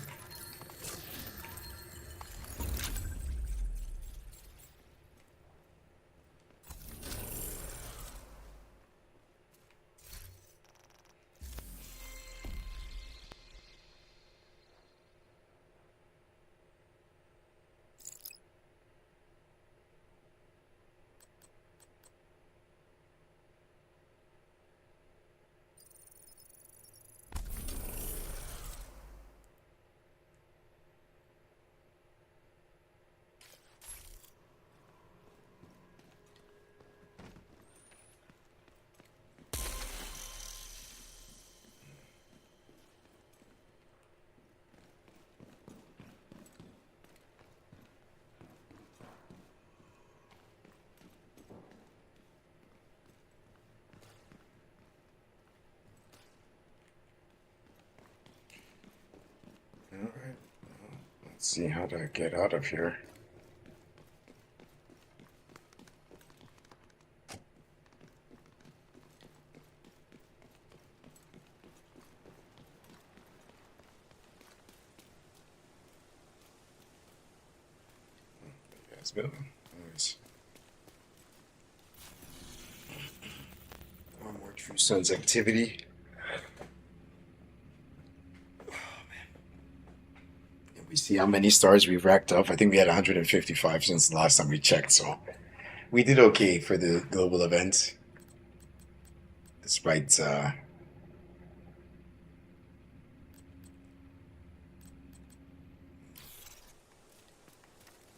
Alright, let's see how to get out of here. Yes, building. Nice. One more True Sons activity. We see how many stars we've racked up. I think we had 155 since the last time we checked, so we did okay for the global event. Despite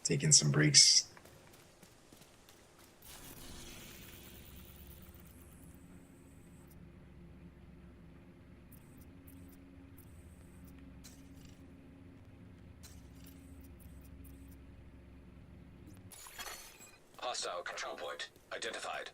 taking some breaks. Hostile control point identified.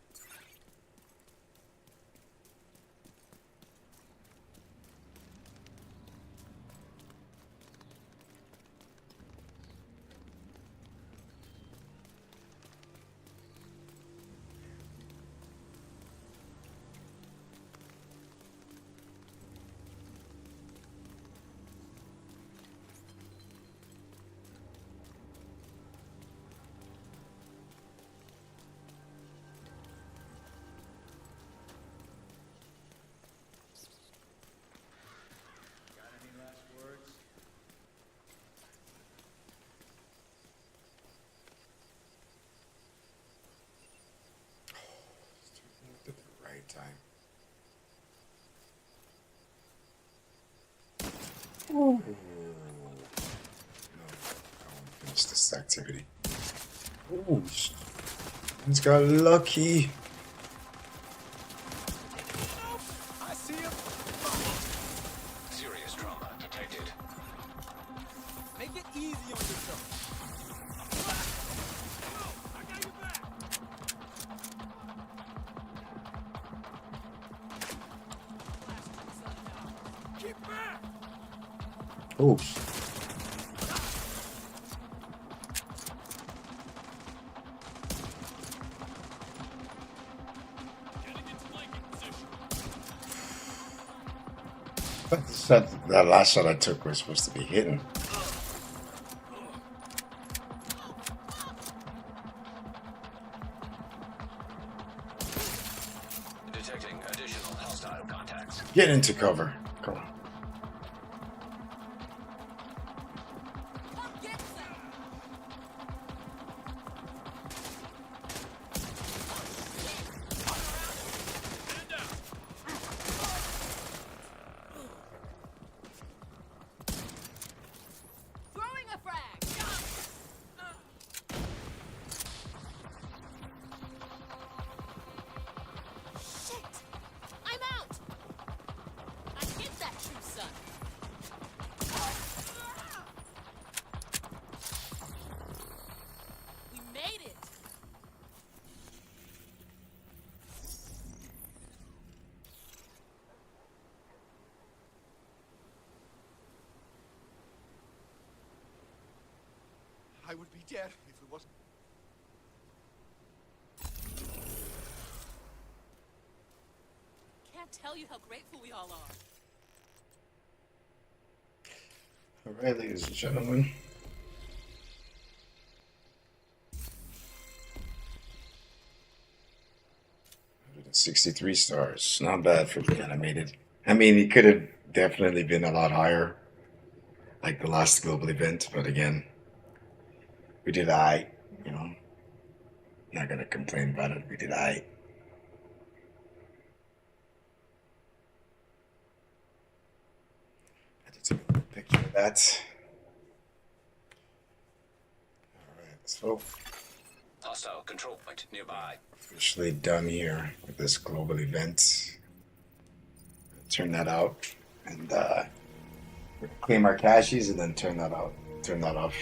At the right time. Ooh. No, I won't finish this activity. Ooh, he's got lucky. I see him. Serious trauma detected. Make it easy on yourself. I got your back. Keep back. Oh. That last shot I took was supposed to be hitting. Detecting additional hostile contacts. Get into cover. Come on. Throwing a frag. Shit! I'm out. I hit that true son. We made it. I would be dead if it wasn't. Can't tell you how grateful we all are. All right, ladies and gentlemen. 63 stars. Not bad for the animated. I mean, it could have definitely been a lot higher, like the last global event, but again, we did aight, you know. Not gonna complain about it. We did aight. I did take a picture of that. Alright, so Hostile control point nearby. officially done here with this global event. Turn that out and claim our caches and then turn that out. Turn that off.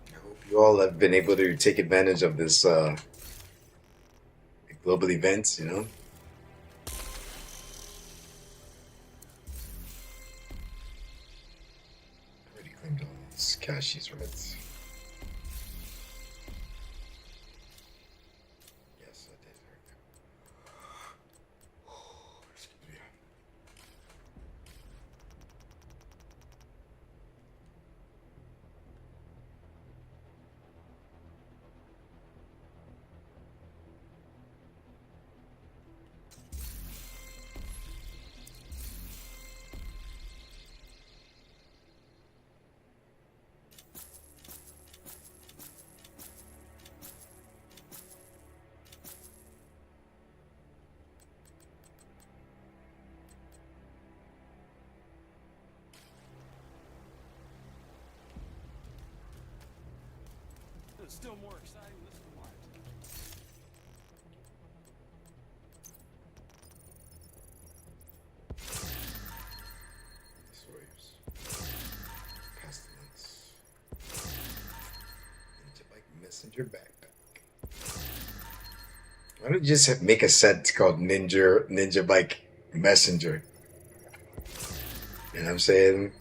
I hope you all have been able to take advantage of this global events, you know. Already claimed all these caches, right? Yes, I did. Excuse me. It's still more exciting this one. This waves. Pestilence. Ninja Bike Messenger backpack. Why don't you just make a set called Ninja Bike Messenger? You know what I'm saying?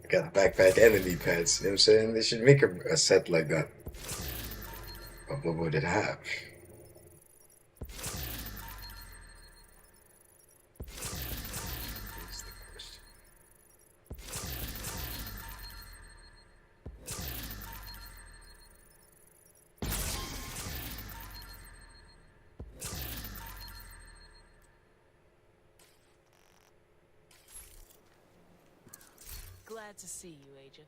Got the backpack and the knee pads. You know what I'm saying? They should make a set like that. But what would it have? Is the question. Glad to see you, Agent.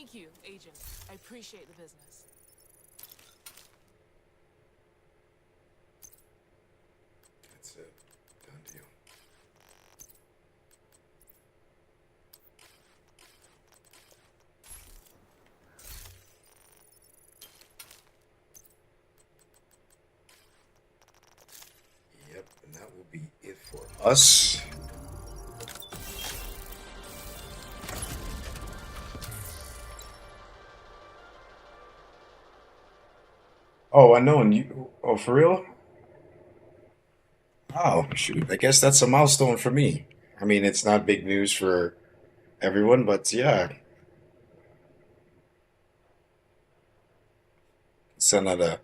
Thank you, Agent. I appreciate the business. That's it. Done deal. Yep, and that will be it for us. Oh, unknown. You? Oh, for real? Oh, shoot. I guess that's a milestone for me. I mean, it's not big news for everyone, but yeah, it's another.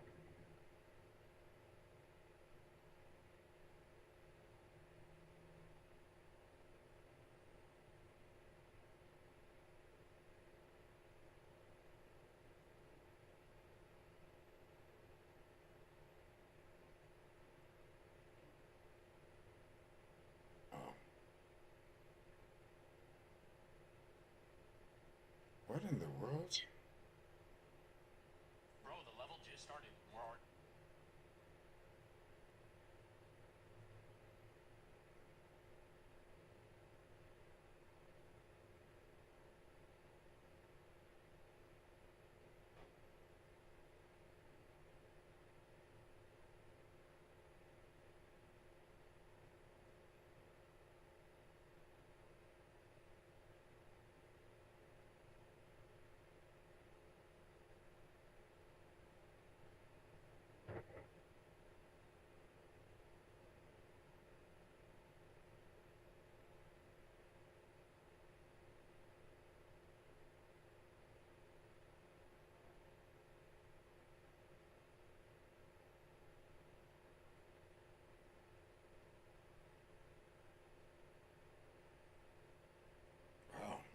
What in the world? Bro, the level just started. We're already...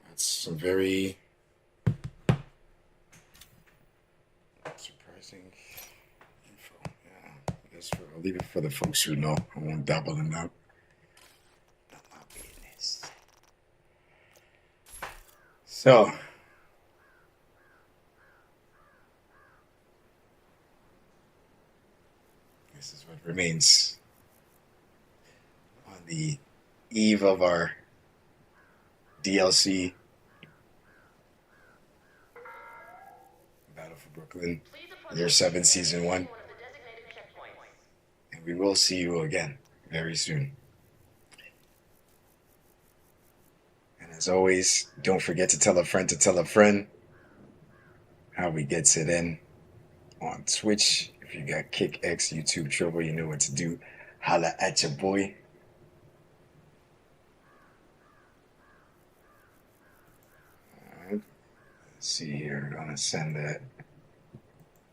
That's some very surprising info. Yeah, I guess I'll leave it for the folks who know. I won't dabble in that. Not my business. So, this is what remains on the eve of our DLC Battle for Brooklyn, Year 7, Season 1. And we will see you again very soon. And as always, don't forget to tell a friend how we gets it in on Twitch. If you got Kick X, YouTube, Trovo, you know what to do. Holla at your boy. Alright. Let's see here. We're gonna send that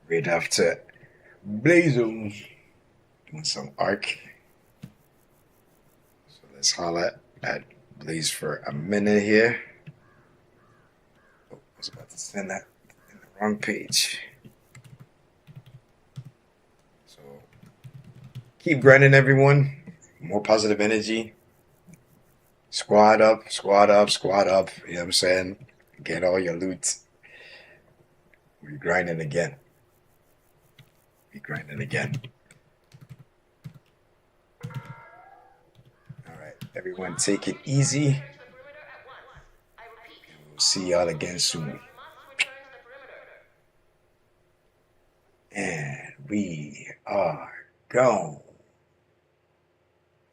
right after Blazum. Doing some arc. So let's holla at Blaze for a minute here. Oh, I was about to send that in the wrong page. So keep grinding, everyone. More positive energy. Squad up, squad up, squad up. You know what I'm saying? Get all your loot. We're grinding again. We're grinding again. Alright, everyone take it easy. And we'll see y'all again soon. And we are gone.